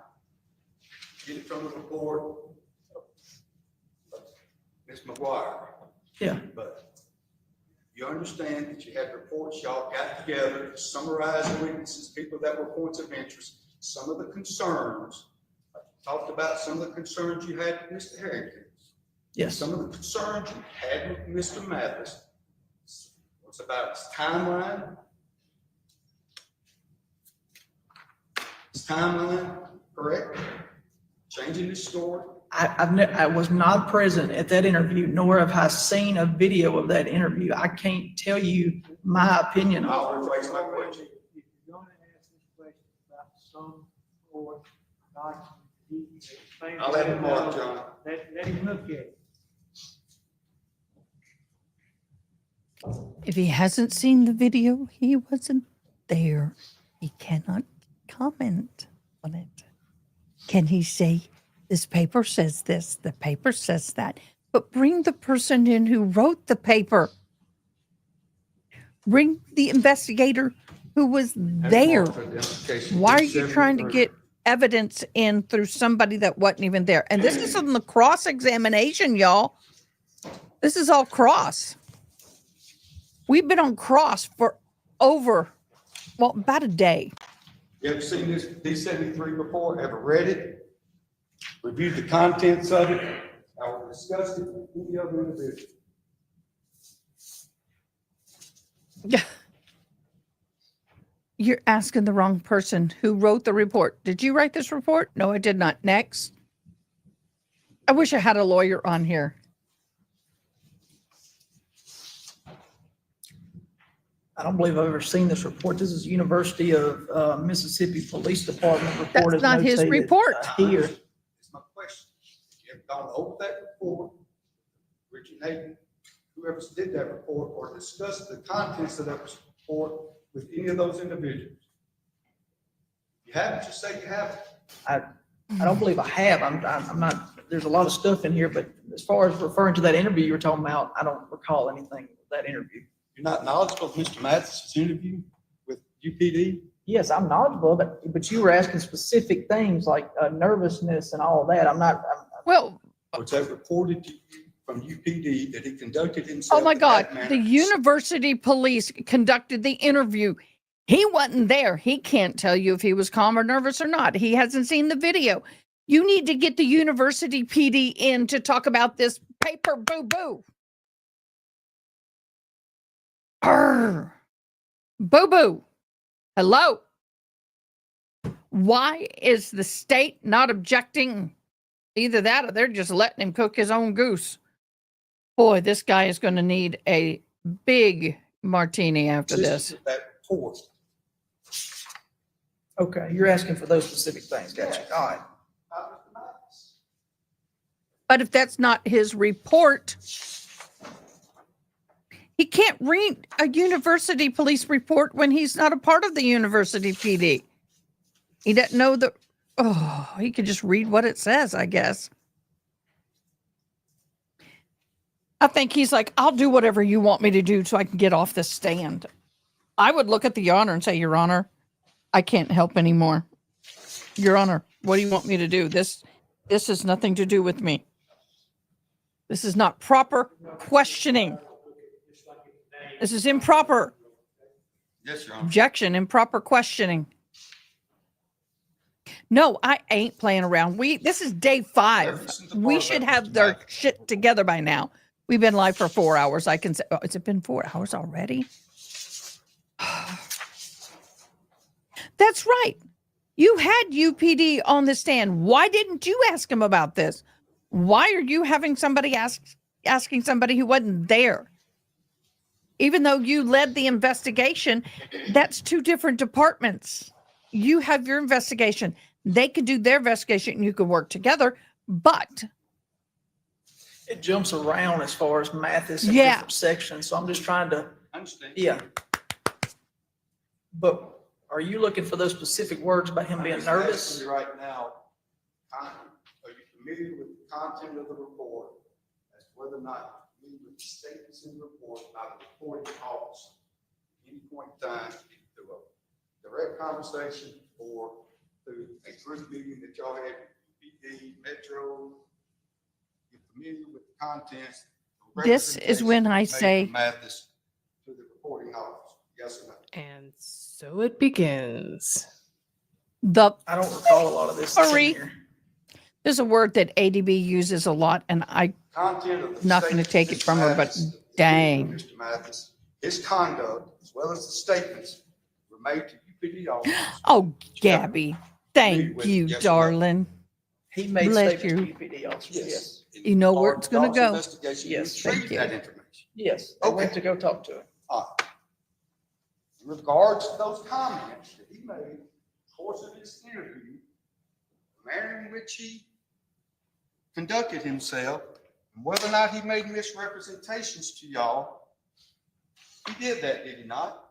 [SPEAKER 19] get it from the report of Ms. McGuire.
[SPEAKER 9] Yeah.
[SPEAKER 19] But you understand that you had reports y'all got together to summarize the witnesses, people that were points of interest, some of the concerns. I talked about some of the concerns you had with Mr. Herrington.
[SPEAKER 9] Yes.
[SPEAKER 19] Some of the concerns you had with Mr. Mathis. What's about his timeline? His timeline, correct? Changing his story.
[SPEAKER 9] I was not present at that interview, nor have I seen a video of that interview. I can't tell you my opinion
[SPEAKER 19] I'll
[SPEAKER 9] on it.
[SPEAKER 19] rephrase my question.
[SPEAKER 3] If you're gonna ask this question about some or document,
[SPEAKER 19] I'll let him mark, John.
[SPEAKER 3] Let him look at it.
[SPEAKER 1] If he hasn't seen the video, he wasn't there. He cannot comment on it. Can he say, this paper says this, the paper says that? But bring the person in who wrote the paper. Bring the investigator who was there. Why are you trying to get evidence in through somebody that wasn't even there? And this is on the cross-examination, y'all. This is all cross. We've been on cross for about a day.
[SPEAKER 19] You ever seen this D73 before? Ever read it? Reviewed the contents of it? Or discussed it with any other individual?
[SPEAKER 1] You're asking the wrong person. Who wrote the report? Did you write this report? No, I did not. Next. I wish I had a lawyer on here.
[SPEAKER 9] I don't believe I've ever seen this report. This is University of Mississippi Police Department report.
[SPEAKER 1] That's not his report.
[SPEAKER 9] Here.
[SPEAKER 19] That's my question. You have gone over that report, originating, whoever did that report, or discussed the contents of that report with any of those individuals? You haven't, just say you haven't.
[SPEAKER 9] I don't believe I have. I'm not, there's a lot of stuff in here, but as far as referring to that interview you were talking about, I don't recall anything of that interview.
[SPEAKER 19] You're not knowledgeable of Mr. Mathis' interview with UPD?
[SPEAKER 9] Yes, I'm knowledgeable, but you were asking specific things like nervousness and all of that. I'm not.
[SPEAKER 1] Well,
[SPEAKER 19] was that reported to you from UPD that he conducted himself?
[SPEAKER 1] Oh my
[SPEAKER 19] in
[SPEAKER 1] God,
[SPEAKER 19] that manner?
[SPEAKER 1] the university police conducted the interview. He wasn't there. He can't tell you if he was calm or nervous or not. He hasn't seen the video. You need to get the university PD in to talk about this paper boo-boo. Boo-boo. Hello. Why is the state not objecting? Either that or they're just letting him cook his own goose. Boy, this guy is going to need a big martini after this.
[SPEAKER 19] That report.
[SPEAKER 9] Okay, you're asking for those specific things. Gotcha. All right.
[SPEAKER 1] But if that's not his report, he can't read a university police report when he's not a part of the university PD. He doesn't know the, he could just read what it says, I guess. I think he's like, I'll do whatever you want me to do so I can get off the stand. I would look at the Honor and say, Your Honor, I can't help anymore. Your Honor, what do you want me to do? This has nothing to do with me. This is not proper questioning. This is improper.
[SPEAKER 19] Yes, Your Honor.
[SPEAKER 1] Objection, improper questioning. No, I ain't playing around. This is day 5. We should have their shit together by now. We've been live for 4 hours. I can say, has it been 4 hours already? That's right.
[SPEAKER 5] You had UPD on the stand. Why didn't you ask him about this? Why are you having somebody asking somebody who wasn't there? Even though you led the investigation, that's two different departments. You have your investigation. They can do their investigation and you can work together, but
[SPEAKER 9] It jumps around as far as Mathis and
[SPEAKER 5] Yeah.
[SPEAKER 9] different sections, so I'm just trying to,
[SPEAKER 19] I understand.
[SPEAKER 9] yeah. But are you looking for those specific words about him being
[SPEAKER 19] I'm just asking
[SPEAKER 9] nervous?
[SPEAKER 19] you right now, are you familiar with the content of the report as to whether or not you agree with the statements in the report by the reporting officer? At any point in time, through a direct conversation or through a group meeting that y'all had, PD, Metro, you're familiar with the contents? The
[SPEAKER 5] this is when I
[SPEAKER 19] representation made
[SPEAKER 5] say,
[SPEAKER 19] from Mathis to the reporting officer, yes or no?
[SPEAKER 20] And so it begins.
[SPEAKER 9] I don't recall a lot of this that's in
[SPEAKER 5] Sorry.
[SPEAKER 9] here.
[SPEAKER 5] There's a word that ADB uses a lot, and I'm
[SPEAKER 19] Content of the
[SPEAKER 5] not going to
[SPEAKER 19] statements
[SPEAKER 5] take it
[SPEAKER 19] Mr.
[SPEAKER 5] from her, but
[SPEAKER 19] Mathis,
[SPEAKER 5] dang.
[SPEAKER 19] Mr. Mathis, his conduct, as well as the statements, were made to UPD officers.
[SPEAKER 5] Oh, Gabby, thank
[SPEAKER 19] with
[SPEAKER 5] you,
[SPEAKER 19] yes or no?
[SPEAKER 5] darling.
[SPEAKER 9] He made
[SPEAKER 5] Bless
[SPEAKER 9] statements
[SPEAKER 5] you.
[SPEAKER 9] to UPD officers, yes.
[SPEAKER 5] You know where
[SPEAKER 19] Part
[SPEAKER 5] it's
[SPEAKER 19] of
[SPEAKER 5] going to
[SPEAKER 19] Dog's
[SPEAKER 5] go.
[SPEAKER 19] investigation, you
[SPEAKER 9] Yes,
[SPEAKER 5] thank
[SPEAKER 19] retrieved
[SPEAKER 5] you.
[SPEAKER 19] that information.
[SPEAKER 9] Yes, they went to go talk to him.
[SPEAKER 19] All right. In regards to those comments that he made in the course of this interview, the manner in which he conducted himself, and whether or not he made misrepresentations to y'all, he did that, did he not?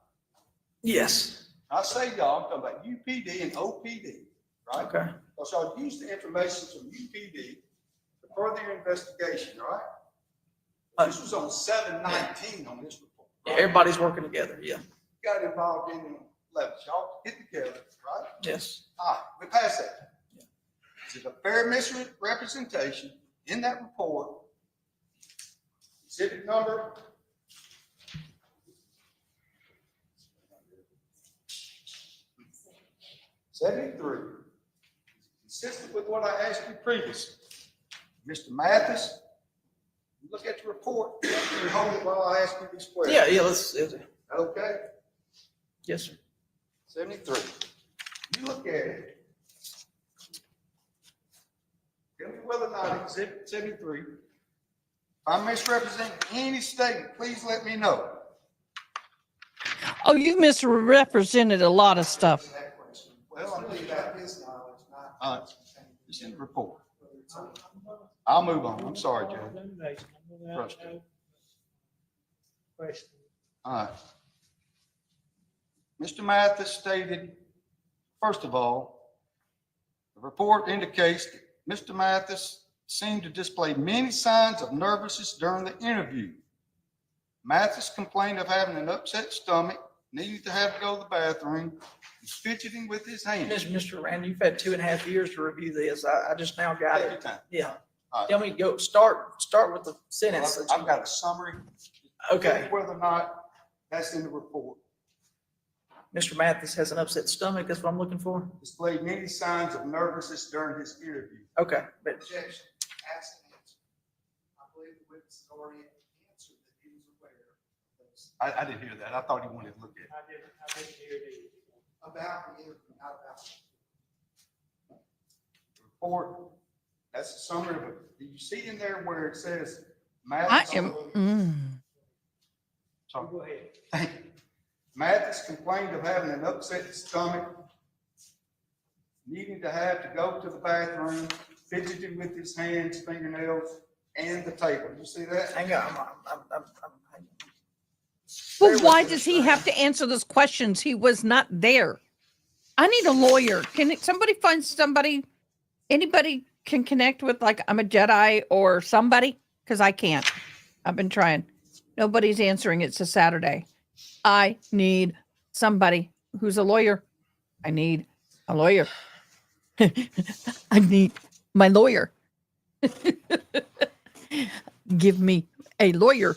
[SPEAKER 9] Yes.
[SPEAKER 19] I say y'all, I'm talking about UPD and OPD, right?
[SPEAKER 9] Okay.
[SPEAKER 19] Because y'all use the information from UPD to further your investigation, all right? This was on 7/19 on this report.
[SPEAKER 9] Yeah, everybody's working together, yeah.
[SPEAKER 19] Got involved in the levels. Y'all get together, right?
[SPEAKER 9] Yes.
[SPEAKER 19] All right, we pass that. Is it a fair misrepresentation in that report? Exhibit number 73. Consistent with what I asked you previously. Mr. Mathis, you look at the report, you hold it while I ask you these questions.
[SPEAKER 9] Yeah, let's,
[SPEAKER 19] Is that okay?
[SPEAKER 9] yes, sir.
[SPEAKER 19] 73. You look at it. Tell me whether or not exhibit 73, if I'm misrepresenting any statement, please let me know.
[SPEAKER 5] Oh, you misrepresented a lot of stuff.
[SPEAKER 19] Well, I believe that his knowledge, not. It's in the report. I'll move on. I'm sorry, Judge. Frustrated. All right. Mr. Mathis stated, first of all, the report indicates that Mr. Mathis seemed to display many signs of nervousness during the interview. Mathis complained of having an upset stomach, needing to have to go to the bathroom, and fidgeting with his hands.
[SPEAKER 9] Mr. Rand, you've had 2.5 years to review this. I just now got
[SPEAKER 19] Take your
[SPEAKER 9] it.
[SPEAKER 19] time.
[SPEAKER 9] Yeah.
[SPEAKER 19] All right.
[SPEAKER 9] Tell me, go, start with the sentence.
[SPEAKER 19] Well, I've got a summary.
[SPEAKER 9] Okay.
[SPEAKER 19] Tell me whether or not that's in the report.
[SPEAKER 9] Mr. Mathis has an upset stomach. That's what I'm looking for.
[SPEAKER 19] Displayed many signs of nervousness during his interview.
[SPEAKER 9] Okay, but
[SPEAKER 4] Objection, ask and answer. I believe the witness has already answered that he was aware of those
[SPEAKER 19] I didn't hear that. I thought he wanted to look at it.
[SPEAKER 3] I didn't hear the.
[SPEAKER 4] about the interview, not about.
[SPEAKER 19] The report, that's a summary of it. Do you see in there where it says
[SPEAKER 5] I
[SPEAKER 19] Mathis?
[SPEAKER 5] am.
[SPEAKER 19] Sorry.
[SPEAKER 3] Go ahead.
[SPEAKER 19] Thank you. Mathis complained of having an upset stomach, needing to have to go to the bathroom, fidgeting with his hands, fingernails, and the table. You see that?
[SPEAKER 9] hang on. I'm
[SPEAKER 5] But why does he have to answer those questions? He was not there. I need a lawyer. Can somebody find somebody? Anybody can connect with, like, I'm a Jedi or somebody? Because I can't. I've been trying. Nobody's answering. It's a Saturday. I need somebody who's a lawyer. I need a lawyer. I need my lawyer. Give me a lawyer.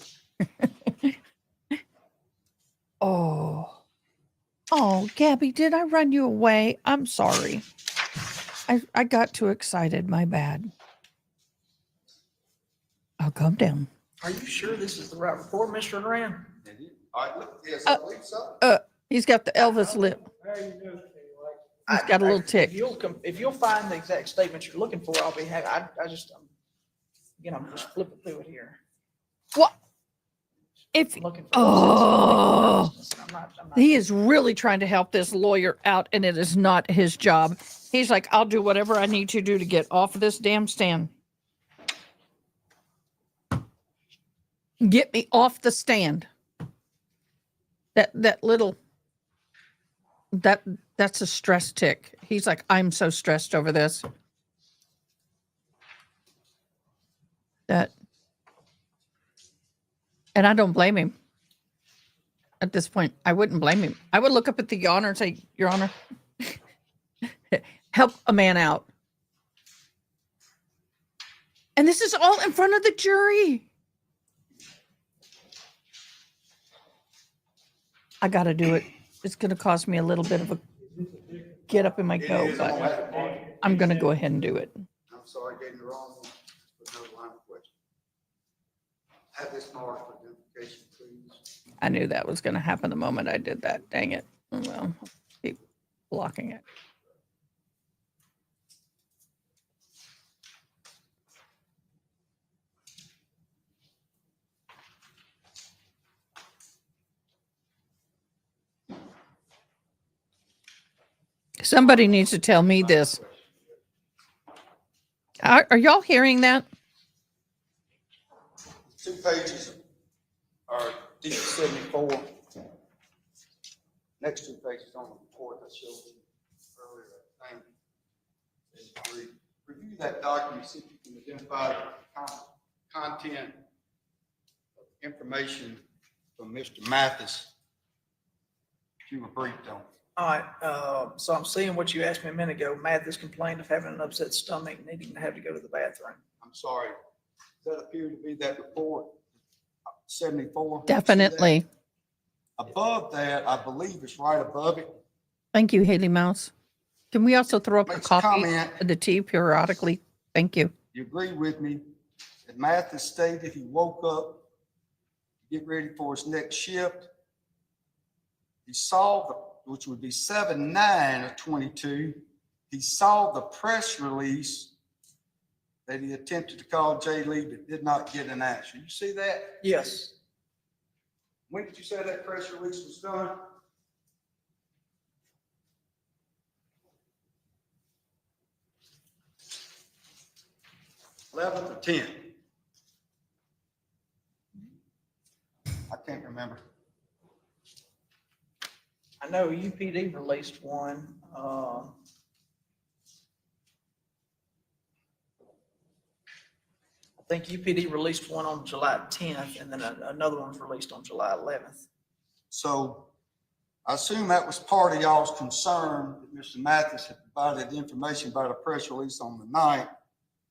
[SPEAKER 5] Oh, Gabby, did I run you away? I'm sorry. I got too excited. My bad. I'll calm down.
[SPEAKER 9] Are you sure this is the right report, Mr. Rand?
[SPEAKER 19] All right, look, yes, I believe so.
[SPEAKER 5] He's got the Elvis lip. He's got a little tick.
[SPEAKER 9] If you'll find the exact statement you're looking for, I'll be happy. I'm just flipping through it here.
[SPEAKER 5] What? If, he is really trying to help this lawyer out, and it is not his job. He's like, I'll do whatever I need to do to get off of this damn stand. Get me off the stand. That's a stress tick. He's like, I'm so stressed over this. And I don't blame him. At this point, I wouldn't blame him. I would look up at the honor and say, Your Honor, help a man out. And this is all in front of the jury. I got to do it. It's going to cost me a little bit of a get up in my coat, but I'm going to go ahead and do it.
[SPEAKER 19] I'm sorry, getting the wrong one. Another line of question. Have this marked for identification, please.
[SPEAKER 5] I knew that was going to happen the moment I did that. Dang it. Well, I'll keep blocking it. Somebody needs to tell me this. Are y'all hearing that?
[SPEAKER 19] 2 pages are D74. Next 2 pages on the report that showed you earlier. Review that document, see if you can identify the content of information from Mr. Mathis that you were briefed on.
[SPEAKER 9] All right, so I'm seeing what you asked me a minute ago. Mathis complained of having an upset stomach, needing to have to go to the bathroom.
[SPEAKER 19] I'm sorry. Does that appear to be that report, 74?
[SPEAKER 5] Definitely.
[SPEAKER 19] Above that, I believe it's right above it.
[SPEAKER 5] Thank you, Haley Mouse. Can we also throw up a
[SPEAKER 19] Makes a
[SPEAKER 5] copy
[SPEAKER 19] comment.
[SPEAKER 5] of the tea periodically? Thank you.
[SPEAKER 19] You agree with me that Mathis stated he woke up to get ready for his next shift. He saw which would be 7/9 of 22. He saw the press release that he attempted to call Jay Lee but did not get an answer. You see that?
[SPEAKER 9] Yes.
[SPEAKER 19] When did you say that press release was done? $11th or 10th? I can't remember.
[SPEAKER 9] I know UPD released one. I think UPD released one on July 10th, and then another one was released on July 11th.
[SPEAKER 19] So I assume that was part of y'all's concern that Mr. Mathis had provided information about a press release on the 9th,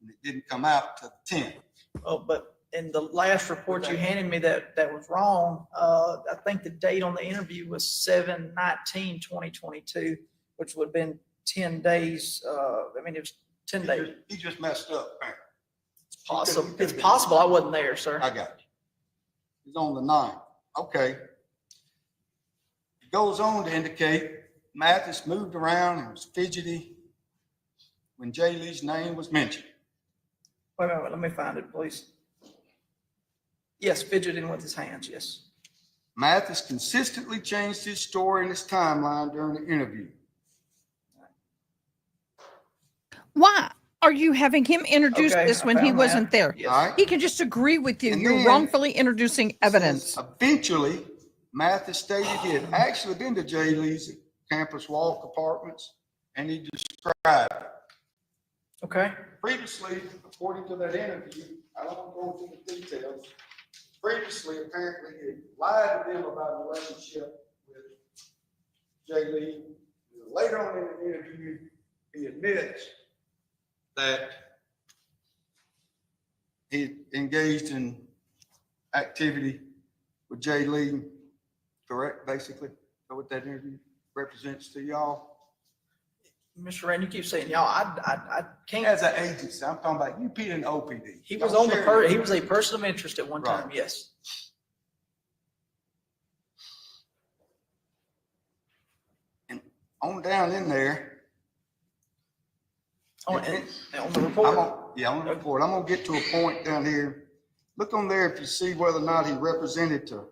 [SPEAKER 19] and it didn't come out to the 10th.
[SPEAKER 9] Oh, but in the last report you handed me that was wrong, I think the date on the interview was 7/19/2022, which would have been 10 days. It was 10 days.
[SPEAKER 19] He just messed up, apparently.
[SPEAKER 9] It's possible I wasn't there, sir.
[SPEAKER 19] I got you. He's on the 9th. Okay. It goes on to indicate Mathis moved around and was fidgety when Jay Lee's name was mentioned.
[SPEAKER 9] Wait a minute, let me find it, please. Yes, fidgeting with his hands, yes.
[SPEAKER 19] Mathis consistently changed his story and his timeline during the interview.
[SPEAKER 5] Why are you having him introduce
[SPEAKER 19] Okay,
[SPEAKER 5] this
[SPEAKER 19] I
[SPEAKER 5] when he
[SPEAKER 19] found
[SPEAKER 5] wasn't
[SPEAKER 19] that.
[SPEAKER 5] there?
[SPEAKER 19] Yes. All right.
[SPEAKER 5] He can just agree with you.
[SPEAKER 19] And
[SPEAKER 5] You're
[SPEAKER 19] then-
[SPEAKER 5] wrongfully introducing evidence.
[SPEAKER 19] Eventually, Mathis stated he had actually been to Jay Lee's Campus Walk Apartments, and he described it.
[SPEAKER 9] Okay.
[SPEAKER 19] Previously, according to that interview, I don't want to go into the details. Previously, apparently, he lied to them about a relationship with Jay Lee. Later on in the interview, he admits that he engaged in activity with Jay Lee, correct, basically? Is that what that interview represents to y'all?
[SPEAKER 9] Mr. Rand, you keep saying y'all. I can't.
[SPEAKER 19] As an agency, I'm talking about UP and OPD.
[SPEAKER 9] He was
[SPEAKER 19] Y'all
[SPEAKER 9] on the
[SPEAKER 19] share-
[SPEAKER 9] he was a person of interest at one time.
[SPEAKER 19] Right.
[SPEAKER 9] Yes.
[SPEAKER 19] And on down in there,
[SPEAKER 9] On the report.
[SPEAKER 19] On the report. I'm gonna get to a point down here. Look on there if you see whether or not he represented to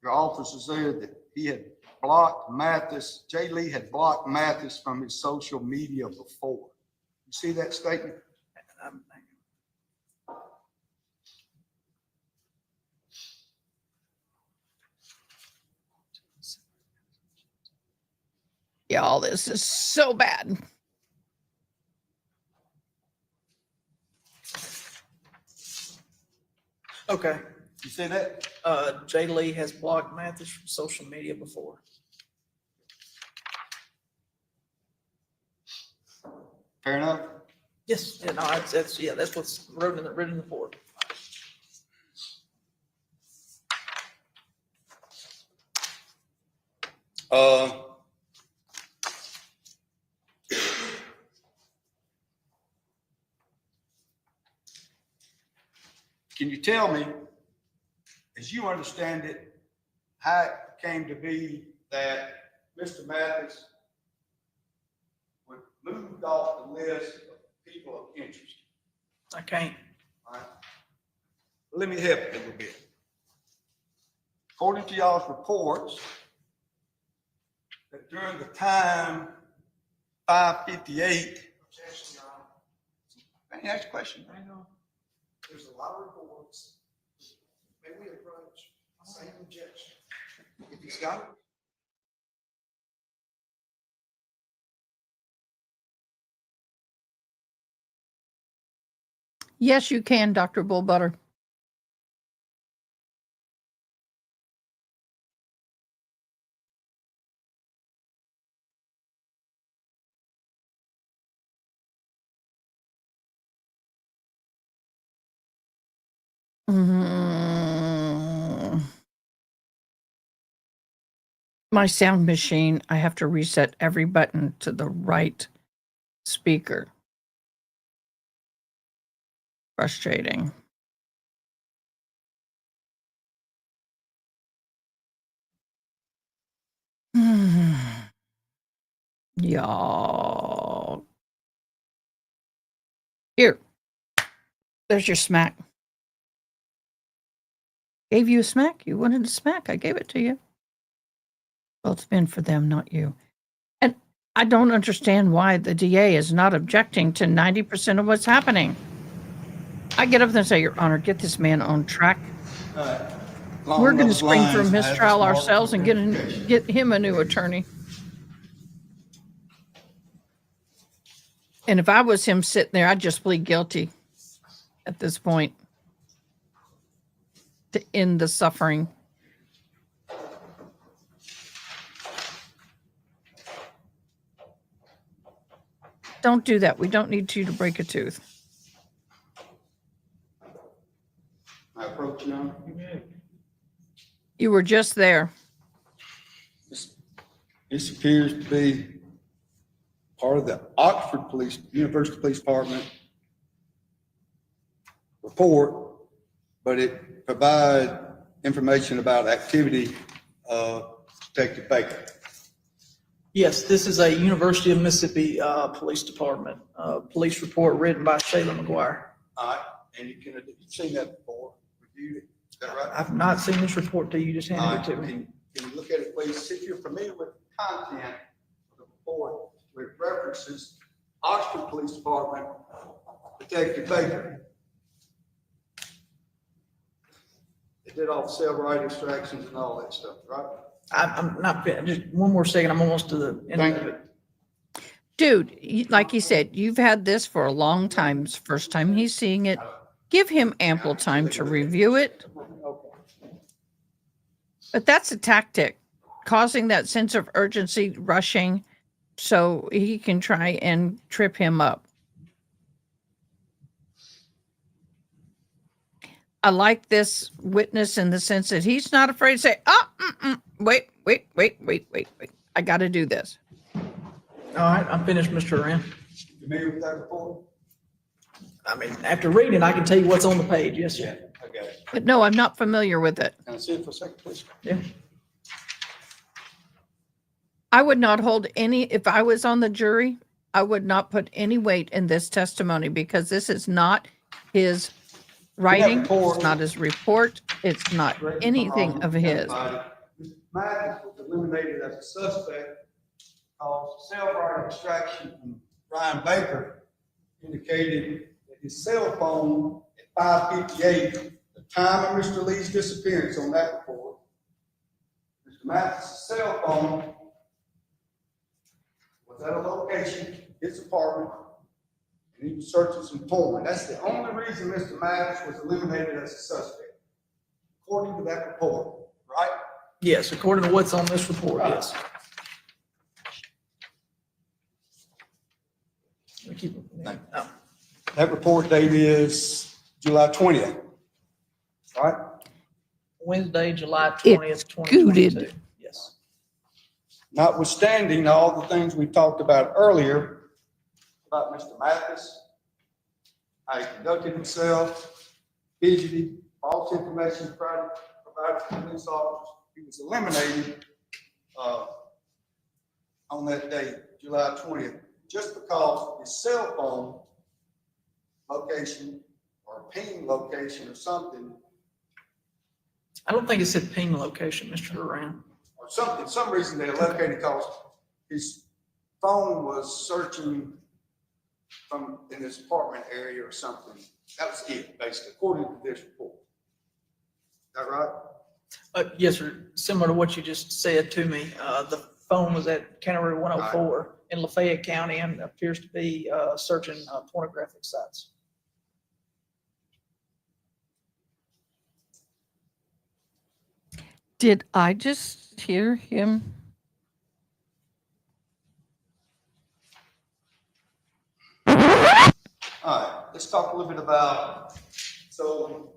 [SPEAKER 19] your officers there that he had blocked Mathis. Jay Lee had blocked Mathis from his social media before. You see that statement?
[SPEAKER 5] Y'all, this is so bad.
[SPEAKER 9] Okay.
[SPEAKER 19] You see that?
[SPEAKER 9] Jay Lee has blocked Mathis from social media before.
[SPEAKER 19] Fair enough?
[SPEAKER 9] Yes, yeah, no, that's what's written in the report.
[SPEAKER 19] Can you tell me, as you understand it, how it came to be that Mr. Mathis was moved off the list of people of interest?
[SPEAKER 9] I can't.
[SPEAKER 19] All right. Let me help you a little bit. According to y'all's reports, that during the time 5:58. Let me ask a question.
[SPEAKER 4] I know. There's a lot of reports. May we approach the same objection? If he's got it.
[SPEAKER 1] Yes, you can, Dr. Bullbutter. My sound machine, I have to reset every button to the right speaker. Frustrating. Y'all. Here. There's your smack. Gave you a smack? You wanted a smack. I gave it to you. Well, it's been for them, not you. And I don't understand why the DA is not objecting to 90% of what's happening. I get up there and say, Your Honor, get this man on track. We're going to scream for mistrial ourselves and get him a new attorney. And if I was him sitting there, I'd just plead guilty at this point to end the suffering. Don't do that. We don't need you to break a tooth.
[SPEAKER 19] I approach you now.
[SPEAKER 1] You were just there.
[SPEAKER 19] This appears to be part of the Oxford Police, University Police Department report, but it provides information about activity of Detective Baker.
[SPEAKER 9] Yes, this is a University of Mississippi Police Department police report written by Shayla McGuire.
[SPEAKER 19] All right, and you've seen that before, reviewed it, is that right?
[SPEAKER 9] I've not seen this report till you just handed it to me.
[SPEAKER 19] Can you look at it, please? See if you're familiar with the content of the report, where it references Oxford Police Department, Detective Baker. They did all the cell right extractions and all that stuff, right?
[SPEAKER 9] I'm not, just one more second, I'm almost to the end of it.
[SPEAKER 1] Dude, like you said, you've had this for a long time. It's the first time he's seeing it. Give him ample time to review it. But that's a tactic, causing that sense of urgency, rushing, so he can try and trip him up. I like this witness in the sense that he's not afraid to say, wait. I got to do this.
[SPEAKER 9] All right, I'm finished, Mr. Aran.
[SPEAKER 19] Familiar with that report?
[SPEAKER 9] I mean, after reading it, I can tell you what's on the page, yes, sir.
[SPEAKER 19] I got it.
[SPEAKER 1] But no, I'm not familiar with it.
[SPEAKER 19] Can I see it for a second, please?
[SPEAKER 9] Yeah.
[SPEAKER 1] I would not hold any, if I was on the jury,
[SPEAKER 5] I would not put any weight in this testimony because this is not his writing, it's not his report, it's not anything of his.
[SPEAKER 19] Mr. Mathis was eliminated as a suspect because cell phone extraction from Ryan Baker indicated that his cell phone at 5:58, the time of Mr. Lee's disappearance on that report, Mr. Mathis' cell phone was at a location, his apartment, and he was searching some porn. That's the only reason Mr. Mathis was eliminated as a suspect, according to that report, right?
[SPEAKER 9] Yes, according to what's on this report, yes. We keep it. No.
[SPEAKER 19] That report date is July 20th, right?
[SPEAKER 9] Wednesday, July 20th, 2022.
[SPEAKER 5] Executed.
[SPEAKER 9] Yes.
[SPEAKER 19] Notwithstanding all the things we talked about earlier about Mr. Mathis, how he conducted himself, fidgety, false information provided to police officers, he was eliminated on that date, July 20th, just because his cell phone location or ping location or something,
[SPEAKER 9] I don't think it said ping location, Mr. Duran.
[SPEAKER 19] or something, some reason they located because his phone was searching from in his apartment area or something. That was it, basically, according to this report. Is that right?
[SPEAKER 9] Yes, sir. Similar to what you just said to me, the phone was at County Road 104 in Lafayette County and appears to be searching pornographic sites.
[SPEAKER 5] Did I just hear him?
[SPEAKER 19] All right, let's talk a little bit about, so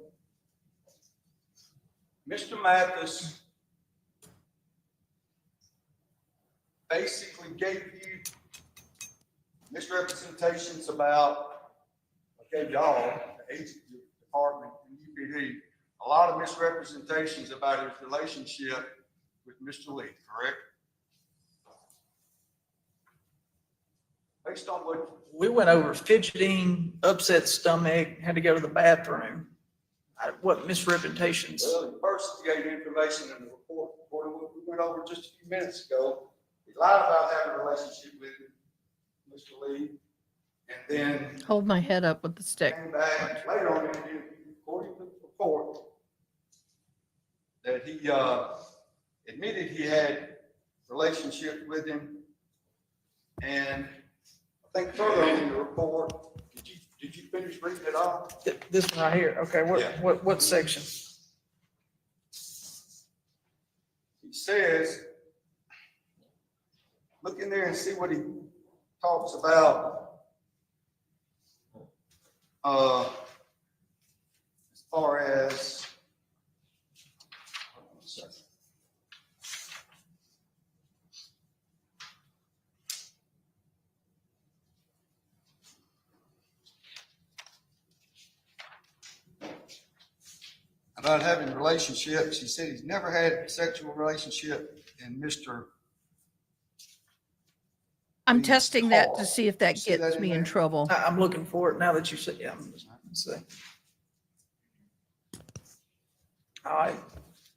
[SPEAKER 19] Mr. Mathis basically gave you misrepresentations about, I gave y'all, the agent department and UPD, a lot of misrepresentations about his relationship with Mr. Lee, correct? Based on what
[SPEAKER 9] We went over fidgeting, upset stomach, had to go to the bathroom. What misrepresentations?
[SPEAKER 19] Well, he first gave information in the report, according to what we went over just a few minutes ago. He lied about having a relationship with Mr. Lee, and then
[SPEAKER 5] Hold my head up with the stick.
[SPEAKER 19] came back later on, and according to the report, that he admitted he had relationship with him, and I think further on in the report, did you finish reading it all?
[SPEAKER 9] This one right here. Okay, what section?
[SPEAKER 19] He says, look in there and see what he talks about as far as about having relationships. He said he's never had a sexual relationship in Mr.
[SPEAKER 5] I'm testing that to
[SPEAKER 19] Paul.
[SPEAKER 5] see if that
[SPEAKER 19] See
[SPEAKER 5] gets
[SPEAKER 19] that in
[SPEAKER 5] me in
[SPEAKER 19] there?
[SPEAKER 5] trouble.
[SPEAKER 9] I'm looking for it now that you said, yeah, let's see. All right.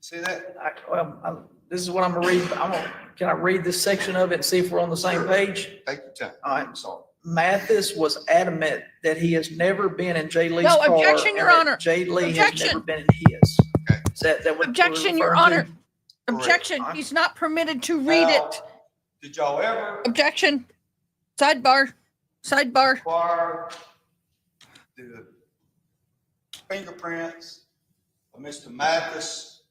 [SPEAKER 19] See that?
[SPEAKER 9] This is what I'm gonna read. Can I read this section of it and see if we're on the same page?
[SPEAKER 19] Take your time.
[SPEAKER 9] All right.
[SPEAKER 19] I'm sorry.
[SPEAKER 9] Mathis was adamant that he has never been in Jay Lee's
[SPEAKER 5] No,
[SPEAKER 9] car.
[SPEAKER 5] objection, Your
[SPEAKER 9] and that
[SPEAKER 5] Honor.
[SPEAKER 9] Jay Lee has
[SPEAKER 5] Objection.
[SPEAKER 9] never been in his.
[SPEAKER 19] Okay.
[SPEAKER 9] Is that what we're
[SPEAKER 5] Objection, Your
[SPEAKER 9] referring to?
[SPEAKER 5] Honor. Objection. He's not permitted to read
[SPEAKER 19] Now,
[SPEAKER 5] it.
[SPEAKER 19] Did y'all ever
[SPEAKER 5] Objection. Sidebar. Sidebar.
[SPEAKER 19] require the fingerprints of Mr. Mathis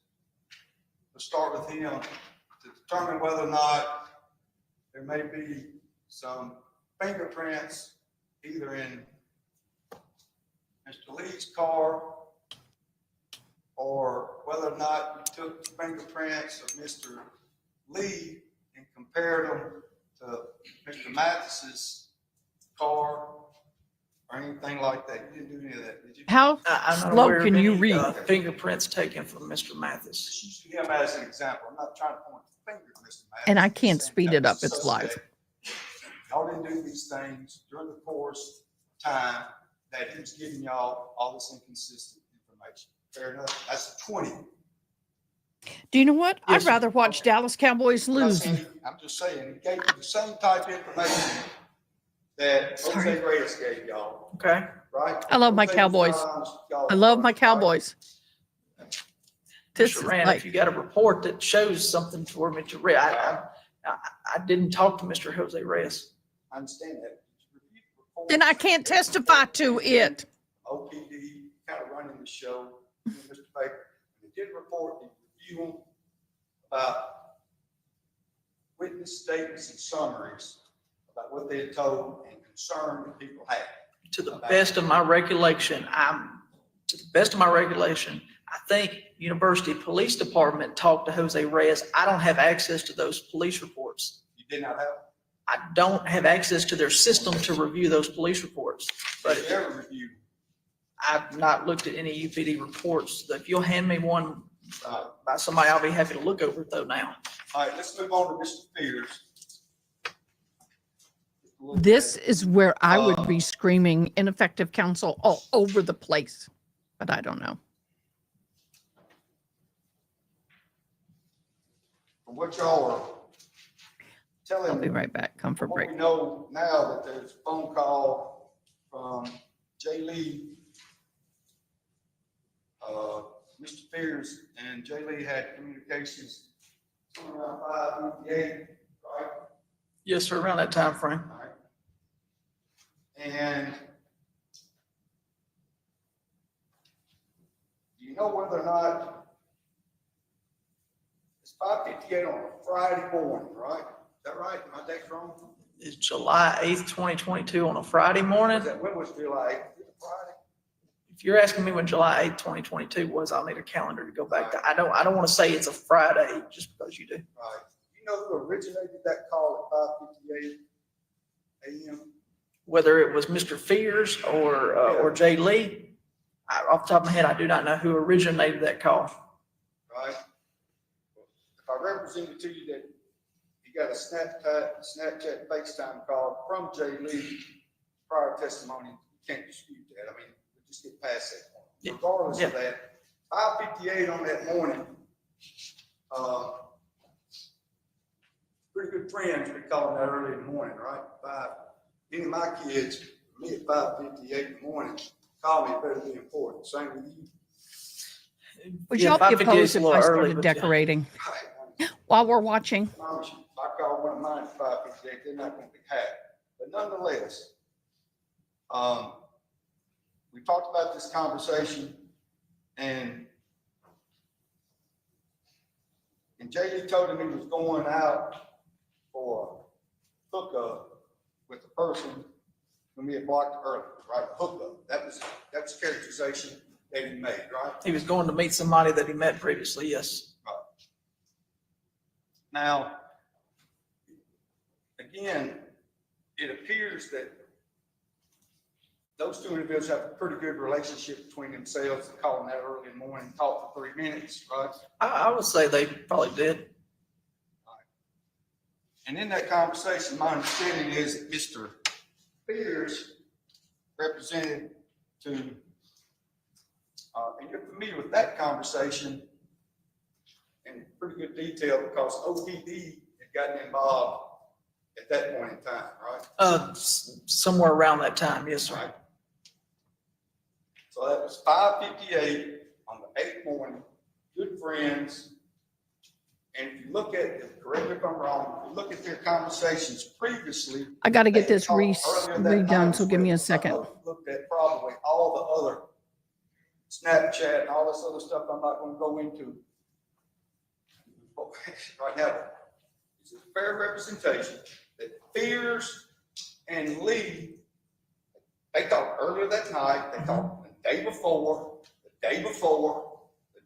[SPEAKER 19] to start with him to determine whether or not there may be some fingerprints either in Mr. Lee's car or whether or not you took the fingerprints of Mr. Lee and compared them to Mr. Mathis's car or anything like that? You didn't do any of that, did you?
[SPEAKER 5] How
[SPEAKER 9] I'm not
[SPEAKER 5] slow
[SPEAKER 9] aware of
[SPEAKER 5] can you
[SPEAKER 9] any,
[SPEAKER 5] read?
[SPEAKER 9] fingerprints taken from Mr. Mathis.
[SPEAKER 19] Just use him as an example. I'm not trying to point the finger at Mr. Mathis.
[SPEAKER 5] And I can't speed it up. It's live.
[SPEAKER 19] y'all didn't do these things during the course of time that he was giving y'all all this inconsistent information. Fair enough? That's 20.
[SPEAKER 5] Do you know what?
[SPEAKER 19] Yes,
[SPEAKER 5] I'd rather watch Dallas Cowboys lose.
[SPEAKER 19] I'm just saying, he gave you the same type of information that Jose Reyes gave y'all,
[SPEAKER 9] Okay.
[SPEAKER 19] right?
[SPEAKER 5] I love my
[SPEAKER 19] Jose
[SPEAKER 5] Cowboys.
[SPEAKER 19] was y'all
[SPEAKER 5] I love my
[SPEAKER 19] first, right?
[SPEAKER 5] Cowboys. This
[SPEAKER 9] Mr.
[SPEAKER 5] is
[SPEAKER 9] Rand,
[SPEAKER 5] like,
[SPEAKER 9] if you got a report that shows something for me to read, I didn't talk to Mr. Jose Reyes.
[SPEAKER 19] I understand that.
[SPEAKER 5] then I can't testify to it.
[SPEAKER 19] OPD kind of running the show, Mr. Baker. They did report the review about witness statements and summaries about what they had told and concern that people had.
[SPEAKER 9] To the best of my recollection, I think University Police Department talked to Jose Reyes. I don't have access to those police reports.
[SPEAKER 19] You did not have?
[SPEAKER 9] I don't have access to their system to review those police reports. But
[SPEAKER 19] Did you ever review?
[SPEAKER 9] I've not looked at any UPD reports. If you'll hand me one by somebody, I'll be happy to look over it though now.
[SPEAKER 19] All right, let's move on to Mr. Spears.
[SPEAKER 5] This is where I would be screaming ineffective counsel all over the place, but I don't know.
[SPEAKER 19] From what y'all are telling
[SPEAKER 5] I'll be
[SPEAKER 19] me,
[SPEAKER 5] right back. Come for break.
[SPEAKER 19] we know now that there's a phone call from Jay Lee. Mr. Spears and Jay Lee had communications around 5:58, right?
[SPEAKER 9] Yes, sir, around that time frame.
[SPEAKER 19] All right. And do you know whether or not it's 5:58 on a Friday morning, right? Is that right? Am I dates wrong?
[SPEAKER 9] It's July 8th, 2022 on a Friday morning.
[SPEAKER 19] When was July 8th? Friday?
[SPEAKER 9] If you're asking me when July 8th, 2022 was, I'll need a calendar to go back to. I don't want to say it's a Friday just because you do.
[SPEAKER 19] Right. You know who originated that call at 5:58 a.m.?
[SPEAKER 9] Whether it was Mr. Fears or Jay Lee, off the top of my head, I do not know who originated that call.
[SPEAKER 19] Right. If I represented to you that you got a Snapchat FaceTime call from Jay Lee prior testimony, you can't dispute that. I mean, we just get past that point.
[SPEAKER 9] Yeah.
[SPEAKER 19] Regardless of that, 5:58 on that morning, pretty good friends be calling that early in the morning, right? Any of my kids, me at 5:58 in the morning, call me, it better be important. Same with you.
[SPEAKER 5] Would
[SPEAKER 9] Yeah,
[SPEAKER 5] y'all be
[SPEAKER 9] 5:58
[SPEAKER 5] opposed
[SPEAKER 9] is a
[SPEAKER 5] if
[SPEAKER 9] little
[SPEAKER 5] I
[SPEAKER 9] early,
[SPEAKER 5] started
[SPEAKER 9] but yeah.
[SPEAKER 5] decorating while we're watching?
[SPEAKER 19] I promise you, if I call one of mine at 5:58, they're not going to be happy. But nonetheless, we talked about this conversation, and Jay Lee told him he was going out for a hookup with the person whom he had blocked earlier, right? Hookup. That was characterization that he made, right?
[SPEAKER 9] He was going to meet somebody that he met previously, yes.
[SPEAKER 19] Right. Now, again, it appears that those two individuals have a pretty good relationship between themselves, calling that early in the morning, talk for 3 minutes, right?
[SPEAKER 9] I would say they probably did.
[SPEAKER 19] And in that conversation, my understanding is that Mr. Spears represented to, and you're familiar with that conversation in pretty good detail because OPD had gotten involved at that point in time, right?
[SPEAKER 9] Somewhere around that time, yes, sir.
[SPEAKER 19] Right. So that was 5:58 on the 8th morning, good friends. And if you look at, correct me if I'm wrong, if you look at their conversations previously.
[SPEAKER 5] I got to get this
[SPEAKER 19] earlier that night
[SPEAKER 5] redone, so give me a
[SPEAKER 19] as well.
[SPEAKER 5] second.
[SPEAKER 19] Looked at probably all the other Snapchat and all this other stuff I'm not going to go into right now. It's a fair representation that Fears and Lee, they talked earlier that night, they talked the day before,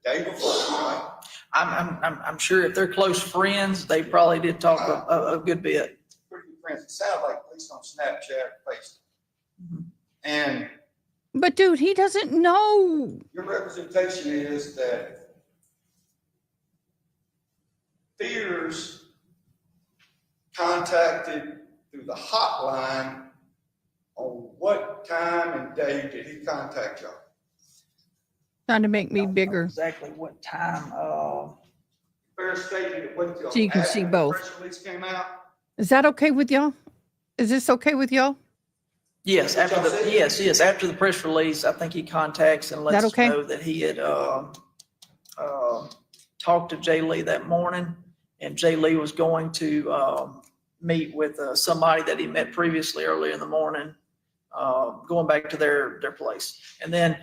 [SPEAKER 19] right?
[SPEAKER 9] I'm sure if they're close friends, they probably did talk a good bit.
[SPEAKER 19] Pretty good friends. It sounded like at least on Snapchat or Facebook. And
[SPEAKER 5] But dude, he doesn't know.
[SPEAKER 19] your representation is that Fears contacted through the hotline on what time and day did he contact y'all?
[SPEAKER 5] Trying to make me bigger
[SPEAKER 9] Exactly what time,
[SPEAKER 19] Fair statement, it wasn't
[SPEAKER 5] so
[SPEAKER 19] till
[SPEAKER 5] you can see
[SPEAKER 19] after the
[SPEAKER 5] both.
[SPEAKER 19] press release came out?
[SPEAKER 5] Is that okay with y'all? Is this okay with y'all?
[SPEAKER 9] yes, after the press release, I think he contacts and lets us
[SPEAKER 5] okay?
[SPEAKER 9] know that he had, talked to Jay Lee that morning, and Jay Lee was going to, meet with, somebody that he met previously earlier in the morning, going back to their place. And then,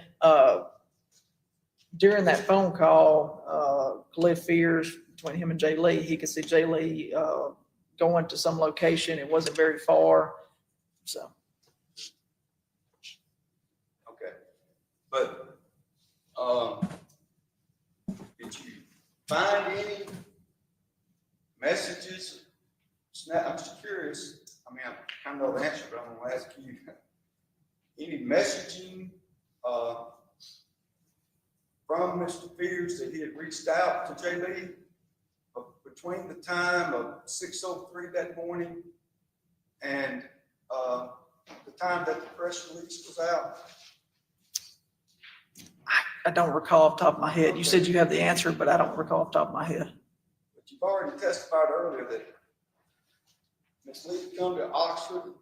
[SPEAKER 9] during that phone call, Cliff fears between him and Jay Lee, he could see Jay Lee, going to some location. It wasn't very far, so.
[SPEAKER 19] Okay, but, did you find any messages? I'm just curious, I mean, I kind of know the answer, but I'm gonna ask you, any messaging, from Mr. Fears that he had reached out to Jay Lee between the time of 6:03 that morning and, the time that the press release was out?
[SPEAKER 9] I don't recall off the top of my head. You said you have the answer, but I don't recall off the top of my head.
[SPEAKER 19] But you've already testified earlier that Ms. Lee had come to Oxford,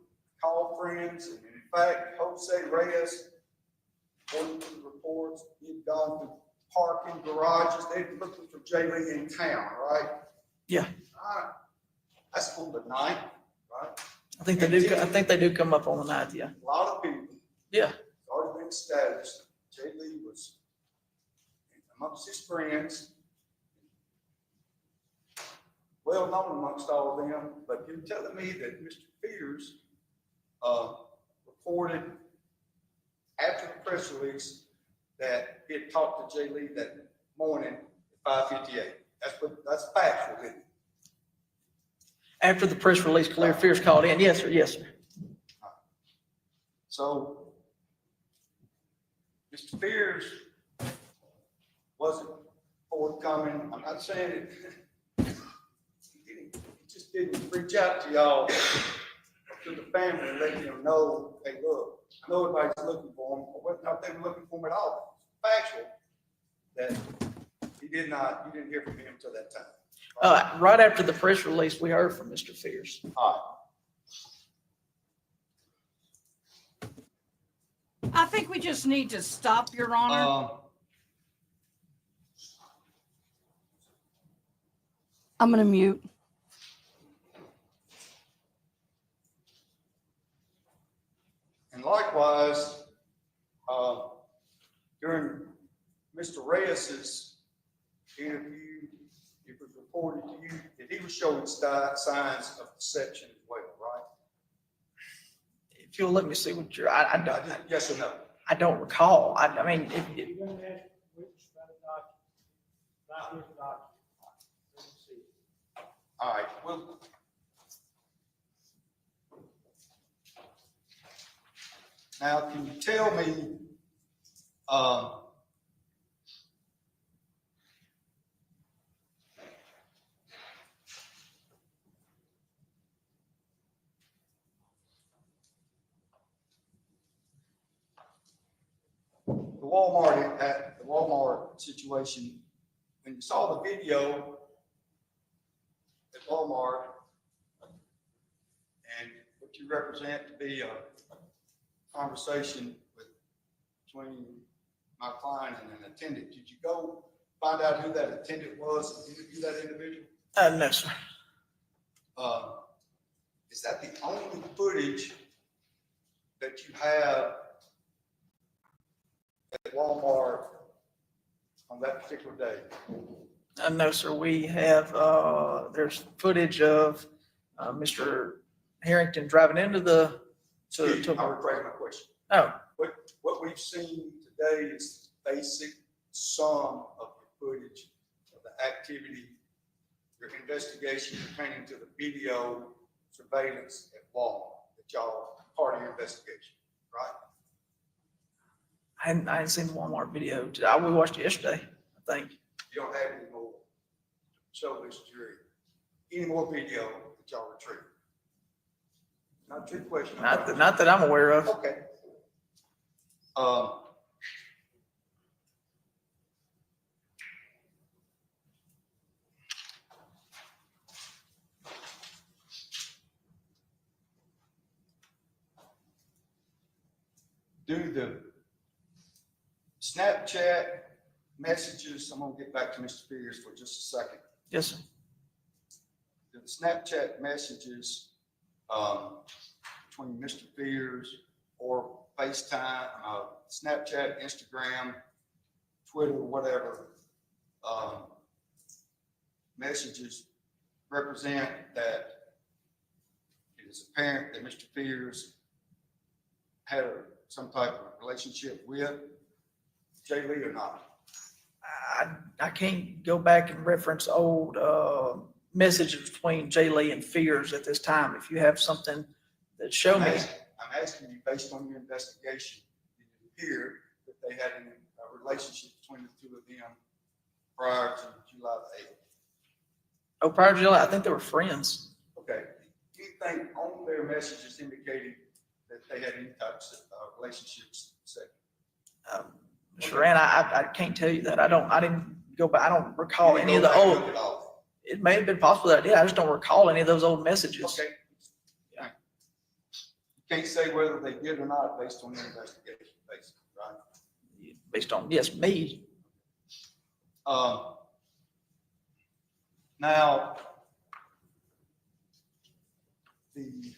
[SPEAKER 19] called friends, and in fact, Jose Reyes, according to the reports, he had gone to parking garages, they'd looking for Jay Lee in town, right?
[SPEAKER 9] Yeah.
[SPEAKER 19] All right. That's on the 9th, right?
[SPEAKER 9] I think they do come up on the 9th, yeah.
[SPEAKER 19] A lot of people.
[SPEAKER 9] Yeah.
[SPEAKER 19] It's already been established. Jay Lee was amongst his friends, well known amongst all of them, but you're telling me that Mr. Fears reported after the press release that he had talked to Jay Lee that morning at 5:58. That's factual, isn't it?
[SPEAKER 9] After the press release, Claire Fears called in. Yes, sir. Yes, sir.
[SPEAKER 19] So, Mr. Fears wasn't forthcoming. I'm not saying it. He just didn't reach out to y'all, to the family, and let them know, hey, look, I know everybody's looking for him, or what, not they were looking for him at all. It's factual that you didn't hear from him until that time.
[SPEAKER 9] Right after the press release, we heard from Mr. Fears.
[SPEAKER 19] All
[SPEAKER 5] I think we just need to stop, Your Honor. I'm going to mute.
[SPEAKER 19] And likewise, during Mr. Reyes's interview, it was reported to you that he was showing signs of deception as well, right?
[SPEAKER 9] If you'll let me see what you're, I don't.
[SPEAKER 19] Yes or no?
[SPEAKER 9] I don't recall. I mean,
[SPEAKER 19] All right, well. Now, can you tell me, the Walmart situation, when you saw the video at Walmart and what you represent to be a conversation between my client and an attendant, did you go find out who that attendant was and interview that individual?
[SPEAKER 9] No, sir.
[SPEAKER 19] Is that the only footage that you have at Walmart on that particular day?
[SPEAKER 9] No, sir. We have, there's footage of Mr. Herrington driving into the,
[SPEAKER 19] I'll rephrase my question.
[SPEAKER 9] Oh.
[SPEAKER 19] What we've seen today is the basic sum of the footage of the activity, your investigation pertaining to the video surveillance at Walmart, that y'all part of your investigation, right?
[SPEAKER 9] I hadn't seen the Walmart video. We watched it yesterday, I think.
[SPEAKER 19] You don't have any more to show this jury, any more video that y'all retrieved? Not a trick question.
[SPEAKER 9] Not that I'm aware of.
[SPEAKER 19] Okay. Do the Snapchat messages, I'm gonna get back to Mr. Spears for just a second.
[SPEAKER 9] Yes, sir.
[SPEAKER 19] Do the Snapchat messages between Mr. Spears or FaceTime, Snapchat, Instagram, Twitter, whatever, messages represent that it is apparent that Mr. Spears had some type of relationship with Jay Lee or not?
[SPEAKER 9] I can't go back and reference old messages between Jay Lee and Fears at this time. If you have something that show me.
[SPEAKER 19] I'm asking you, based on your investigation, did it appear that they had a relationship between the two of them prior to July the 8th?
[SPEAKER 9] Oh, prior to July, I think they were friends.
[SPEAKER 19] Okay. Do you think on their messages indicated that they had any types of relationships?
[SPEAKER 9] Sharon, I can't tell you that. I didn't go back. I don't recall any of the old. It may have been possible that I did. I just don't recall any of those old messages.
[SPEAKER 19] Okay. Yeah. You can't say whether they did or not based on your investigation, basically, right?
[SPEAKER 9] Based on, yes, me.
[SPEAKER 19] Now, the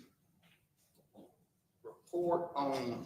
[SPEAKER 19] report on you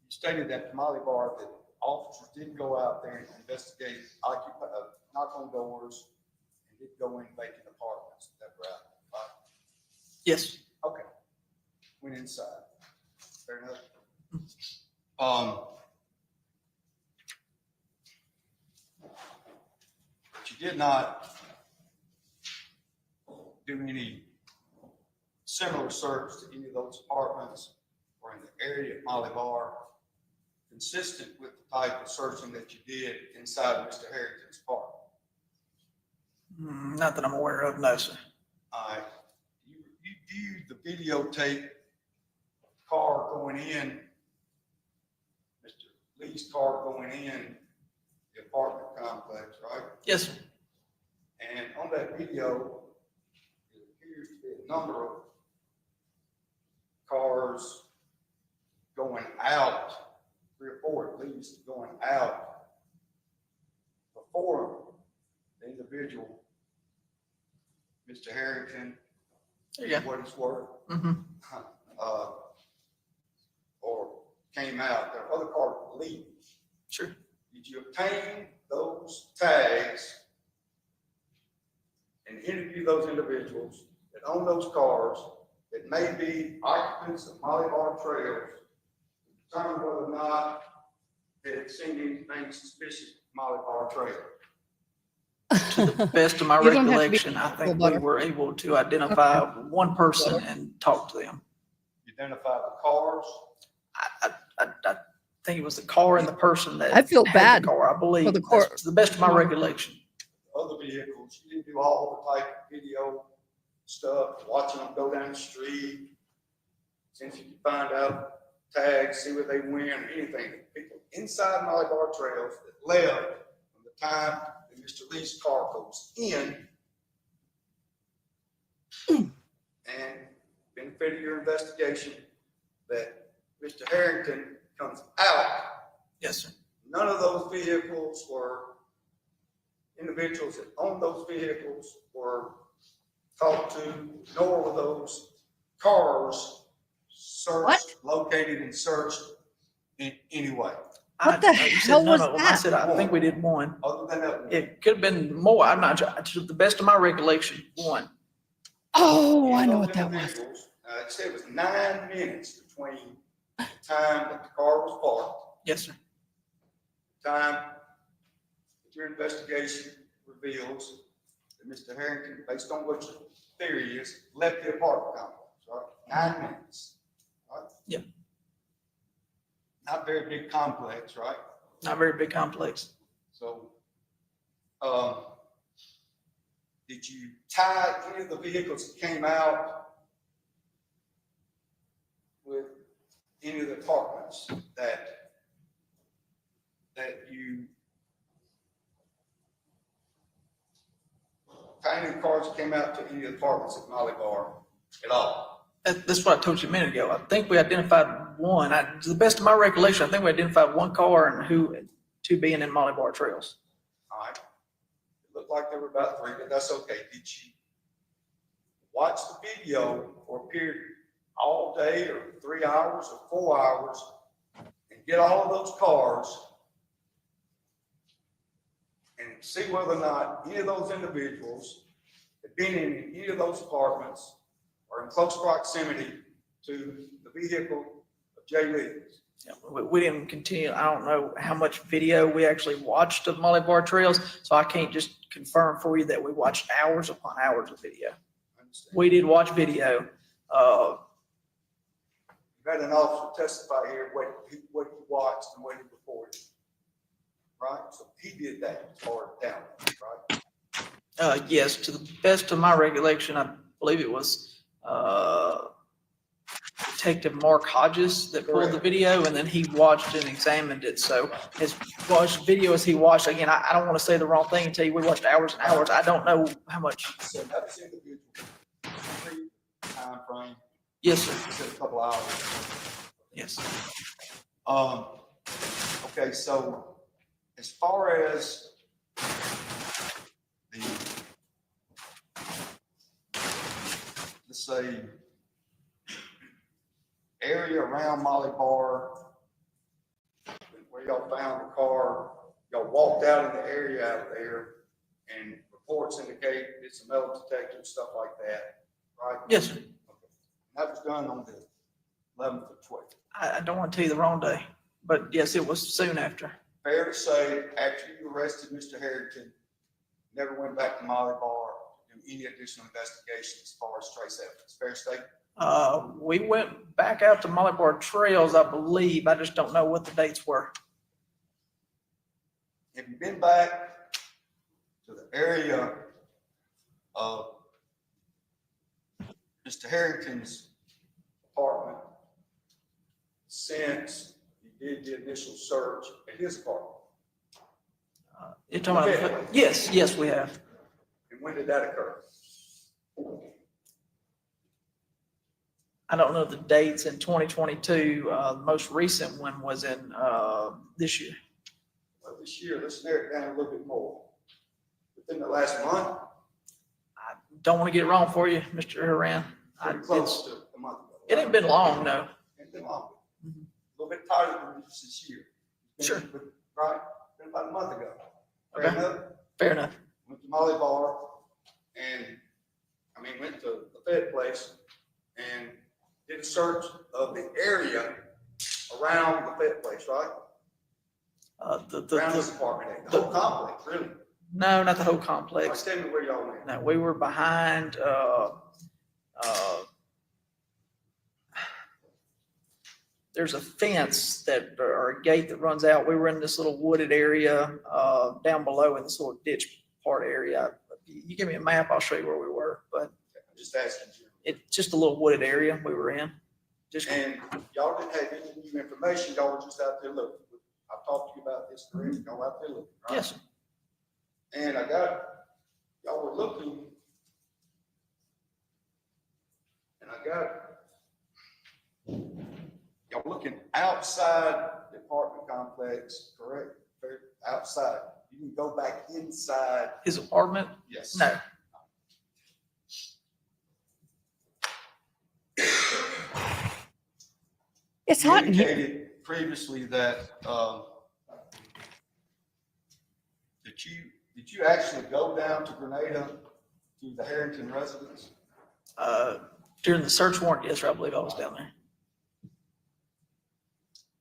[SPEAKER 19] stated that the Molly Bar, that officers didn't go out there and investigate, knock on doors, and did go in vacant apartments. Is that right?
[SPEAKER 9] Yes.
[SPEAKER 19] Okay. Went inside. Fair enough. But you did not do any similar search to any of those apartments or in the area of Molly Bar, consistent with the type of searching that you did inside Mr. Herrington's apartment?
[SPEAKER 9] Not that I'm aware of, no, sir.
[SPEAKER 19] All right. You viewed the videotape car going in, Mr. Lee's car going in the apartment complex, right?
[SPEAKER 9] Yes, sir.
[SPEAKER 19] And on that video, it appears to be a number of cars going out, 3 or 4 at least, going out before the individual, Mr. Herrington, what it's worth, or came out. There are other cars leaving.
[SPEAKER 9] Sure.
[SPEAKER 19] Did you obtain those tags and interview those individuals that own those cars that may be occupants of Molly Bar trails, to determine whether or not they had seen anything suspicious of Molly Bar trail?
[SPEAKER 9] To the best of my recollection, I think we were able to identify one person and talk to them.
[SPEAKER 19] You identify the cars?
[SPEAKER 9] I think it was the car and the person that
[SPEAKER 5] I feel
[SPEAKER 9] had
[SPEAKER 5] bad
[SPEAKER 9] the car, I believe.
[SPEAKER 5] for the car.
[SPEAKER 9] That's to the best of my recollection.
[SPEAKER 19] Other vehicles, you didn't do all the type of video stuff, watching them go down the street, since you could find out tags, see where they went, or anything. People inside Molly Bar trails that left from the time that Mr. Lee's car goes in, and benefit of your investigation that Mr. Herrington comes out.
[SPEAKER 9] Yes, sir.
[SPEAKER 19] None of those vehicles were, individuals that own those vehicles were talked to, nor were those cars searched, located and searched in any way.
[SPEAKER 5] What the hell was
[SPEAKER 9] I
[SPEAKER 5] that?
[SPEAKER 9] said, I think we did one.
[SPEAKER 19] Other than that,
[SPEAKER 9] It could have been more. I'm not sure. To the best of my recollection, one.
[SPEAKER 5] Oh, I know
[SPEAKER 19] those
[SPEAKER 5] what that was.
[SPEAKER 19] individuals, it said it was 9 minutes between the time that the car was parked,
[SPEAKER 9] Yes, sir.
[SPEAKER 19] the time that your investigation reveals that Mr. Herrington, based on what your theory is, left the apartment complex, right? 9 minutes, right?
[SPEAKER 9] Yeah.
[SPEAKER 19] Not very big complex, right?
[SPEAKER 9] Not very big complex.
[SPEAKER 19] So, did you tie any of the vehicles that came out with any of the apartments that you, tie any of the cars that came out to any of the apartments at Molly Bar at all?
[SPEAKER 9] That's what I told you a minute ago. I think we identified one. To the best of my recollection, I think we identified one car and two being in Molly Bar Trails.
[SPEAKER 19] All right. It looked like there were about 3, but that's okay. Did you watch the video for a period all day or 3 hours or 4 hours and get all of those cars and see whether or not any of those individuals had been in any of those apartments or in close proximity to the vehicle of Jay Lee's?
[SPEAKER 9] Yeah, we didn't continue. I don't know how much video we actually watched of Molly Bar Trails, so I can't just confirm for you that we watched hours upon hours of video. We did watch video.
[SPEAKER 19] You've had an officer testify here what he watched and what he reported, right? So he did that as far as down, right?
[SPEAKER 9] Yes, to the best of my recollection, I believe it was Detective Mark Hodges that pulled the video, and then he watched and examined it. So as much video as he watched, again, I don't want to say the wrong thing and tell you we watched hours and hours. I don't know how much.
[SPEAKER 19] So that's individual time frame.
[SPEAKER 9] Yes, sir.
[SPEAKER 19] You said a couple hours.
[SPEAKER 9] Yes.
[SPEAKER 19] Okay, so as far as the, let's say, area around Molly Bar where y'all found the car, y'all walked out in the area out there, and reports indicate it's a metal detector and stuff like that, right?
[SPEAKER 9] Yes, sir.
[SPEAKER 19] Okay. That was done on the 11th or 12th.
[SPEAKER 9] I don't want to tell you the wrong day, but yes, it was soon after.
[SPEAKER 19] Fair to say, after you arrested Mr. Herrington, never went back to Molly Bar to do any additional investigation as far as trace evidence. Fair statement?
[SPEAKER 9] We went back out to Molly Bar Trails, I believe. I just don't know what the dates were.
[SPEAKER 19] Have you been back to the area of Mr. Harrington's apartment since you did the initial search at his apartment?
[SPEAKER 9] You're talking about, yes, we have.
[SPEAKER 19] And when did that occur?
[SPEAKER 9] I don't know the dates in 2022. The most recent one was in this year.
[SPEAKER 19] Well, this year, let's narrow it down a little bit more. Within the last month?
[SPEAKER 9] I don't want to get it wrong for you, Mr. Haran.
[SPEAKER 19] Pretty close to a month ago.
[SPEAKER 9] It ain't been long, no.
[SPEAKER 19] It ain't been long. A little bit tighter than this year.
[SPEAKER 9] Sure.
[SPEAKER 19] Right? Been about a month ago. Fair
[SPEAKER 9] Okay.
[SPEAKER 19] enough?
[SPEAKER 9] Fair enough.
[SPEAKER 19] Went to Molly Bar and, went to the Fed place and did a search of the area around the Fed place, right? Around his apartment, the whole complex, really.
[SPEAKER 9] No, not the whole
[SPEAKER 19] Like,
[SPEAKER 9] complex.
[SPEAKER 19] tell me where y'all went.
[SPEAKER 9] No, we were behind, there's a fence that, or a gate that runs out. We were in this little wooded area, down below in this little ditch part area. You give me a map, I'll show you where we were, but
[SPEAKER 19] I'm just asking you.
[SPEAKER 9] it's just a little wooded area we were in.
[SPEAKER 19] And y'all didn't have any new information, y'all were just out there looking. I've talked to you about this, correct? Y'all out there looking, right?
[SPEAKER 9] Yes, sir.
[SPEAKER 19] And y'all were looking, and y'all looking outside the apartment complex, correct? Outside. You can go back inside.
[SPEAKER 9] His apartment?
[SPEAKER 19] Yes.
[SPEAKER 9] No.
[SPEAKER 5] It's hot in here.
[SPEAKER 19] Indicated previously that, did you actually go down to Grenada to the Herrington residence?
[SPEAKER 9] During the search warrant, yes, sir, I believe I was down there.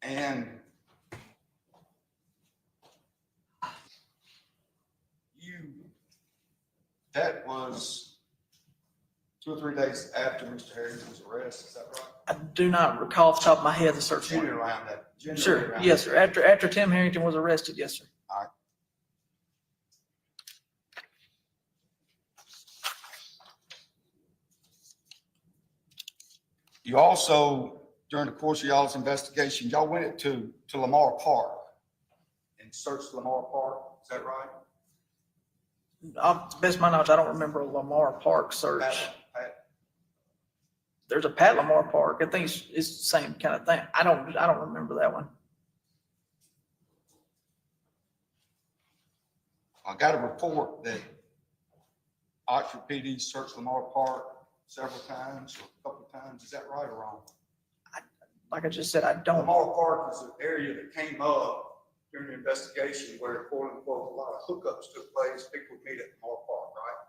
[SPEAKER 19] And that was 2 or 3 days after Mr. Harrington's arrest, is that right?
[SPEAKER 9] I do not recall off the top of my head the search
[SPEAKER 19] Generally
[SPEAKER 9] warrant.
[SPEAKER 19] around that. Generally
[SPEAKER 9] Sure,
[SPEAKER 19] around
[SPEAKER 9] yes,
[SPEAKER 19] that.
[SPEAKER 9] sir. After Tim Harrington was arrested, yes, sir.
[SPEAKER 19] All right. You also, during the course of y'all's investigation, y'all went to Lamar Park and searched Lamar Park, is that right?
[SPEAKER 9] To best of my knowledge, I don't remember a Lamar Park search. There's a Pat Lamar Park. I think it's the same kind of thing. I don't remember that one.
[SPEAKER 19] I got a report that Oxford PD searched Lamar Park several times or a couple of times. Is that right or wrong?
[SPEAKER 9] Like I just said, I don't.
[SPEAKER 19] Lamar Park is an area that came up during the investigation where, quote unquote, a lot of hookups took place. People would meet at Lamar Park, right?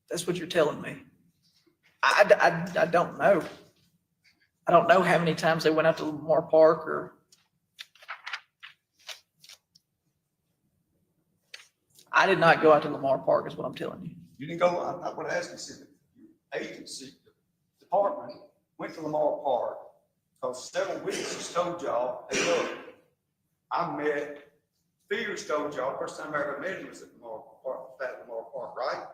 [SPEAKER 9] That's what you're telling me. I don't know. I don't know how many times they went out to Lamar Park or. I did not go out to Lamar Park is what I'm telling you.
[SPEAKER 19] You didn't go, I'm not going to ask you, see, the agency, the department went to Lamar Park because several witnesses told y'all, hey, look, I met, Fears told y'all, first time I ever met him was at Lamar Park, right?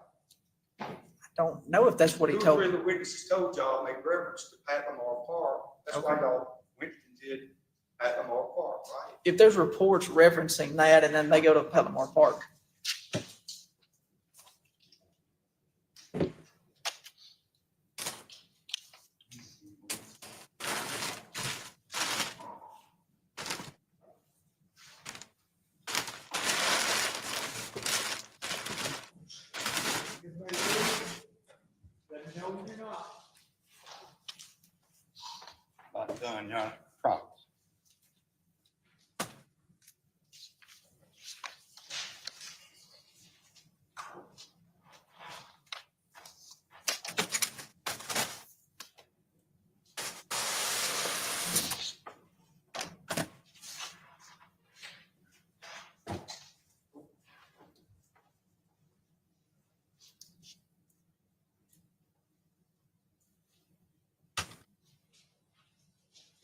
[SPEAKER 9] I don't know if that's what he told me.
[SPEAKER 19] 2 or 3 of the witnesses told y'all, made reference to Pat Lamar Park. That's why y'all went and did Pat Lamar Park, right?
[SPEAKER 9] If there's reports referencing that and then they go to Pat Lamar Park.
[SPEAKER 19] About done, y'all. Promise.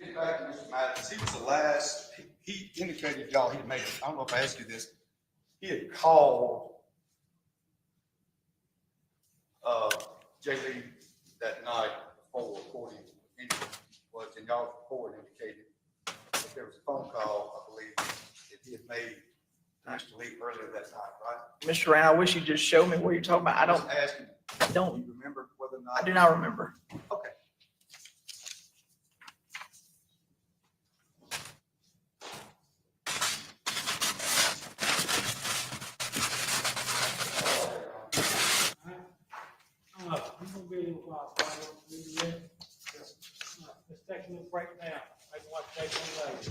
[SPEAKER 19] Get back to Mr. Maddox. He was the last, he indicated y'all, he made, I don't know if I asked you this, he had called J. Lee that night before recording was, and y'all's report indicated that there was a phone call, I believe, that he had made to Mr. Lee earlier that night, right?
[SPEAKER 9] Mr. Ryan, I wish you'd just show me what you're talking about. I don't.
[SPEAKER 19] Just asking,
[SPEAKER 9] don't.
[SPEAKER 19] Do you remember whether or not?
[SPEAKER 9] I do not remember.
[SPEAKER 19] Okay.
[SPEAKER 3] I'm gonna be a little while, so I don't need to read. Let's take a look right now. I can watch that one later.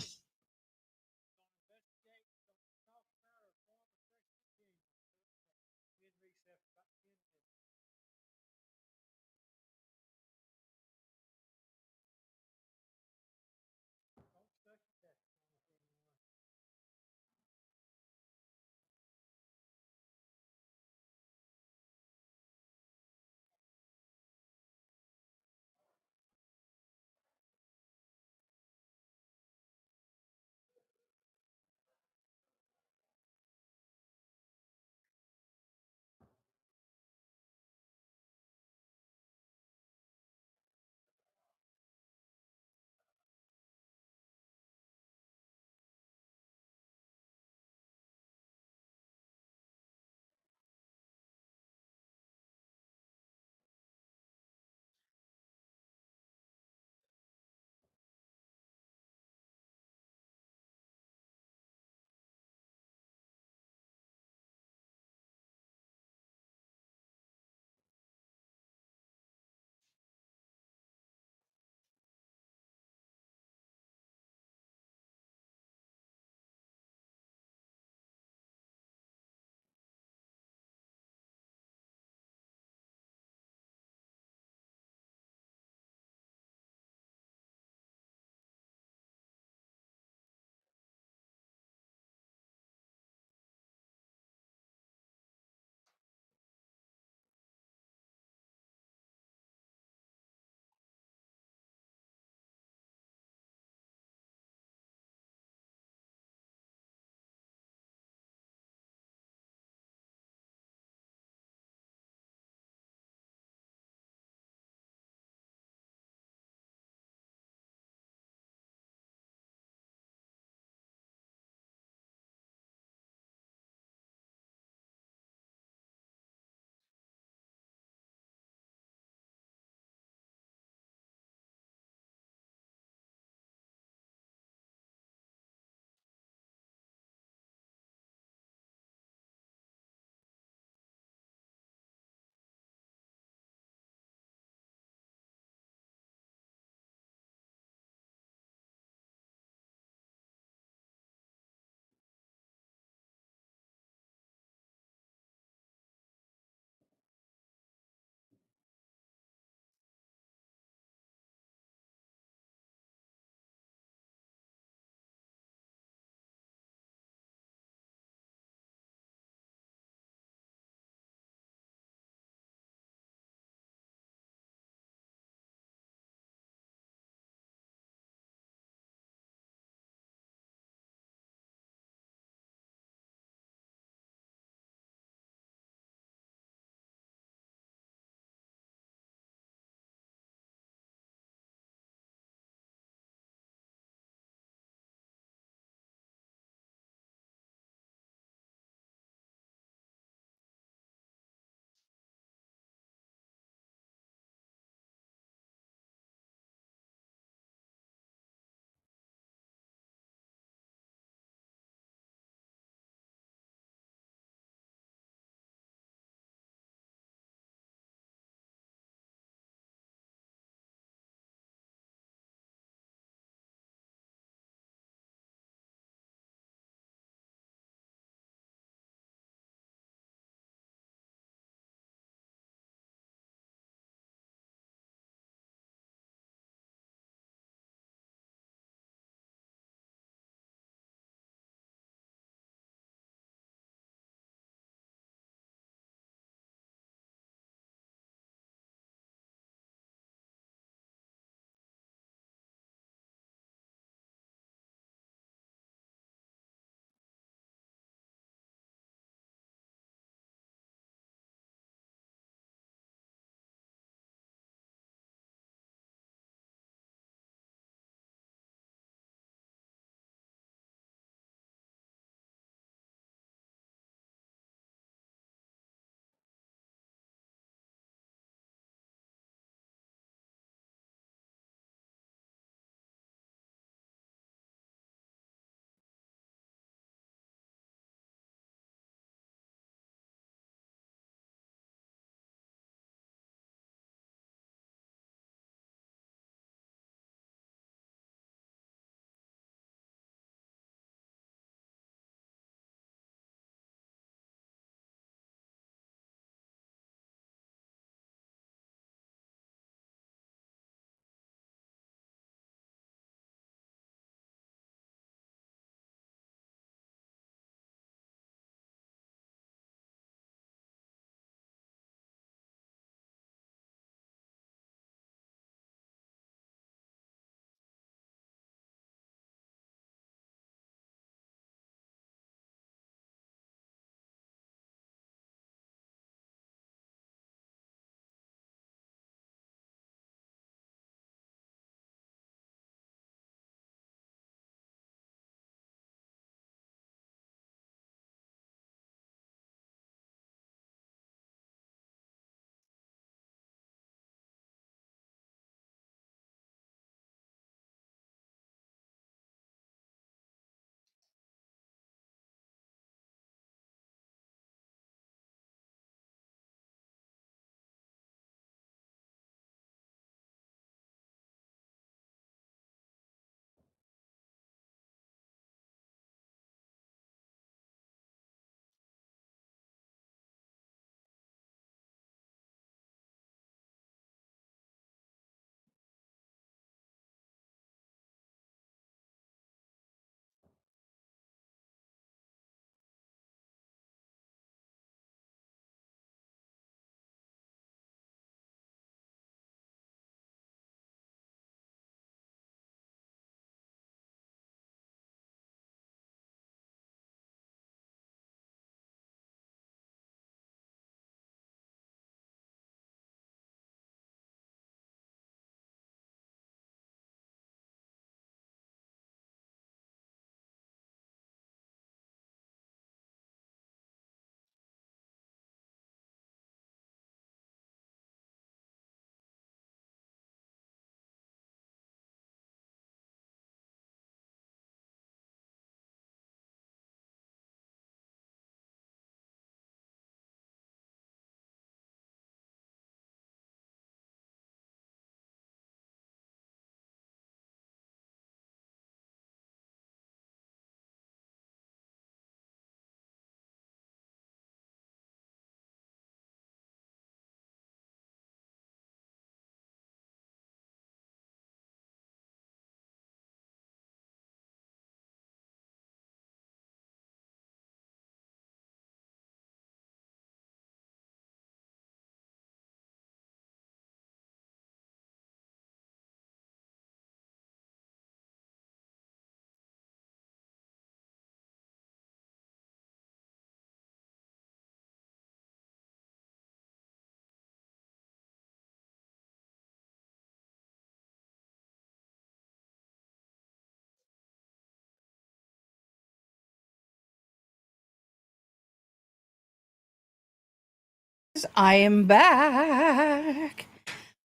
[SPEAKER 5] I am back.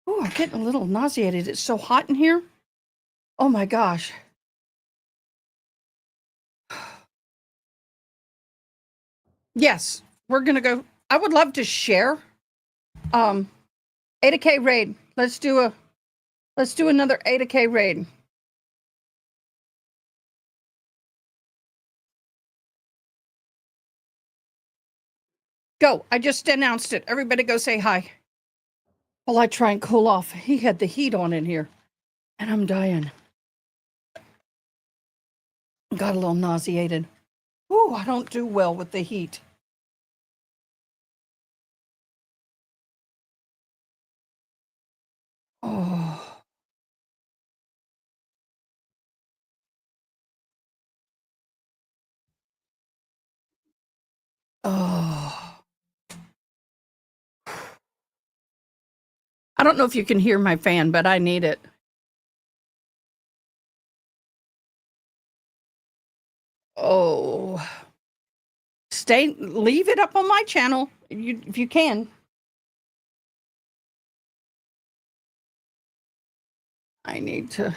[SPEAKER 5] Oh, I'm getting a little nauseated. It's so hot in here. Oh my gosh. Yes, we're gonna go. I would love to share. AdaKay raid. Let's do another AdaKay raid. Go. I just announced it. Everybody go say hi. While I try and cool off. He had the heat on in here. And I'm dying. Got a little nauseated. Ooh, I don't do well with the heat. Oh. Oh. I don't know if you can hear my fan, but I need it. Oh. Leave it up on my channel if you can. I need to.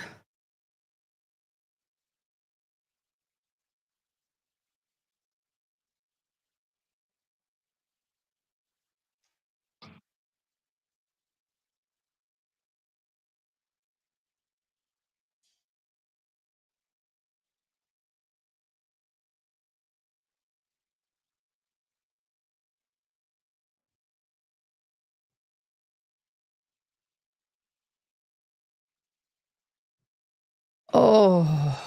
[SPEAKER 5] Oh.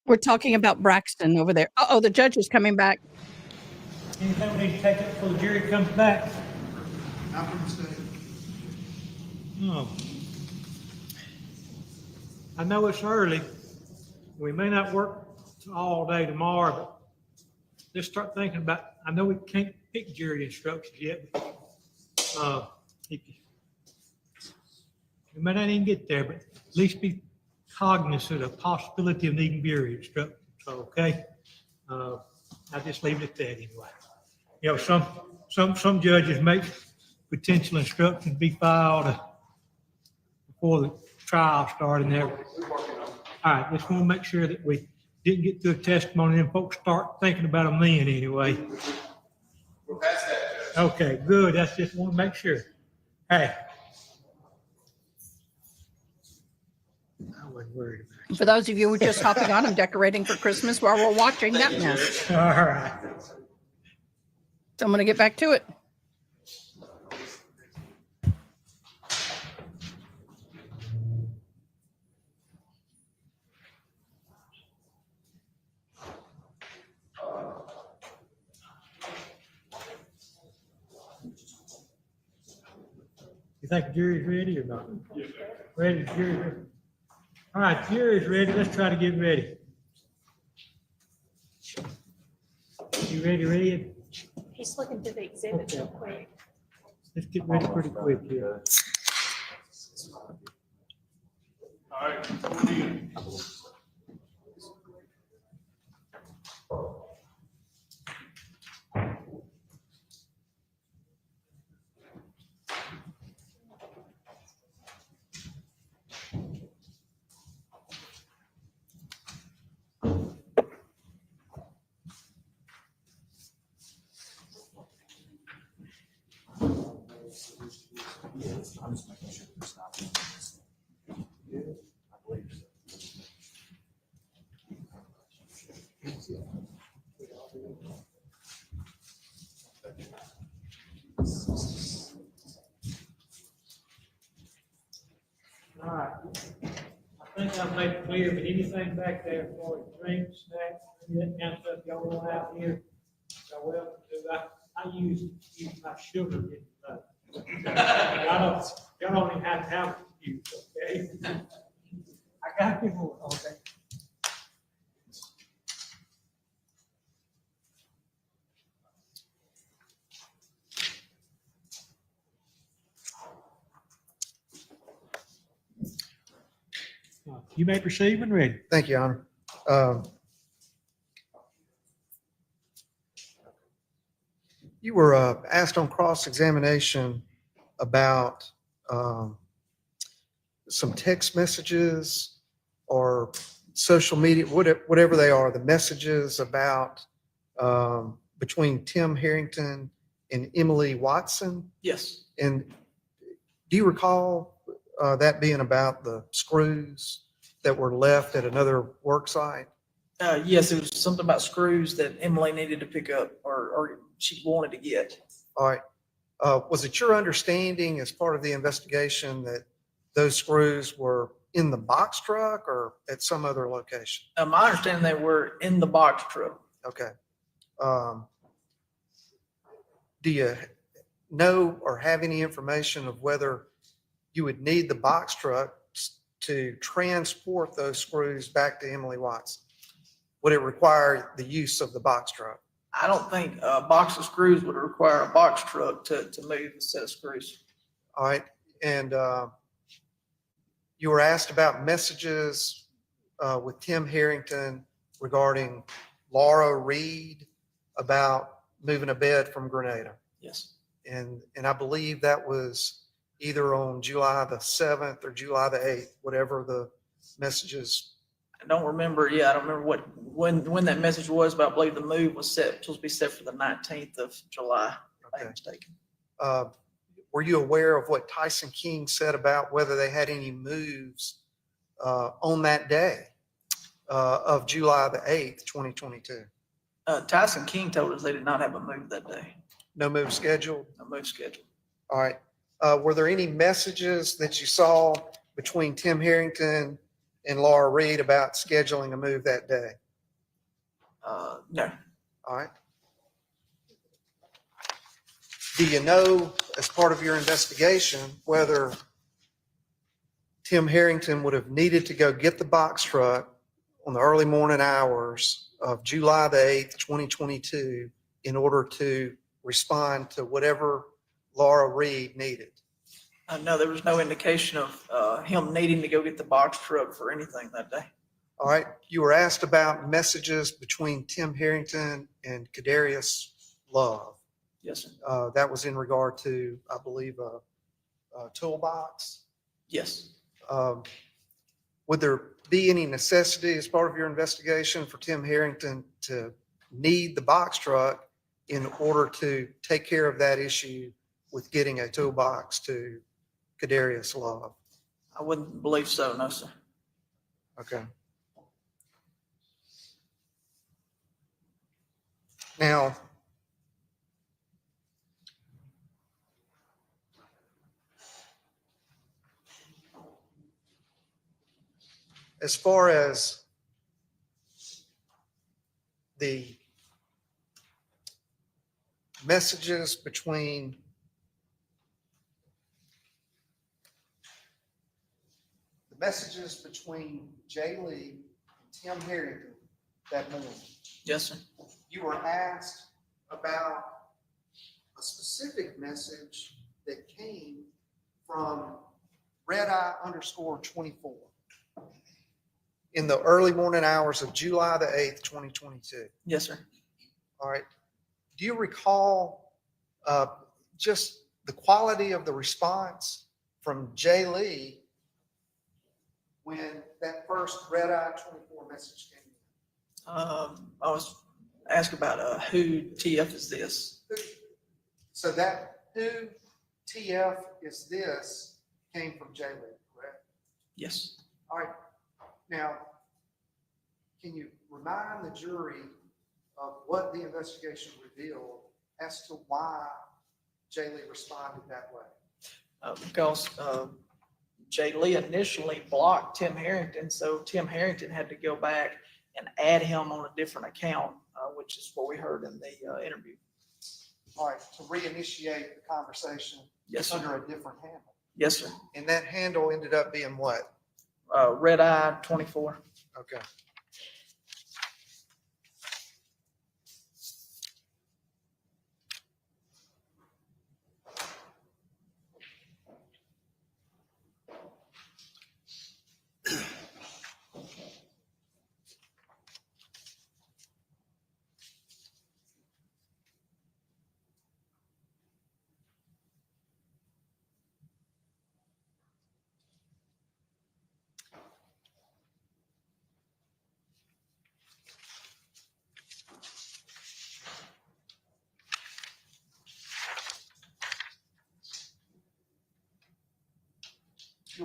[SPEAKER 5] We're talking about Braxton over there. Uh-oh, the judge is coming back.
[SPEAKER 3] Anything we need to take up before the jury comes back? Oh. I know it's early. We may not work all day tomorrow, but let's start thinking about, I know we can't pick jury instructions yet, but we may not even get there, but at least be cognizant of the possibility of needing jury instructions. So, okay? I'll just leave it at that anyway. You know, some judges make potential instructions be filed before the trial started and everything. All right, just want to make sure that we didn't get through a testimony and folks start thinking about them then anyway.
[SPEAKER 2] We're past that, Judge.
[SPEAKER 3] Okay, good. That's just want to make sure. Hey. I wasn't worried about it.
[SPEAKER 5] For those of you who are just hopping on, I'm decorating for Christmas while we're watching that mess.
[SPEAKER 3] All right.
[SPEAKER 5] So I'm going to get back to it.
[SPEAKER 3] You think the jury's ready or not? Yes, sir. Ready, jury ready. All right, jury's ready. Let's try to get ready. You ready, Red?
[SPEAKER 11] He's looking through the exhibits real quick.
[SPEAKER 3] Let's get ready pretty quick here.
[SPEAKER 7] All right.
[SPEAKER 18] I'm just making sure it's not. Yeah, I believe
[SPEAKER 3] All right. I think I've made it clear, but anything back there for drinks, snacks, any of that kind of stuff y'all want out here, y'all welcome to. I use my sugar in y'all don't even have to have it used, okay? I got people, okay? You may proceed when ready.
[SPEAKER 4] Thank you, Honor. You were asked on cross-examination about some text messages or social media, whatever they are, the messages about between Tim Herrington and Emily Watson.
[SPEAKER 9] Yes.
[SPEAKER 4] And do you recall that being about the screws that were left at another work site?
[SPEAKER 9] Yes, it was something about screws that Emily needed to pick up or she wanted to get.
[SPEAKER 4] All right. Was it your understanding as part of the investigation that those screws were in the box truck or at some other location?
[SPEAKER 9] My understanding they were in the box truck.
[SPEAKER 4] Okay. Do you know or have any information of whether you would need the box truck to transport those screws back to Emily Watson? Would it require the use of the box truck?
[SPEAKER 9] I don't think a box of screws would require a box truck to move a set of screws.
[SPEAKER 4] All right. And you were asked about messages with Tim Herrington regarding Laura Reed about moving a bed from Grenada.
[SPEAKER 9] Yes.
[SPEAKER 4] And I believe that was either on July the 7th or July the 8th, whatever the messages.
[SPEAKER 9] I don't remember. Yeah, I don't remember when that message was, but I believe the move was supposed to be set for the 19th of July. If I'm mistaken.
[SPEAKER 4] Were you aware of what Tyson King said about whether they had any moves on that day of July the 8th, 2022?
[SPEAKER 9] Tyson King told us they did not have a move that day.
[SPEAKER 4] No move scheduled?
[SPEAKER 9] No move scheduled.
[SPEAKER 4] All right. Were there any messages that you saw between Tim Herrington and Laura Reed about scheduling a move that day?
[SPEAKER 9] No.
[SPEAKER 4] All right. Do you know, as part of your investigation, whether Tim Herrington would have needed to go get the box truck on the early morning hours of July the 8th, 2022, in order to respond to whatever Laura Reed needed?
[SPEAKER 9] No, there was no indication of him needing to go get the box truck for anything that day.
[SPEAKER 4] All right. You were asked about messages between Tim Herrington and Kadarius Love.
[SPEAKER 9] Yes, sir.
[SPEAKER 4] That was in regard to, I believe, a toolbox.
[SPEAKER 9] Yes.
[SPEAKER 4] Would there be any necessity as part of your investigation for Tim Herrington to need the box truck in order to take care of that issue with getting a toolbox to Kadarius Love?
[SPEAKER 9] I wouldn't believe so, no, sir.
[SPEAKER 4] Okay. Now, as far as the messages between Jay Lee and Tim Herrington that morning. Yes, sir. You were asked about a specific message that came from redeye_24 in the early morning hours of July the 8th, 2022.
[SPEAKER 9] Yes, sir.
[SPEAKER 4] All right. Do you recall just the quality of the response from Jay Lee when that first redeye_24 message came in?
[SPEAKER 9] I was asked about who TF is this.
[SPEAKER 4] So that who TF is this came from Jay Lee, correct?
[SPEAKER 9] Yes.
[SPEAKER 4] All right. Now, can you remind the jury of what the investigation revealed as to why Jay Lee responded that way?
[SPEAKER 9] Because Jay Lee initially blocked Tim Herrington, so Tim Herrington had to go back and add him on a different account, which is what we heard in the interview.
[SPEAKER 4] All right, to reinitiate the conversation.
[SPEAKER 9] Yes, sir.
[SPEAKER 4] Under a different handle.
[SPEAKER 9] Yes, sir.
[SPEAKER 4] And that handle ended up being what?
[SPEAKER 9] redeye_24.
[SPEAKER 4] Okay.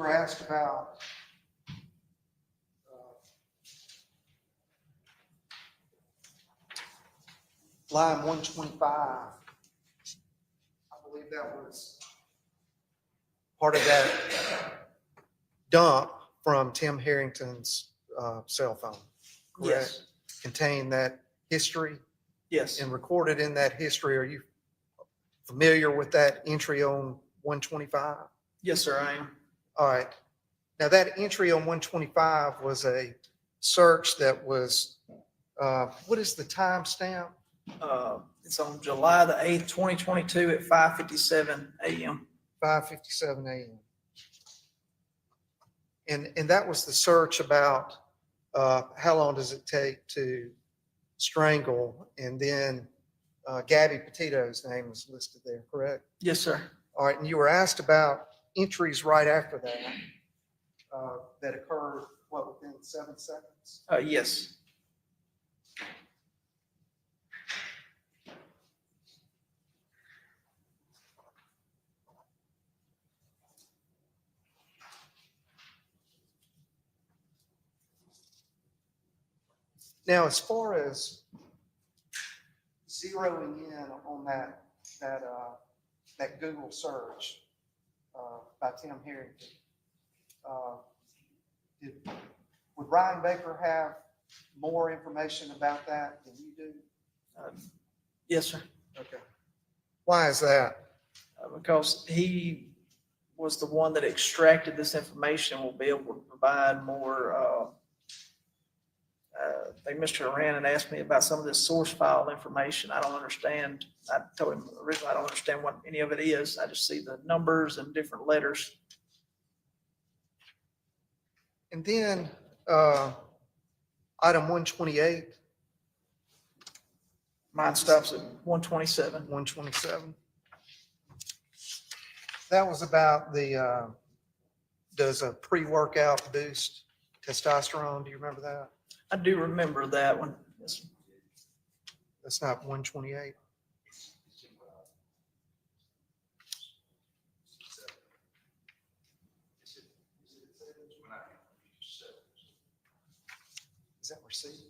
[SPEAKER 4] were asked about line 125. I believe that was part of that dump from Tim Harrington's cell phone. Correct?
[SPEAKER 9] Yes.
[SPEAKER 4] Contained that history
[SPEAKER 9] Yes.
[SPEAKER 4] and recorded in that history. Are you familiar with that entry on 125?
[SPEAKER 9] Yes, sir, I am.
[SPEAKER 4] All right. Now that entry on 125 was a search that was, what is the timestamp?
[SPEAKER 9] It's on July the 8th, 2022 at 5:57 a.m.
[SPEAKER 4] 5:57 a.m. And that was the search about how long does it take to strangle, and then Gabby Petito's name was listed there, correct?
[SPEAKER 9] Yes, sir.
[SPEAKER 4] All right, and you were asked about entries right after that that occurred, what, within 7 seconds?
[SPEAKER 9] Yes.
[SPEAKER 4] Now, as far as zeroing in on that Google search by Tim Harrington, would Ryan Baker have more information about that than you do?
[SPEAKER 9] Yes, sir.
[SPEAKER 4] Okay. Why is that?
[SPEAKER 9] Because he was the one that extracted this information and will be able to provide more. I think Mr. Aran asked me about some of this source file information. I don't understand. I told him originally I don't understand what any of it is. I just see the numbers and different letters.
[SPEAKER 4] And then item 128.
[SPEAKER 9] Mine stops at 127.
[SPEAKER 4] 127. That was about the, does a pre-workout boost testosterone? Do you remember that?
[SPEAKER 9] I do remember that one. Yes.
[SPEAKER 4] That's not 128. Is that received?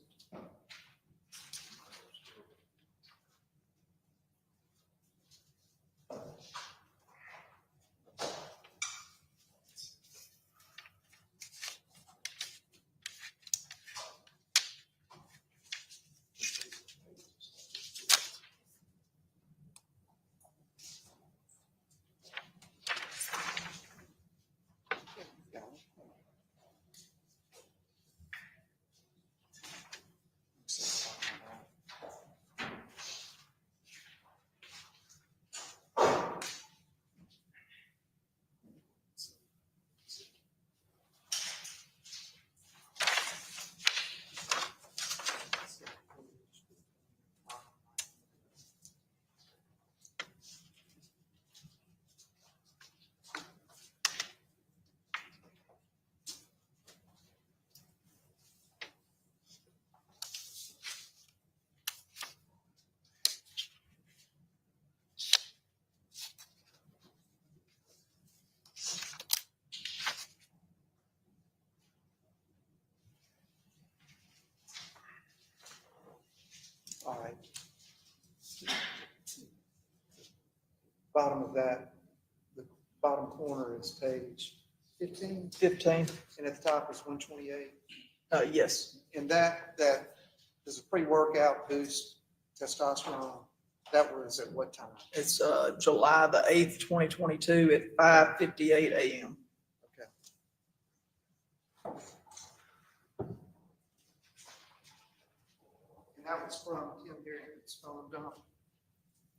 [SPEAKER 4] All right. Bottom of that, the bottom corner is page 15.
[SPEAKER 9] 15.
[SPEAKER 4] And at the top is 128.
[SPEAKER 9] Yes.
[SPEAKER 4] And that is a pre-workout boost testosterone. That was at what time?
[SPEAKER 9] It's July the 8th, 2022 at 5:58 a.m.
[SPEAKER 4] Okay. And that was from Tim Harrington's phone dump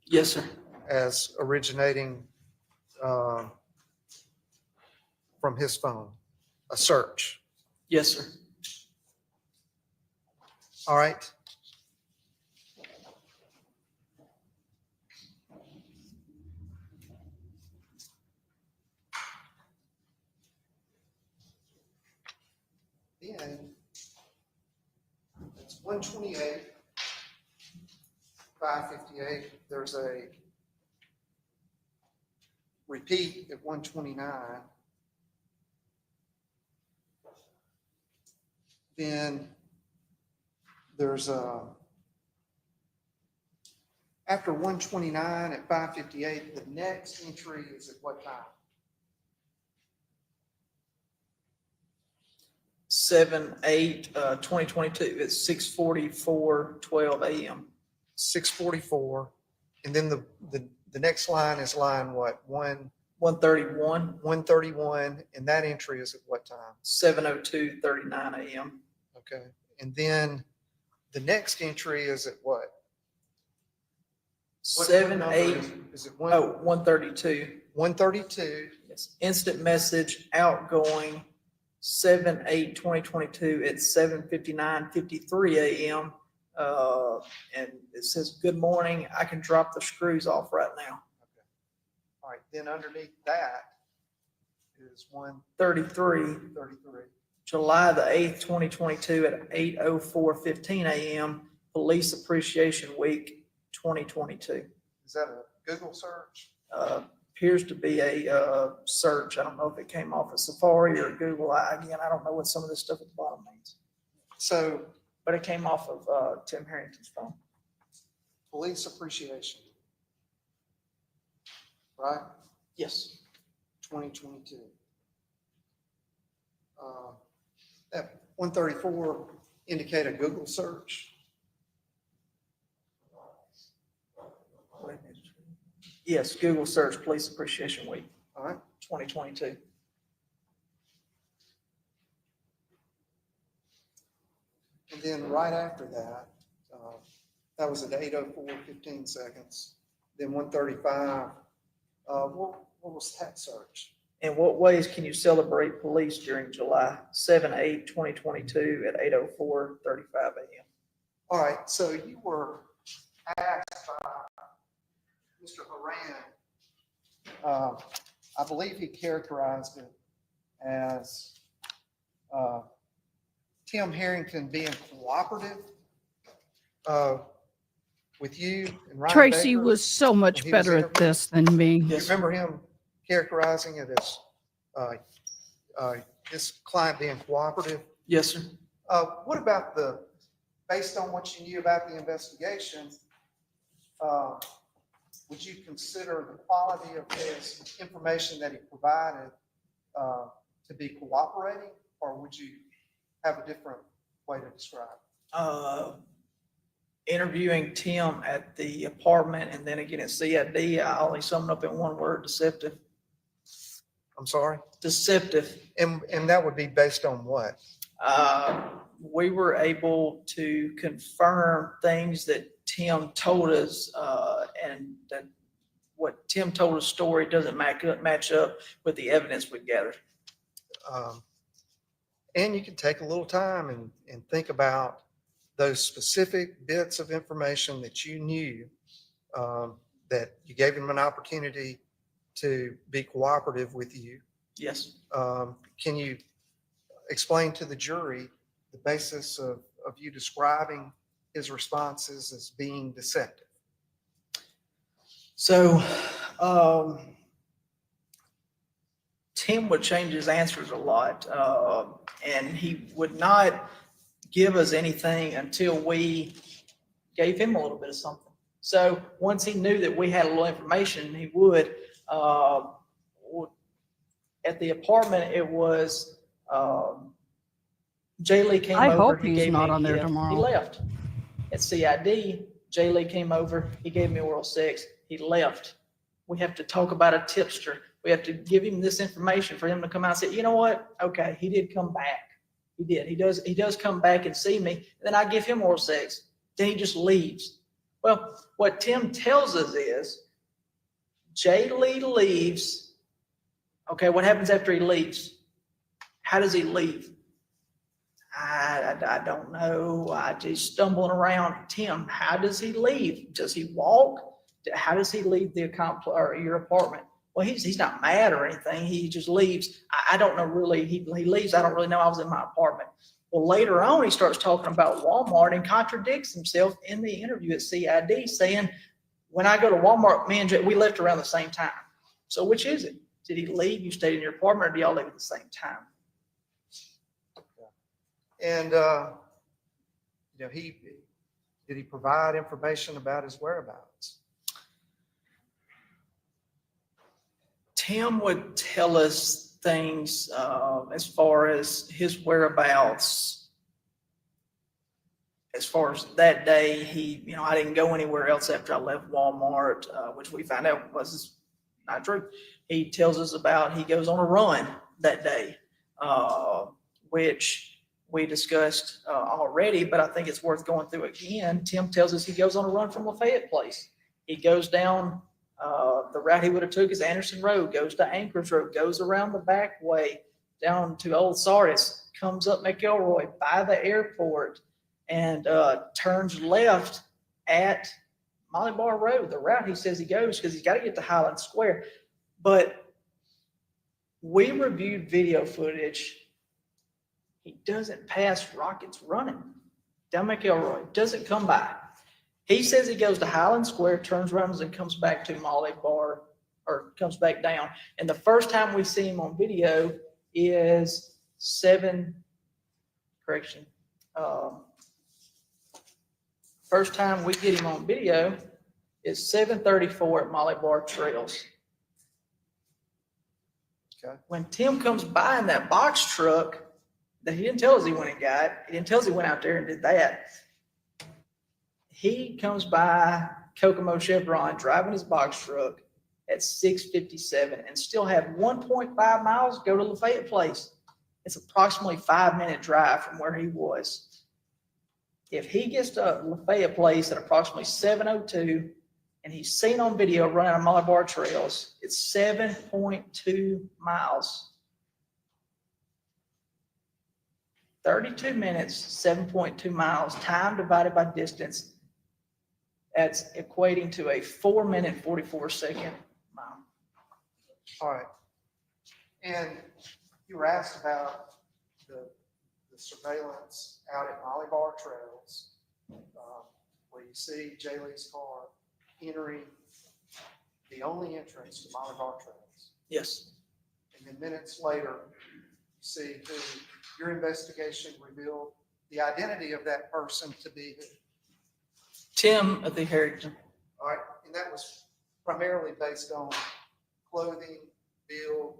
[SPEAKER 9] Yes, sir.
[SPEAKER 4] as originating from his phone, a search.
[SPEAKER 9] Yes, sir.
[SPEAKER 4] All right. Then it's 128, 5:58. There's a repeat at 129. Then there's after 129 at 5:58, the next entry is at what time?
[SPEAKER 9] 7/8/2022. It's 6:44:12 a.m.
[SPEAKER 4] 6:44. And then the next line is line what?
[SPEAKER 9] 131.
[SPEAKER 4] 131. And that entry is at what time?
[SPEAKER 9] 7:02:39 a.m.
[SPEAKER 4] Okay. And then the next entry is at what? What
[SPEAKER 9] 7,
[SPEAKER 4] number
[SPEAKER 9] 8.
[SPEAKER 4] Is it
[SPEAKER 9] 132.
[SPEAKER 4] 132.
[SPEAKER 9] Yes. Instant message outgoing 7/8/2022 at 7:59:53 a.m. And it says, "Good morning. I can drop the screws off right now."
[SPEAKER 4] All right. Then underneath that is
[SPEAKER 9] 33.
[SPEAKER 4] 133.
[SPEAKER 9] July the 8th, 2022 at 8:04:15 a.m. Police Appreciation Week 2022.
[SPEAKER 4] Is that a Google search?
[SPEAKER 9] Appears to be a search. I don't know if it came off of Safari or Google. Again, I don't know what some of this stuff at the bottom means.
[SPEAKER 4] So,
[SPEAKER 9] but it came off of Tim Herrington's phone.
[SPEAKER 4] Police appreciation. Right?
[SPEAKER 9] Yes.
[SPEAKER 4] 2022. That 134 indicate a Google search.
[SPEAKER 9] Yes, Google search Police Appreciation Week.
[SPEAKER 4] All right.
[SPEAKER 9] 2022.
[SPEAKER 4] And then right after that, that was at 8:04:15 seconds. Then 135. What was that search?
[SPEAKER 9] In what ways can you celebrate police during July 7/8/2022 at 8:04:35 a.m.?
[SPEAKER 4] All right. So you were asked by Mr. Horan. I believe he characterized it as Tim Herrington being cooperative with you and Ryan
[SPEAKER 5] Tracy
[SPEAKER 4] Baker
[SPEAKER 5] was so much
[SPEAKER 4] when he was
[SPEAKER 5] better at
[SPEAKER 4] interviewed.
[SPEAKER 5] this than me.
[SPEAKER 4] You remember him characterizing it as his client being cooperative?
[SPEAKER 9] Yes, sir.
[SPEAKER 4] What about based on what you knew about the investigation, would you consider the quality of his information that he provided to be cooperating, or would you have a different way to describe it?
[SPEAKER 9] Interviewing Tim at the apartment and then again at CID, I only sum it up in one word: deceptive.
[SPEAKER 4] I'm sorry?
[SPEAKER 9] Deceptive.
[SPEAKER 4] And that would be based on what?
[SPEAKER 9] We were able to confirm things that Tim told us, and that what Tim told us story doesn't match up with the evidence we gathered.
[SPEAKER 4] And you can take a little time and think about those specific bits of information that you knew, that you gave him an opportunity to be cooperative with you.
[SPEAKER 9] Yes.
[SPEAKER 4] Can you explain to the jury the basis of you describing his responses as being deceptive?
[SPEAKER 9] So, Tim would change his answers a lot, and he would not give us anything until we gave him a little bit of something. So once he knew that we had a little information, he would. At the apartment, it was Jay Lee came over.
[SPEAKER 5] I hope
[SPEAKER 9] he
[SPEAKER 5] he's
[SPEAKER 9] gave
[SPEAKER 5] not
[SPEAKER 9] me a
[SPEAKER 5] on there
[SPEAKER 9] gift.
[SPEAKER 5] tomorrow.
[SPEAKER 9] He left. At CID, Jay Lee came over. He gave me oral sex. He left. We have to talk about a tipster. We have to give him this information for him to come out and say, you know what? Okay, he did come back. He did. He does come back and see me. And then I give him oral sex. Then he just leaves. Well, what Tim tells us is Jay Lee leaves. Okay, what happens after he leaves? How does he leave? I don't know. I just stumbling around. Tim, how does he leave? Does he walk? How does he leave the or your apartment? Well, he's not mad or anything. He just leaves. I don't know really. He leaves. I don't really know. I was in my apartment. Well, later on, he starts talking about Walmart and contradicts himself in the interview at CID, saying, when I go to Walmart, me and Jay, we left around the same time. So which is it? Did he leave? You stayed in your apartment, or did y'all leave at the same time?
[SPEAKER 4] And, you know, did he provide information about his whereabouts?
[SPEAKER 9] Tim would tell us things as far as his whereabouts. As far as that day, I didn't go anywhere else after I left Walmart, which we found out was not true. He tells us about he goes on a run that day, which we discussed already, but I think it's worth going through again. Tim tells us he goes on a run from Lafayette Place. He goes down the route he would have took is Anderson Road, goes to Anchorage Road, goes around the back way down to Old Sardis, comes up McElroy by the airport, and turns left at Molly Bar Road, the route he says he goes, because he's got to get to Highland Square. But we reviewed video footage. He doesn't pass Rockets running down McElroy, doesn't come by. He says he goes to Highland Square, turns around and comes back to Molly Bar, or comes back down. And the first time we see him on video is first time we get him on video is 7:34 at Molly Bar Trails.
[SPEAKER 4] Okay.
[SPEAKER 9] When Tim comes by in that box truck that he didn't tell us he went and got, he didn't tell us he went out there and did that. He comes by Kokomo Chevron driving his box truck at 6:57 and still have 1.5 miles to go to Lafayette Place. It's approximately 5-minute drive from where he was. If he gets to Lafayette Place at approximately 7:02 and he's seen on video running on Molly Bar Trails, it's 7.2 miles. 32 minutes, 7.2 miles, time divided by distance. That's equating to a 4-minute, 44-second mile.
[SPEAKER 4] All right. And you were asked about the surveillance out at Molly Bar Trails, where you see Jay Lee's car entering the only entrance to Molly Bar Trails.
[SPEAKER 9] Yes.
[SPEAKER 4] And then minutes later, you see who your investigation revealed the identity of that person to be who?
[SPEAKER 9] Tim at the Herrington.
[SPEAKER 4] All right, and that was primarily based on clothing, build,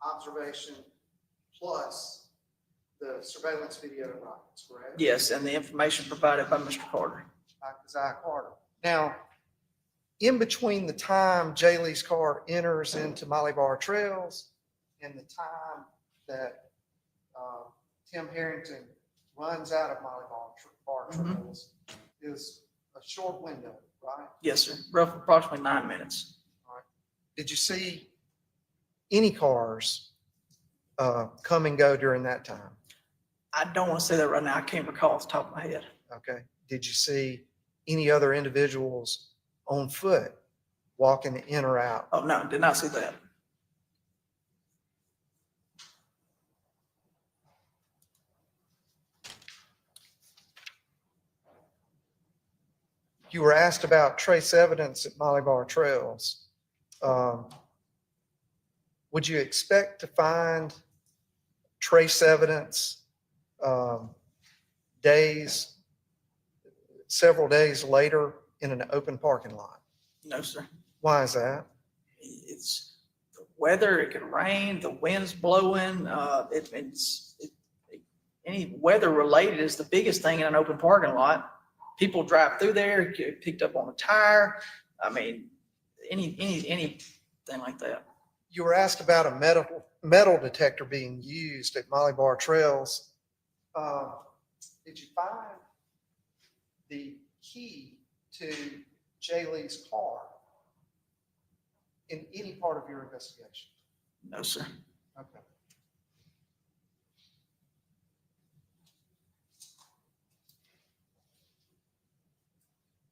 [SPEAKER 4] observation, plus the surveillance video of Rockets, correct?
[SPEAKER 9] Yes, and the information provided by Mr. Carter.
[SPEAKER 4] By Keziah Carter. Now, in between the time Jay Lee's car enters into Molly Bar Trails and the time that Tim Herrington runs out of Molly Bar Trails is a short window, right?
[SPEAKER 9] Yes, sir. Roughly approximately 9 minutes.
[SPEAKER 4] All right. Did you see any cars come and go during that time?
[SPEAKER 9] I don't want to say that right now. I can't recall off the top of my head.
[SPEAKER 4] Okay. Did you see any other individuals on foot walking in or out?
[SPEAKER 9] Oh, no, did not see that.
[SPEAKER 4] You were asked about trace evidence at Molly Bar Trails. Would you expect to find trace evidence several days later in an open parking lot?
[SPEAKER 9] No, sir.
[SPEAKER 4] Why is that?
[SPEAKER 9] It's the weather. It could rain. The wind's blowing. Any weather related is the biggest thing in an open parking lot. People drive through there, get picked up on a tire. I mean, anything like that.
[SPEAKER 4] You were asked about a metal detector being used at Molly Bar Trails. Did you find the key to Jay Lee's car in any part of your investigation?
[SPEAKER 9] No, sir.
[SPEAKER 4] Okay.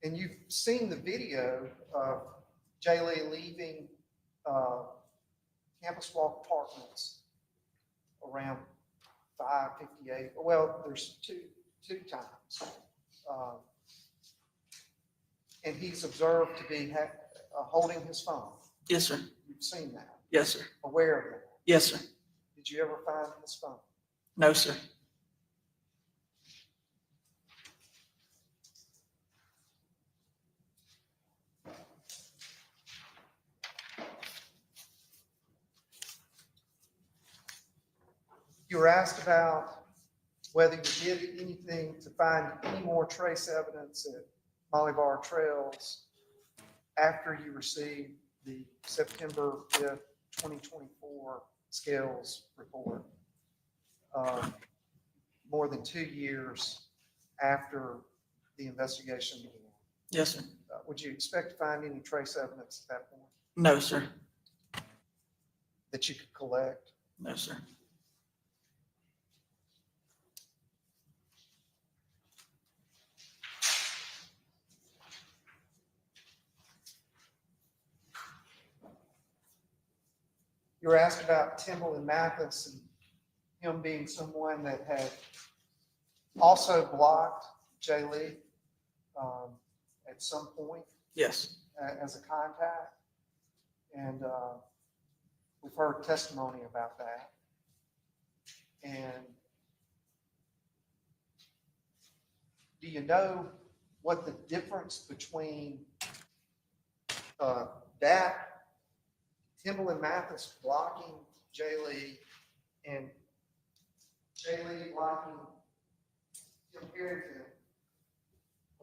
[SPEAKER 4] And you've seen the video of Jay Lee leaving Campus Walk Apartments around 5:58. Well, there's two times. And he's observed to be holding his phone.
[SPEAKER 9] Yes, sir.
[SPEAKER 4] You've seen that?
[SPEAKER 9] Yes, sir.
[SPEAKER 4] Aware of that?
[SPEAKER 9] Yes, sir.
[SPEAKER 4] Did you ever find his phone?
[SPEAKER 9] No, sir.
[SPEAKER 4] You were asked about whether you did anything to find any more trace evidence at Molly Bar Trails after you received the September 5th, 2024 scales report, more than 2 years after the investigation began.
[SPEAKER 9] Yes, sir.
[SPEAKER 4] Would you expect to find any trace evidence at that point
[SPEAKER 9] No, sir.
[SPEAKER 4] that you could collect?
[SPEAKER 9] No, sir.
[SPEAKER 4] You were asked about Timble and Mathis and him being someone that had also blocked Jay Lee at some point.
[SPEAKER 9] Yes.
[SPEAKER 4] As a contact. And we've heard testimony about that. And do you know what the difference between that Timble and Mathis blocking Jay Lee and Jay Lee blocking Tim Herrington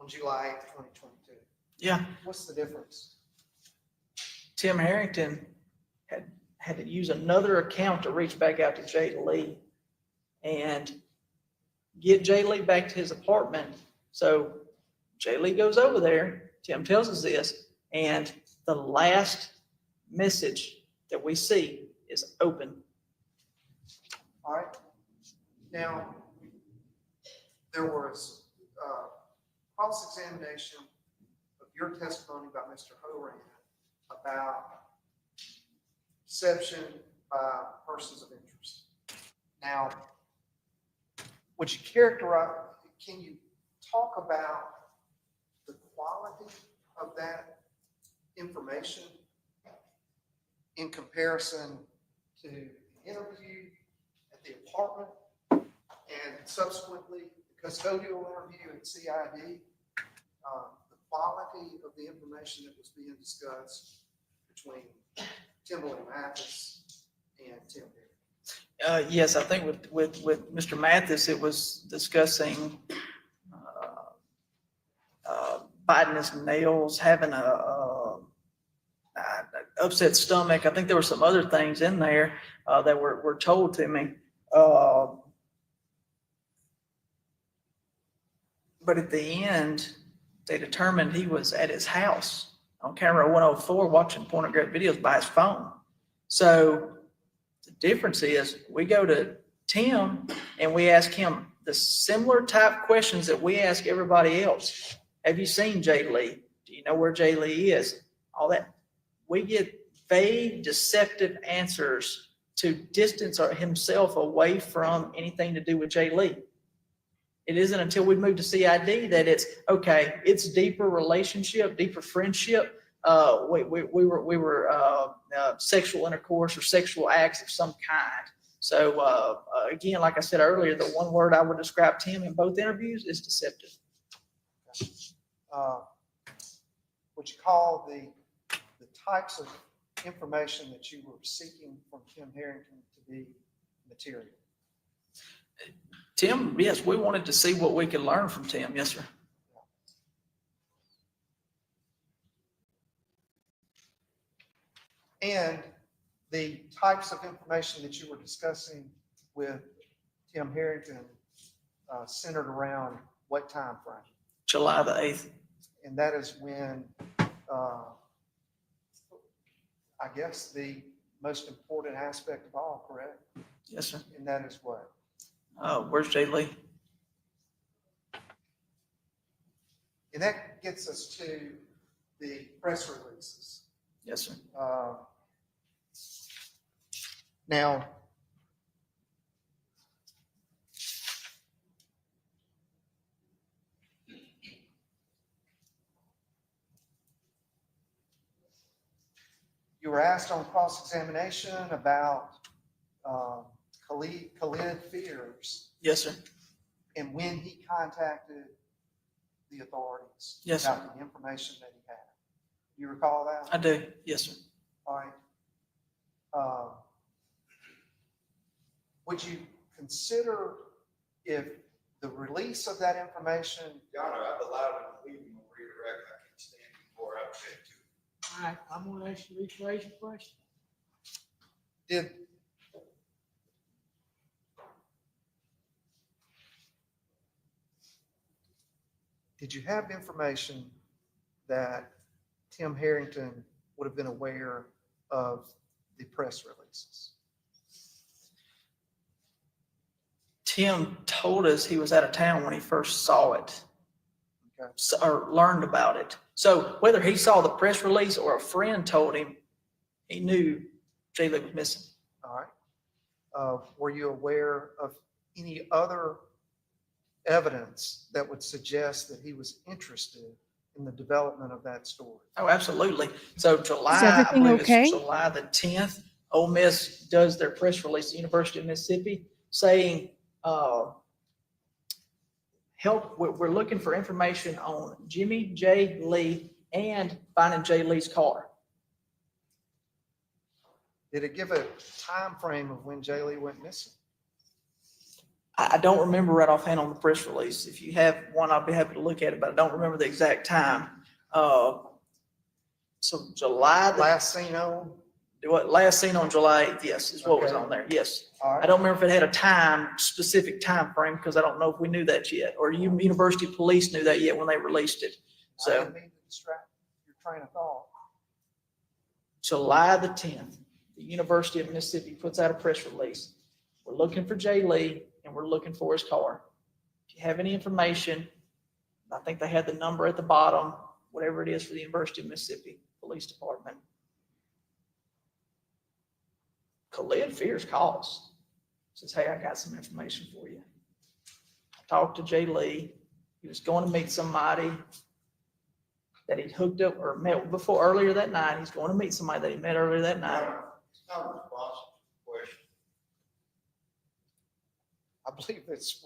[SPEAKER 4] on July 8th, 2022?
[SPEAKER 9] Yeah.
[SPEAKER 4] What's the difference?
[SPEAKER 9] Tim Herrington had to use another account to reach back out to Jay Lee and get Jay Lee back to his apartment. So Jay Lee goes over there. Tim tells us this, and the last message that we see is open.
[SPEAKER 4] All right. Now, there was cross-examination of your testimony about Mr. Horan about deception by persons of interest. Now, would you characterize, can you talk about the quality of that information in comparison to the interview at the apartment and subsequently the custodial interview at CID, the quality of the information that was being discussed between Timble and Mathis and Tim Herrington?
[SPEAKER 9] Yes, I think with Mr. Mathis, it was discussing biting his nails, having a upset stomach. I think there were some other things in there that were told to me. But at the end, they determined he was at his house on camera 104 watching pornographic videos by his phone. So the difference is we go to Tim and we ask him the similar type questions that we ask everybody else. Have you seen Jay Lee? Do you know where Jay Lee is? All that. We get vague, deceptive answers to distance himself away from anything to do with Jay Lee. It isn't until we move to CID that it's okay. It's deeper relationship, deeper friendship. We were sexual intercourse or sexual acts of some kind. So again, like I said earlier, the one word I would describe Tim in both interviews is deceptive.
[SPEAKER 4] Would you call the types of information that you were seeking from Tim Herrington to be material?
[SPEAKER 9] Tim, yes, we wanted to see what we could learn from Tim. Yes, sir.
[SPEAKER 4] And the types of information that you were discussing with Tim Herrington centered around what time frame?
[SPEAKER 9] July the 8th.
[SPEAKER 4] And that is when, I guess, the most important aspect of all, correct?
[SPEAKER 9] Yes, sir.
[SPEAKER 4] And that is what?
[SPEAKER 9] Where's Jay Lee?
[SPEAKER 4] And that gets us to the press releases.
[SPEAKER 9] Yes, sir.
[SPEAKER 4] Now, you were asked on cross-examination about Khalid Fears
[SPEAKER 9] Yes, sir.
[SPEAKER 4] and when he contacted the authorities
[SPEAKER 9] Yes, sir.
[SPEAKER 4] about the information that he had. Do you recall that?
[SPEAKER 9] I do. Yes, sir.
[SPEAKER 4] All right. Would you consider if the release of that information?
[SPEAKER 19] Your Honor, I've allowed him to leave him on redirect. I can't stand him before I object to it.
[SPEAKER 3] All right, I'm gonna ask you to rephrase your question.
[SPEAKER 4] Did you have information that Tim Herrington would have been aware of the press releases?
[SPEAKER 9] Tim told us he was out of town when he first saw it.
[SPEAKER 4] Okay.
[SPEAKER 9] Or learned about it. So whether he saw the press release or a friend told him, he knew Jay Lee was missing.
[SPEAKER 4] All right. Were you aware of any other evidence that would suggest that he was interested in the development of that story?
[SPEAKER 9] Oh, absolutely. So July,
[SPEAKER 11] Is everything
[SPEAKER 9] I believe
[SPEAKER 11] okay?
[SPEAKER 9] it's July the 10th, Ole Miss does their press release, the University of Mississippi, saying, we're looking for information on Jimmie, Jay Lee, and finding Jay Lee's car.
[SPEAKER 4] Did it give a time frame of when Jay Lee went missing?
[SPEAKER 9] I don't remember right offhand on the press release. If you have one, I'll be happy to look at it, but I don't remember the exact time. So July.
[SPEAKER 4] Last seen on?
[SPEAKER 9] Last seen on July 8th, yes, is what was
[SPEAKER 4] Okay.
[SPEAKER 9] on there, yes.
[SPEAKER 4] All right.
[SPEAKER 9] I don't remember if it had a specific time frame, because I don't know if we knew that yet, or University Police knew that yet when they released it.
[SPEAKER 4] I
[SPEAKER 9] So
[SPEAKER 4] didn't mean to distract your train of thought.
[SPEAKER 9] July the 10th, the University of Mississippi puts out a press release. We're looking for Jay Lee and we're looking for his car. If you have any information, I think they had the number at the bottom, whatever it is for the University of Mississippi Police Department. Khalid Fears calls, says, hey, I got some information for you. I talked to Jay Lee. He was going to meet somebody that he hooked up or met before earlier that night. He's going to meet somebody that he met earlier that night.
[SPEAKER 19] It's not a responsive question.
[SPEAKER 4] I believe it's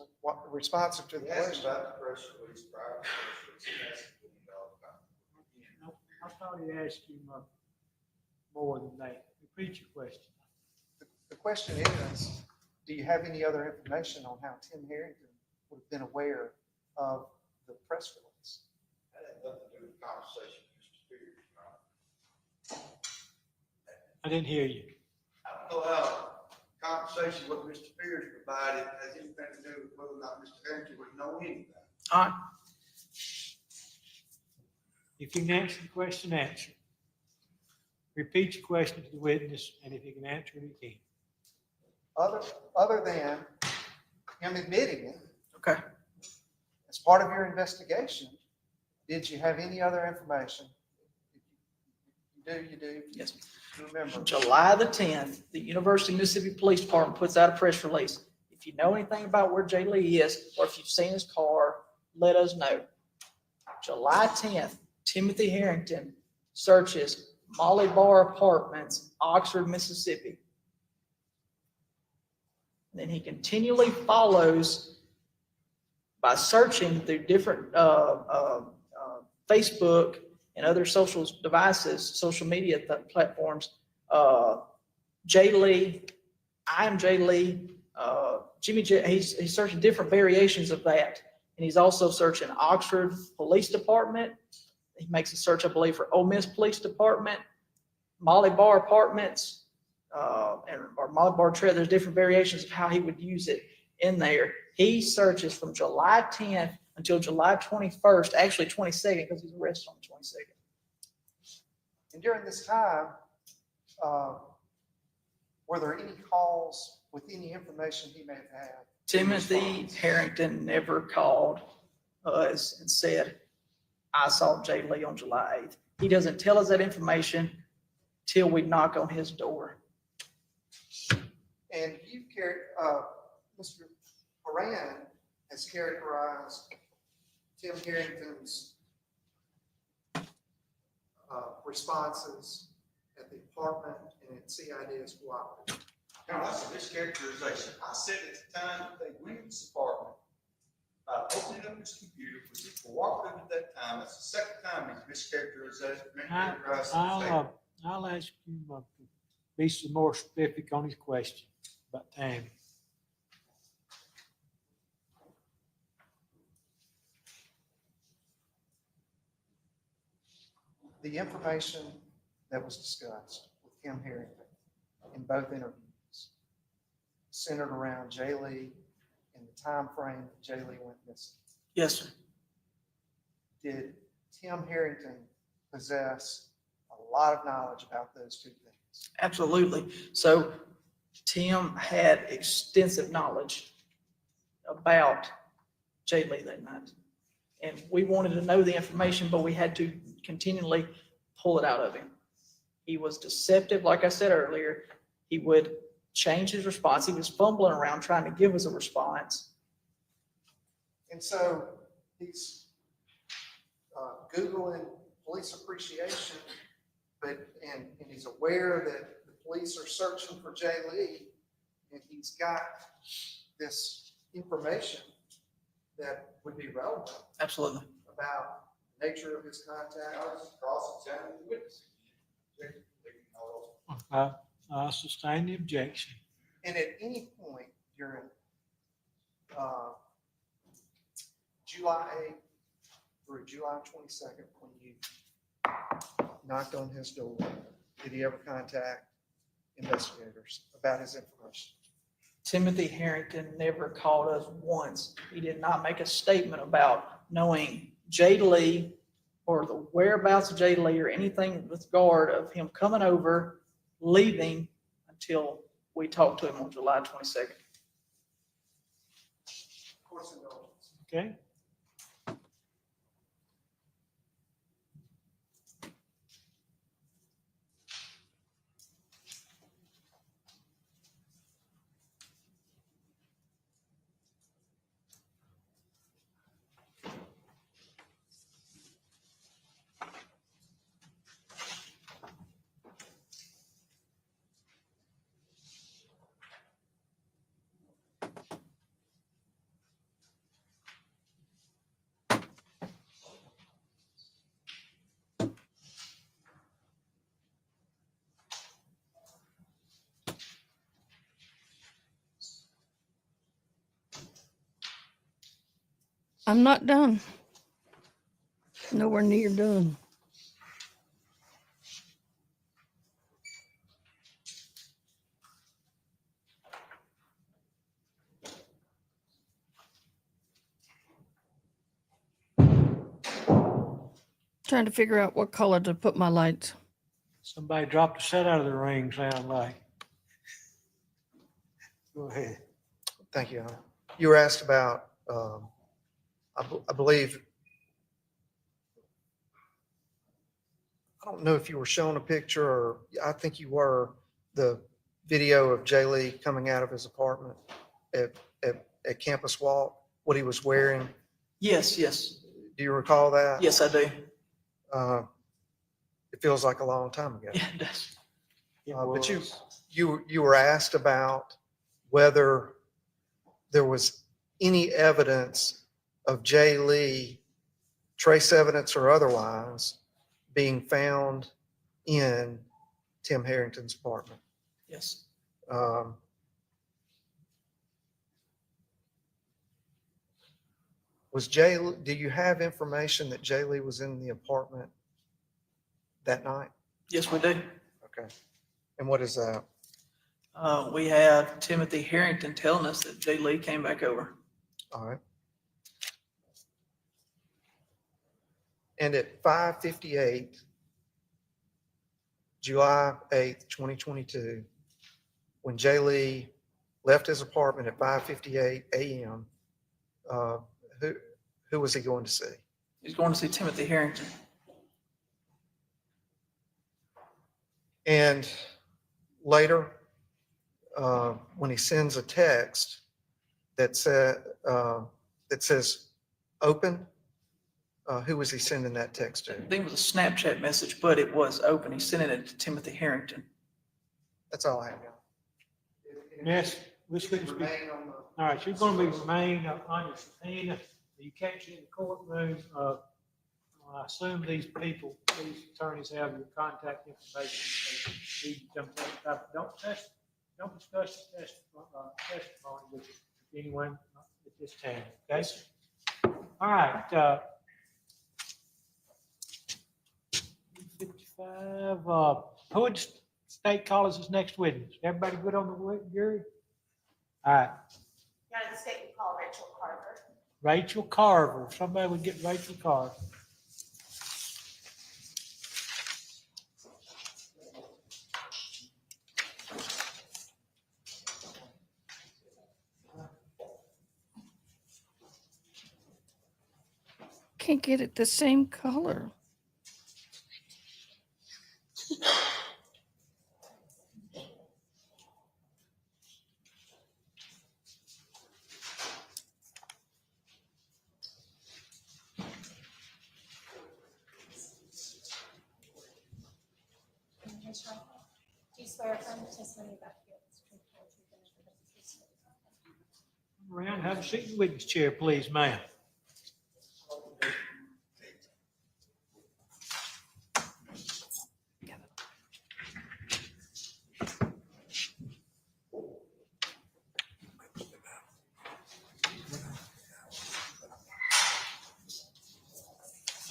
[SPEAKER 4] responsive to the
[SPEAKER 19] Yes,
[SPEAKER 4] question.
[SPEAKER 19] about the press release, prior to the press release.
[SPEAKER 3] I thought he asked you more than that. Repeat your question.
[SPEAKER 4] The question is, do you have any other information on how Tim Herrington would have been aware of the press release?
[SPEAKER 19] That had nothing to do with the conversation with Mr. Spears.
[SPEAKER 3] I didn't hear you.
[SPEAKER 19] I don't know how conversation with Mr. Spears provided has anything to do with whether or not Mr. Herrington would know anything.
[SPEAKER 9] All right.
[SPEAKER 3] If you can answer the question, answer. Repeat your question to the witness, and if you can answer it, you can.
[SPEAKER 4] Other than him admitting it.
[SPEAKER 9] Okay.
[SPEAKER 4] As part of your investigation, did you have any other information? You do.
[SPEAKER 9] Yes.
[SPEAKER 4] Remember.
[SPEAKER 9] July the 10th, the University of Mississippi Police Department puts out a press release. If you know anything about where Jay Lee is, or if you've seen his car, let us know. July 10th, Timothy Herrington searches Molly Bar Apartments, Oxford, Mississippi. And then he continually follows by searching through different Facebook and other social devices, social media platforms. Jay Lee, I am Jay Lee, Jimmie J. He's searching different variations of that. And he's also searching Oxford Police Department. He makes a search, I believe, for Ole Miss Police Department, Molly Bar Apartments, or Molly Bar Trail. There's different variations of how he would use it in there. He searches from July 10th until July 21st, actually 22nd, because he's arrested on the 22nd.
[SPEAKER 4] And during this time, were there any calls with any information he may have had?
[SPEAKER 9] Timothy Herrington never called us and said, I saw Jay Lee on July 8th. He doesn't tell us that information till we knock on his door.
[SPEAKER 4] And you Mr. Moran has characterized Tim Herrington's responses at the apartment and at CID as cooperative.
[SPEAKER 19] Now, that's a mischaracterization. I said at the time that they went in this apartment, opening up his computer, was he cooperative at that time? That's the second time he's mischaracterized the statement.
[SPEAKER 3] I'll ask you to be some more specific on his question about time.
[SPEAKER 4] The information that was discussed with Tim Herrington in both interviews centered around Jay Lee and the time frame that Jay Lee went missing.
[SPEAKER 9] Yes, sir.
[SPEAKER 4] Did Tim Herrington possess a lot of knowledge about those two things?
[SPEAKER 9] Absolutely. So Tim had extensive knowledge about Jay Lee that night. And we wanted to know the information, but we had to continually pull it out of him. He was deceptive, like I said earlier. He would change his response. He was fumbling around trying to give us a response.
[SPEAKER 4] And so he's Googling police appreciation, and he's aware that the police are searching for Jay Lee, and he's got this information that would be relevant.
[SPEAKER 9] Absolutely.
[SPEAKER 4] About the nature of his contact.
[SPEAKER 19] Cross-examining the witness.
[SPEAKER 3] I sustain the objection.
[SPEAKER 4] And at any point during July 8th through July 22nd, when you knocked on his door, did he ever contact investigators about his information?
[SPEAKER 9] Timothy Herrington never called us once. He did not make a statement about knowing Jay Lee or the whereabouts of Jay Lee or anything with regard of him coming over, leaving until we talked to him on July 22nd.
[SPEAKER 3] Okay.
[SPEAKER 5] I'm not done. Nowhere near done. Trying to figure out what color to put my lights.
[SPEAKER 3] Somebody dropped a set out of the ring, sound like. Go ahead.
[SPEAKER 4] Thank you, Honor. You were asked about, I believe, I don't know if you were shown a picture, or I think you were, the video of Jay Lee coming out of his apartment at Campus Walk, what he was wearing.
[SPEAKER 9] Yes, yes.
[SPEAKER 4] Do you recall that?
[SPEAKER 9] Yes, I do.
[SPEAKER 4] It feels like a long time ago.
[SPEAKER 9] Yeah, it does.
[SPEAKER 4] But you were asked about whether there was any evidence of Jay Lee, trace evidence or otherwise, being found in Tim Herrington's apartment.
[SPEAKER 9] Yes.
[SPEAKER 4] Do you have information that Jay Lee was in the apartment that night?
[SPEAKER 9] Yes, we do.
[SPEAKER 4] Okay. And what is that?
[SPEAKER 9] We have Timothy Herrington telling us that Jay Lee came back over.
[SPEAKER 4] All right. And at 5:58, July 8th, 2022, when Jay Lee left his apartment at 5:58 a.m., who was he going to see?
[SPEAKER 9] He's going to see Timothy Herrington.
[SPEAKER 4] And later, when he sends a text that says open, who was he sending that text to?
[SPEAKER 9] I think it was a Snapchat message, but it was open. He's sending it to Timothy Harrington.
[SPEAKER 4] That's all I have.
[SPEAKER 3] Yes, which could be.
[SPEAKER 4] Remain on the.
[SPEAKER 3] All right, you're gonna be remain on your subpoena. You can't see in the courtroom. I assume these people, these attorneys have your contact information. They need to come to- Don't discuss testimony with anyone at this time, okay? All right, 55, Hood State College is next witness. Everybody good on the jury? All right,
[SPEAKER 6] United States, we call Rachel Carver.
[SPEAKER 3] Rachel Carver. Somebody would get Rachel Carver.
[SPEAKER 5] Can't get it the same color.
[SPEAKER 6] Do you swear affirm the testimony about here?
[SPEAKER 3] Around, have a seat in the witness chair, please, ma'am.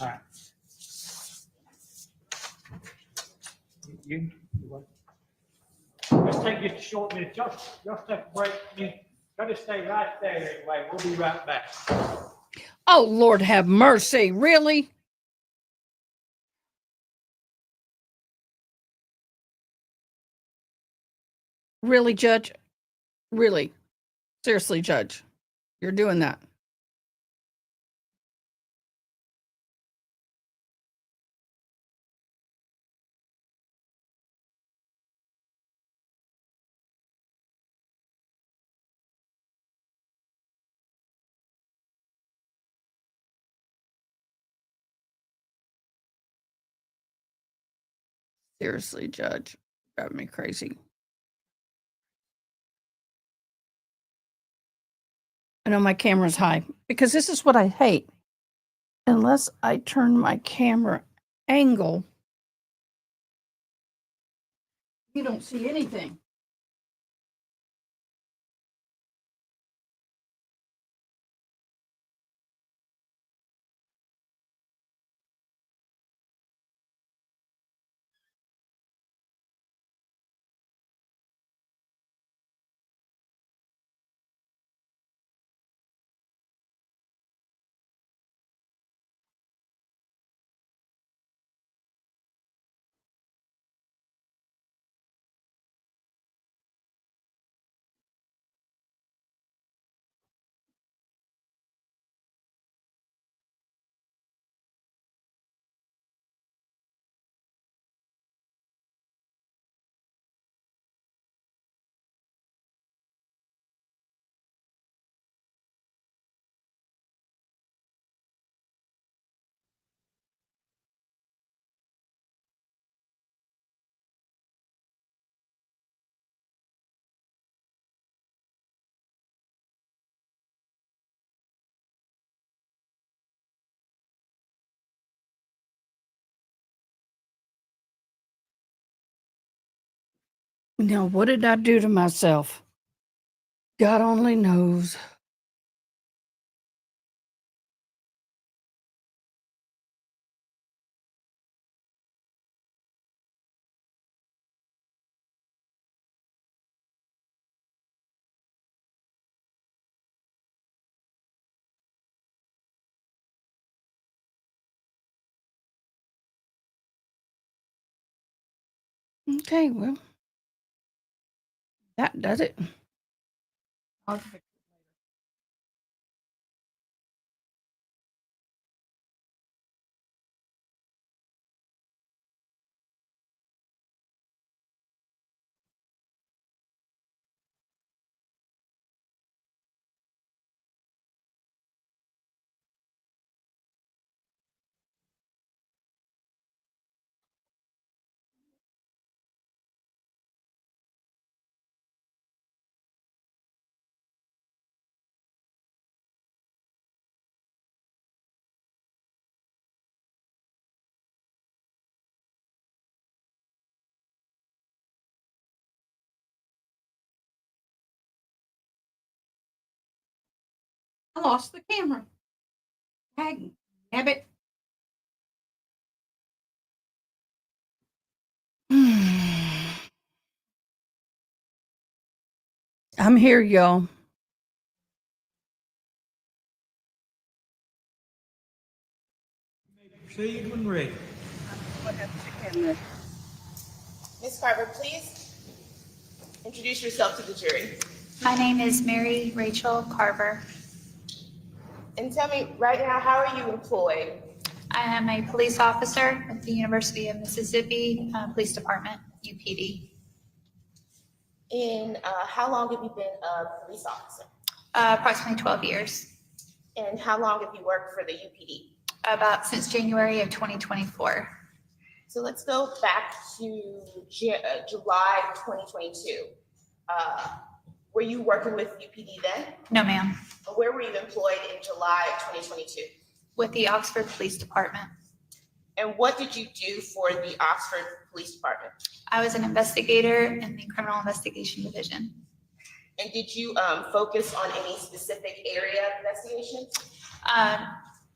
[SPEAKER 3] All right. Let's take just a short minute. Just take a break. Y'all just stay right there anyway. We'll be right back.
[SPEAKER 5] Oh, Lord have mercy. Really? Really, Judge? Really? Seriously, Judge? You're doing that? Seriously, Judge? Drive me crazy. I know my camera's high because this is what I hate. Unless I turn my camera angle, you don't see anything. Now, what did I do to myself? God only knows. Okay, well, that does it.
[SPEAKER 1] I lost the camera. Dang nabbit.
[SPEAKER 5] I'm here, y'all.
[SPEAKER 3] Proceed when ready.
[SPEAKER 6] Ms. Carver, please introduce yourself to the jury.
[SPEAKER 21] My name is Mary Rachel Carver.
[SPEAKER 6] And tell me right now, how are you employed?
[SPEAKER 21] I am a police officer at the University of Mississippi Police Department, UPD.
[SPEAKER 6] And how long have you been a police officer?
[SPEAKER 21] Approximately 12 years.
[SPEAKER 6] And how long have you worked for the UPD?
[SPEAKER 21] About since January of 2024.
[SPEAKER 6] So let's go back to July 2022. Were you working with UPD then?
[SPEAKER 21] No, ma'am.
[SPEAKER 6] Where were you employed in July of 2022?
[SPEAKER 21] With the Oxford Police Department.
[SPEAKER 6] And what did you do for the Oxford Police Department?
[SPEAKER 21] I was an investigator in the Criminal Investigation Division.
[SPEAKER 6] And did you focus on any specific area of investigation?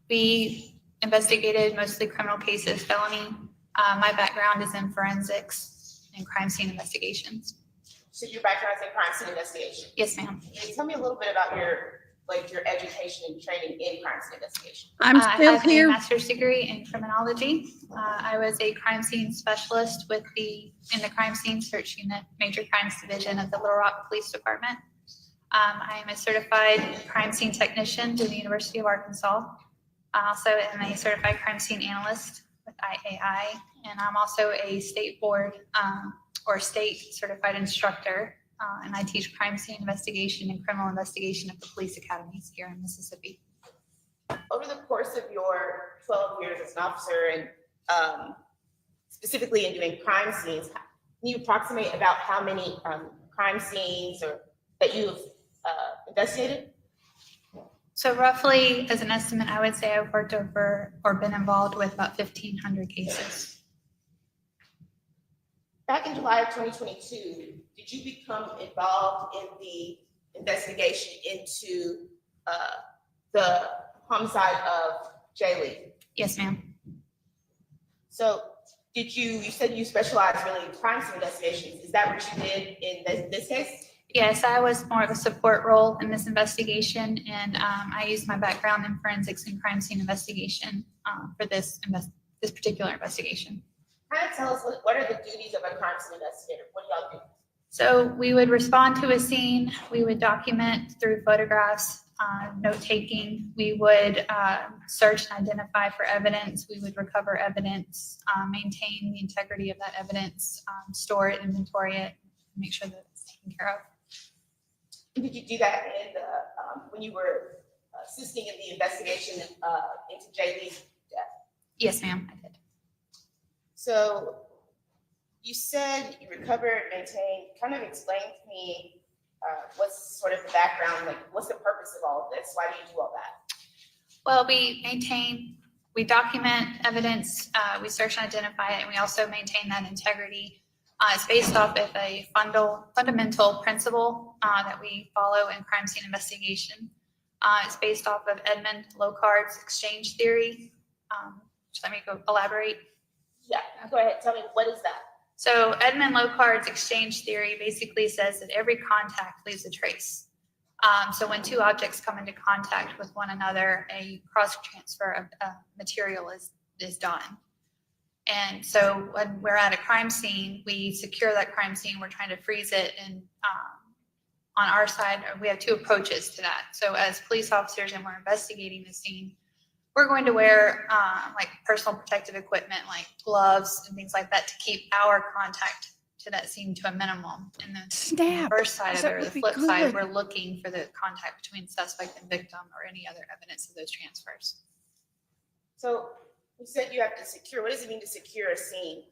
[SPEAKER 21] We investigated mostly criminal cases, felony. My background is in forensics and crime scene investigations.
[SPEAKER 6] So your background is in crime scene investigation?
[SPEAKER 21] Yes, ma'am.
[SPEAKER 6] Can you tell me a little bit about your education and training in crime scene investigation?
[SPEAKER 5] I'm still
[SPEAKER 21] I have
[SPEAKER 5] here.
[SPEAKER 21] a master's degree in criminology. I was a crime scene specialist in the crime scene search unit, major crimes division of the Little Rock Police Department. I am a certified crime scene technician through the University of Arkansas. I also am a certified crime scene analyst with IAI, and I'm also a state board or state certified instructor, and I teach crime scene investigation and criminal investigation at the police academies here in Mississippi.
[SPEAKER 6] Over the course of your 12 years as an officer and specifically in doing crime scenes, can you approximate about how many crime scenes that you've investigated?
[SPEAKER 21] So roughly, as an estimate, I would say I've worked over or been involved with about 1,500 cases.
[SPEAKER 6] Back in July of 2022, did you become involved in the investigation into the homicide of Jay Lee?
[SPEAKER 21] Yes, ma'am.
[SPEAKER 6] So you said you specialize really in crime scene investigations. Is that what you did in this case?
[SPEAKER 21] Yes, I was more of a support role in this investigation, and I used my background in forensics and crime scene investigation for this particular investigation.
[SPEAKER 6] Kind of tell us what are the duties of a crime scene investigator? What do y'all do?
[SPEAKER 21] So we would respond to a scene, we would document through photographs, note taking, we would search and identify for evidence, we would recover evidence, maintain the integrity of that evidence, store it, inventory it, make sure that it's taken care of.
[SPEAKER 6] Did you do that when you were assisting in the investigation into Jay Lee's death?
[SPEAKER 21] Yes, ma'am, I did.
[SPEAKER 6] So you said you recovered, maintained, kind of explain to me what's sort of the background, like what's the purpose of all of this? Why do you do all that?
[SPEAKER 21] Well, we document evidence, we search and identify it, and we also maintain that integrity. It's based off of a fundamental principle that we follow in crime scene investigation. It's based off of Edmund Locard's exchange theory. Let me go elaborate.
[SPEAKER 6] Yeah, go ahead. Tell me, what is that?
[SPEAKER 21] So Edmund Locard's exchange theory basically says that every contact leaves a trace. So when two objects come into contact with one another, a cross transfer of material is done. And so when we're at a crime scene, we secure that crime scene, we're trying to freeze it. And on our side, we have two approaches to that. So as police officers and we're investigating the scene, we're going to wear like personal protective equipment, like gloves and things like that to keep our contact to that scene to a minimum. And then the reverse side of it, or the flip side, we're looking for the contact between suspect and victim or any other evidence of those transfers.
[SPEAKER 6] So you said you have to secure. What does it mean to secure a scene?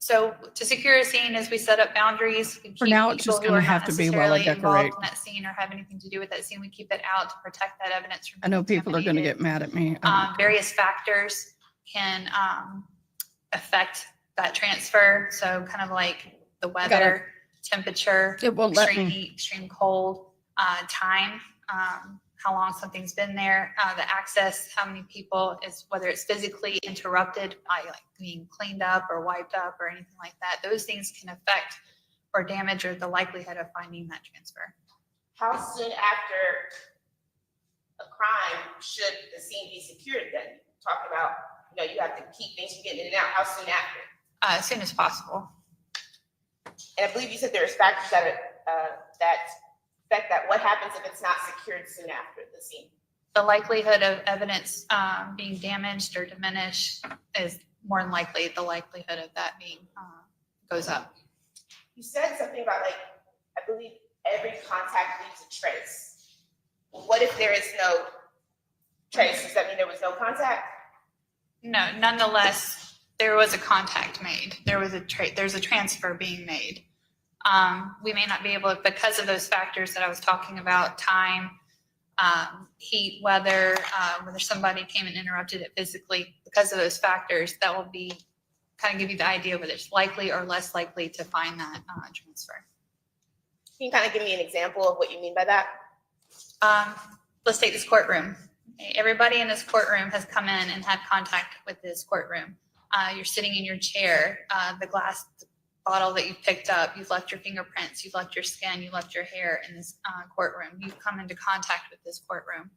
[SPEAKER 21] So to secure a scene is we set up boundaries.
[SPEAKER 5] For now, it's just going to have to be while I decorate.
[SPEAKER 21] In that scene or have anything to do with that scene, we keep it out to protect that evidence from
[SPEAKER 5] I know people are going to get mad at me.
[SPEAKER 21] Various factors can affect that transfer. So kind of like the weather, temperature,
[SPEAKER 5] It won't let
[SPEAKER 21] extreme
[SPEAKER 5] me.
[SPEAKER 21] heat, extreme cold, time, how long something's been there, the access, how many people is, whether it's physically interrupted by like being cleaned up or wiped up or anything like that. Those things can affect or damage or the likelihood of finding that transfer.
[SPEAKER 6] How soon after a crime should the scene be secured then? Talking about, you have to keep things from getting in and out. How soon after?
[SPEAKER 21] As soon as possible.
[SPEAKER 6] And I believe you said there's factors that affect that. What happens if it's not secured soon after the scene?
[SPEAKER 21] The likelihood of evidence being damaged or diminished is more than likely the likelihood of that being goes up.
[SPEAKER 6] You said something about I believe every contact leaves a trace. What if there is no trace? Does that mean there was no contact?
[SPEAKER 21] No, nonetheless, there was a contact made. There's a transfer being made. We may not be able to, because of those factors that I was talking about, time, heat, weather, whether somebody came and interrupted it physically, because of those factors, that will be kind of give you the idea whether it's likely or less likely to find that transfer.
[SPEAKER 6] Can you kind of give me an example of what you mean by that?
[SPEAKER 21] Let's take this courtroom. Okay, everybody in this courtroom has come in and had contact with this courtroom. You're sitting in your chair, the glass bottle that you've picked up, you've left your fingerprints, you've left your skin, you left your hair in this courtroom. You've come into contact with this courtroom.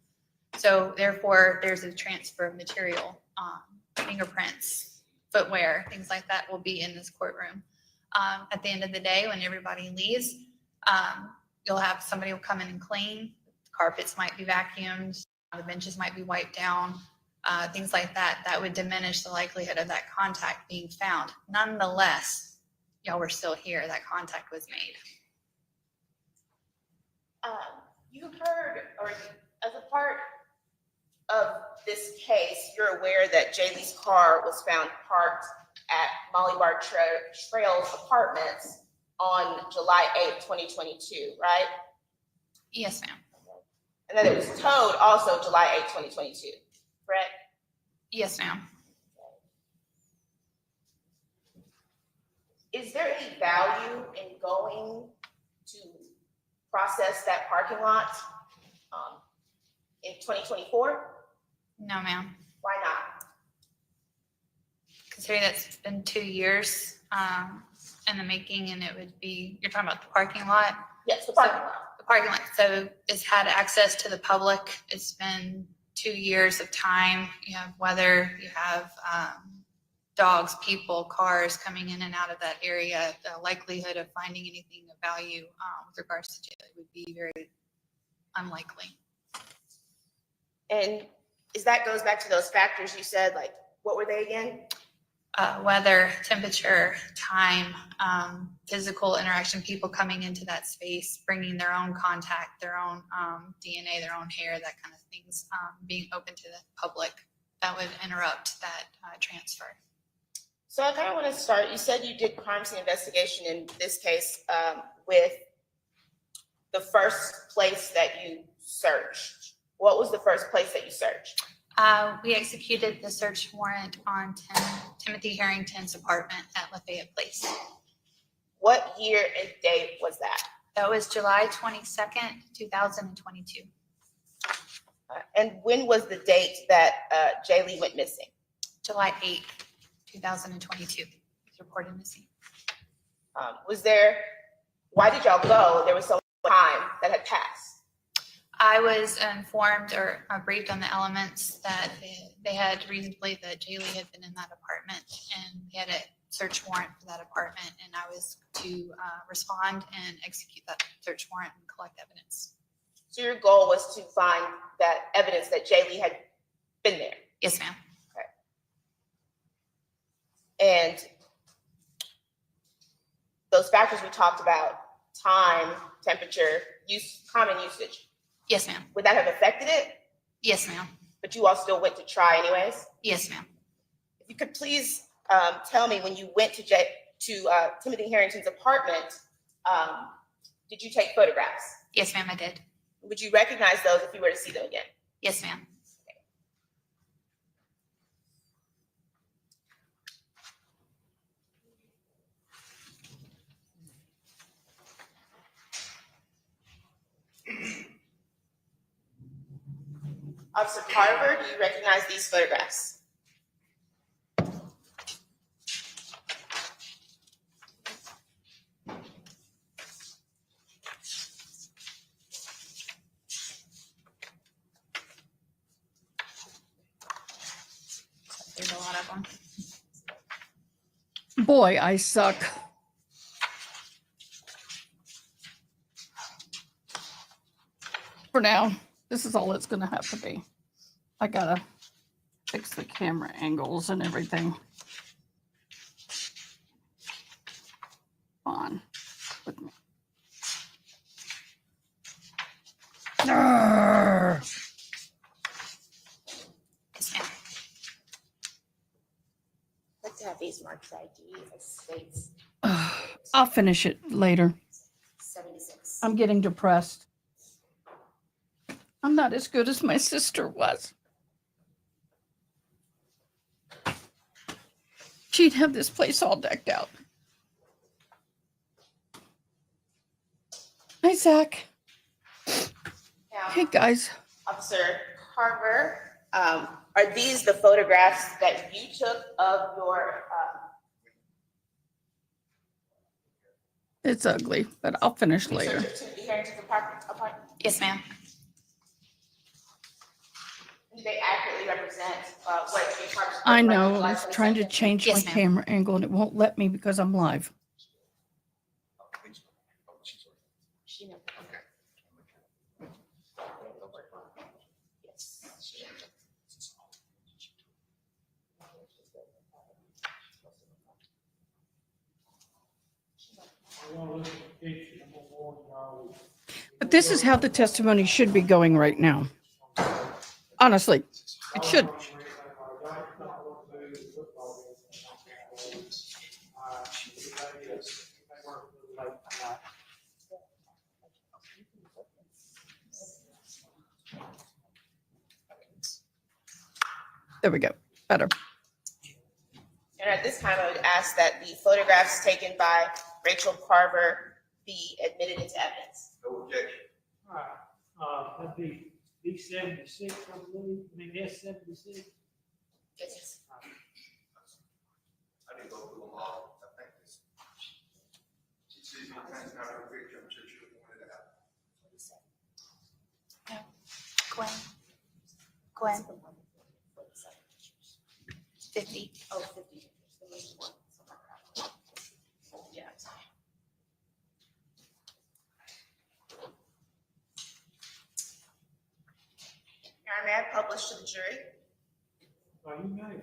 [SPEAKER 21] So therefore, there's a transfer of material, fingerprints, footwear, things like that will be in this courtroom. At the end of the day, when everybody leaves, you'll have somebody will come in and clean. The carpets might be vacuumed, the benches might be wiped down, things like that. That would diminish the likelihood of that contact being found. Nonetheless, y'all were still here. That contact was made.
[SPEAKER 6] You heard, or as a part of this case, you're aware that Jaylee's car was found parked at Molly Bar Trails Apartments on July 8th, 2022, right?
[SPEAKER 21] Yes, ma'am.
[SPEAKER 6] And then it was towed also July 8th, 2022, correct?
[SPEAKER 21] Yes, ma'am.
[SPEAKER 6] Is there any value in going to process that parking lot in 2024?
[SPEAKER 21] No, ma'am.
[SPEAKER 6] Why not?
[SPEAKER 21] Considering that's been 2 years in the making, and it would be, you're talking about the parking lot?
[SPEAKER 6] Yes, the parking lot.
[SPEAKER 21] The parking lot. So it's had access to the public. It's been 2 years of time. You have weather, you have dogs, people, cars coming in and out of that area. The likelihood of finding anything of value with regards to Jaylee would be very unlikely.
[SPEAKER 6] And that goes back to those factors you said, like, what were they again?
[SPEAKER 21] Weather, temperature, time, physical interaction, people coming into that space, bringing their own contact, their own DNA, their own hair, that kind of things, being open to the public, that would interrupt that transfer.
[SPEAKER 6] So I kind of want to start, you said you did crime scene investigation in this case with the first place that you searched. What was the first place that you searched?
[SPEAKER 21] We executed the search warrant on Timothy Herrington's apartment at Lafayette Place.
[SPEAKER 6] What year and date was that?
[SPEAKER 21] That was July 22nd, 2022.
[SPEAKER 6] And when was the date that Jaylee went missing?
[SPEAKER 21] July 8th, 2022. Was reported missing.
[SPEAKER 6] Why did y'all go? There was so much time that had passed.
[SPEAKER 21] I was informed or briefed on the elements that they had reason to believe that Jaylee had been in that apartment, and they had a search warrant for that apartment, and I was to respond and execute that search warrant and collect evidence.
[SPEAKER 6] So your goal was to find that evidence that Jaylee had been there?
[SPEAKER 21] Yes, ma'am.
[SPEAKER 6] Okay. And those factors we talked about, time, temperature, common usage.
[SPEAKER 21] Yes, ma'am.
[SPEAKER 6] Would that have affected it?
[SPEAKER 21] Yes, ma'am.
[SPEAKER 6] But you all still went to try anyways?
[SPEAKER 21] Yes, ma'am.
[SPEAKER 6] If you could please tell me, when you went to Timothy Herrington's apartment, did you take photographs?
[SPEAKER 21] Yes, ma'am, I did.
[SPEAKER 6] Would you recognize those if you were to see them again?
[SPEAKER 21] Yes, ma'am.
[SPEAKER 6] Officer Carver, do you recognize these photographs?
[SPEAKER 21] There's a lot of them.
[SPEAKER 5] Boy, I suck. For now, this is all it's going to have to be. I got to fix the camera angles and everything. On with me. Arrgh.
[SPEAKER 6] I'd like to have these marked ID as states
[SPEAKER 5] I'll finish it later.
[SPEAKER 6] 76.
[SPEAKER 5] I'm getting depressed. I'm not as good as my sister was. She'd have this place all decked out. Hi, Zach.
[SPEAKER 6] Now,
[SPEAKER 5] Hey, guys.
[SPEAKER 6] Officer Carver, are these the photographs that you took of your,
[SPEAKER 5] It's ugly, but I'll finish later.
[SPEAKER 6] to the Herrington apartment?
[SPEAKER 21] Yes, ma'am.
[SPEAKER 6] Do they accurately represent what the apartment?
[SPEAKER 5] I know. I was trying to change
[SPEAKER 21] Yes,
[SPEAKER 5] my
[SPEAKER 21] ma'am.
[SPEAKER 5] camera angle and it won't let me because I'm live.
[SPEAKER 6] She knows. Yes.
[SPEAKER 5] But this is how the testimony should be going right now. Honestly, it should. There we go. Better.
[SPEAKER 6] And at this time, I would ask that the photographs taken by Rachel Carver be admitted into evidence.
[SPEAKER 2] No objection.
[SPEAKER 3] All right, that'd be B76, I believe, I mean, S76.
[SPEAKER 6] Yes.
[SPEAKER 2] I didn't go through them all. I think this. She sees me, turns out her picture, I'm sure she'll point it out.
[SPEAKER 21] Gwen. 50.
[SPEAKER 6] Oh, 50. Yeah. Your Honor, may I publish to the jury?
[SPEAKER 3] Are you married?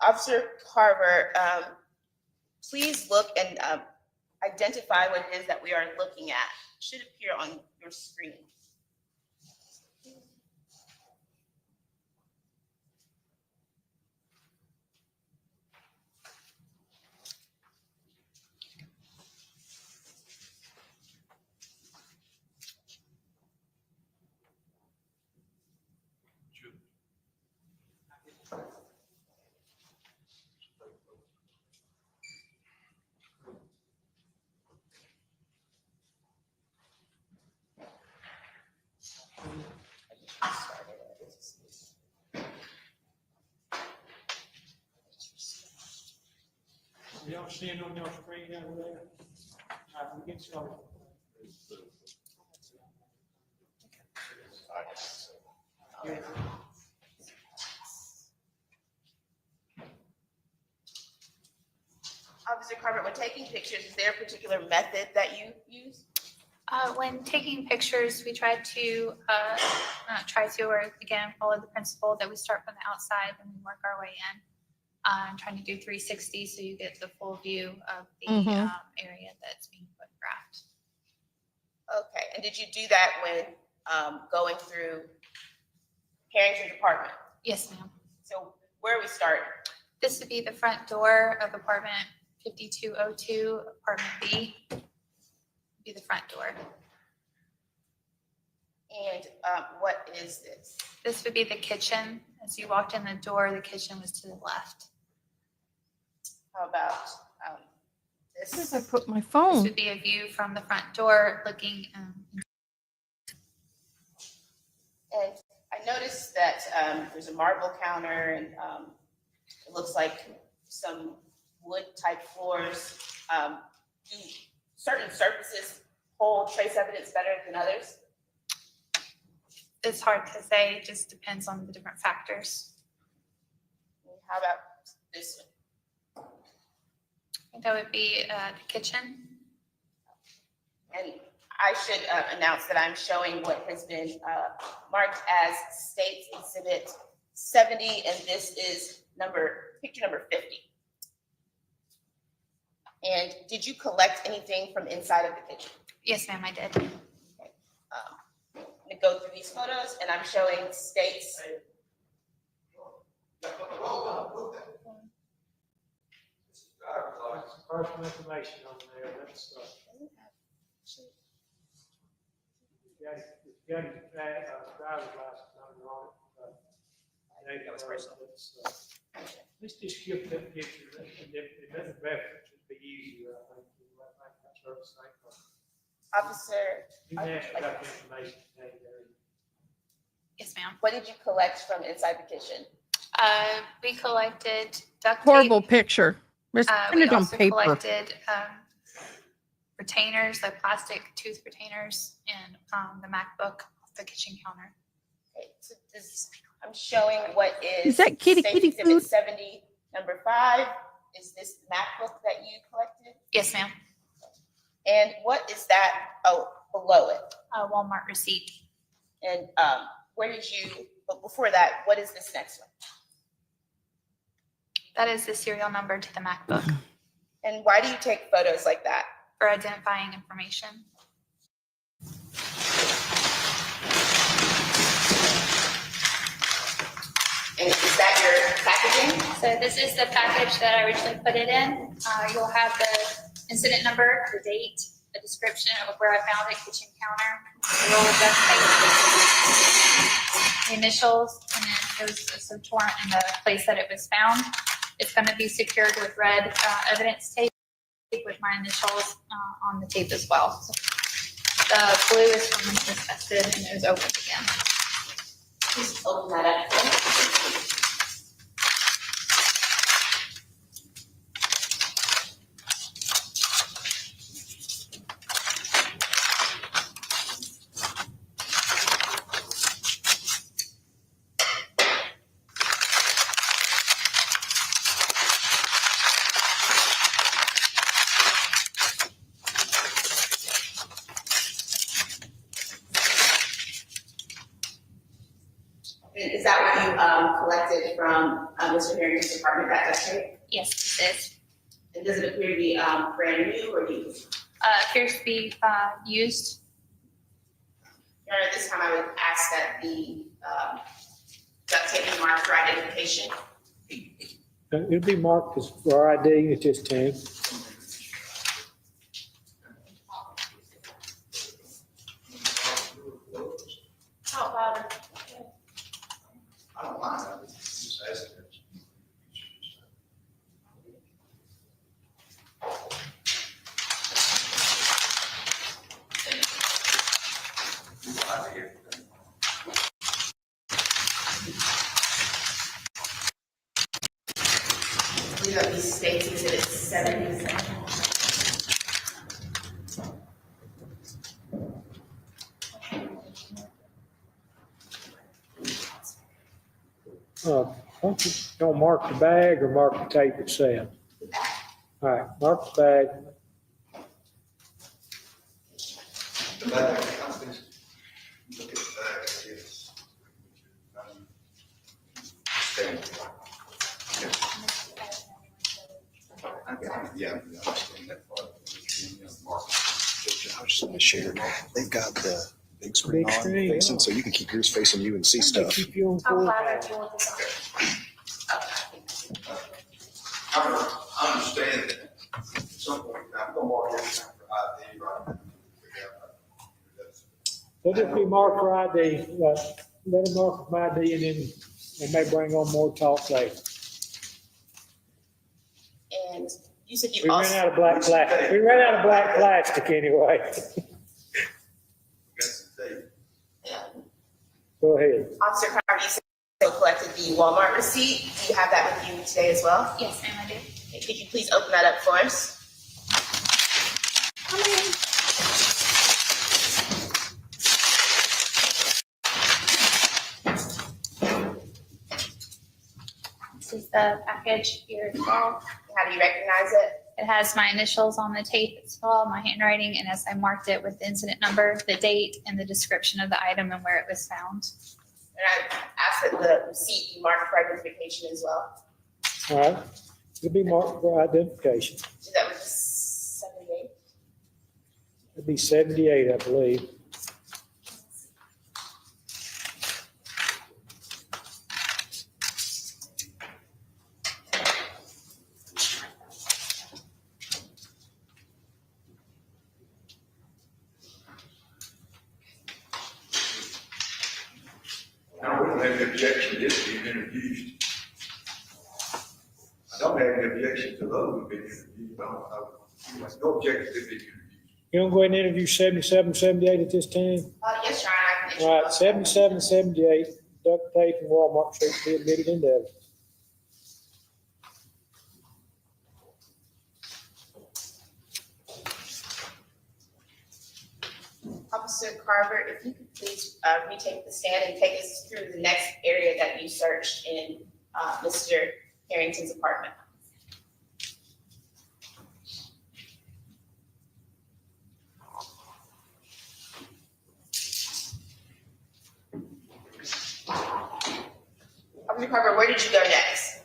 [SPEAKER 6] Officer Carver, please look and identify what it is that we are looking at. It should appear on your screen.
[SPEAKER 3] Y'all seeing on your screen over there? All right, we get started.
[SPEAKER 6] Officer Carver, when taking pictures, is there a particular method that you use?
[SPEAKER 21] When taking pictures, we try to, not try to, or again, follow the principle that we start from the outside and we work our way in. Trying to do 360 so you get the full view of the area that's being photographed.
[SPEAKER 6] Okay, and did you do that when going through Herrington's apartment?
[SPEAKER 21] Yes, ma'am.
[SPEAKER 6] So where are we starting?
[SPEAKER 21] This would be the front door of apartment 5202, apartment B. Be the front door.
[SPEAKER 6] And what is this?
[SPEAKER 21] This would be the kitchen. As you walked in the door, the kitchen was to the left.
[SPEAKER 6] How about this?
[SPEAKER 1] Where did I put my
[SPEAKER 21] This
[SPEAKER 1] phone?
[SPEAKER 21] would be a view from the front door looking.
[SPEAKER 6] And I noticed that there's a marble counter and it looks like some wood type floors. Do certain surfaces hold trace evidence better than others?
[SPEAKER 21] It's hard to say, it just depends on the different factors.
[SPEAKER 6] How about this one?
[SPEAKER 21] I think that would be the kitchen.
[SPEAKER 6] And I should announce that I'm showing what has been marked as State's Exhibit 70, and this is picture number 50. And did you collect anything from inside of the kitchen?
[SPEAKER 21] Yes, ma'am, I did.
[SPEAKER 6] Okay. I'm gonna go through these photos, and I'm showing State's.
[SPEAKER 3] Personal information on there, that's, got his driver's license number on it. Let's just skip that picture, and then reference would be easier, I think.
[SPEAKER 6] Officer.
[SPEAKER 3] You can ask about the information today, Gary.
[SPEAKER 21] Yes, ma'am.
[SPEAKER 6] What did you collect from inside the kitchen?
[SPEAKER 21] We collected duct tape.
[SPEAKER 5] Horrible picture. It's
[SPEAKER 21] We
[SPEAKER 5] printed on
[SPEAKER 21] also
[SPEAKER 5] paper.
[SPEAKER 21] collected retainers, the plastic tooth retainers, and the MacBook off the kitchen counter.
[SPEAKER 6] Okay, so I'm showing what
[SPEAKER 5] Is that kitty
[SPEAKER 6] State
[SPEAKER 5] kitty
[SPEAKER 6] Exhibit
[SPEAKER 5] food?
[SPEAKER 6] 70, number 5. Is this MacBook that you collected?
[SPEAKER 21] Yes, ma'am.
[SPEAKER 6] And what is that? Oh, below it.
[SPEAKER 21] A Walmart receipt.
[SPEAKER 6] And where did you? But before that, what is this next one?
[SPEAKER 21] That is the serial number to the MacBook
[SPEAKER 6] And why do you take photos like that?
[SPEAKER 21] for identifying information.
[SPEAKER 6] And is that your packaging?
[SPEAKER 21] So this is the package that I originally put it in. You'll have the incident number, the date, a description of where I found it, kitchen counter, the roll of duct tape, the initials, and then there's some torrent in the place that it was found. It's going to be secured with red evidence tape with my initials on the tape as well. So the blue is from when it was tested and it was opened again.
[SPEAKER 6] Please open that up. Is that what you collected from Mr. Herrington's department, that duct tape?
[SPEAKER 21] Yes, it is.
[SPEAKER 6] And does it appear to be brand new or used?
[SPEAKER 21] Appears to be used.
[SPEAKER 6] Your Honor, this time I would ask that the duct tape be marked for identification.
[SPEAKER 3] It'll be marked as for ID at this time.
[SPEAKER 6] How about it?
[SPEAKER 2] I don't mind, I was just asking.
[SPEAKER 6] We have these States Exhibit 70.
[SPEAKER 3] Don't mark the bag or mark the tape itself. All right, mark the bag.
[SPEAKER 2] The bag, I think, look at the bag, it's. Yeah.
[SPEAKER 10] I was just gonna share, they've got the big screen
[SPEAKER 3] Big
[SPEAKER 10] on
[SPEAKER 3] screen,
[SPEAKER 10] facing,
[SPEAKER 3] yeah.
[SPEAKER 10] so you can keep yours facing you and see stuff.
[SPEAKER 3] Keep you on
[SPEAKER 21] How
[SPEAKER 3] full.
[SPEAKER 21] loud are you want this on?
[SPEAKER 2] I understand that at some point, I'm gonna mark everything for ID right now.
[SPEAKER 3] Let it be marked for ID, let them mark for ID and then they may bring on more talk later.
[SPEAKER 6] And you You said you
[SPEAKER 3] We ran
[SPEAKER 6] also.
[SPEAKER 3] out of black plastic. We ran out of black plastic anyway. Go ahead.
[SPEAKER 6] Officer Carter, you said you collected the Walmart receipt. Do you have that with you today as well?
[SPEAKER 21] Yes, ma'am, I do.
[SPEAKER 6] Okay, could you please open that up for us?
[SPEAKER 21] Come in. This is the package here as well.
[SPEAKER 6] How do you recognize it?
[SPEAKER 21] It has my initials on the tape as well, my handwriting, and as I marked it with the incident number, the date, and the description of the item and where it was found.
[SPEAKER 6] And I asked that the receipt be marked for identification as well.
[SPEAKER 3] All right. It'll be marked for identification.
[SPEAKER 6] So that was 78.
[SPEAKER 3] It'll be 78, I believe.
[SPEAKER 19] I wouldn't have an objection to this being introduced. I don't have any objection to those being introduced. No objection to being introduced.
[SPEAKER 3] You want to go ahead and interview 77, 78 at this time?
[SPEAKER 6] Yes, Your Honor, I can issue
[SPEAKER 3] All right,
[SPEAKER 6] those.
[SPEAKER 3] 77, 78, duct tape and Walmart should be admitted into evidence.
[SPEAKER 6] Officer Carver, if you could please retake the stand and take us through the next area that you searched in Mr. Herrington's apartment. Officer Carver, where did you go next?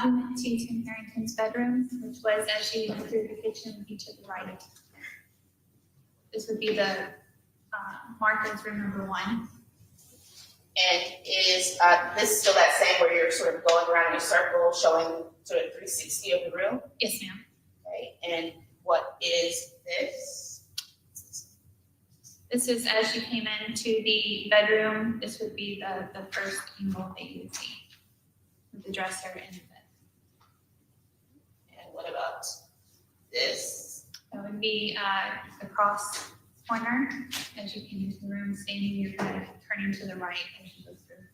[SPEAKER 21] We went to Tim Harrington's bedroom, which was as you went through the kitchen, you to the right. This would be the marked as room number 1.
[SPEAKER 6] And is this still that same where you're sort of going around in a circle, showing sort of 360 of the room?
[SPEAKER 21] Yes, ma'am.
[SPEAKER 6] Okay, and what is this?
[SPEAKER 21] This is as you came into the bedroom. This would be the first angle that you would see with the dresser and the bed.
[SPEAKER 6] And what about this?
[SPEAKER 21] That would be the cross corner as you came into the room, standing, you're kind of turning to the right as you go through.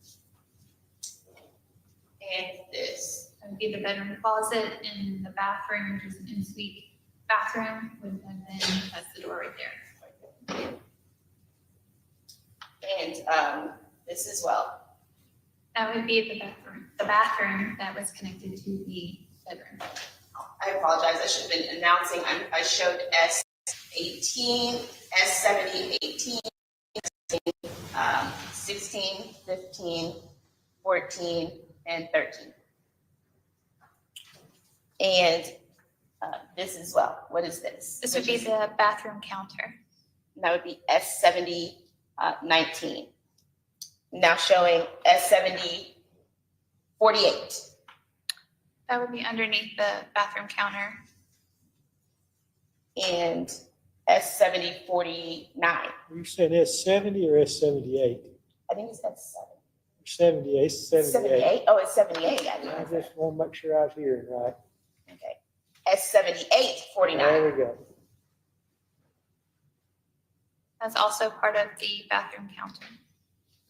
[SPEAKER 6] And this?
[SPEAKER 21] That would be the bedroom closet and the bathroom, which is an en-suite bathroom, and then that's the door right there.
[SPEAKER 6] And this as well.
[SPEAKER 21] That would be the bathroom that was connected to the bedroom.
[SPEAKER 6] I apologize, I should have been announcing, I showed S18, S70, 18, 16, 15, 14, and 13. And this as well, what is this?
[SPEAKER 21] This would be the bathroom counter.
[SPEAKER 6] That would be S70, 19. Now showing S70, 48.
[SPEAKER 21] That would be underneath the bathroom counter.
[SPEAKER 6] And S70, 49.
[SPEAKER 3] You said S70 or S78?
[SPEAKER 6] I think it's S7.
[SPEAKER 3] 78, it's 78.
[SPEAKER 6] 78? Oh, it's 78.
[SPEAKER 3] I just want to make sure I was hearing right.
[SPEAKER 6] Okay. S78, 49.
[SPEAKER 3] There we go.
[SPEAKER 21] That's also part of the bathroom counter.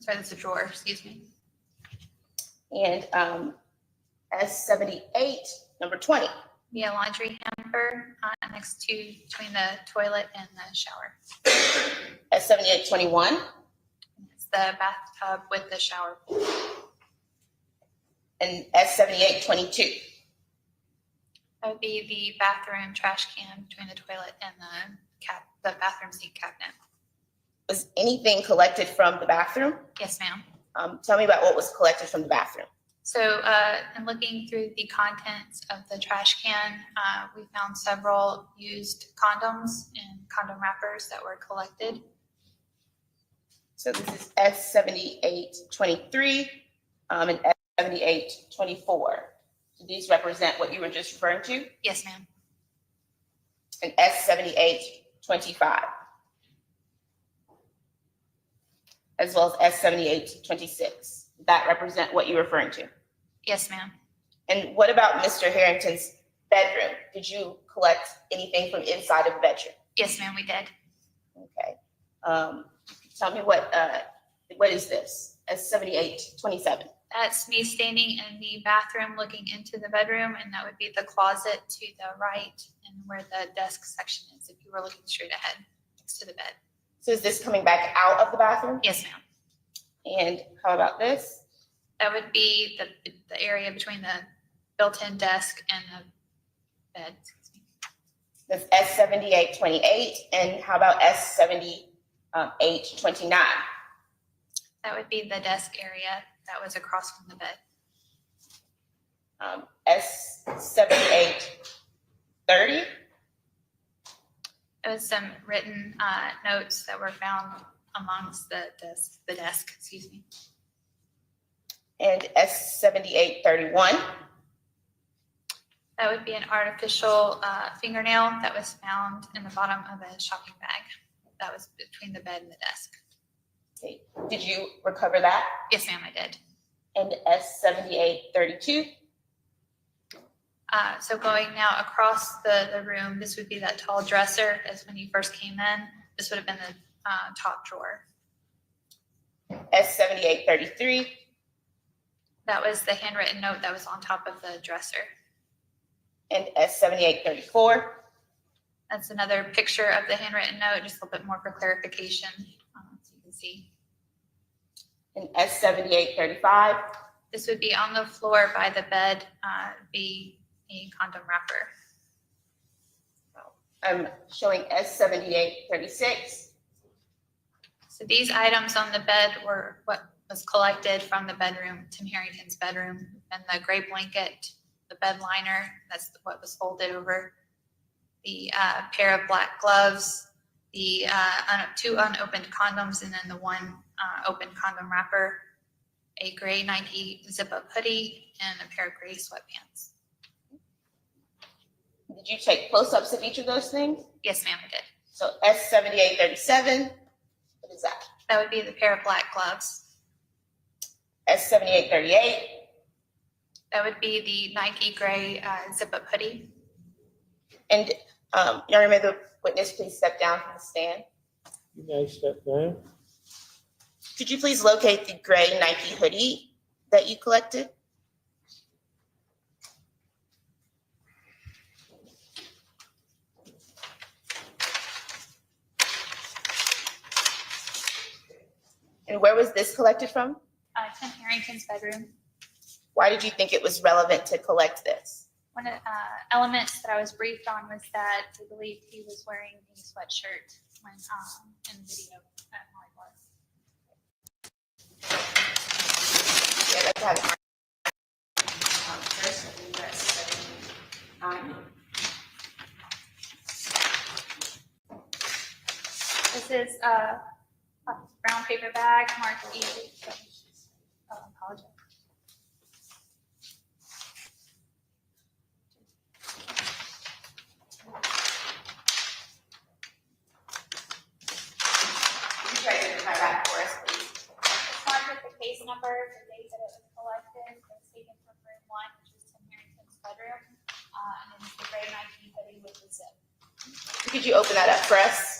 [SPEAKER 21] Sorry, that's a drawer, excuse me.
[SPEAKER 6] And S78, number 20.
[SPEAKER 21] Be a laundry hamper next to between the toilet and the shower.
[SPEAKER 6] S78, 21.
[SPEAKER 21] It's the bathtub with the shower pool.
[SPEAKER 6] And S78, 22.
[SPEAKER 21] That would be the bathroom trash can between the toilet and the bathroom sink cabinet.
[SPEAKER 6] Was anything collected from the bathroom?
[SPEAKER 21] Yes, ma'am.
[SPEAKER 6] Tell me about what was collected from the bathroom.
[SPEAKER 21] So in looking through the contents of the trash can, we found several used condoms and condom wrappers that were collected.
[SPEAKER 6] So this is S78, 23 and S78, 24. Do these represent what you were just referring to?
[SPEAKER 21] Yes, ma'am.
[SPEAKER 6] And S78, 25. As well as S78, 26. That represent what you're referring to?
[SPEAKER 21] Yes, ma'am.
[SPEAKER 6] And what about Mr. Harrington's bedroom, did you collect anything from inside of the bedroom?
[SPEAKER 21] Yes, ma'am, we did.
[SPEAKER 6] Okay. Tell me what is this? S7827.
[SPEAKER 21] That's me standing in the bathroom looking into the bedroom, and that would be the closet to the right and where the desk section is if you were looking straight ahead next to the bed.
[SPEAKER 6] So is this coming back out of the bathroom?
[SPEAKER 21] Yes, ma'am.
[SPEAKER 6] And how about this?
[SPEAKER 21] That would be the area between the built-in desk and the bed. Excuse me.
[SPEAKER 6] That's S7828. And how about S7829?
[SPEAKER 21] That would be the desk area that was across from the bed.
[SPEAKER 6] S7830.
[SPEAKER 21] There was some written notes that were found amongst the desk, excuse me.
[SPEAKER 6] And S7831.
[SPEAKER 21] That would be an artificial fingernail that was found in the bottom of a shopping bag. That was between the bed and the desk.
[SPEAKER 6] Okay. Did you recover that?
[SPEAKER 21] Yes, ma'am, I did.
[SPEAKER 6] And S7832.
[SPEAKER 21] So going now across the room, this would be that tall dresser as when you first came in. This would have been the top drawer.
[SPEAKER 6] S7833.
[SPEAKER 21] That was the handwritten note that was on top of the dresser.
[SPEAKER 6] And S7834.
[SPEAKER 21] That's another picture of the handwritten note, just a little bit more for clarification, so you can see.
[SPEAKER 6] And S7835.
[SPEAKER 21] This would be on the floor by the bed, be a condom wrapper.
[SPEAKER 6] I'm showing S7836.
[SPEAKER 21] So these items on the bed were what was collected from the bedroom, Tim Herrington's bedroom, and the gray blanket, the bed liner, that's what was folded over, the pair of black gloves, the two unopened condoms, and then the one open condom wrapper, a gray Nike zip-up hoodie, and a pair of gray sweatpants.
[SPEAKER 6] Did you take close-ups of each of those things?
[SPEAKER 21] Yes, ma'am, I did.
[SPEAKER 6] So S7837, what is that?
[SPEAKER 21] That would be the pair of black gloves.
[SPEAKER 6] S7838.
[SPEAKER 21] That would be the Nike gray zip-up hoodie.
[SPEAKER 6] And y'all remember the witness, please step down from the stand.
[SPEAKER 3] You may step down.
[SPEAKER 6] Could you please locate the gray Nike hoodie that you collected? And where was this collected from?
[SPEAKER 21] Tim Herrington's bedroom.
[SPEAKER 6] Why did you think it was relevant to collect this?
[SPEAKER 21] One of the elements that I was briefed on was that I believe he was wearing a sweatshirt when in the video at my bar.
[SPEAKER 6] Yeah, let's have it.
[SPEAKER 21] This is a brown paper bag marked E. Oh, I apologize.
[SPEAKER 6] Could you try to identify that for us, please?
[SPEAKER 21] It's marked with the case number, the date that it was collected. It was taken from room 1, which is Tim Herrington's bedroom. And then it's the gray Nike hoodie with the zip.
[SPEAKER 6] Could you open that up for us?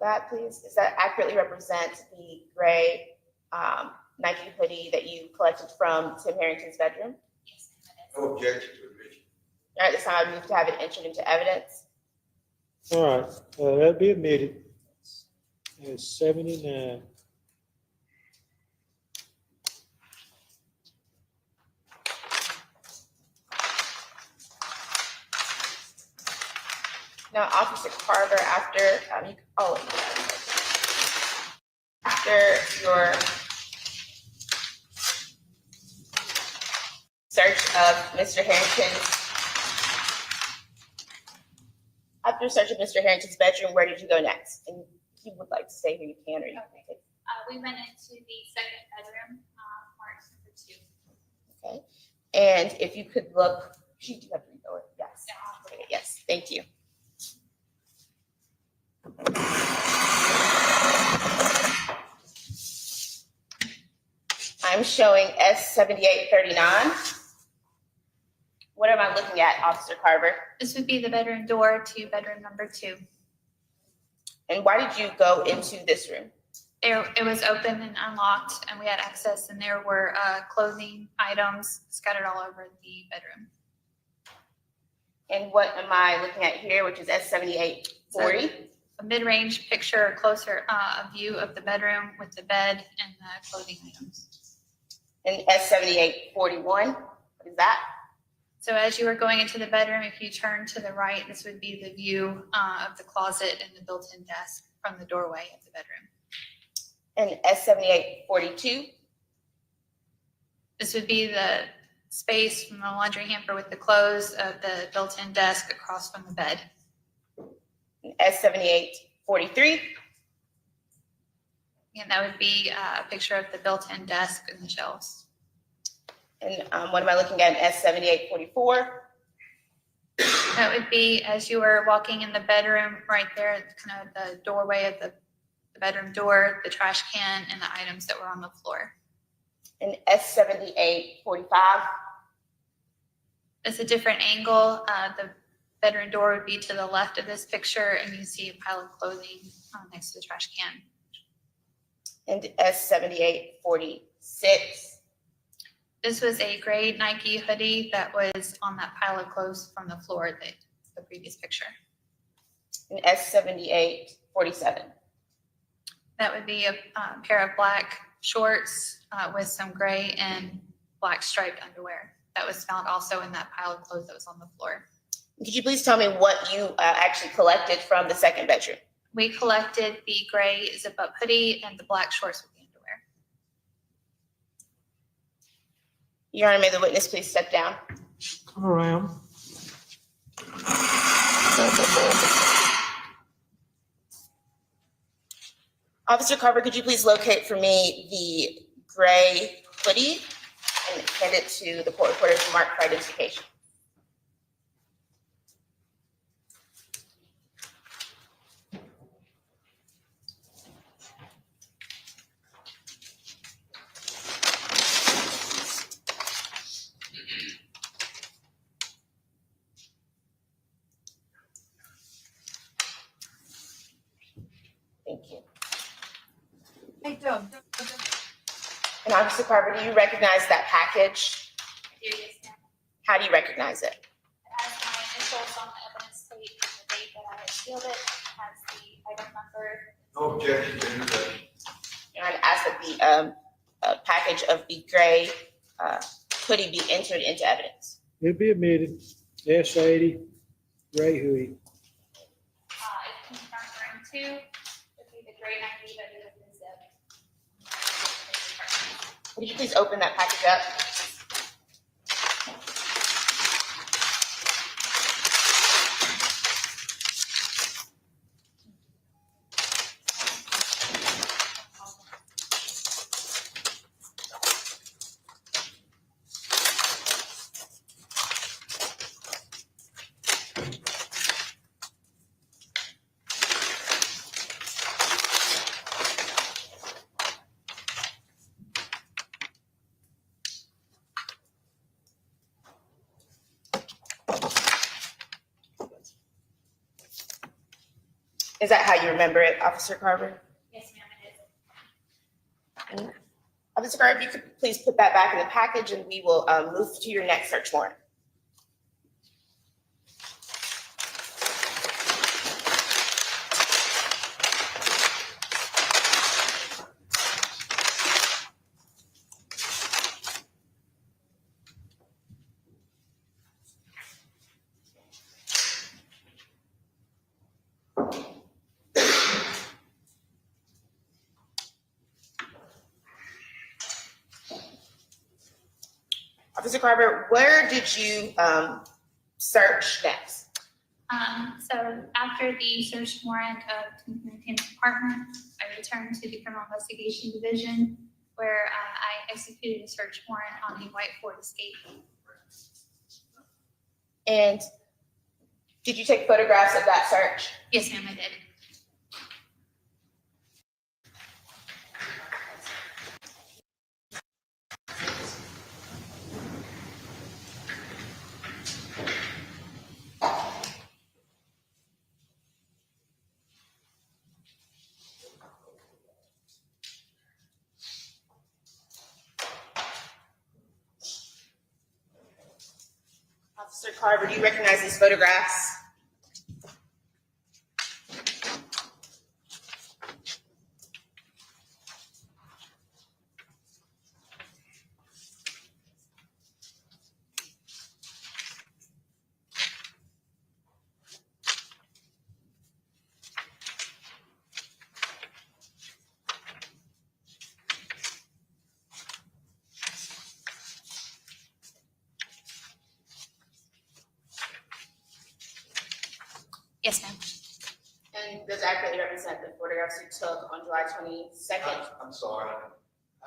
[SPEAKER 6] That, please. Does that accurately represent the gray Nike hoodie that you collected from Tim Herrington's bedroom?
[SPEAKER 21] Yes,
[SPEAKER 2] No objection to admission.
[SPEAKER 6] All right, this time I move to have it entered into evidence.
[SPEAKER 3] All right, that'll be admitted. It's 79.
[SPEAKER 6] Now, Officer Carter, after after your of Mr. Harrington's, after searching Mr. Harrington's bedroom, where did you go next? And if you would like to stay here, you can, or you can take.
[SPEAKER 21] We went into the second bedroom, marked number 2.
[SPEAKER 6] Okay. And if you could look, you do have to read it. Yes. Okay, yes, thank you. I'm showing S7839. What am I looking at, Officer Carver?
[SPEAKER 21] This would be the bedroom door to bedroom number 2.
[SPEAKER 6] And why did you go into this room?
[SPEAKER 21] It was open and unlocked, and we had access, and there were clothing items scattered all over the bedroom.
[SPEAKER 6] And what am I looking at here, which is S7840?
[SPEAKER 21] So, a mid-range picture, closer a view of the bedroom with the bed and the clothing items.
[SPEAKER 6] And S7841, what is that?
[SPEAKER 21] So as you were going into the bedroom, if you turn to the right, this would be the view of the closet and the built-in desk from the doorway of the bedroom.
[SPEAKER 6] And S7842?
[SPEAKER 21] This would be the space from the laundry hamper with the clothes of the built-in desk across from the bed.
[SPEAKER 6] And S7843?
[SPEAKER 21] And that would be a picture of the built-in desk and the shelves.
[SPEAKER 6] And what am I looking at in S7844?
[SPEAKER 21] That would be as you were walking in the bedroom, right there, kind of the doorway of the bedroom door, the trash can, and the items that were on the floor.
[SPEAKER 6] And S7845?
[SPEAKER 21] It's a different angle. The bedroom door would be to the left of this picture, and you see a pile of clothing next to the trash can.
[SPEAKER 6] And S7846?
[SPEAKER 21] This was a gray Nike hoodie that was on that pile of clothes from the floor, the previous picture.
[SPEAKER 6] And S7847?
[SPEAKER 21] That would be a pair of black shorts with some gray and black striped underwear. That was found also in that pile of clothes that was on the floor.
[SPEAKER 6] Could you please tell me what you actually collected from the second bedroom?
[SPEAKER 21] We collected the gray zip-up hoodie and the black shorts with the underwear.
[SPEAKER 6] Your Honor, may the witness please step down?
[SPEAKER 3] Come around.
[SPEAKER 6] Officer Carver, could you please locate for me the gray hoodie and hand it to the court reporter to mark for identification? Thank you.
[SPEAKER 1] Hey, Doug.
[SPEAKER 6] And Officer Carver, do you recognize that package?
[SPEAKER 21] Here, yes, ma'am.
[SPEAKER 6] How do you recognize it?
[SPEAKER 21] It has my initials on the evidence tape and the date that I had sealed it. It has the item number.
[SPEAKER 2] No objection to introduction.
[SPEAKER 6] And I'd ask that the package of the gray hoodie be entered into evidence.
[SPEAKER 3] It'll be admitted. S80, gray hoodie.
[SPEAKER 21] It can confirm room 2. Would be the gray Nike hoodie with the zip.
[SPEAKER 6] Would you please open that package up? Is that how you remember it, Officer Carver?
[SPEAKER 21] Yes, ma'am, it is.
[SPEAKER 6] Officer Carver, if you could please put that back in the package and we will move to your next search warrant. Officer Carver, where did you search next?
[SPEAKER 21] So after the search warrant of Tim Herrington's apartment, I returned to the Criminal Investigation Division where I executed a search warrant on the white Ford Escape.
[SPEAKER 6] And did you take photographs of that search?
[SPEAKER 21] Yes, ma'am, I did.
[SPEAKER 6] Officer Carver, do you recognize these photographs?
[SPEAKER 21] Yes, ma'am.
[SPEAKER 6] And does accurately represent the photographs you took on July 22nd?
[SPEAKER 2] I'm sorry, I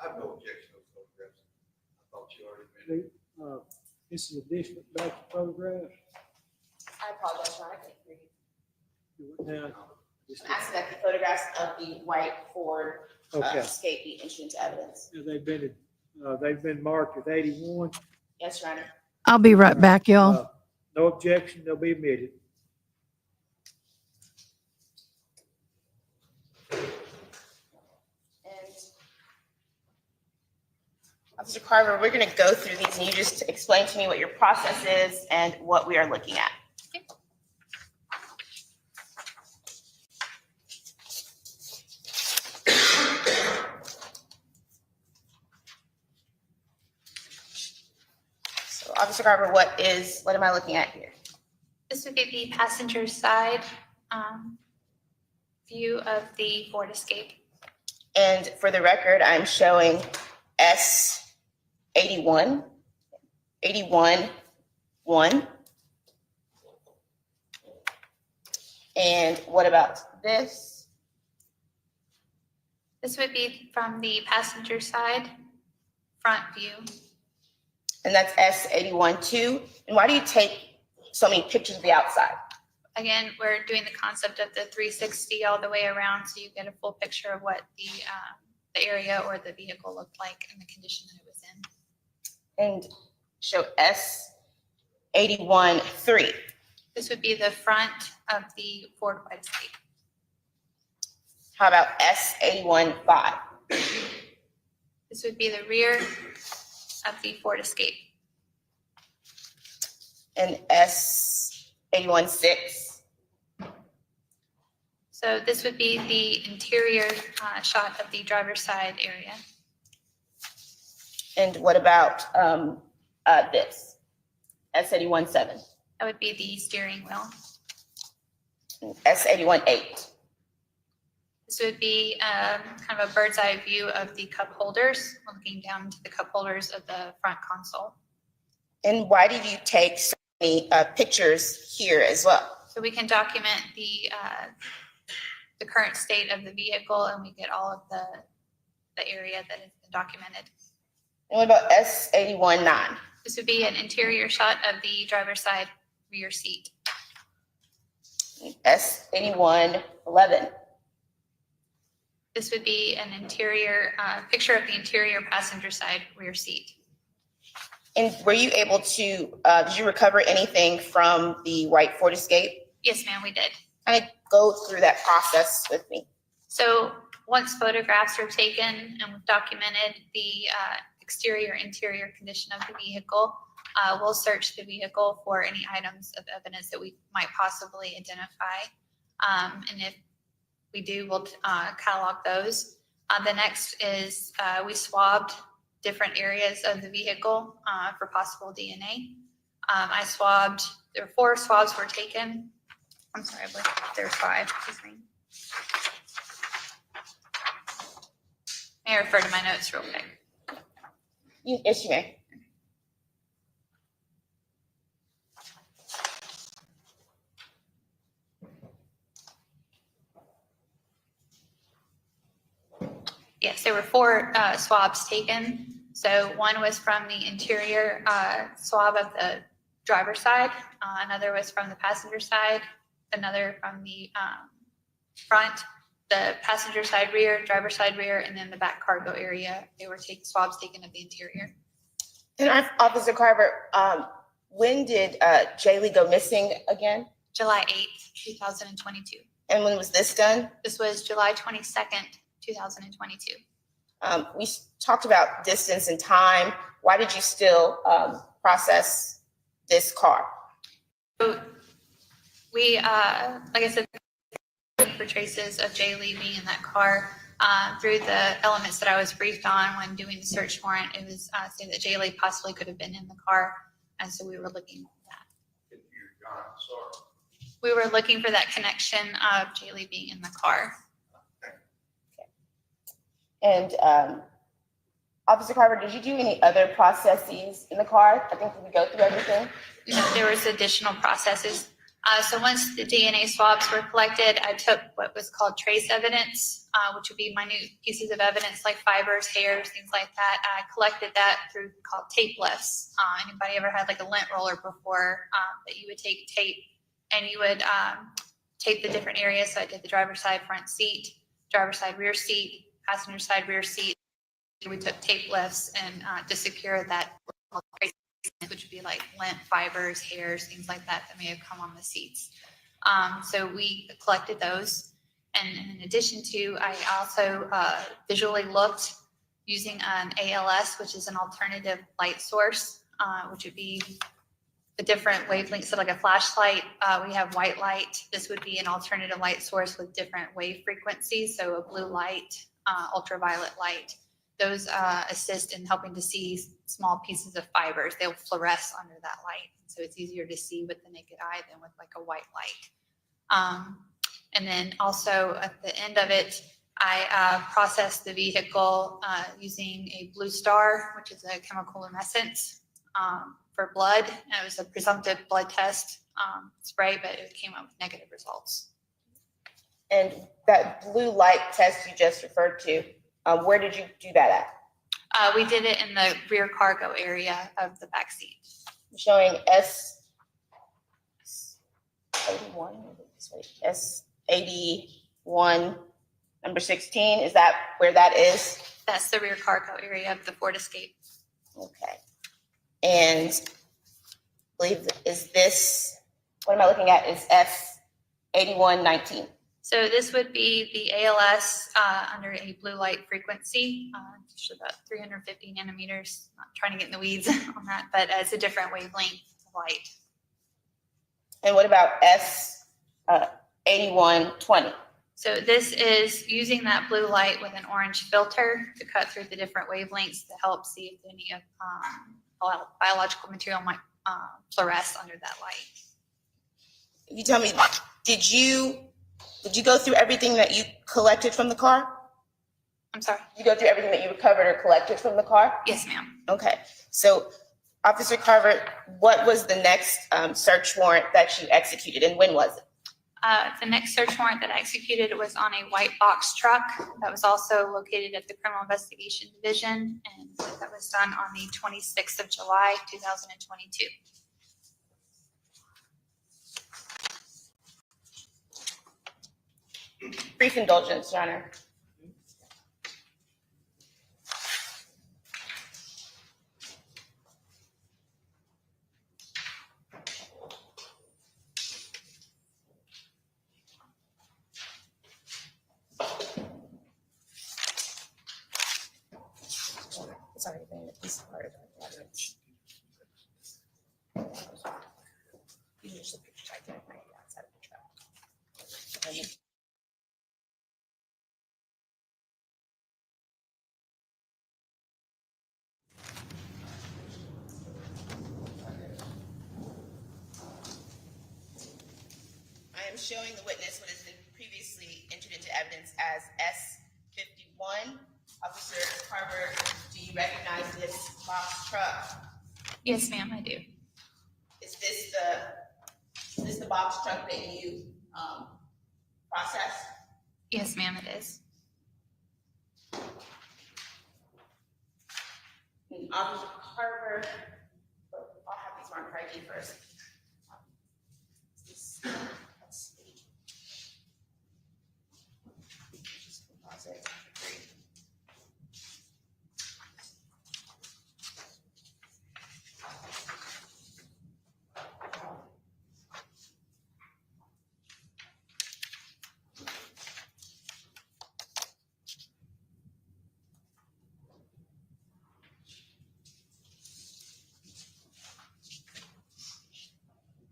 [SPEAKER 2] have no objection to those photographs. I thought you already mentioned.
[SPEAKER 3] This is a different batch of photographs.
[SPEAKER 6] I apologize, Ron, I can't hear you.
[SPEAKER 3] Now,
[SPEAKER 6] I'm asking that the photographs of the white Ford
[SPEAKER 3] Okay.
[SPEAKER 6] Escape be entered into evidence.
[SPEAKER 3] they've been marked as 81.
[SPEAKER 6] Yes, Your Honor.
[SPEAKER 1] I'll be right back, y'all.
[SPEAKER 3] No objection, they'll be admitted.
[SPEAKER 6] Officer Carver, we're going to go through these and you just explain to me what your process is and what we are looking at. So, Officer Carver, what am I looking at here?
[SPEAKER 21] This would be the passenger side view of the Ford Escape.
[SPEAKER 6] And for the record, I'm showing S81, 81-1. And what about this?
[SPEAKER 21] This would be from the passenger side front view.
[SPEAKER 6] And that's S81-2. And why do you take so many pictures of the outside?
[SPEAKER 21] Again, we're doing the concept of the 360 all the way around, so you get a full picture of what the area or the vehicle looked like and the condition that it was in.
[SPEAKER 6] And show S81-3.
[SPEAKER 21] This would be the front of the Ford White Escape.
[SPEAKER 6] How about S81-5?
[SPEAKER 21] This would be the rear of the Ford Escape.
[SPEAKER 6] And S81-6?
[SPEAKER 21] So this would be the interior shot of the driver's side area.
[SPEAKER 6] And what about this? S81-7?
[SPEAKER 21] That would be the steering wheel.
[SPEAKER 6] S81-8?
[SPEAKER 21] This would be kind of a bird's eye view of the cup holders, looking down into the cup holders of the front console.
[SPEAKER 6] And why did you take so many pictures here as well?
[SPEAKER 21] So we can document the current state of the vehicle, and we get all of the area that has been documented.
[SPEAKER 6] And what about S81-9?
[SPEAKER 21] This would be an interior shot of the driver's side rear seat.
[SPEAKER 6] S81-11?
[SPEAKER 21] This would be an interior picture of the interior passenger side rear seat.
[SPEAKER 6] And were you able to, did you recover anything from the white Ford Escape?
[SPEAKER 21] Yes, ma'am, we did.
[SPEAKER 6] Kind of go through that process with me.
[SPEAKER 21] So once photographs are taken and we've documented the exterior interior condition of the vehicle, we'll search the vehicle for any items of evidence that we might possibly identify. And if we do, we'll catalog those. The next is we swabbed different areas of the vehicle for possible DNA. There were 4 swabs were taken. I'm sorry, I believe there's 5. Excuse me. May I refer to my notes real quick?
[SPEAKER 6] Yes, you may.
[SPEAKER 21] Yes, there were 4 swabs taken. So one was from the interior swab of the driver's side, another was from the passenger side, another from the front, the passenger side rear, driver's side rear, and then the back cargo area. They were swabs taken of the interior.
[SPEAKER 6] And Officer Carver, when did Jaylee go missing again?
[SPEAKER 21] July 8th, 2022.
[SPEAKER 6] And when was this done?
[SPEAKER 21] This was July 22nd, 2022.
[SPEAKER 6] We talked about distance and time. Why did you still process this car?
[SPEAKER 21] So we, like I said, for traces of Jaylee being in that car. Through the elements that I was briefed on when doing the search warrant, it was saying that Jaylee possibly could have been in the car, and so we were looking for that. We were looking for that connection of Jaylee being in the car.
[SPEAKER 6] And Officer Carver, did you do any other processes in the car? I think we go through everything.
[SPEAKER 21] No, there was additional processes. So once the DNA swabs were collected, I took what was called trace evidence, which would be minute pieces of evidence like fibers, hairs, things like that. I collected that through called tape lifts. Anybody ever had like a lint roller before that you would take tape and you would tape the different areas? So I did the driver's side front seat, driver's side rear seat, passenger side rear seat. We took tape lifts and to secure that, which would be like lint, fibers, hairs, things like that that may have come on the seats. So we collected those. And in addition to, I also visually looked using an ALS, which is an alternative light source, which would be a different wavelength. So like a flashlight, we have white light. This would be an alternative light source with different wave frequencies. So a blue light, ultraviolet light. Those assist in helping to see small pieces of fibers. They'll fluoresce under that light. So it's easier to see with the naked eye than with like a white light. And then also at the end of it, I processed the vehicle using a blue star, which is a chemical luminescence for blood. And it was a presumptive blood test spray, but it came up with negative results.
[SPEAKER 6] And that blue light test you just referred to, where did you do that at?
[SPEAKER 21] We did it in the rear cargo area of the back seat.
[SPEAKER 6] Showing S81, S81, number 16. Is that where that is?
[SPEAKER 21] That's the rear cargo area of the Ford Escape.
[SPEAKER 6] Okay. And I believe, is this, what am I looking at? Is S8119.
[SPEAKER 21] So this would be the ALS under a blue light frequency, usually about 350 nanometers. Not trying to get in the weeds on that, but it's a different wavelength of light.
[SPEAKER 6] And what about S8120?
[SPEAKER 21] So this is using that blue light with an orange filter to cut through the different wavelengths to help see if any of biological material might fluoresce under that light.
[SPEAKER 6] You tell me, did you go through everything that you collected from the car?
[SPEAKER 21] I'm sorry?
[SPEAKER 6] You go through everything that you recovered or collected from the car?
[SPEAKER 21] Yes, ma'am.
[SPEAKER 6] Okay. So, Officer Carver, what was the next search warrant that you executed, and when was it?
[SPEAKER 21] The next search warrant that I executed was on a white box truck that was also located at the Criminal Investigation Division, and that was done on the 26th of July, 2022.
[SPEAKER 6] Brief indulgence, Your Honor. Sorry, this part of the evidence. You just look at the outside of the truck. I am showing the witness what has been previously entered into evidence as S51. Officer Carver, do you recognize this box truck?
[SPEAKER 21] Yes, ma'am, I do.
[SPEAKER 6] Is this the box truck that you processed?
[SPEAKER 21] Yes, ma'am, it is.
[SPEAKER 6] Officer Carver, I'll have these marked for ID first. Let's see. Just pause it.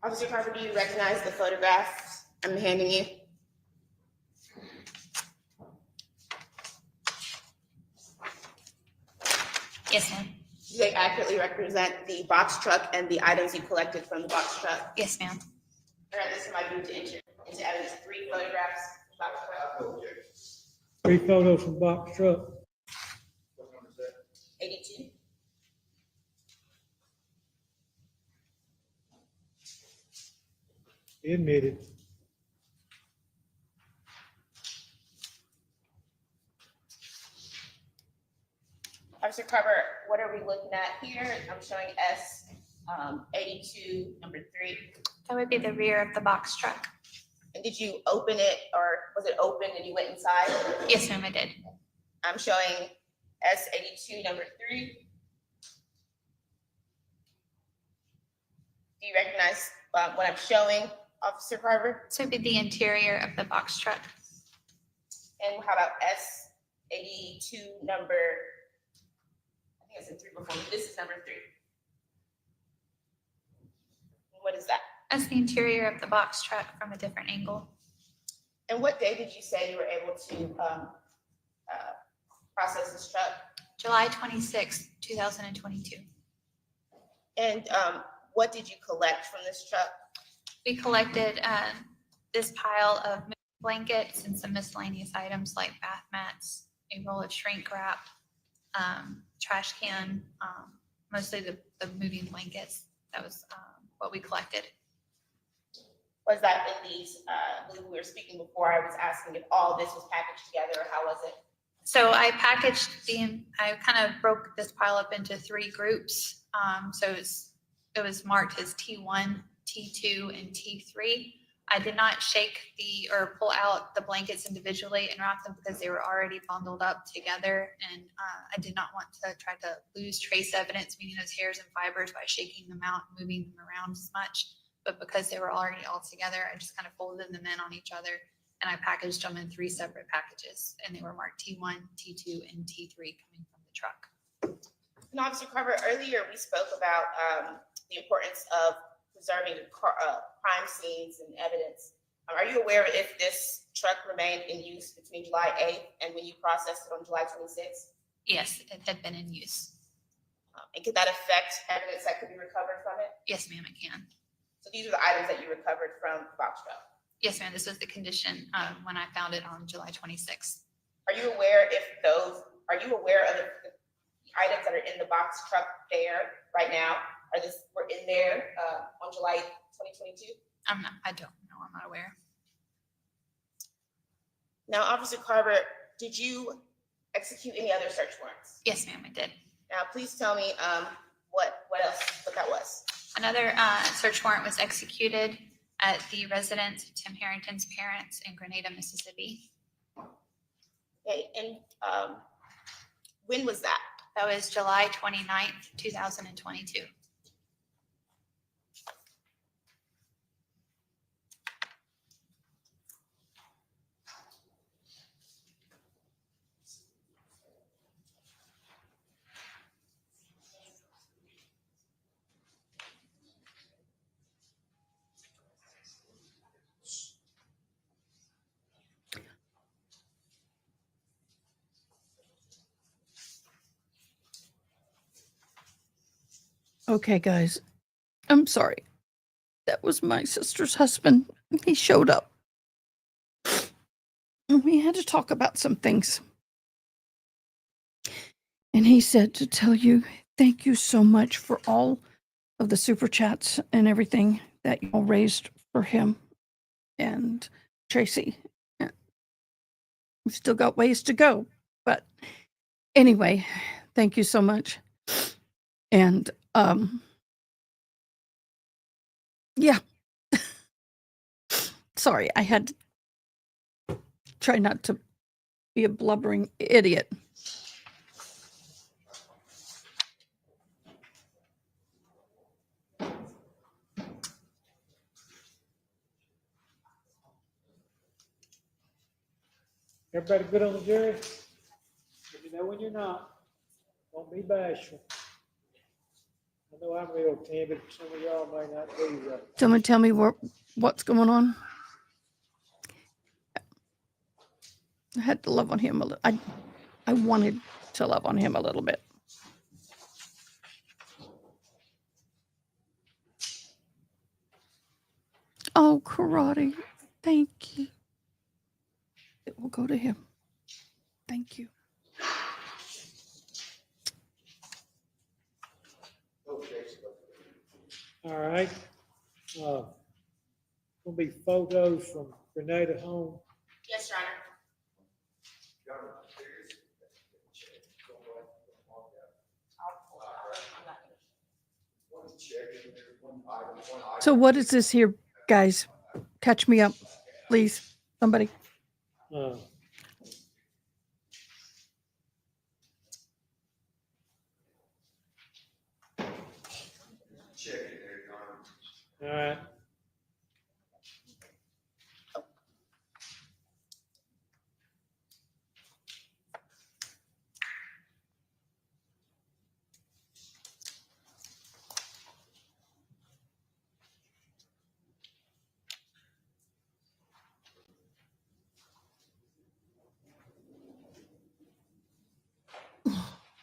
[SPEAKER 6] Officer Carver, do you recognize the photographs I'm handing you?
[SPEAKER 21] Yes, ma'am.
[SPEAKER 6] Do they accurately represent the box truck and the items you collected from the box truck?
[SPEAKER 21] Yes, ma'am.
[SPEAKER 6] All right, this is my move to enter into evidence 3 photographs. Box truck.
[SPEAKER 3] 3 photos from box truck.
[SPEAKER 6] 82.
[SPEAKER 3] Admitted.
[SPEAKER 6] Officer Carver, what are we looking at here? I'm showing S 82, number 3.
[SPEAKER 21] That would be the rear of the box truck.
[SPEAKER 6] And did you open it, or was it open and you went inside?
[SPEAKER 21] Yes, ma'am, I did.
[SPEAKER 6] I'm showing S 82, number 3. Do you recognize what I'm showing, Officer Carver?
[SPEAKER 21] So it'd be the interior of the box truck.
[SPEAKER 6] And how about S 82, number, I think it's in 3 before, but this is number 3. What is that?
[SPEAKER 21] That's the interior of the box truck from a different angle.
[SPEAKER 6] And what day did you say you were able to process this truck?
[SPEAKER 21] July 26, 2022.
[SPEAKER 6] And what did you collect from this truck?
[SPEAKER 21] We collected this pile of blankets and some miscellaneous items like bath mats, a roll of shrink wrap, trash can, mostly the moving blankets. That was what we collected.
[SPEAKER 6] Was that in these, I believe we were speaking before, I was asking if all this was packaged together, or how was it?
[SPEAKER 21] So I packaged I kind of broke this pile up into 3 groups. So it was marked as T1, T2, and T3. I did not shake or pull out the blankets individually and wrap them because they were already bundled up together. And I did not want to try to lose trace evidence, meaning those hairs and fibers, by shaking them out and moving them around as much. But because they were already all together, I just kind of folded them in on each other, and I packaged them in 3 separate packages, and they were marked T1, T2, and T3 coming from the truck.
[SPEAKER 6] And Officer Carver, earlier we spoke about the importance of preserving crime scenes and evidence. Are you aware if this truck remained in use between July 8th and when you processed it on July 26th?
[SPEAKER 21] Yes, it had been in use.
[SPEAKER 6] And could that affect evidence that could be recovered from it?
[SPEAKER 21] Yes, ma'am, it can.
[SPEAKER 6] So these are the items that you recovered from the box truck?
[SPEAKER 21] Yes, ma'am, this was the condition when I found it on July 26th.
[SPEAKER 6] Are you aware of the items that are in the box truck there right now? Were in there on July 2022?
[SPEAKER 21] I don't know, I'm not aware.
[SPEAKER 6] Now, Officer Carver, did you execute any other search warrants?
[SPEAKER 21] Yes, ma'am, I did.
[SPEAKER 6] Now, please tell me what that was.
[SPEAKER 21] Another search warrant was executed at the residence of Tim Herrington's parents in Grenada, Mississippi.
[SPEAKER 6] Okay, and when was that?
[SPEAKER 21] That was July 29th, 2022.
[SPEAKER 5] Okay, guys, I'm sorry. That was my sister's husband. He showed up. And we had to talk about some things. And he said to tell you, thank you so much for all of the super chats and everything that you all raised for him and Tracy. We've still got ways to go. But anyway, thank you so much. And yeah. Sorry, I had to try not to be a blubbering idiot.
[SPEAKER 3] Everybody good on the jury? Let me know when you're not. Don't be bashful. I know I'm real timid, but some of y'all may not be.
[SPEAKER 5] Someone tell me what's going on. I had to love on him a little. I wanted to love on him a little bit. Oh, karate. Thank you. It will go to him. Thank you.
[SPEAKER 3] All right. Gonna be photos from Grenada home.
[SPEAKER 6] Yes, Your Honor.
[SPEAKER 5] So what is this here, guys? Catch me up, please. Somebody.
[SPEAKER 3] All right.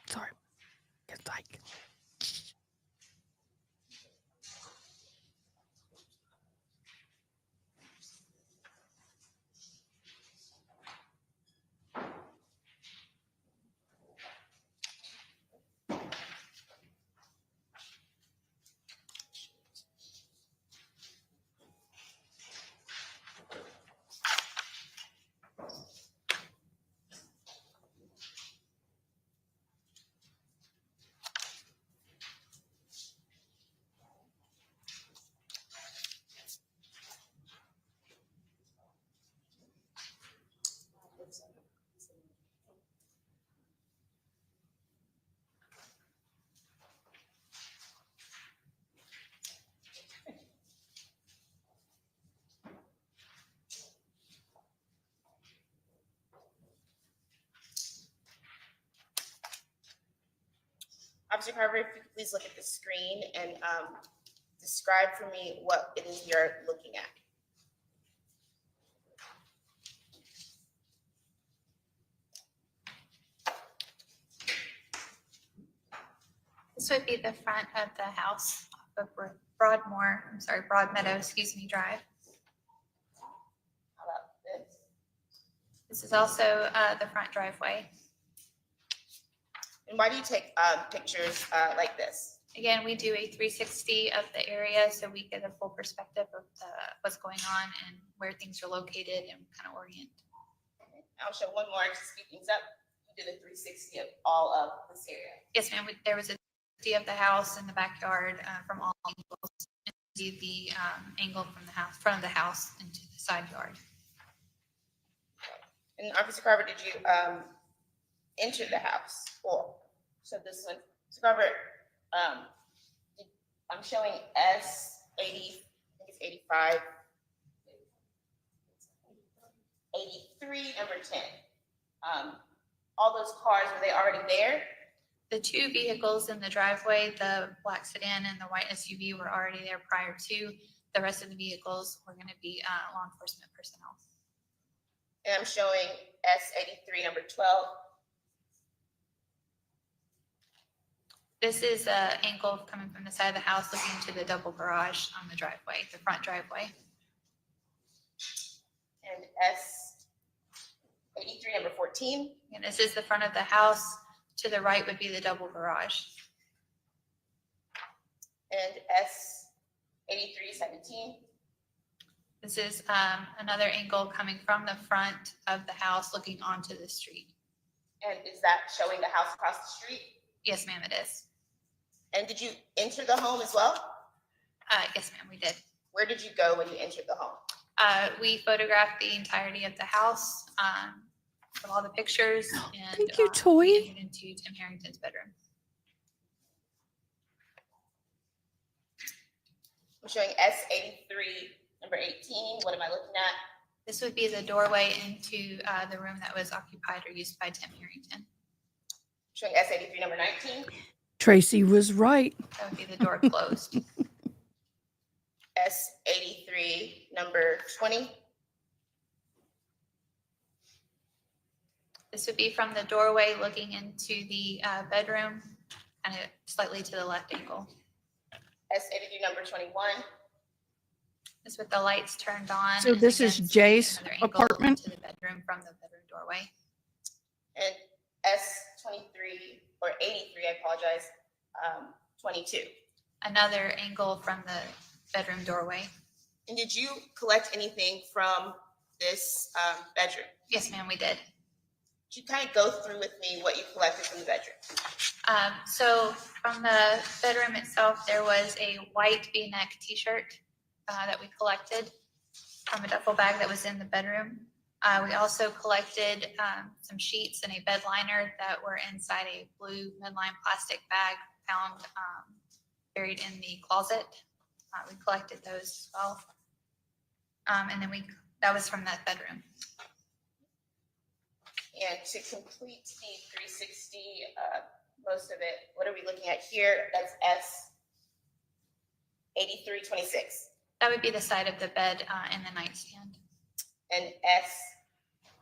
[SPEAKER 5] Sorry. It's like.
[SPEAKER 6] Officer Carver, if you could please look at the screen and describe for me what it is you're looking at.
[SPEAKER 21] This would be the front of the house off of Broadmeadow, Drive.
[SPEAKER 6] How about this?
[SPEAKER 21] This is also the front driveway.
[SPEAKER 6] And why do you take pictures like this?
[SPEAKER 21] Again, we do a 360 of the area so we get a full perspective of what's going on and where things are located and kind of orient.
[SPEAKER 6] I'll show one more to speed things up. We did a 360 of all of this area.
[SPEAKER 21] Yes, ma'am. There was a 360 of the house in the backyard from all angles. And see the angle from the house, front of the house into the side yard.
[SPEAKER 6] And Officer Carver, did you enter the house? Or so this one, Officer Carver, I'm showing S80, I think it's 85, 83, number 10. All those cars, were they already there?
[SPEAKER 21] The two vehicles in the driveway, the black sedan and the white SUV, were already there prior to. The rest of the vehicles were going to be law enforcement personnel.
[SPEAKER 6] And I'm showing S83, number 12.
[SPEAKER 21] This is an angle coming from the side of the house looking to the double garage on the driveway, the front driveway.
[SPEAKER 6] And S83, number 14.
[SPEAKER 21] And this is the front of the house. To the right would be the double garage.
[SPEAKER 6] And S83, 17.
[SPEAKER 21] This is another angle coming from the front of the house looking onto the street.
[SPEAKER 6] And is that showing the house across the street?
[SPEAKER 21] Yes, ma'am, it is.
[SPEAKER 6] And did you enter the home as well?
[SPEAKER 21] Yes, ma'am, we did.
[SPEAKER 6] Where did you go when you entered the home?
[SPEAKER 21] We photographed the entirety of the house, of all the pictures, and
[SPEAKER 5] Thank you,
[SPEAKER 21] we
[SPEAKER 5] Toy.
[SPEAKER 21] entered into Tim Herrington's bedroom.
[SPEAKER 6] I'm showing S83, number 18. What am I looking at?
[SPEAKER 21] This would be the doorway into the room that was occupied or used by Tim Herrington.
[SPEAKER 6] Showing S83, number 19.
[SPEAKER 5] Tracy was right.
[SPEAKER 21] That would be the door closed.
[SPEAKER 6] S83, number 20.
[SPEAKER 21] This would be from the doorway looking into the bedroom, kind of slightly to the left angle.
[SPEAKER 6] S83, number 21.
[SPEAKER 21] This with the lights turned on.
[SPEAKER 5] So
[SPEAKER 21] and
[SPEAKER 5] this
[SPEAKER 21] again,
[SPEAKER 5] is
[SPEAKER 21] seeing
[SPEAKER 5] Jay's
[SPEAKER 21] another angle
[SPEAKER 5] apartment?
[SPEAKER 21] To the bedroom from the bedroom doorway.
[SPEAKER 6] And S23, or 83, I apologize, 22.
[SPEAKER 21] Another angle from the bedroom doorway.
[SPEAKER 6] And did you collect anything from this bedroom?
[SPEAKER 21] Yes, ma'am, we did.
[SPEAKER 6] Could you kind of go through with me what you collected from the bedroom?
[SPEAKER 21] So from the bedroom itself, there was a white V-neck t-shirt that we collected from a duffel bag that was in the bedroom. We also collected some sheets and a bed liner that were inside a blue midline plastic bag found buried in the closet. We collected those as well. And then that was from that bedroom.
[SPEAKER 6] And to complete the 360, most of it, what are we looking at here? That's S8326.
[SPEAKER 21] That would be the side of the bed and the nightstand.
[SPEAKER 6] And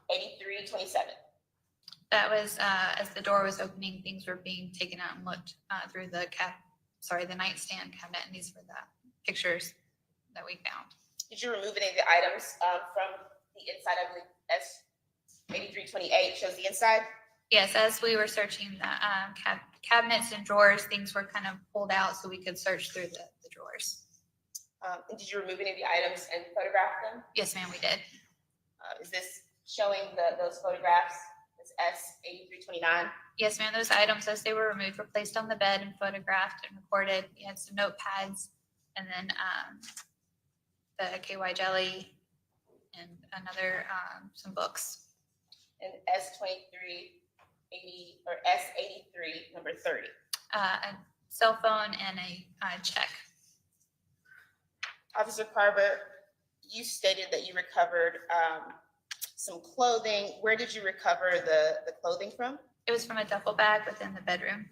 [SPEAKER 6] S8327.
[SPEAKER 21] That was as the door was opening, things were being taken out and looked through the nightstand cabinet, and these were the pictures that we found.
[SPEAKER 6] Did you remove any of the items from the inside? I believe S8328 shows the inside.
[SPEAKER 21] Yes, as we were searching the cabinets and drawers, things were kind of pulled out so we could search through the drawers.
[SPEAKER 6] And did you remove any of the items and photograph them?
[SPEAKER 21] Yes, ma'am, we did.
[SPEAKER 6] Is this showing those photographs? It's S8329.
[SPEAKER 21] Yes, ma'am, those items as they were removed were placed on the bed and photographed and recorded. We had some notepads and then the KY jelly and another, some books.
[SPEAKER 6] And S2380 or S83 number 30.
[SPEAKER 21] A cell phone and a check.
[SPEAKER 6] Officer Carver, you stated that you recovered some clothing. Where did you recover the clothing from?
[SPEAKER 21] It was from a duffel bag within the bedroom.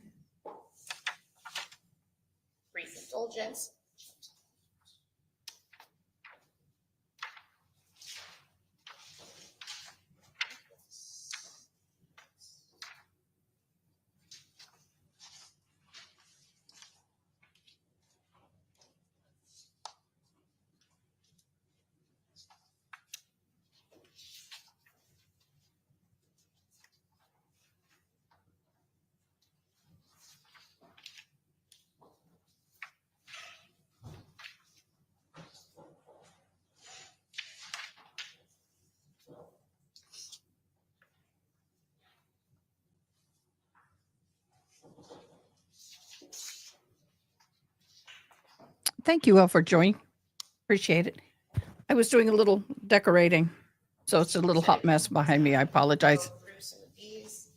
[SPEAKER 6] Brief indulgence.
[SPEAKER 5] Thank you all for joining. Appreciate it. I was doing a little decorating, so it's a little hot mess behind me. I apologize.
[SPEAKER 6] Go through some of these.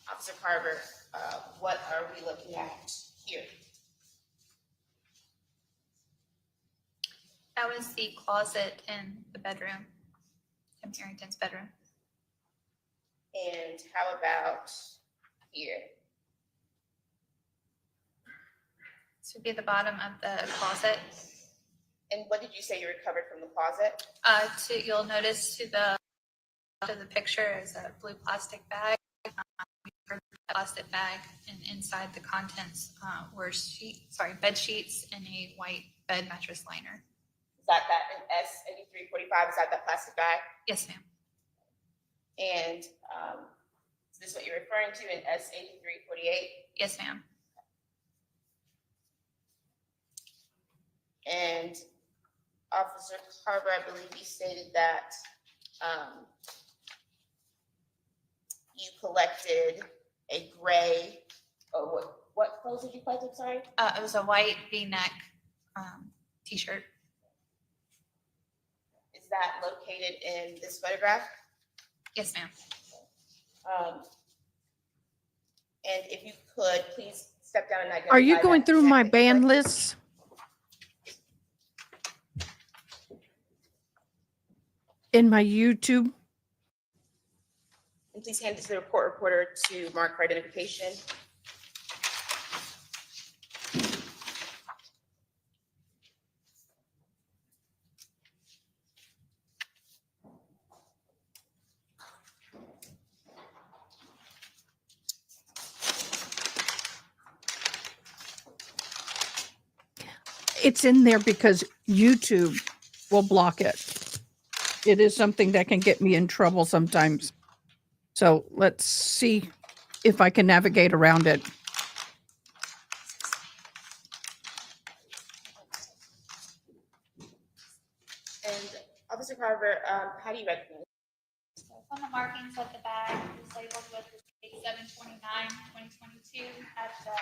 [SPEAKER 6] Officer Carver, what are we looking at here?
[SPEAKER 21] That was the closet in the bedroom, Tim Herrington's bedroom.
[SPEAKER 6] And how about here?
[SPEAKER 21] This would be the bottom of the closet.
[SPEAKER 6] And what did you say you recovered from the closet?
[SPEAKER 21] You'll notice to the picture is a blue plastic bag. Plastic bag, and inside the contents were bed sheets and a white bed mattress liner.
[SPEAKER 6] Is that in S8345? Is that plastic bag?
[SPEAKER 21] Yes, ma'am.
[SPEAKER 6] And is this what you're referring to in S8348?
[SPEAKER 21] Yes, ma'am.
[SPEAKER 6] And Officer Carver, I believe you stated that you collected a gray, or What clothes did you pledge? I'm sorry.
[SPEAKER 21] It was a white V-neck t-shirt.
[SPEAKER 6] Is that located in this photograph?
[SPEAKER 21] Yes, ma'am.
[SPEAKER 6] And if you could, please step down and identify.
[SPEAKER 5] Are you
[SPEAKER 6] that
[SPEAKER 5] going through my
[SPEAKER 6] V-neck
[SPEAKER 5] band
[SPEAKER 6] that you
[SPEAKER 5] lists? In my YouTube?
[SPEAKER 6] And please hand it to the report reporter to mark for identification.
[SPEAKER 5] It's in there because YouTube will block it. It is something that can get me in trouble sometimes. So let's see if I can navigate around it.
[SPEAKER 6] And Officer Carver, how do you recognize?
[SPEAKER 21] So on the markings of the bag, it's labeled with the 7/29/2022 at the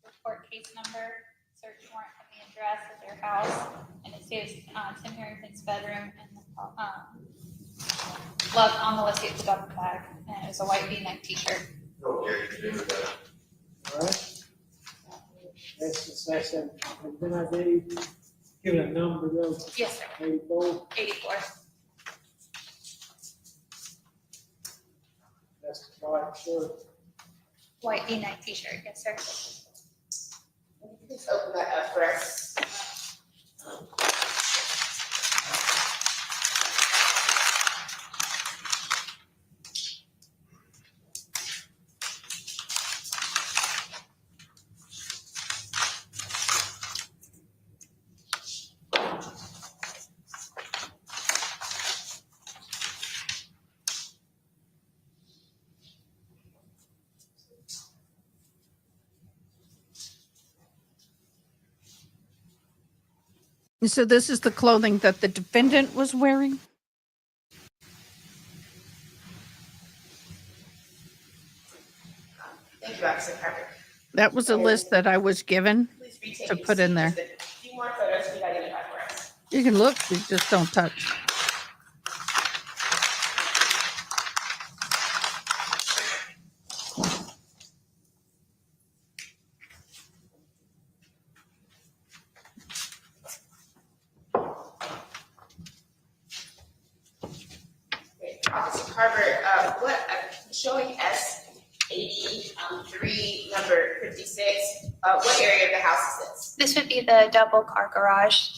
[SPEAKER 21] report case number, search warrant from the address of their house, and it says Tim Harrington's bedroom, and left on the list, it's a duffel bag, and it's a white V-neck t-shirt.
[SPEAKER 19] Okay, do that.
[SPEAKER 3] All right. That's and then I give it a number though.
[SPEAKER 21] Yes, sir.
[SPEAKER 3] 84.
[SPEAKER 21] 84.
[SPEAKER 3] That's the right shirt.
[SPEAKER 21] White V-neck t-shirt, yes, sir.
[SPEAKER 6] Please open that up for us.
[SPEAKER 5] So this is the clothing that the defendant was wearing?
[SPEAKER 6] Thank you, Officer Carver.
[SPEAKER 5] That was a list that I was given
[SPEAKER 6] Please retake
[SPEAKER 5] to
[SPEAKER 6] your
[SPEAKER 5] put in
[SPEAKER 6] seat.
[SPEAKER 5] there.
[SPEAKER 6] Just a few more photos we identify for us.
[SPEAKER 5] You can look, you just don't touch.
[SPEAKER 6] Officer Carver, what I'm showing S83, number 56. What area of the house is this?
[SPEAKER 21] This would be the double car garage.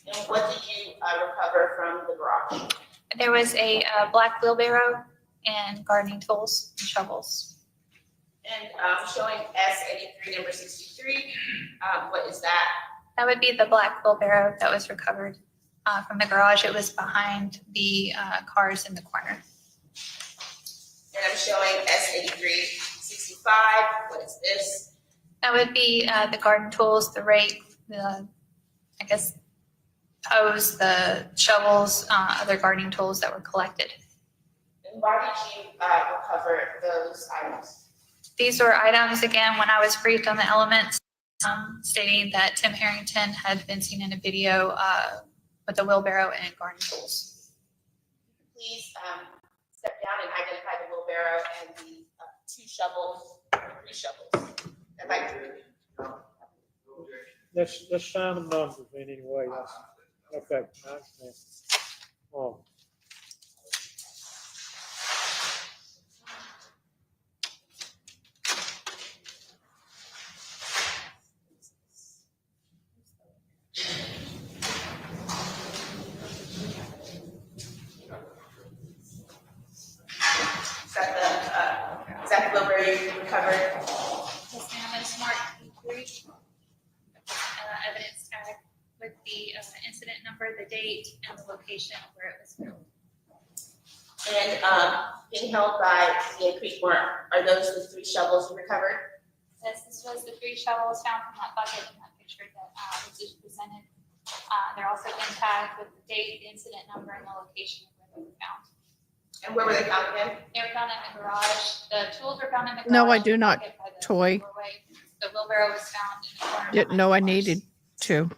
[SPEAKER 6] And what did you recover from the garage?
[SPEAKER 21] There was a black wheelbarrow and gardening tools and shovels.
[SPEAKER 6] And showing S83, number 63. What is that?
[SPEAKER 21] That would be the black wheelbarrow that was recovered from the garage. It was behind the cars in the corner.
[SPEAKER 6] And I'm showing S83, 65. What is this?
[SPEAKER 21] That would be the garden tools, the rake, the, I guess, hose, the shovels, other gardening tools that were collected.
[SPEAKER 6] And why did you recover those items?
[SPEAKER 21] These were items, again, when I was briefed on the elements, stating that Tim Harrington had been seen in a video with a wheelbarrow and garden tools.
[SPEAKER 6] Please step down and identify the wheelbarrow and the 2 shovels, 3 shovels. If I
[SPEAKER 3] Let's sign the numbers in anyway. Okay, I understand.
[SPEAKER 6] Is that the wheelbarrow you recovered?
[SPEAKER 21] Yes, ma'am, it's marked E3, evidence tag with the incident number, the date, and the location of where it was filmed.
[SPEAKER 6] And being held by the Creek warrant, are those the 3 shovels you recovered?
[SPEAKER 21] Yes, this was the 3 shovels found from that bucket in that picture that was just presented. They're also been tagged with the date, the incident number, and the location of where they were found.
[SPEAKER 6] And where were they found again?
[SPEAKER 21] They were found in the garage. The tools were found in the garage.
[SPEAKER 5] No, I do
[SPEAKER 21] in the
[SPEAKER 5] not.
[SPEAKER 21] pocket by the
[SPEAKER 5] Toy.
[SPEAKER 21] doorway. The wheelbarrow was found in the corner.
[SPEAKER 5] Didn't know I needed to.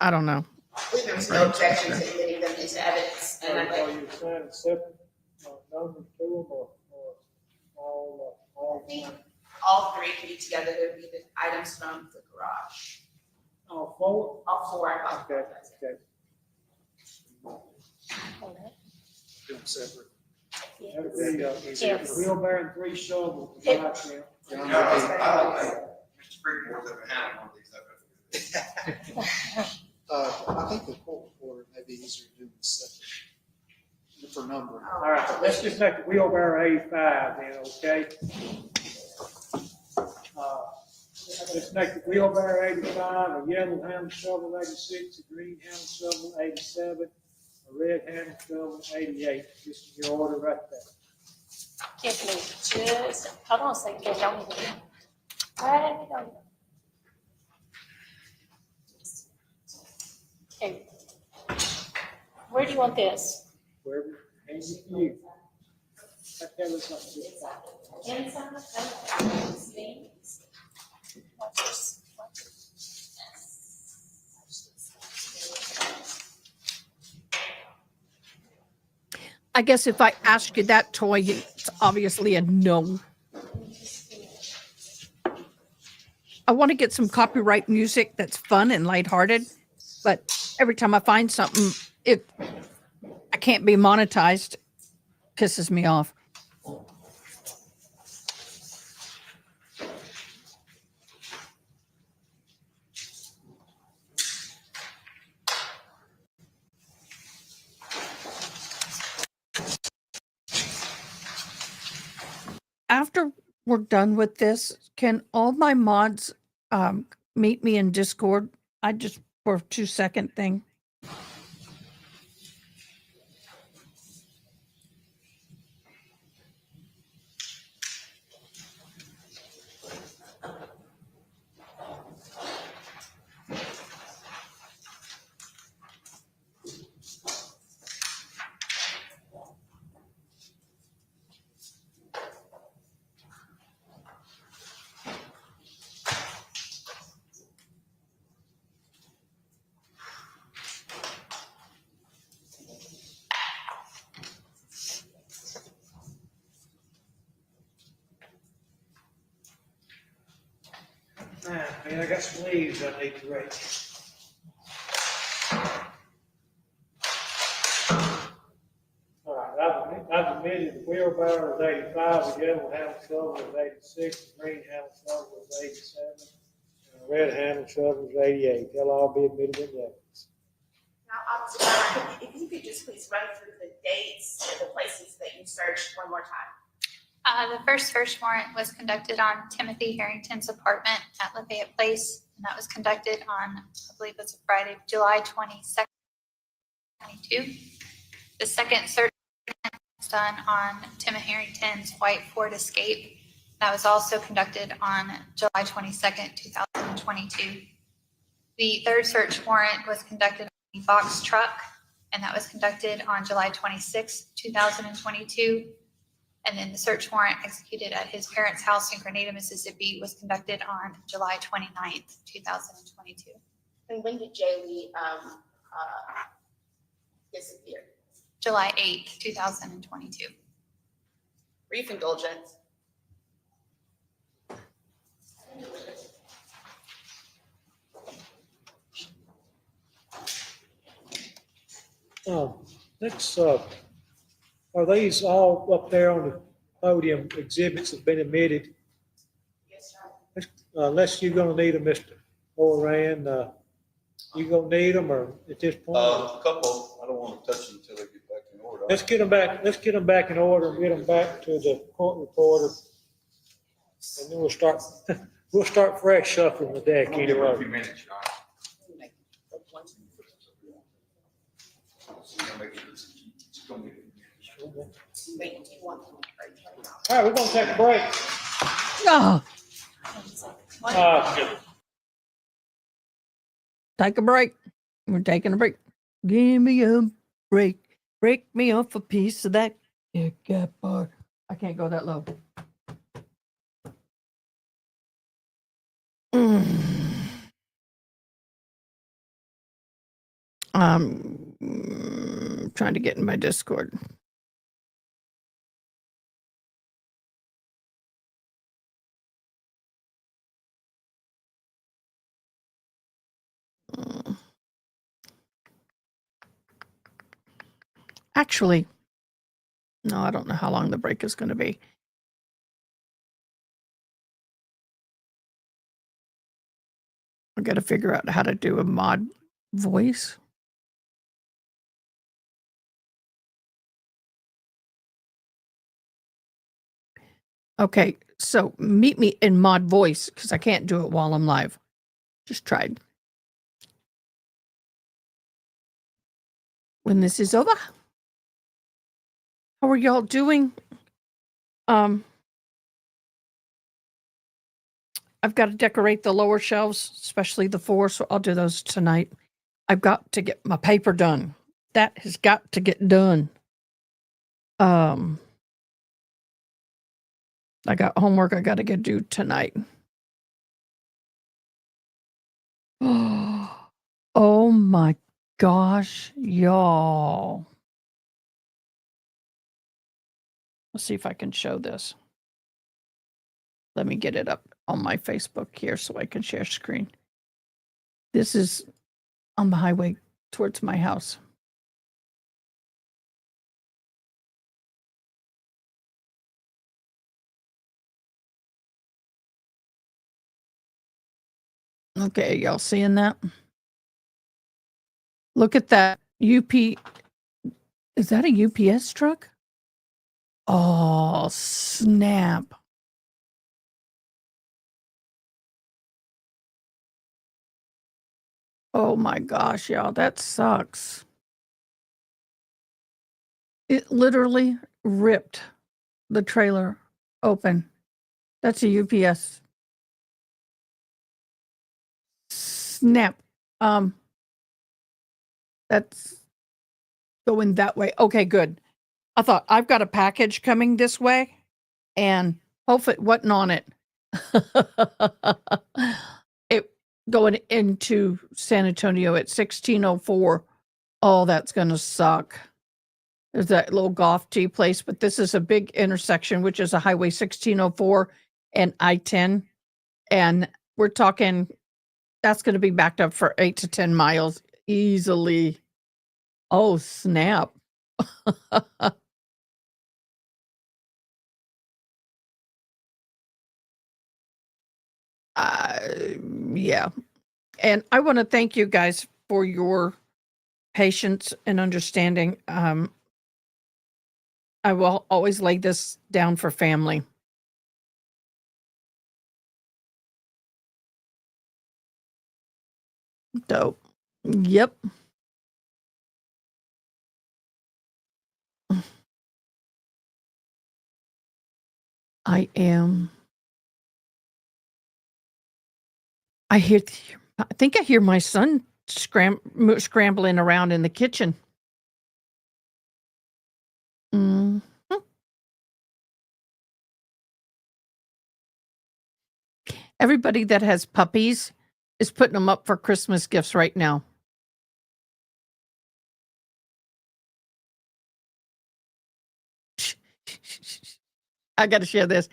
[SPEAKER 5] I don't know.
[SPEAKER 6] I believe there was no objection to admitting them into evidence, and I
[SPEAKER 3] Are you assigning separate numbers to them or all?
[SPEAKER 6] think all three can be together. There would be the items from the garage.
[SPEAKER 3] All four?
[SPEAKER 6] All four, I
[SPEAKER 3] Okay,
[SPEAKER 6] apologize.
[SPEAKER 3] okay.
[SPEAKER 10] Do them separate.
[SPEAKER 3] That'd be,
[SPEAKER 6] Yes.
[SPEAKER 3] wheelbarrow and 3 shovels.
[SPEAKER 6] It-
[SPEAKER 3] I count.
[SPEAKER 2] I don't think Mr. Freeport's ever handled one of these.
[SPEAKER 10] I think the court reporter may be easier to do them separate. For numbering.
[SPEAKER 3] All right, let's just take the wheelbarrow 85 then, okay? Let's make the wheelbarrow 85, a yellow hand shovel 86, a green hand shovel 87, a red hand shovel 88. This is your order right there.
[SPEAKER 21] Pardon, c'est quelqu'un de Okay. Where do you want this?
[SPEAKER 3] Wherever, and you. That looks like this.
[SPEAKER 21] Inside the things.
[SPEAKER 5] I guess if I ask you that, Toy, it's obviously a no. I want to get some copyright music that's fun and lighthearted, but every time I find something, I can't be monetized, pisses me off. After we're done with this, can all my mods meet me in Discord? I just, for a 2-second thing.
[SPEAKER 3] Man, I got some leaves I need to rake. All right, I've admitted the wheelbarrow is 85, the yellow handle shovel is 86, the green handle shovel is 87, and the red handle shovel is 88. They'll all be admitted in evidence.
[SPEAKER 6] Now, Officer, if you could just please run through the dates and the places that you searched one more time.
[SPEAKER 21] The first search warrant was conducted on Timothy Herrington's apartment at Lafayette Place, and that was conducted on, I believe it's a Friday, July 22nd, 2022. The second search was done on Tim Herrington's white Ford Escape. That was also conducted on July 22nd, 2022. The third search warrant was conducted on the box truck, and that was conducted on July 26th, 2022. And then the search warrant executed at his parents' house in Grenada, Mississippi was conducted on July 29th, 2022.
[SPEAKER 6] And when did Jay Lee disappear?
[SPEAKER 21] July 8th, 2022.
[SPEAKER 6] Brief indulgence.
[SPEAKER 3] Next, are these all up there on the podium exhibits have been admitted?
[SPEAKER 6] Yes, sir.
[SPEAKER 3] Unless you're gonna need them, Mr. Oran, you gonna need them or at this point?
[SPEAKER 2] A couple, I don't want to touch them until they get back in order.
[SPEAKER 3] Let's get them back in order and get them back to the court reporter. And then we'll start fresh shuffling the deck
[SPEAKER 2] I'll give her a few
[SPEAKER 3] anyway.
[SPEAKER 2] minutes, Your Honor. It's gonna be-
[SPEAKER 6] Wait, do you want them
[SPEAKER 3] All right, we're gonna take a break.
[SPEAKER 5] Oh,
[SPEAKER 3] Uh,
[SPEAKER 5] take a break. We're taking a break. Give me a break. Break me off a piece of that It got bar. I can't go that low. Trying to get in my Discord. Actually, no, I don't know how long the break is going to be. I got to figure out how to do a mod voice. Okay, so meet me in mod voice because I can't do it while I'm live. Just tried. When this is over. How are y'all doing? I've got to decorate the lower shelves, especially the 4, so I'll do those tonight. I've got to get my paper done. That has got to get done. I got homework I got to get due tonight. Oh my gosh, y'all. Let's see if I can show this. Let me get it up on my Facebook here so I can share screen. This is on the highway towards my house. Okay, y'all seeing that? Look at that UP. Is that a UPS truck? Oh, snap. Oh my gosh, y'all, that sucks. It literally ripped the trailer open. That's a UPS. Snap. That's going that way. Okay, good. I thought I've got a package coming this way and hopefully it wasn't on it. It going into San Antonio at 1604. Oh, that's going to suck. There's that little golf tee place, but this is a big intersection, which is a highway 1604 and I-10. And we're talking, that's going to be backed up for 8 to 10 miles easily. Oh, snap. Yeah. And I want to thank you guys for your patience and understanding. I will always lay this down for family. Dope. Yep. I am. I think I hear my son scrambling around in the kitchen. Mhm. Everybody that has puppies is putting them up for Christmas gifts right now. I got to share this.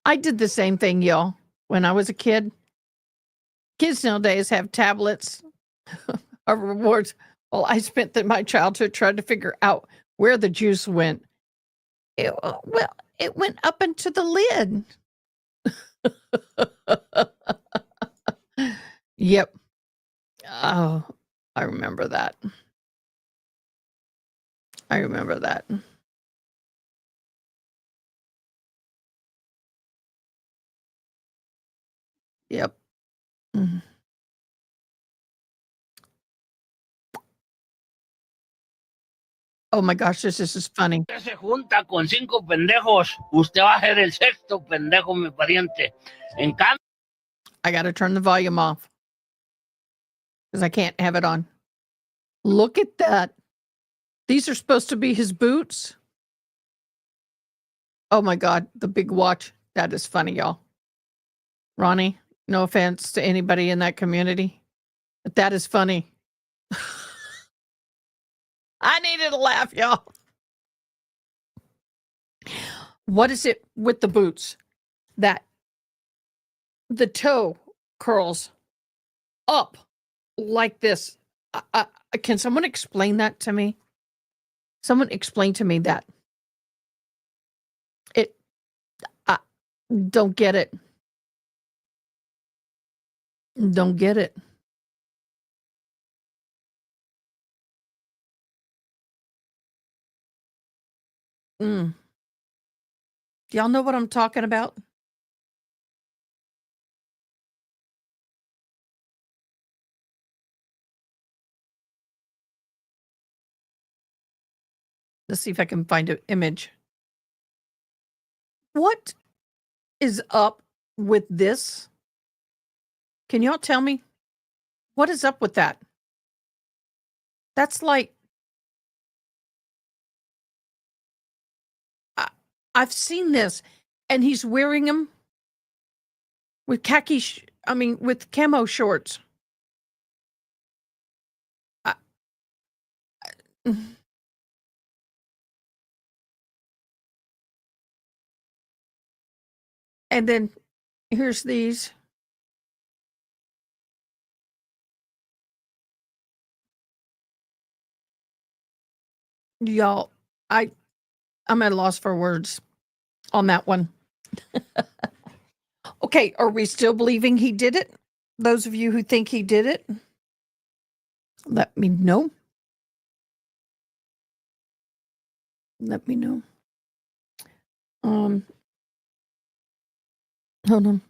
[SPEAKER 5] I did the same thing, y'all, when I was a kid. Kids nowadays have tablets of rewards. Well, I spent my childhood trying to figure out where the juice went. It went up into the lid. Yep. Oh, I remember that. I remember that. Yep. Mhm. Oh my gosh, this is funny.
[SPEAKER 8] Usted se junta con 5 pendejos, usted va a ser el 6º pendejo, mi pariente. En cambio.
[SPEAKER 5] I got to turn the volume off because I can't have it on. Look at that. These are supposed to be his boots. Oh my God, the big watch. That is funny, y'all. Ronnie, no offense to anybody in that community, but that is funny. I needed a laugh, y'all. What is it with the boots that the toe curls up like this? Can someone explain that to me? Someone explain to me that. I don't get it. Don't get it. Mm. Y'all know what I'm talking about? Let's see if I can find an image. What is up with this? Can y'all tell me? What is up with that? That's like, I've seen this, and he's wearing them with with camo shorts. And then here's these. Y'all, I'm at a loss for words on that one. Okay, are we still believing he did it? Those of you who think he did it, let me know. Let me know. Hold on.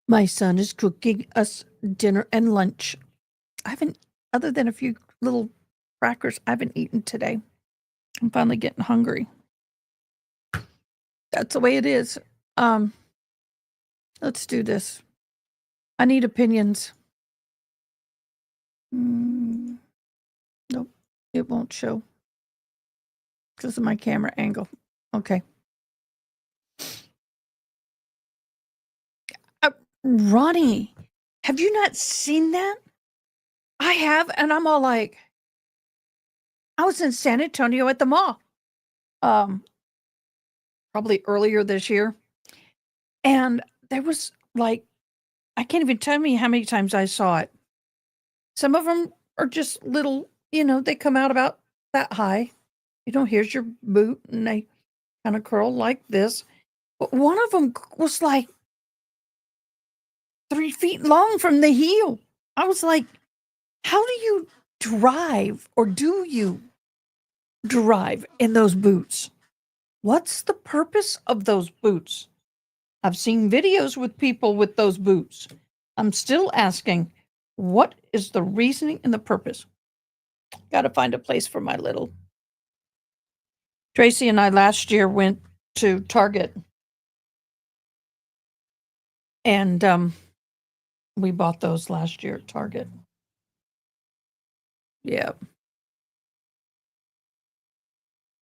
[SPEAKER 5] My son is cooking us dinner and lunch. I haven't, other than a few little crackers, I haven't eaten today. I'm finally getting hungry. That's the way it is. Let's do this. I need opinions. Nope, it won't show because of my camera angle. Okay. Ronnie, have you not seen that? I have, and I'm all like, I was in San Antonio at the mall, probably earlier this year, and there was like, I can't even tell me how many times I saw it. Some of them are just little, they come out about that high. Here's your boot, and they kind of curl like this. But one of them was like 3 feet long from the heel. I was like, how do you drive, or do you drive in those boots? What's the purpose of those boots? I've seen videos with people with those boots. I'm still asking, what is the reasoning and the purpose? Got to find a place for my little. Tracy and I last year went to Target, and we bought those last year at Target. Yeah.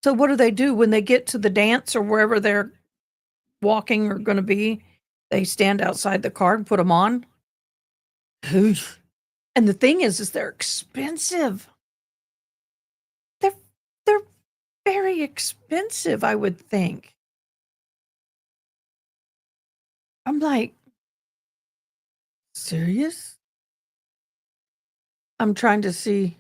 [SPEAKER 5] So what do they do when they get to the dance or wherever they're walking or going to be? They stand outside the car and put them on. And the thing is they're expensive. They're very expensive, I would think. I'm like, serious? I'm trying to see.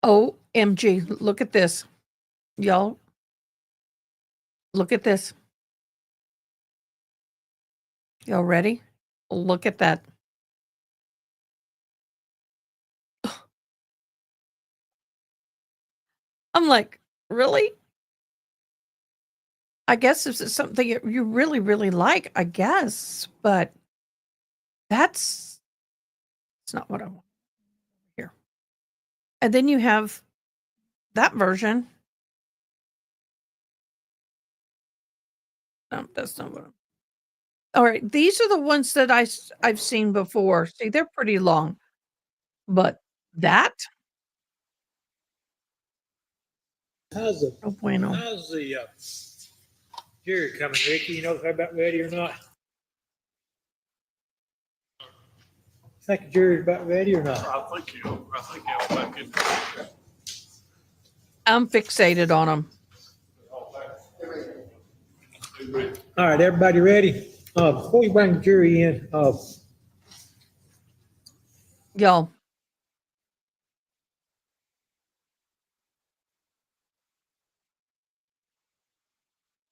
[SPEAKER 5] OMG, look at this. Y'all, look at this. Y'all ready? Look at that. I'm like, really? I guess if it's something you really, really like, I guess, but it's not what I want here. And then you have that version. No, that's not what I'm. All right, these are the ones that I've seen before. See, they're pretty long, but that
[SPEAKER 3] How's the,
[SPEAKER 5] no bueno.
[SPEAKER 3] how's the jury coming, Ricky? You know if they're about ready or not? Think the jury's about ready or not?
[SPEAKER 7] I think you'll back in.
[SPEAKER 5] I'm fixated on them.
[SPEAKER 3] All right, everybody ready? Before we bring the jury in,
[SPEAKER 5] Y'all,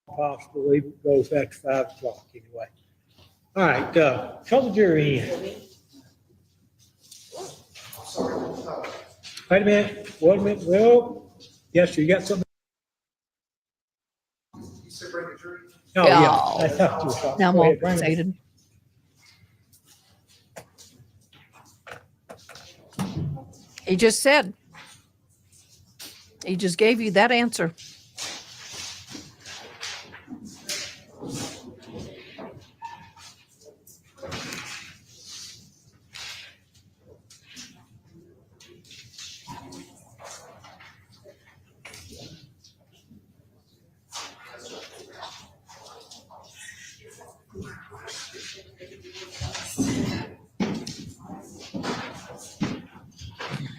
[SPEAKER 3] possible, it goes after 5 o'clock anyway. All right, call the jury in. Wait a minute, 1 minute, well, yes, sir, you got something?
[SPEAKER 4] You said bring the jury?
[SPEAKER 3] Oh, yeah. I thought you were talking.
[SPEAKER 5] now I'm
[SPEAKER 3] Go
[SPEAKER 5] all
[SPEAKER 3] ahead, bring it.
[SPEAKER 5] fixated. He just said. He just gave you that answer.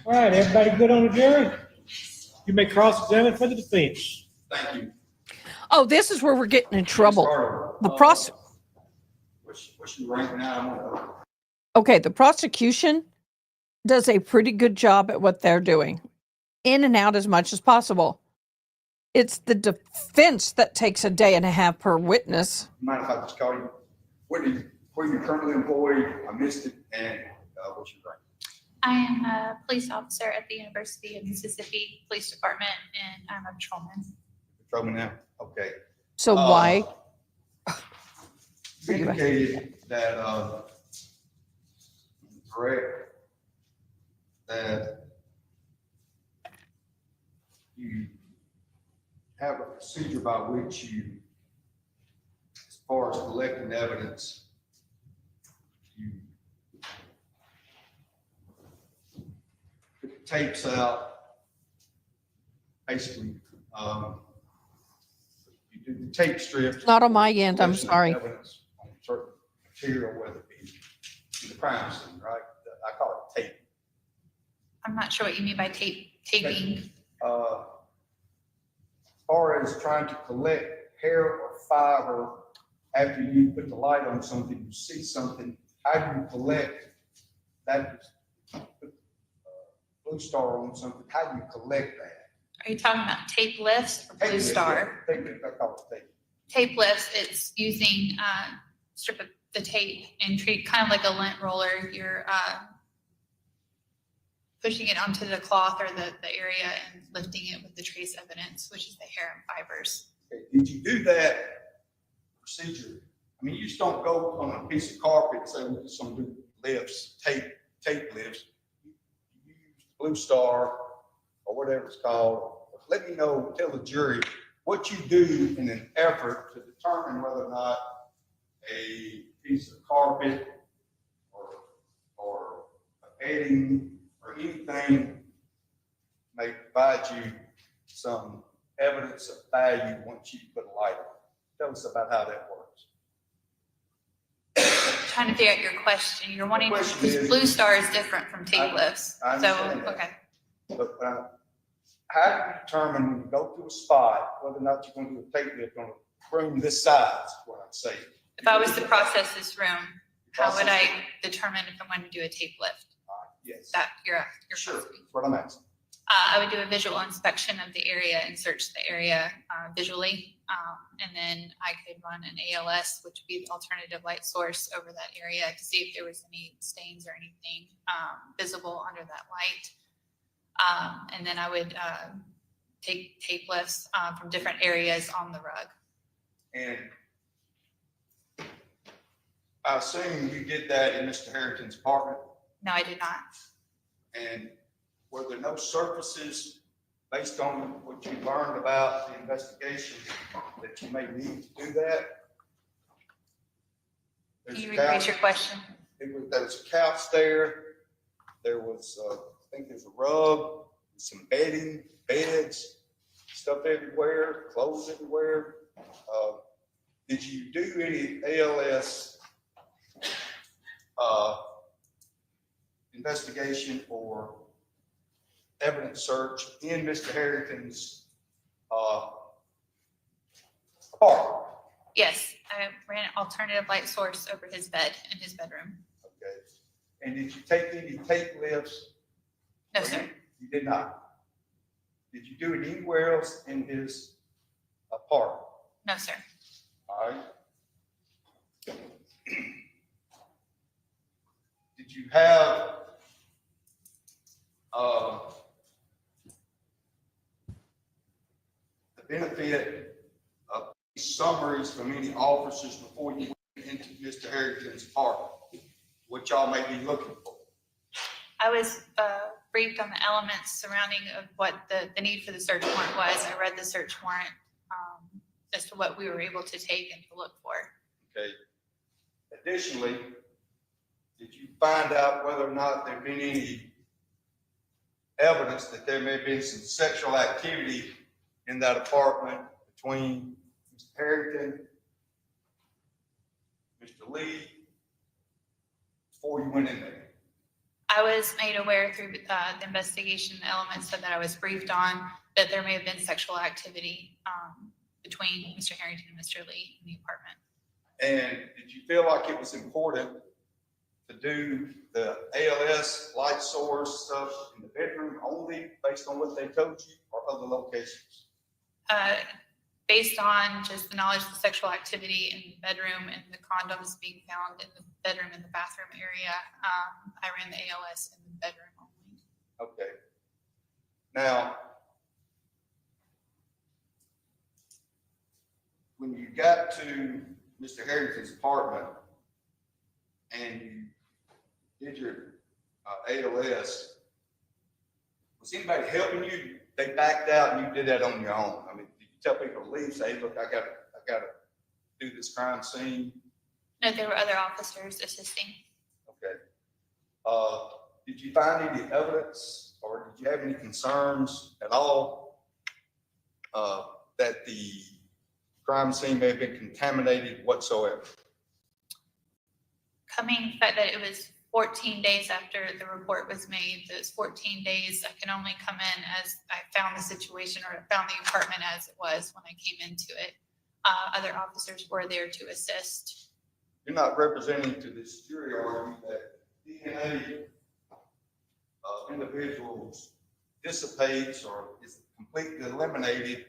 [SPEAKER 3] All right, everybody good on the jury? You may cross-examine for the defense.
[SPEAKER 2] Thank you.
[SPEAKER 5] Oh, this is where we're getting in trouble. The
[SPEAKER 2] What's your rank now?
[SPEAKER 5] Okay, the prosecution does a pretty good job at what they're doing, in and out as much as possible. It's the defense that takes a day and a half per witness.
[SPEAKER 2] Mind if I just call you? Where you currently employed? I missed it. And what's your rank?
[SPEAKER 21] I am a police officer at the University of Mississippi Police Department, and I'm a patrolman.
[SPEAKER 2] Patrolman now? Okay.
[SPEAKER 5] So why?
[SPEAKER 2] You indicated that, correct, that you have a procedure by which you, as far as collecting evidence, you put the tapes out, basically, you do the tape strips.
[SPEAKER 5] Not on my end, I'm
[SPEAKER 2] collection of
[SPEAKER 5] sorry.
[SPEAKER 2] evidence on certain material, whether it be in the crime scene, right? I call it tape.
[SPEAKER 21] I'm not sure what you mean by taping.
[SPEAKER 2] As far as trying to collect hair or fiber after you put the light on something, you see something, how do you collect that? Put Blue Star on something, how do you collect that?
[SPEAKER 21] Are you talking about tape lifts or Blue Star?
[SPEAKER 2] Tape lift, I call it tape.
[SPEAKER 21] Tape lifts, it's using strip of the tape and treat kind of like a lint roller. You're pushing it onto the cloth or the area and lifting it with the trace evidence, which is the hair and fibers.
[SPEAKER 2] Okay, did you do that procedure? I mean, you just don't go on a piece of carpet and say, we're just gonna do lifts, tape lifts. You use Blue Star or whatever it's called. Let me know, tell the jury what you do in an effort to determine whether or not a piece of carpet or a bedding or anything may provide you some evidence of value once you put a light on. Tell us about how that works.
[SPEAKER 21] Trying to figure out your question. You're wanting,
[SPEAKER 2] question
[SPEAKER 21] because
[SPEAKER 2] is-
[SPEAKER 21] Blue Star is different from tape lifts.
[SPEAKER 2] I
[SPEAKER 21] So,
[SPEAKER 2] understand that.
[SPEAKER 21] okay.
[SPEAKER 2] But how do you determine when you go to a spot whether or not you're going to do a tape lift on a room this size, is what I'm saying?
[SPEAKER 21] If I was to process this room, how would I determine if I'm going to do a tape lift?
[SPEAKER 2] Yes.
[SPEAKER 21] That you're
[SPEAKER 2] Sure, that's what I'm asking.
[SPEAKER 21] I would do a visual inspection of the area and search the area visually. And then I could run an ALS, which would be the alternative light source over that area to see if there was any stains or anything visible under that light. And then I would take tape lifts from different areas on the rug.
[SPEAKER 19] And I assume you did that in Mr. Harrington's apartment,
[SPEAKER 21] No, I did not.
[SPEAKER 19] and were there no surfaces based on what you learned about the investigation that you may need to do that?
[SPEAKER 21] Can
[SPEAKER 19] There's
[SPEAKER 21] you
[SPEAKER 19] a
[SPEAKER 21] repeat
[SPEAKER 19] couch.
[SPEAKER 21] your question?
[SPEAKER 19] There was a couch there. There was, I think there's a rug, some bedding, beds, stuff everywhere, clothes everywhere. Did you do any ALS investigation or evidence search in Mr. Harrington's apartment?
[SPEAKER 21] Yes, I ran an alternative light source over his bed in his bedroom.
[SPEAKER 19] Okay. And did you take any tape lifts?
[SPEAKER 21] No, sir.
[SPEAKER 19] You did not. Did you do it anywhere else in his apartment?
[SPEAKER 21] No, sir.
[SPEAKER 19] All right. Did you have the benefit of summaries from any officers before you went into Mr. Harrington's apartment? What y'all may be looking for?
[SPEAKER 21] I was briefed on the elements surrounding of what the need for the search warrant was. I read the search warrant as to what we were able to take and to look for.
[SPEAKER 19] Okay. Additionally, did you find out whether or not there'd been any evidence that there may have been some sexual activity in that apartment between Mr. Harrington, Mr. Lee, before you went in there?
[SPEAKER 21] I was made aware through the investigation elements that I was briefed on that there may have been sexual activity between Mr. Harrington and Mr. Lee in the apartment.
[SPEAKER 19] And did you feel like it was important to do the ALS light source stuff in the bedroom only based on what they told you, or other locations?
[SPEAKER 21] Based on just the knowledge of the sexual activity in the bedroom and the condoms being found in the bedroom and the bathroom area, I ran the ALS in the bedroom only.
[SPEAKER 19] Okay. Now, when you got to Mr. Harrington's apartment and you did your ALS, was anybody helping you? They backed out and you did that on your own. I mean, did you tell people to leave, say, look, I gotta do this crime scene?
[SPEAKER 21] No, there were other officers assisting.
[SPEAKER 19] Okay. Did you find any evidence or did you have any concerns at all that the crime scene may have been contaminated whatsoever?
[SPEAKER 21] The fact that it was 14 days after the report was made, those 14 days, I can only come in as I found the situation or found the apartment as it was when I came into it. Other officers were there to assist.
[SPEAKER 19] You're not representing to this jury, are you, that DNA of individuals dissipates or is completely eliminated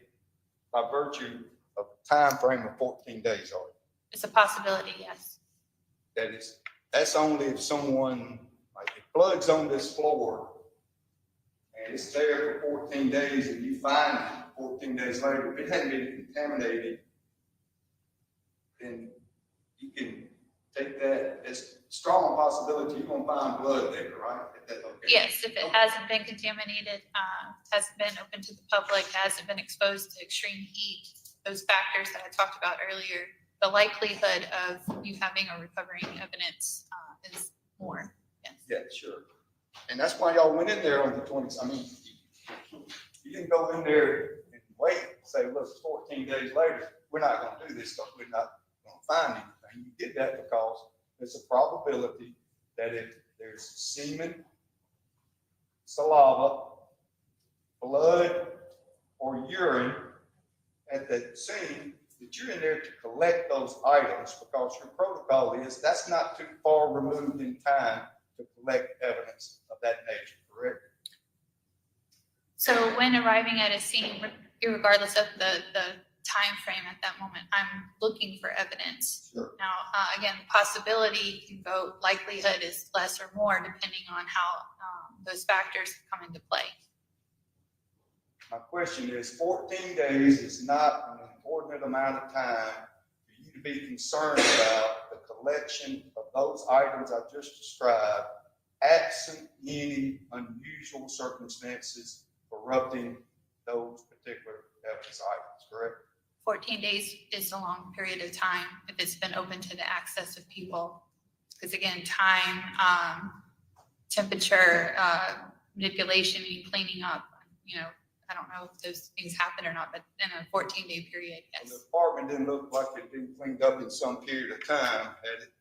[SPEAKER 19] by virtue of a time frame of 14 days, are you?
[SPEAKER 21] It's a possibility, yes.
[SPEAKER 19] That's only if someone, like if blood's on this floor and it's there for 14 days and you find it 14 days later, if it hadn't been contaminated, then you can take that as strong a possibility you're gonna find blood there, right? At that location.
[SPEAKER 21] Yes, if it hasn't been contaminated, hasn't been open to the public, hasn't been exposed to extreme heat, those factors that I talked about earlier, the likelihood of you having or recovering evidence is more. Yes.
[SPEAKER 19] Yeah, sure. And that's why y'all went in there on the 20th. I mean, you didn't go in there and wait, say, look, 14 days later, we're not gonna do this stuff. We're not gonna find anything. You did that because there's a probability that if there's semen, saliva, blood, or urine at the scene, that you're in there to collect those items because your protocol is that's not too far removed in time to collect evidence of that nature, correct?
[SPEAKER 21] So when arriving at a scene, regardless of the time frame at that moment, I'm looking for evidence.
[SPEAKER 19] Sure.
[SPEAKER 21] Now, again, the possibility can go, likelihood is less or more depending on how those factors come into play.
[SPEAKER 19] My question is, 14 days is not an inordinate amount of time to be concerned about the collection of those items I just described, absent any unusual circumstances corrupting those particular evidence items, correct?
[SPEAKER 21] 14 days is a long period of time if it's been open to the access of people. Because again, time, temperature, manipulation, and cleaning up, I don't know if those things happen or not, but in a 14-day period, yes.
[SPEAKER 19] The apartment didn't look like it had been cleaned up in some period of time, had it?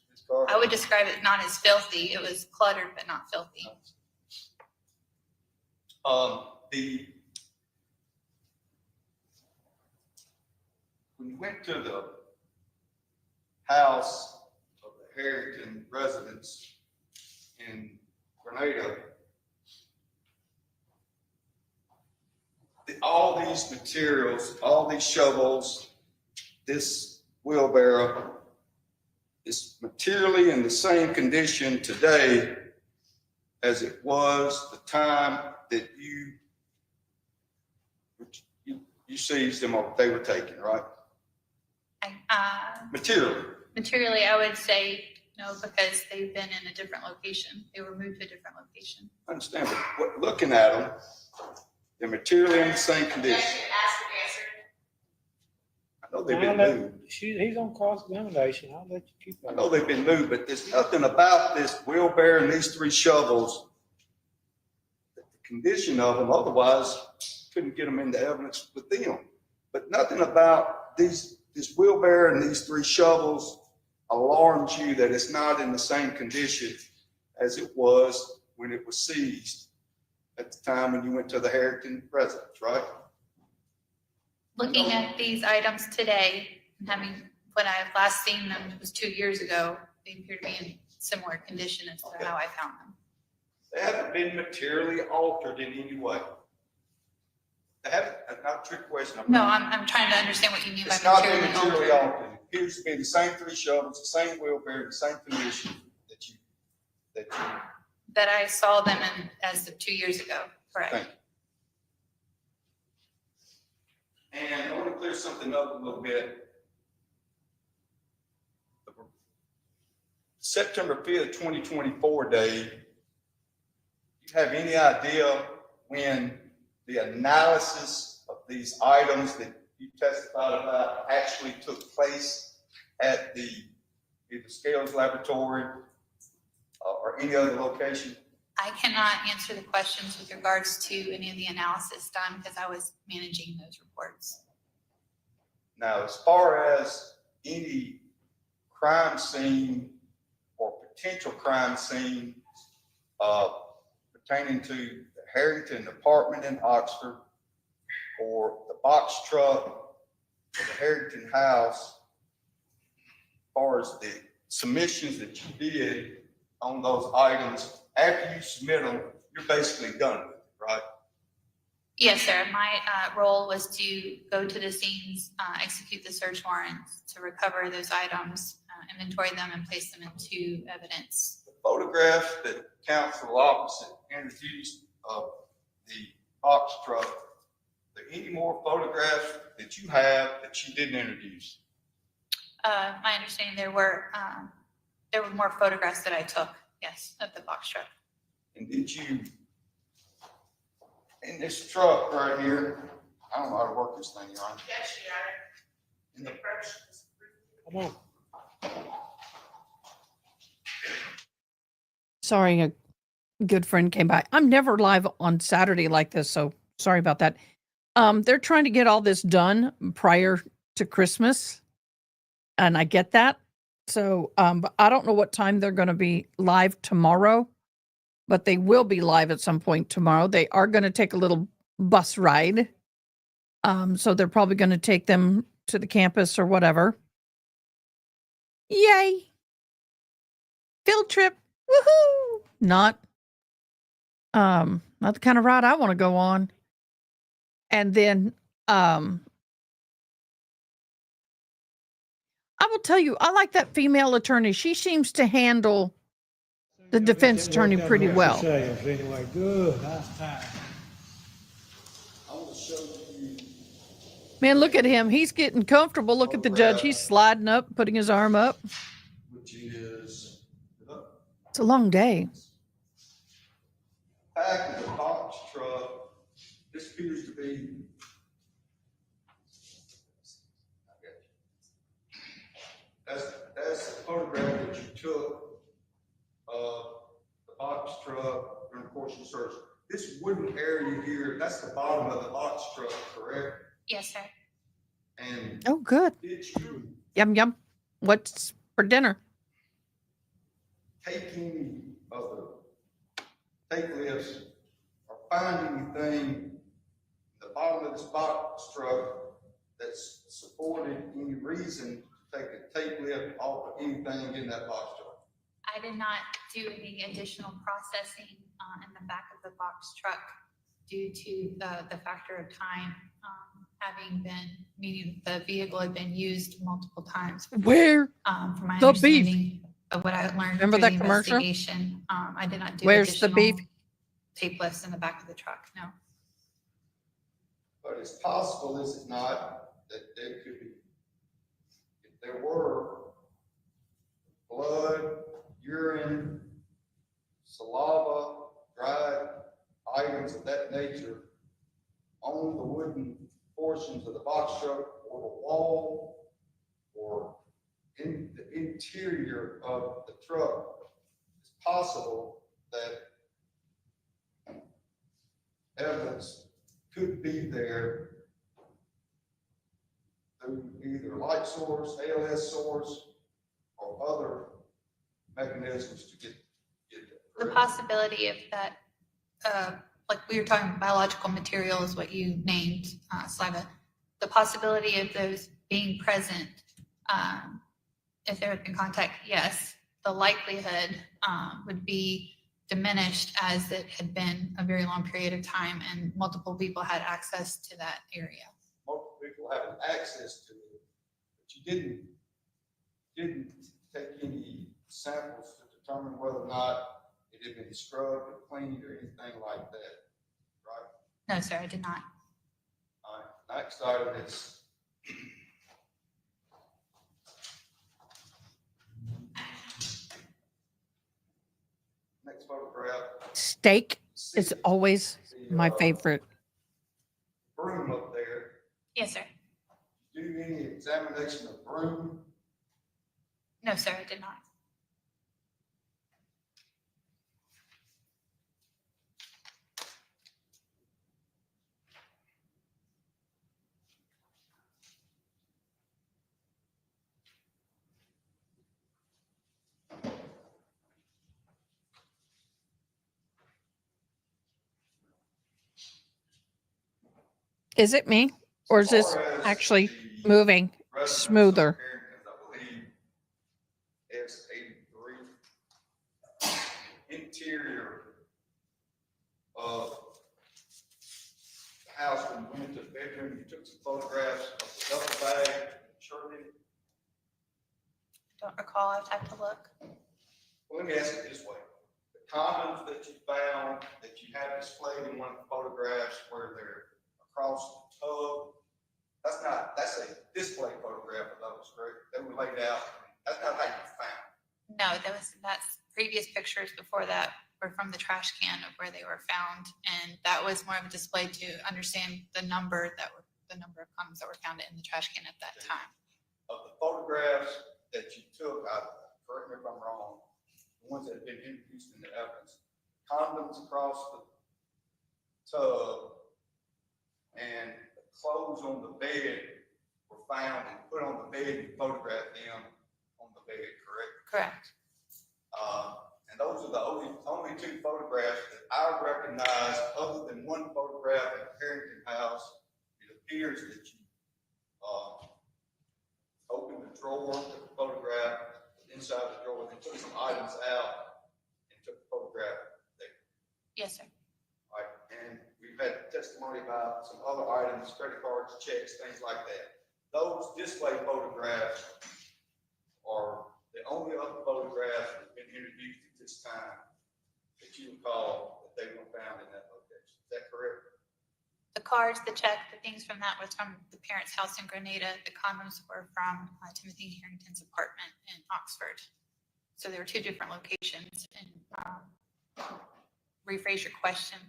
[SPEAKER 19] Ms. Carter?
[SPEAKER 21] I would describe it not as filthy. It was cluttered, but not filthy.
[SPEAKER 19] When you went to the house of the Herrington residents in Grenada, all these materials, all these shovels, this wheelbarrow is materially in the same condition today as it was the time that you seized them or they were taken, right?
[SPEAKER 21] Materially, I would say no, because they've been in a different location. They were moved to a different location.
[SPEAKER 19] I understand, but looking at them, they're materially in the same condition. I know they've been moved.
[SPEAKER 12] He's on cross-examination. I'll let you keep that.
[SPEAKER 19] I know they've been moved, but there's nothing about this wheelbarrow and these 3 shovels, the condition of them, otherwise couldn't get them into evidence with them. But nothing about this wheelbarrow and these 3 shovels alarms you that it's not in the same condition as it was when it was seized at the time when you went to the Herrington residence, right?
[SPEAKER 21] Looking at these items today, and when I last seen them, it was 2 years ago, they appear to be in similar condition as to how I found them.
[SPEAKER 19] They haven't been materially altered in any way. They haven't, not a trick question.
[SPEAKER 21] No, I'm trying to understand what you mean by
[SPEAKER 19] It's not been
[SPEAKER 21] materially
[SPEAKER 19] materially
[SPEAKER 21] altered.
[SPEAKER 19] altered. It appears to be the same 3 shovels, the same wheelbarrow, the same condition
[SPEAKER 21] That I saw them in as of 2 years ago, correct?
[SPEAKER 19] Thank you. And I want to clear something up a little bit. September 5th, 2024 day, you have any idea when the analysis of these items that you testified about actually took place at the either Scales Laboratory or any other location?
[SPEAKER 21] I cannot answer the questions with regards to any of the analysis done because I was managing those reports.
[SPEAKER 19] Now, as far as any crime scene or potential crime scene pertaining to the Herrington apartment in Oxford or the box truck or the Herrington house, as far as the submissions that you did on those items, after you submit them, you're basically done with it, right?
[SPEAKER 21] Yes, sir. My role was to go to the scenes, execute the search warrants, to recover those items, inventory them, and place them into evidence.
[SPEAKER 19] The photograph that counsel opposite introduced of the box truck, are there any more photographs that you have that you didn't introduce?
[SPEAKER 21] My understanding there were more photographs that I took, yes, of the box truck.
[SPEAKER 19] And did you, in this truck right here, I don't know how to work this thing, Your Honor.
[SPEAKER 6] Yes, Your Honor.
[SPEAKER 12] Come on.
[SPEAKER 5] Sorry, a good friend came by. I'm never live on Saturday like this, so sorry about that. They're trying to get all this done prior to Christmas, and I get that. So, but I don't know what time they're going to be live tomorrow, but they will be live at some point tomorrow. They are going to take a little bus ride. So they're probably going to take them to the campus or whatever. Yay. Field trip. Woohoo. Not the kind of ride I want to go on. And then, I will tell you, I like that female attorney. She seems to handle the defense attorney pretty well.
[SPEAKER 12] Anyway, good. Nice time.
[SPEAKER 19] I want to show you
[SPEAKER 5] Man, look at him. He's getting comfortable. Look at the judge. He's sliding up, putting his arm up.
[SPEAKER 2] which is
[SPEAKER 5] It's a long day.
[SPEAKER 2] back of the box truck. This appears to be. That's the photograph that you took of the box truck during the course of the search. This wooden area here, that's the bottom of the box truck, correct?
[SPEAKER 21] Yes, sir.
[SPEAKER 2] And
[SPEAKER 5] Oh, good.
[SPEAKER 2] did you
[SPEAKER 5] Yum, yum. What's for dinner?
[SPEAKER 2] take any of the tape lifts or find anything in the bottom of this box truck that's supported any reason to take a tape lift off of anything in that box truck?
[SPEAKER 21] I did not do any additional processing in the back of the box truck due to the factor of time having been, meaning the vehicle had been used multiple times.
[SPEAKER 5] Where?
[SPEAKER 21] From my
[SPEAKER 5] The beef.
[SPEAKER 21] understanding of what I learned
[SPEAKER 5] Remember
[SPEAKER 21] through
[SPEAKER 5] that
[SPEAKER 21] the
[SPEAKER 5] commercial?
[SPEAKER 21] investigation, I did not do
[SPEAKER 5] Where's the
[SPEAKER 21] additional
[SPEAKER 5] beef?
[SPEAKER 21] tape lifts in the back of the truck, no.
[SPEAKER 2] But it's possible, is it not, that there could be, if there were blood, urine, saliva, dried items of that nature on the wooden portions of the box truck or the wall or in the interior of the truck, it's possible that evidence could be there through either light source, ALS source, or other mechanisms to get
[SPEAKER 21] The possibility of that, like we were talking, biological material is what you named, saliva. The possibility of those being present, if there had been contact, yes. The likelihood would be diminished as it had been a very long period of time and multiple people had access to that area.
[SPEAKER 2] multiple people having access to it, but you didn't take any samples to determine whether or not it had been scrubbed or cleaned or anything like that, right?
[SPEAKER 21] No, sir, I did not.
[SPEAKER 2] All right, next item is next photograph.
[SPEAKER 5] Steak is always my favorite.
[SPEAKER 2] Broom up there.
[SPEAKER 21] Yes, sir.
[SPEAKER 2] Do any examination of broom?
[SPEAKER 21] No, sir, I did not.
[SPEAKER 5] Is it me? Or is this actually moving smoother?
[SPEAKER 2] I believe S83. Interior of the house, when you went into the bedroom, you took some photographs of the duffel bag, shirt in it.
[SPEAKER 21] Don't recall, I'd have to look.
[SPEAKER 2] Well, let me ask it this way. The condoms that you found, that you have displayed in one of the photographs where they're across the tub, that's a display photograph of those, correct? They were laid out. That's not how you found.
[SPEAKER 21] No, that's previous pictures before that were from the trash can of where they were found. And that was more of a display to understand the number of condoms that were found in the trash can at that time.
[SPEAKER 2] Of the photographs that you took, correct me if I'm wrong, the ones that have been introduced in the evidence, condoms across the tub and the clothes on the bed were found and put on the bed and photographed them on the bed, correct?
[SPEAKER 21] Correct.
[SPEAKER 2] And those are the only two photographs that I recognize, other than one photograph at the Herrington house. It appears that you opened the drawer, took a photograph inside the drawer, then took some items out and took a photograph there.
[SPEAKER 21] Yes, sir.
[SPEAKER 2] All right, and we've had testimony about some other items, credit cards, checks, things like that. Those display photographs are the only other photographs that have been introduced at this time that you recall that they were found in that location. Is that correct?
[SPEAKER 21] The cards, the check, the things from that was from the parents' house in Grenada. The condoms were from Timothy Harrington's apartment in Oxford. So there were two different locations. And rephrase your question.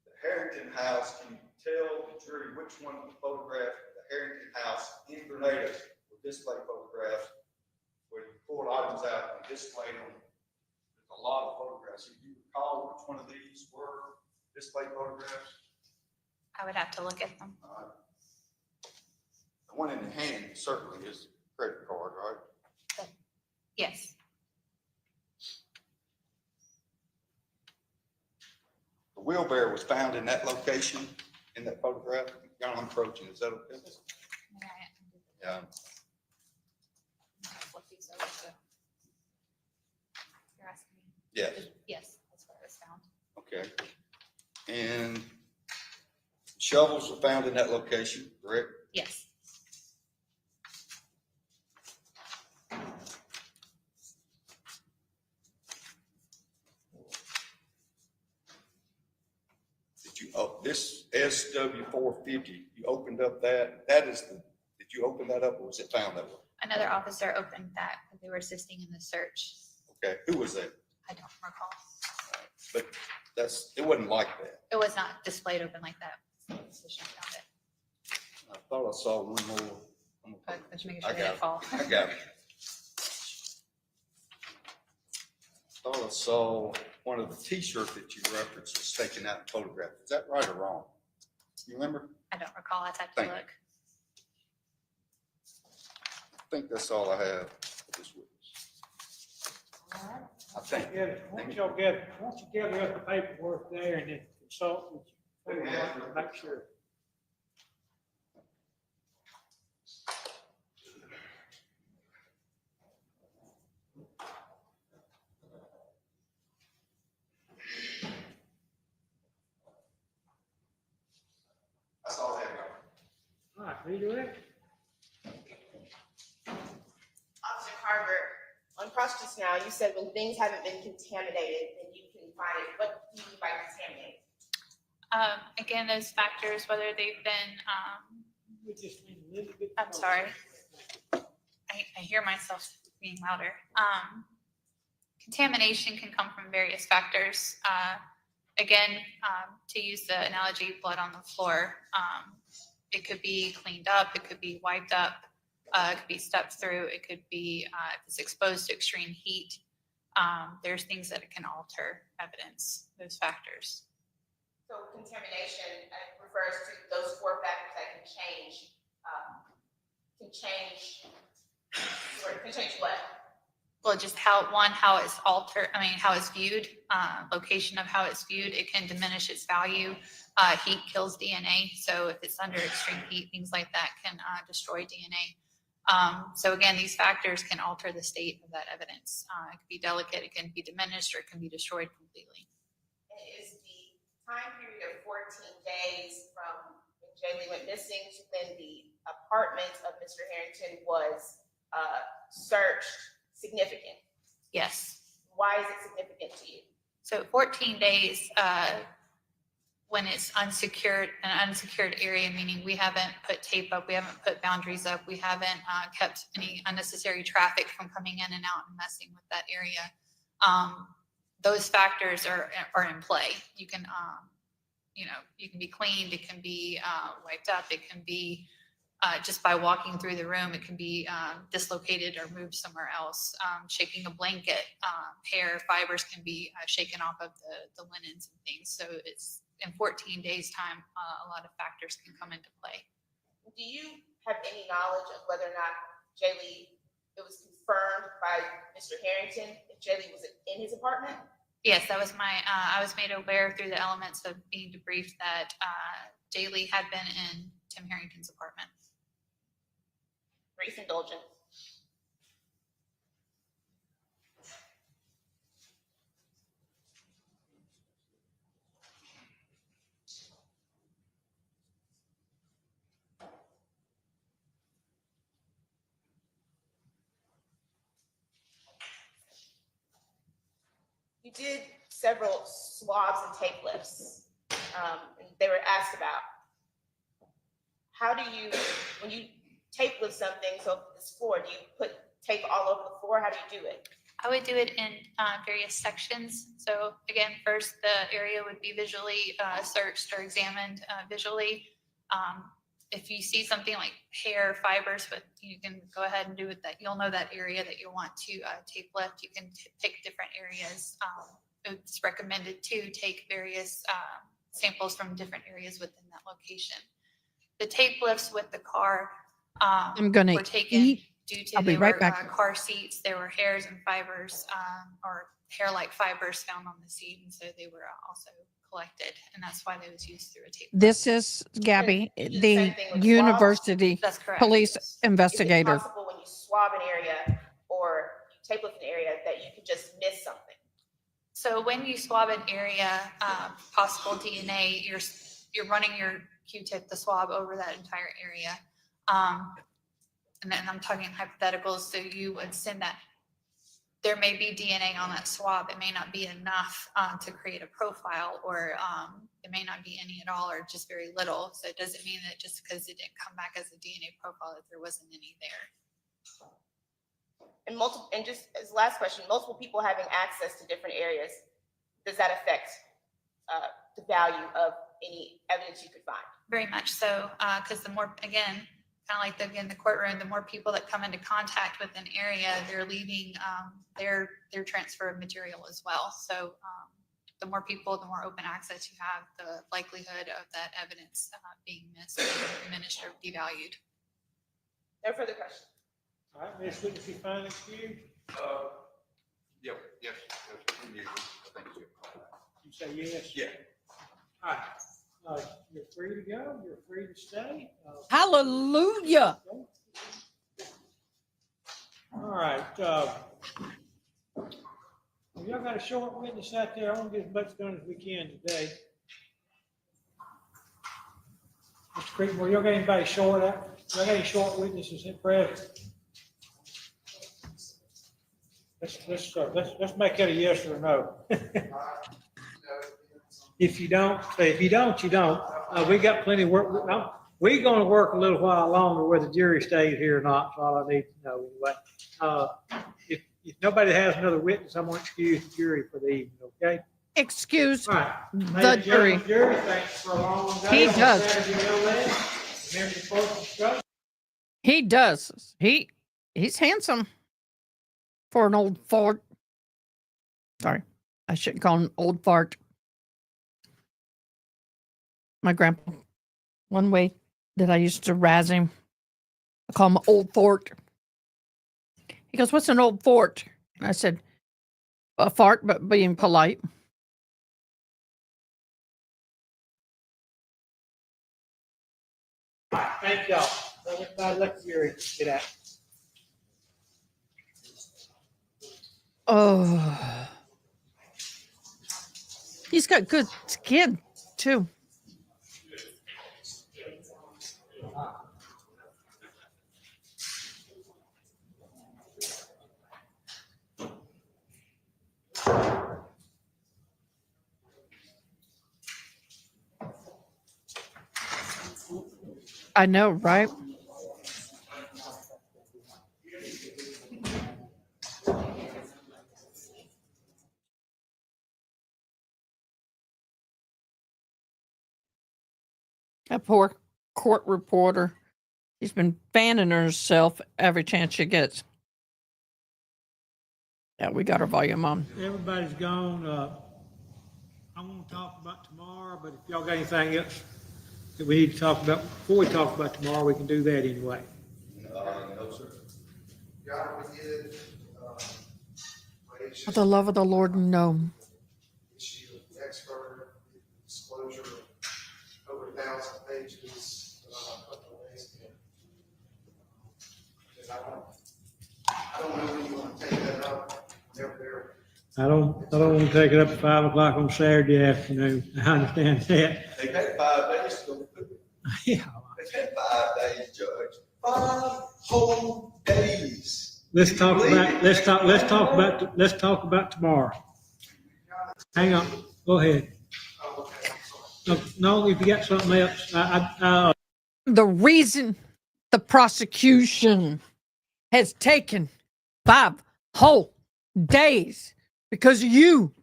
[SPEAKER 2] The Herrington house, can you tell the jury which one of the photographs of the Herrington house in Grenada were display photographs where you pulled items out and displayed them? There's a lot of photographs. Do you recall which one of these were display photographs?
[SPEAKER 21] I would have to look at them.
[SPEAKER 2] The one in the hand certainly is a credit card, right?
[SPEAKER 21] Yes.
[SPEAKER 2] The wheelbarrow was found in that location, in that photograph. Y'all, I'm approaching, is that okay? Yeah.
[SPEAKER 21] Flip these over to- You're asking me?
[SPEAKER 2] Yes.
[SPEAKER 21] Yes, that's where it was found.
[SPEAKER 2] Okay. And shovels were found in that location, correct?
[SPEAKER 21] Yes.
[SPEAKER 2] Did you, this SW450, you opened up that is the, did you open that up or was it found that way?
[SPEAKER 21] Another officer opened that because they were assisting in the search.
[SPEAKER 2] Okay, who was that?
[SPEAKER 21] I don't recall.
[SPEAKER 2] But it wasn't like that.
[SPEAKER 21] It was not displayed open like that. Physician found it.
[SPEAKER 2] I thought I saw one more.
[SPEAKER 21] But let's make
[SPEAKER 2] I
[SPEAKER 21] sure they
[SPEAKER 2] got
[SPEAKER 21] didn't fall.
[SPEAKER 2] it. I got it. Thought I saw one of the t-shirts that you referenced was taken out and photographed. Is that right or wrong? You remember?
[SPEAKER 21] I don't recall. I'd have to
[SPEAKER 2] Thank you.
[SPEAKER 21] look.
[SPEAKER 2] I think that's all I have for this witness. I think.
[SPEAKER 12] Once you gather up the paperwork there and then consult with you, make sure.
[SPEAKER 2] That's all I have.
[SPEAKER 12] All right, redirect.
[SPEAKER 6] Officer Carver, on cross just now, you said when things haven't been contaminated, then you can find it. What do you mean by contaminated?
[SPEAKER 21] Again, those factors, whether they've been,
[SPEAKER 12] We just need a little bit.
[SPEAKER 21] I'm sorry. I hear myself being louder. Contamination can come from various factors. Again, to use the analogy, blood on the floor, it could be cleaned up, it could be wiped up, it could be stepped through, it could be, if it's exposed to extreme heat, there's things that it can alter evidence, those factors.
[SPEAKER 6] So contamination refers to those four factors that can change what?
[SPEAKER 21] Well, just how it's altered, how it's viewed, location of how it's viewed, it can diminish its value. Heat kills DNA, so if it's under extreme heat, things like that can destroy DNA. So again, these factors can alter the state of that evidence. It can be delicate, it can be diminished, or it can be destroyed completely.
[SPEAKER 6] And is the time period of 14 days from when Jamie went missing to when the apartment of Mr. Herrington was searched significant?
[SPEAKER 21] Yes.
[SPEAKER 6] Why is it significant to you?
[SPEAKER 21] So 14 days when it's unsecured, an unsecured area, meaning we haven't put tape up, we haven't put boundaries up, we haven't kept any unnecessary traffic from coming in and out and messing with that area. Those factors are in play. You can, you can be cleaned, it can be wiped up, it can be just by walking through the room, it can be dislocated or moved somewhere else. Shaking a blanket, hair fibers can be shaken off of the linens and things. So it's in 14 days time, a lot of factors can come into play.
[SPEAKER 6] Do you have any knowledge of whether or not Jaylee, it was confirmed by Mr. Herrington if Jaylee was in his apartment?
[SPEAKER 21] Yes, that was I was made aware through the elements of being debriefed that Jaylee had been in Tim Herrington's apartment.
[SPEAKER 6] Brief indulgence. You did several swabs and tape lifts, and they were asked about. how do you, when you tape lift something, so this floor, do you put tape all over the floor? How do you do it?
[SPEAKER 21] I would do it in various sections. So again, first the area would be visually searched or examined visually. If you see something like hair fibers, but you can go ahead and do it that you'll know that area that you want to tape lift. You can pick different areas. It's recommended to take various samples from different areas within that location. The tape lifts with the car
[SPEAKER 5] I'm gonna
[SPEAKER 21] were taken
[SPEAKER 5] eat.
[SPEAKER 21] due to
[SPEAKER 5] I'll be
[SPEAKER 21] they
[SPEAKER 5] right
[SPEAKER 21] were
[SPEAKER 5] back.
[SPEAKER 21] car seats. There were hairs and fibers or hair-like fibers found on the seat, and so they were also collected, and that's why they was used through a tape.
[SPEAKER 5] This is Gabby,
[SPEAKER 6] You do the
[SPEAKER 5] the
[SPEAKER 6] same thing with
[SPEAKER 5] university
[SPEAKER 21] That's correct.
[SPEAKER 5] police
[SPEAKER 6] Is
[SPEAKER 5] investigator.
[SPEAKER 6] it possible when you swab an area or you tape lift an area that you could just miss something?
[SPEAKER 21] So when you swab an area, possible DNA, you're running your Q-tip, the swab over that entire area. And then I'm talking hypotheticals, so you would send that. There may be DNA on that swab. It may not be enough to create a profile, or it may not be any at all, or just very little. So it doesn't mean that just because it didn't come back as a DNA profile that there wasn't any there.
[SPEAKER 6] And just as last question, multiple people having access to different areas, does that affect the value of any evidence you could find?
[SPEAKER 21] Very much so, because the more, again, kind of like in the courtroom, the more people that come into contact with an area, they're leaving their transfer of material as well. So the more people, the more open access you have, the likelihood of that evidence being missed, diminished, or devalued.
[SPEAKER 6] No further questions.
[SPEAKER 12] All right, Ms. Witness, you find excused?
[SPEAKER 2] Yes, thank you.
[SPEAKER 12] You say yes?
[SPEAKER 2] Yeah.
[SPEAKER 12] All right, you're free to go, you're free to stay.
[SPEAKER 5] Hallelujah.
[SPEAKER 12] All right, y'all got a short witness out there. I want to get as much done as we can today. Mr. Creekmore, y'all got anybody short out? Y'all got any short witnesses at present? Let's make it a yes or a no. If you don't, you don't. We got plenty of work. We're going to work a little while longer whether the jury stays here or not. That's all I need to know anyway. If nobody has another witness, I'm going to excuse the jury for the evening, okay?
[SPEAKER 5] Excuse
[SPEAKER 12] Right.
[SPEAKER 5] the jury.
[SPEAKER 12] Jury, thanks for a long day.
[SPEAKER 5] He does.
[SPEAKER 12] Remember the court's instructions.
[SPEAKER 5] He does. He's handsome for an old fart. Sorry, I shouldn't call him old fart. My grandpa, one way that I used to razz him, I call him old fart. He goes, "What's an old fart?" And I said, "A fart, but being polite."
[SPEAKER 12] Thank y'all. Let the jury get out.
[SPEAKER 5] Oh, he's got good skin too. I know, right? That poor court reporter. She's been fanning herself every chance she gets. Yeah, we got her volume on.
[SPEAKER 12] Everybody's gone. I want to talk about tomorrow, but if y'all got anything else that we need to talk about before we talk about tomorrow, we can do that anyway.
[SPEAKER 2] No, sir.
[SPEAKER 4] Yeah, we did,
[SPEAKER 1] For the love of the Lord, no.
[SPEAKER 4] issue of expert disclosure of over 1,000 pages, a couple of days ago. And I don't know when you want to take that up, whenever they're.
[SPEAKER 12] I don't want to take it up at 5 o'clock on Saturday afternoon. I understand that.
[SPEAKER 2] They've had 5 days to go.
[SPEAKER 12] Yeah.
[SPEAKER 2] They've had 5 days, Judge. 5 whole days.
[SPEAKER 12] Let's talk about tomorrow. Hang on. Go ahead. No, if you got something else,
[SPEAKER 1] the reason the prosecution has taken 5 whole days because you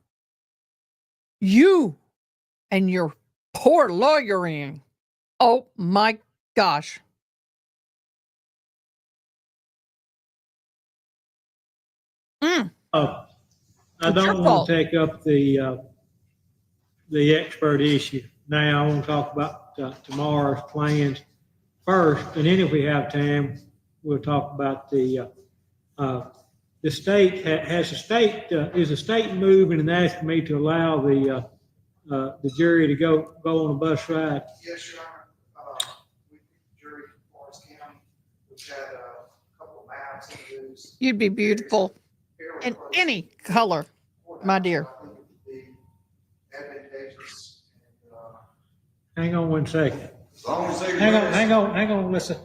[SPEAKER 1] and your poor lawyering. Oh my gosh.
[SPEAKER 3] I
[SPEAKER 1] It's
[SPEAKER 3] don't
[SPEAKER 1] your
[SPEAKER 3] want
[SPEAKER 1] fault.
[SPEAKER 3] to take up the expert issue now. I want to talk about tomorrow's plans first, and then if we have time, we'll talk about the state. Is the state moving and asking me to allow the jury to go on a bus ride?
[SPEAKER 4] Yes, Your Honor. We, jury from Forest County, we've had a couple of maps introduced.
[SPEAKER 1] You'd be beautiful in any color, my dear.
[SPEAKER 4] Advantageous.
[SPEAKER 3] Hang on one second.
[SPEAKER 2] As long as they.
[SPEAKER 3] Hang on, listen.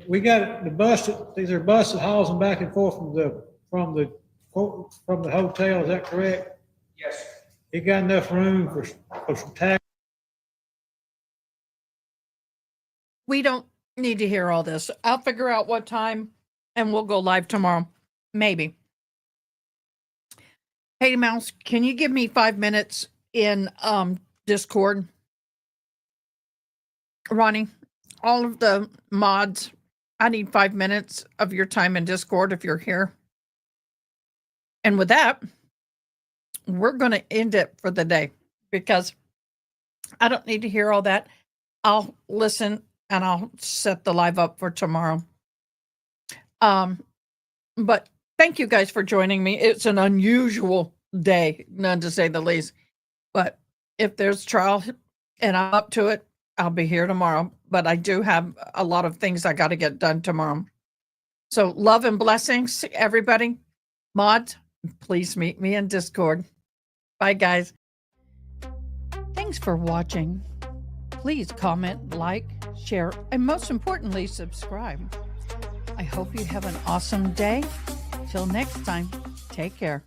[SPEAKER 3] We got the bus, these are buses hauls them back and forth from the hotel, is that correct?
[SPEAKER 4] Yes, sir.
[SPEAKER 3] It got enough room for some tax.
[SPEAKER 1] We don't need to hear all this. I'll figure out what time and we'll go live tomorrow. Maybe. Hey, Mouse, can you give me 5 minutes in Discord? Ronnie, all of the mods, I need 5 minutes of your time in Discord if you're here. And with that, we're going to end it for the day because I don't need to hear all that. I'll listen and I'll set the live up for tomorrow. But thank you guys for joining me. It's an unusual day, none to say the least. But if there's trial and I'm up to it, I'll be here tomorrow. But I do have a lot of things I got to get done tomorrow. So love and blessings, everybody. Mods, please meet me in Discord. Bye, guys. Thanks for watching. Please comment, like, share, and most importantly, subscribe. I hope you have an awesome day. Till next time, take care.